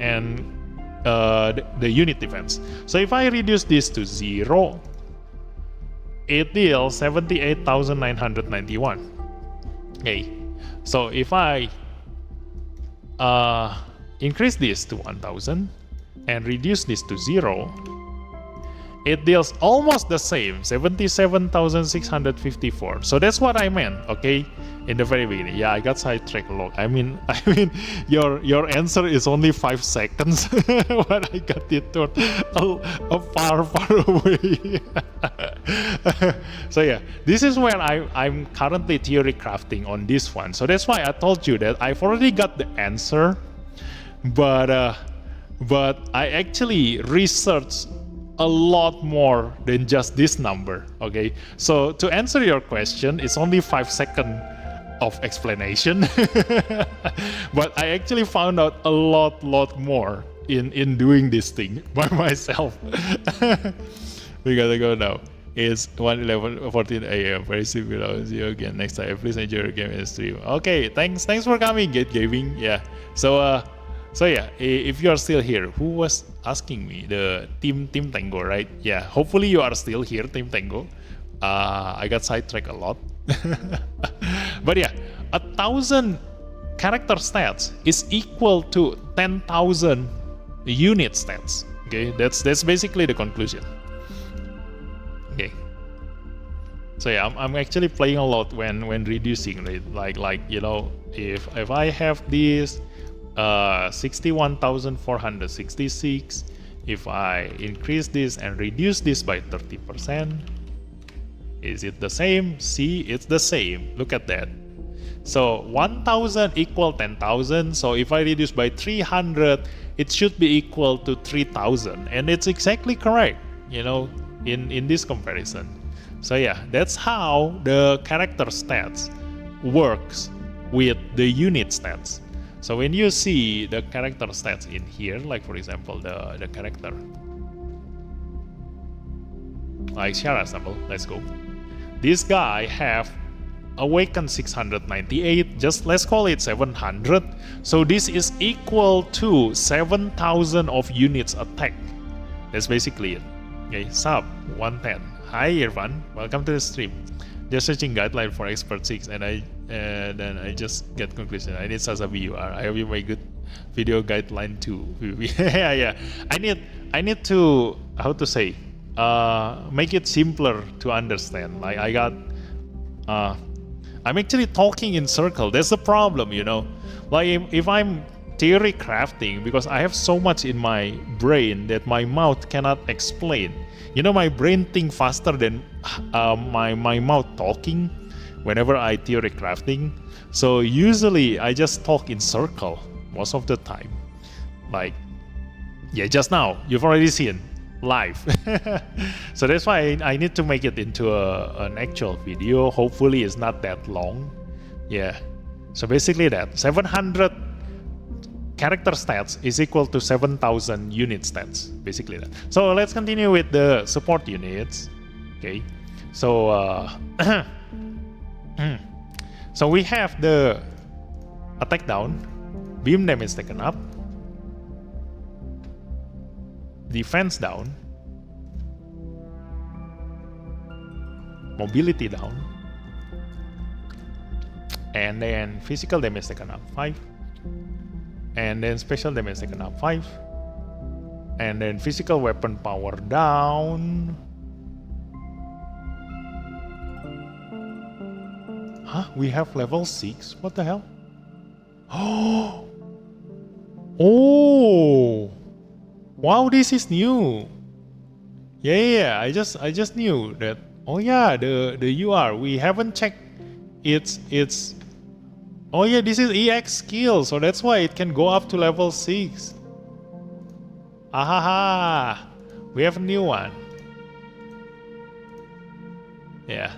the unit defense. So if I reduce this to 0, it deals 78,991. Okay, so if I increase this to 1000 and reduce this to 0, it deals almost the same, 77,654. So that's what I meant, okay, in the very beginning. Yeah, I got sidetracked a lot. I mean, your answer is only 5 seconds, but I got it to far away. So yeah, this is where I'm currently theory crafting on this one. So that's why I told you that I've already got the answer, but I actually researched a lot more than just this number. Okay, so to answer your question, it's only 5 seconds of explanation, but I actually found out a lot more in doing this thing by myself. We gotta go now. It's 1:11:14 a.m. Very simple. I'll see you again next time. Please enjoy your game and stream. Okay, thanks for coming, Gate Gaming. Yeah. So yeah, if you are still here, who was asking me? The Team Tango, right? Yeah. Hopefully you are still here, Team Tango. I got sidetracked a lot. But yeah, 1,000 character stats is equal to 10,000 unit stats. Okay, that's basically the conclusion. Okay. So yeah, I'm actually playing a lot when reducing, right? Like you know, if I have this 61,466, if I increase this and reduce this by 30%, is it the same? See, it's the same. Look at that. So 1,000 equal 10,000. So if I reduce by 300, it should be equal to 3,000, and it's exactly correct. You know, in this comparison. So yeah, that's how the character stats works with the unit stats. So when you see the character stats in here, like for example the character like Shara sample, let's go. This guy have awakened 698, just let's call it 700. So this is equal to 7,000 of units attack. That's basically it. Okay, sub 110. Hi Irfan, welcome to the stream. Just searching guideline for expert 6, and then I just get conclusion. I need Sasabi UR. I hope you make good video guideline too. yeah. I need to, how to say, make it simpler to understand. Like I I'm actually talking in circle. That's the problem, you know. Like if I'm theory crafting, because I have so much in my brain that my mouth cannot explain. You know, my brain think faster than my mouth talking whenever I theory crafting. So usually I just talk in circle most of the time. Like, yeah, just now you've already seen live. So that's why I need to make it into an actual video. Hopefully it's not that long. Yeah, so basically that 700 character stats is equal to 7,000 unit stats, basically that. So let's continue with the support units. Okay, so so we have the attack down, beam damage taken up, defense down, mobility down, and then physical damage taken up 5, and then special damage taken up 5, and then physical weapon power down. Huh? We have level 6? What the hell? Oh! Wow, this is new. Yeah, I just knew that. Oh yeah, the UR, we haven't checked it's oh yeah, this is EX skill, so that's why it can go up to level 6. Ahaha, we have a new one. Yeah.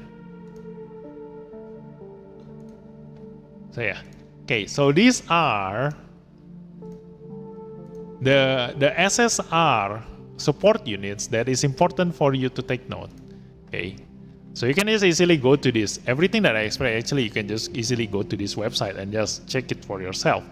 So yeah. Okay, so these are the SSR support units that is important for you to take note. Okay, so you can just easily go to this. Everything that I explained, actually, you can just easily go to this website and just check it for yourself.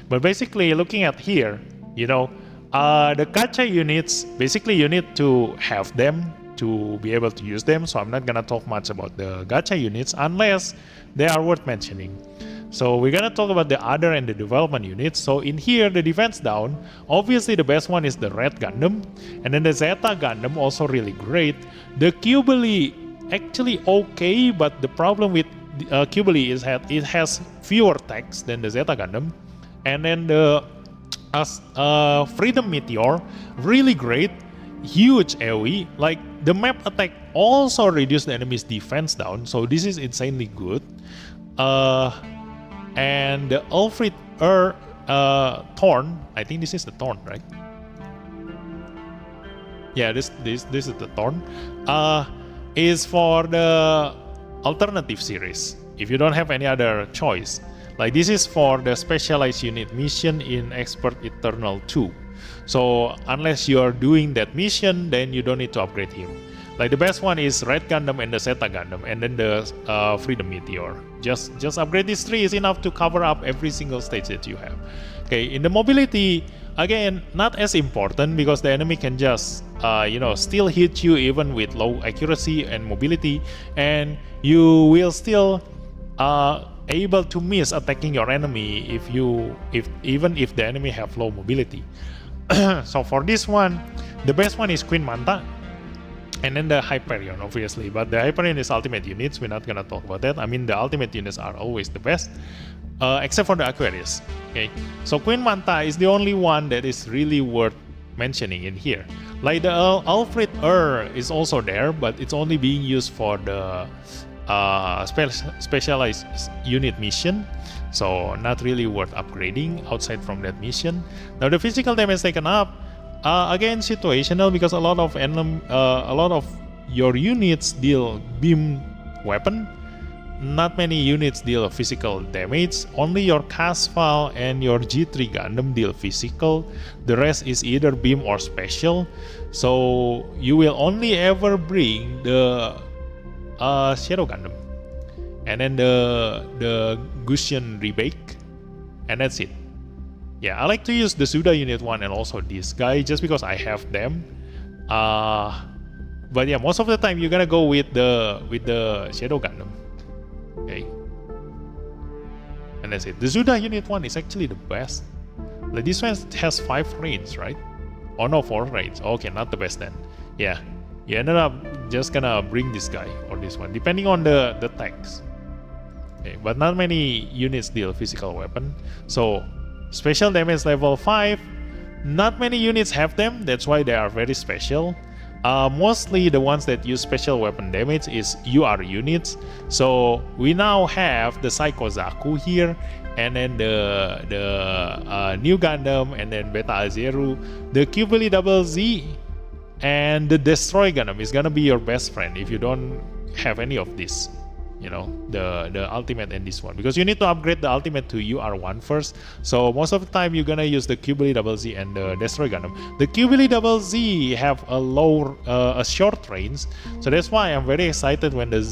But basically, looking at here, you know, the gacha units, basically you need to have them to be able to use them. So I'm not gonna talk much about the gacha units unless they are worth mentioning. So we're gonna talk about the other and the development units. So in here, the defense down, obviously the best one is the Red Gundam, and then the Zeta Gundam also really great. The Qbeli actually okay, but the problem with Qbeli is that it has fewer attacks than the Zeta Gundam, and then the Freedom Meteor, really great, huge AoE. Like the map attack also reduce the enemy's defense down, so this is insanely good. And the Alfred Thorn, I think this is the Thorn, right? Yeah, this is the Thorn. Is for the alternative series. If you don't have any other choice, like this is for the specialized unit mission in Expert Eternal 2. So unless you are doing that mission, then you don't need to upgrade him. Like the best one is Red Gundam and the Zeta Gundam, and then the Freedom Meteor. Just upgrade these three is enough to cover up every single stage that you have. Okay, in the mobility, again, not as important because the enemy can just still hit you even with low accuracy and mobility, and you will still able to miss attacking your enemy even if the enemy have low mobility. So for this one, the best one is Queen Manta. And then the Hyperion, obviously, but the Hyperion is ultimate units. We're not gonna talk about that. I mean, the ultimate units are always the best, except for the Aquarius. Okay, so Queen Manta is the only one that is really worth mentioning in here. Like the Alfred is also there, but it's only being used for the specialized unit mission, so not really worth upgrading outside from that mission. Now the physical damage taken up. Again, situational because a lot of your units deal beam weapon. Not many units deal physical damage. Only your Casval and your G3 Gundam deal physical. The rest is either beam or special. So you will only ever bring the Shadow Gundam, and then the Gusion Rebake, and that's it. Yeah, I like to use the Suda Unit 1 and also this guy just because I have them. But yeah, most of the time you're gonna go with the Shadow Gundam. Okay. And that's it. The Suda Unit 1 is actually the best. Like this one has 5 range, right? Oh no, 4 range. Okay, not the best then. Yeah. You ended up just gonna bring this guy or this one, depending on the tags. Okay, but not many units deal physical weapon. So special damage level 5, not many units have them, that's why they are very special. Mostly the ones that use special weapon damage is UR units. So we now have the Psycho Zaku here, and then the new Gundam, and then Beta Azeru, the Qbili Double Z, and the Destroy Gundam is gonna be your best friend if you don't have any of this. You know, the ultimate and this one, because you need to upgrade the ultimate to UR1 first. So most of the time you're gonna use the Qbili Double Z and the Destroy Gundam. The Qbili Double Z have a short range, so that's why I'm very excited when the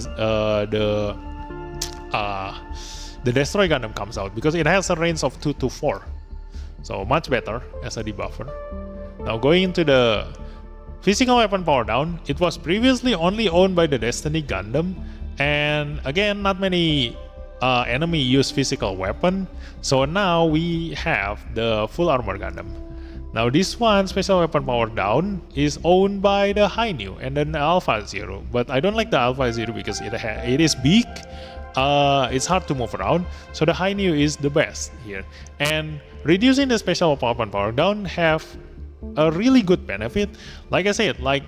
Destroy Gundam comes out, because it has a range of 2 to 4, so much better as a debuffer. Now going into the physical weapon power down, it was previously only owned by the Destiny Gundam. And again, not many enemy use physical weapon, so now we have the full armor Gundam. Now this one, special weapon power down, is owned by the High New and then Alpha Zero, but I don't like the Alpha Zero because it is big, it's hard to move around, so the High New is the best here. And reducing the special weapon power down have a really good benefit. Like I said, like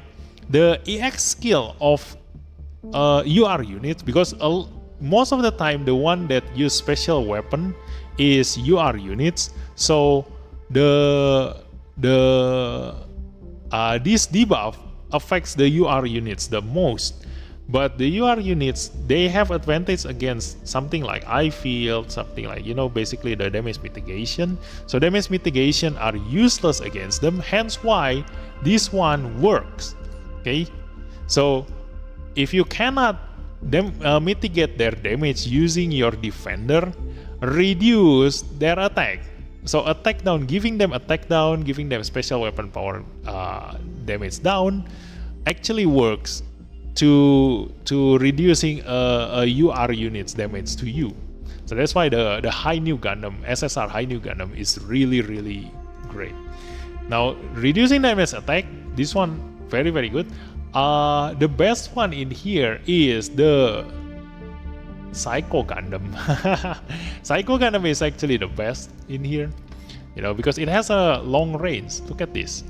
the EX skill of UR units, because most of the time the one that use special weapon is UR units, so this debuff affects the UR units the most. But the UR units, they have advantage against something like eye field, something like, you know, basically the damage mitigation. So damage mitigation are useless against them, hence why this one works. Okay, so if you cannot mitigate their damage using your defender, reduce their attack. So attack down, giving them attack down, giving them special weapon power damage down, actually works to reducing a UR unit's damage to you. So that's why the High New Gundam, SSR High New Gundam, is really great. Now reducing damage attack, this one very good. The best one in here is the Psycho Gundam. Psycho Gundam is actually the best in here, you know, because it has a long range. Look at this,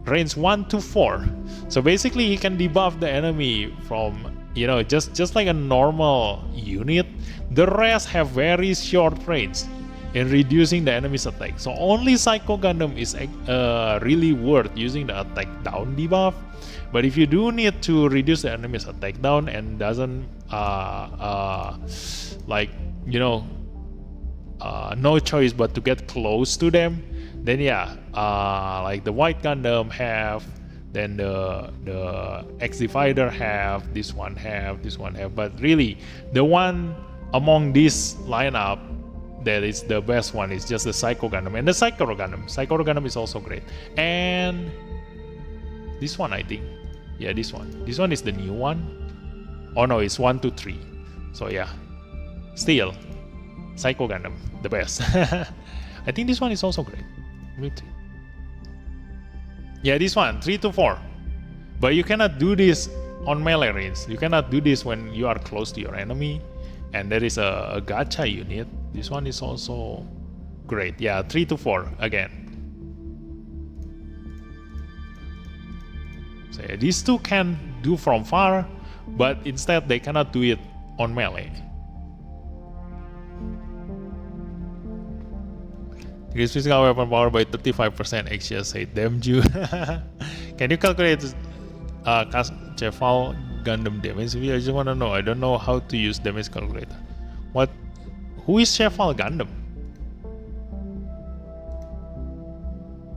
range 1 to 4. So basically he can debuff the enemy from, you know, just like a normal unit. The rest have very short range in reducing the enemy's attack. So only Psycho Gundam is really worth using the attack down debuff. But if you do need to reduce the enemy's attack down and doesn't like, you know, no choice but to get close to them, then yeah, like the White Gundam have, then the X Divider have, this one have, but really the one among this lineup that is the best one is just the Psycho Gundam and the Psycho Gundam. Psycho Gundam is also great, and this one, I think, yeah, this one is the new one. Oh no, it's 1 to 3. So yeah, still Psycho Gundam, the best. I think this one is also great. Yeah, this one 3 to 4. But you cannot do this on melee range. You cannot do this when you are close to your enemy. And there is a gacha unit. This one is also great. Yeah, 3 to 4 again. So yeah, these two can do from far, but instead they cannot do it on melee. Increase physical weapon power by 35%. Axial say, damn you. Can you calculate Cheval Gundam damage? I just want to know. I don't know how to use damage calculator. What? Who is Cheval Gundam?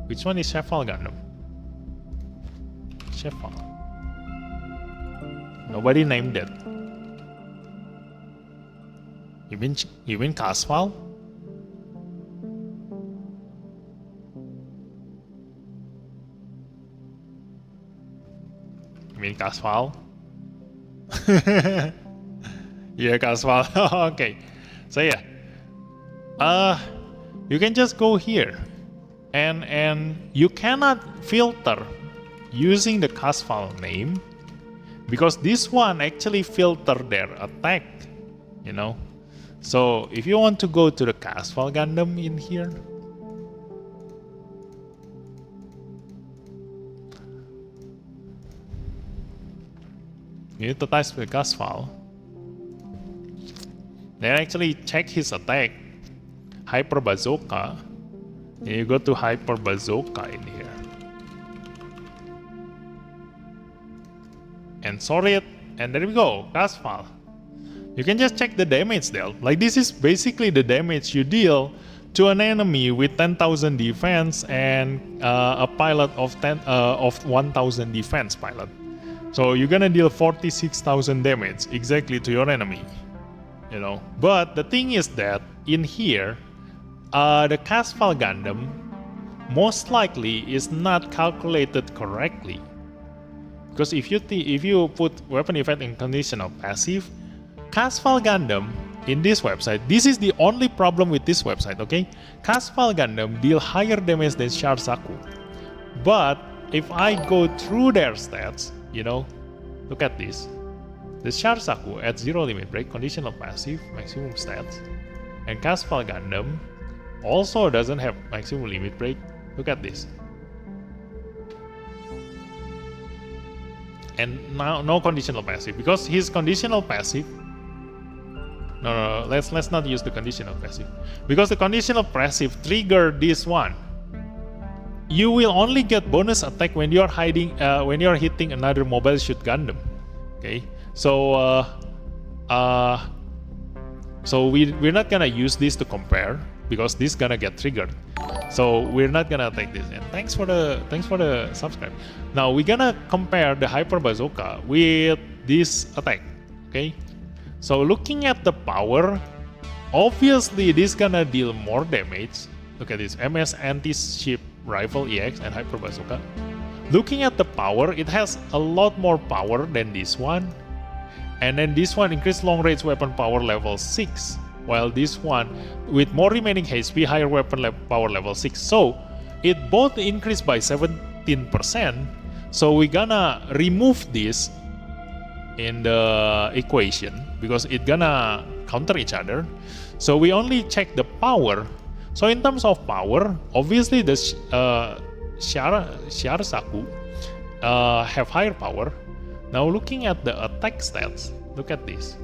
Which one is Cheval Gundam? Cheval. Nobody named that. You mean Casval? You mean Casval? Yeah, Casval. Okay. So yeah. You can just go here. And you cannot filter using the Casval name, because this one actually filter their attack, you know. So if you want to go to the Casval Gundam in here, you need to type the Casval. Then actually check his attack, Hyper Bazooka. And you go to Hyper Bazooka in here. And sort it, and there we go, Casval. You can just check the damage there. Like this is basically the damage you deal to an enemy with 10,000 defense and a pilot of 1,000 defense pilot. So you're gonna deal 46,000 damage exactly to your enemy, you know. But the thing is that in here, the Casval Gundam most likely is not calculated correctly. Because if you put weapon effect in conditional passive, Casval Gundam in this website, this is the only problem with this website, okay? Casval Gundam deal higher damage than Char Zaku. But if I go through their stats, you know, look at this. The Char Zaku at 0 limit break, conditional passive, maximum stats. And Casval Gundam also doesn't have maximum limit break. Look at this. And now no conditional passive, because his conditional passive, no, let's not use the conditional passive, because the conditional passive trigger this one. You will only get bonus attack when you're hitting another mobile suit Gundam. Okay, so we're not gonna use this to compare because this gonna get triggered. So we're not gonna take this. And thanks for the subscribe. Now we're gonna compare the Hyper Bazooka with this attack. Okay. So looking at the power, obviously this gonna deal more damage. Look at this, MS Anti-Ship Rifle EX and Hyper Bazooka. Looking at the power, it has a lot more power than this one. And then this one increased long range weapon power level 6. While this one, with more remaining HP, higher weapon power level 6. So it both increased by 17%. So we're gonna remove this in the equation because it's gonna counter each other. So we only check the power. So in terms of power, obviously the Char Zaku have higher power. Now looking at the attack stats, look at this.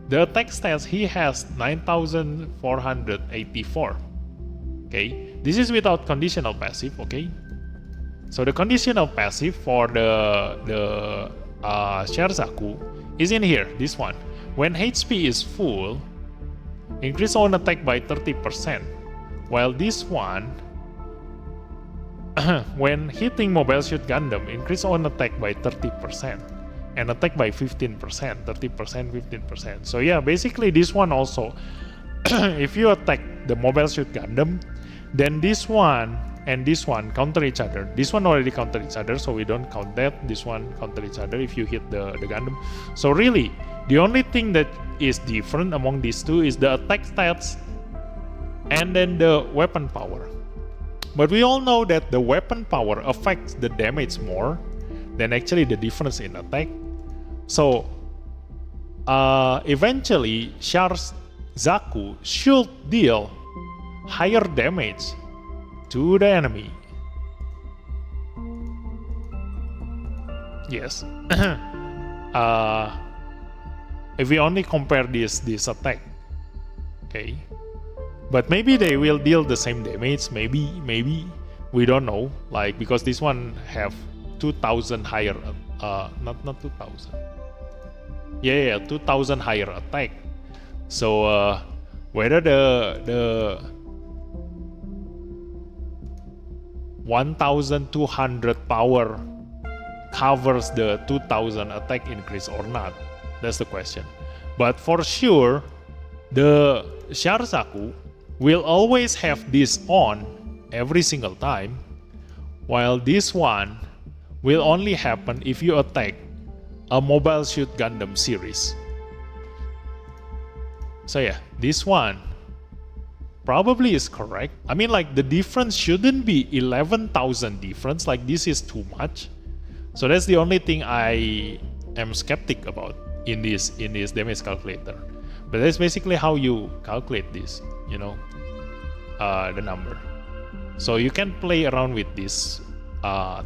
The attack stats, he has 9,484. Okay, this is without conditional passive. Okay, so the conditional passive for the Char Zaku is in here. This one, when HP is full, increase own attack by 30%. While this one, when hitting Mobile Suit Gundam, increase own attack by 30%. And attack by 15%, 30%, 15%. So yeah, basically this one also, if you attack the Mobile Suit Gundam, then this one and this one counter each other. This one already counter each other, so we don't count that. This one counter each other if you hit the Gundam. So really, the only thing that is different among these two is the attack stats and then the weapon power. But we all know that the weapon power affects the damage more than actually the difference in attack. So eventually Char Zaku should deal higher damage to the enemy. Yes. If we only compare this attack, okay. But maybe they will deal the same damage. Maybe we don't know. Like because this one have 2,000 higher, not 2,000. Yeah, 2,000 higher attack. So whether the 1,200 power covers the 2,000 attack increase or not, that's the question. But for sure, the Char Zaku will always have this on every single time, while this one will only happen if you attack a Mobile Suit Gundam series. So yeah, this one probably is correct. I mean, like the difference shouldn't be 11,000 difference. Like this is too much. So that's the only thing I am skeptic about. in this damage calculator. But that's basically how you calculate this, you know, the number. So you can play around with this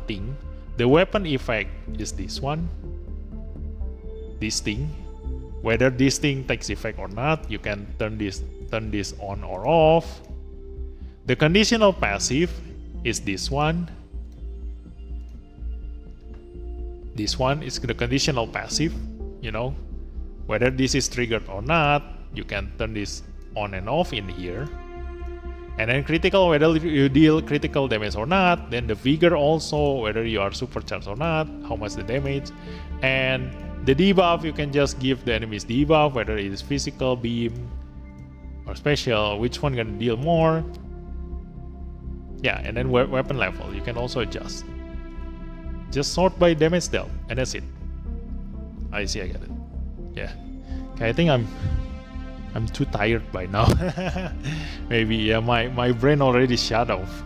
thing. The weapon effect is this one, this thing. Whether this thing takes effect or not, you can turn this on or off. The conditional passive is this one. This one is the conditional passive, you know. Whether this is triggered or not, you can turn this on and off in here. And then critical, whether you deal critical damage or not. Then the vigor also, whether you are supercharged or not, how much the damage. And the debuff, you can just give the enemies debuff, whether it is physical, beam, or special, which one can deal more. Yeah, and then weapon level, you can also adjust. Just sort by damage dealt, and that's it. I see, I get it. Yeah. Okay, I think I'm too tired by now. Maybe, yeah, my brain already shut off.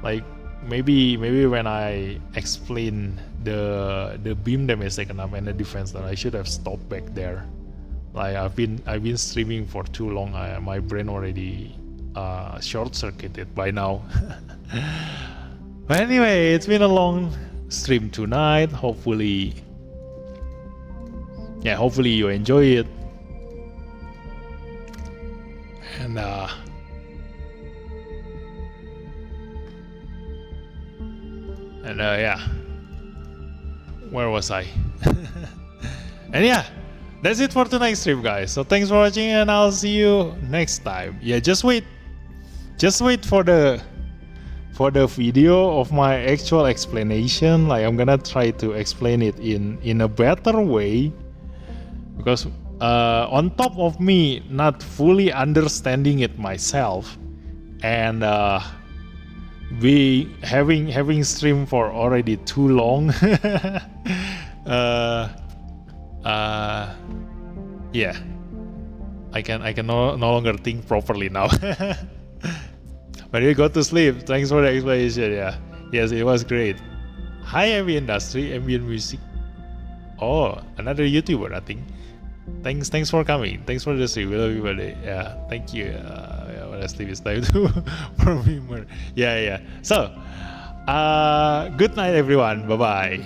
Like, maybe when I explain the beam damage taken up and the defense, that I should have stopped back there. Like I've been streaming for too long. My brain already short-circuited by now. But anyway, it's been a long stream tonight. Hopefully you enjoy it. And yeah, where was I? And yeah, that's it for tonight's stream, guys. So thanks for watching, and I'll see you next time. Yeah, just wait for the video of my actual explanation. Like, I'm gonna try to explain it in a better way, because on top of me not fully understanding it myself, and having streamed for already too long. Yeah, I can no longer think properly now. But you go to sleep. Thanks for the explanation. Yeah, yes, it was great. Hi, ambient industry, ambient music. Oh, another YouTuber, I think. Thanks for coming. Thanks for the stream. We love you, buddy. Yeah, thank you. When I sleep, it's time to for me more. Yeah. So, good night, everyone. Bye bye.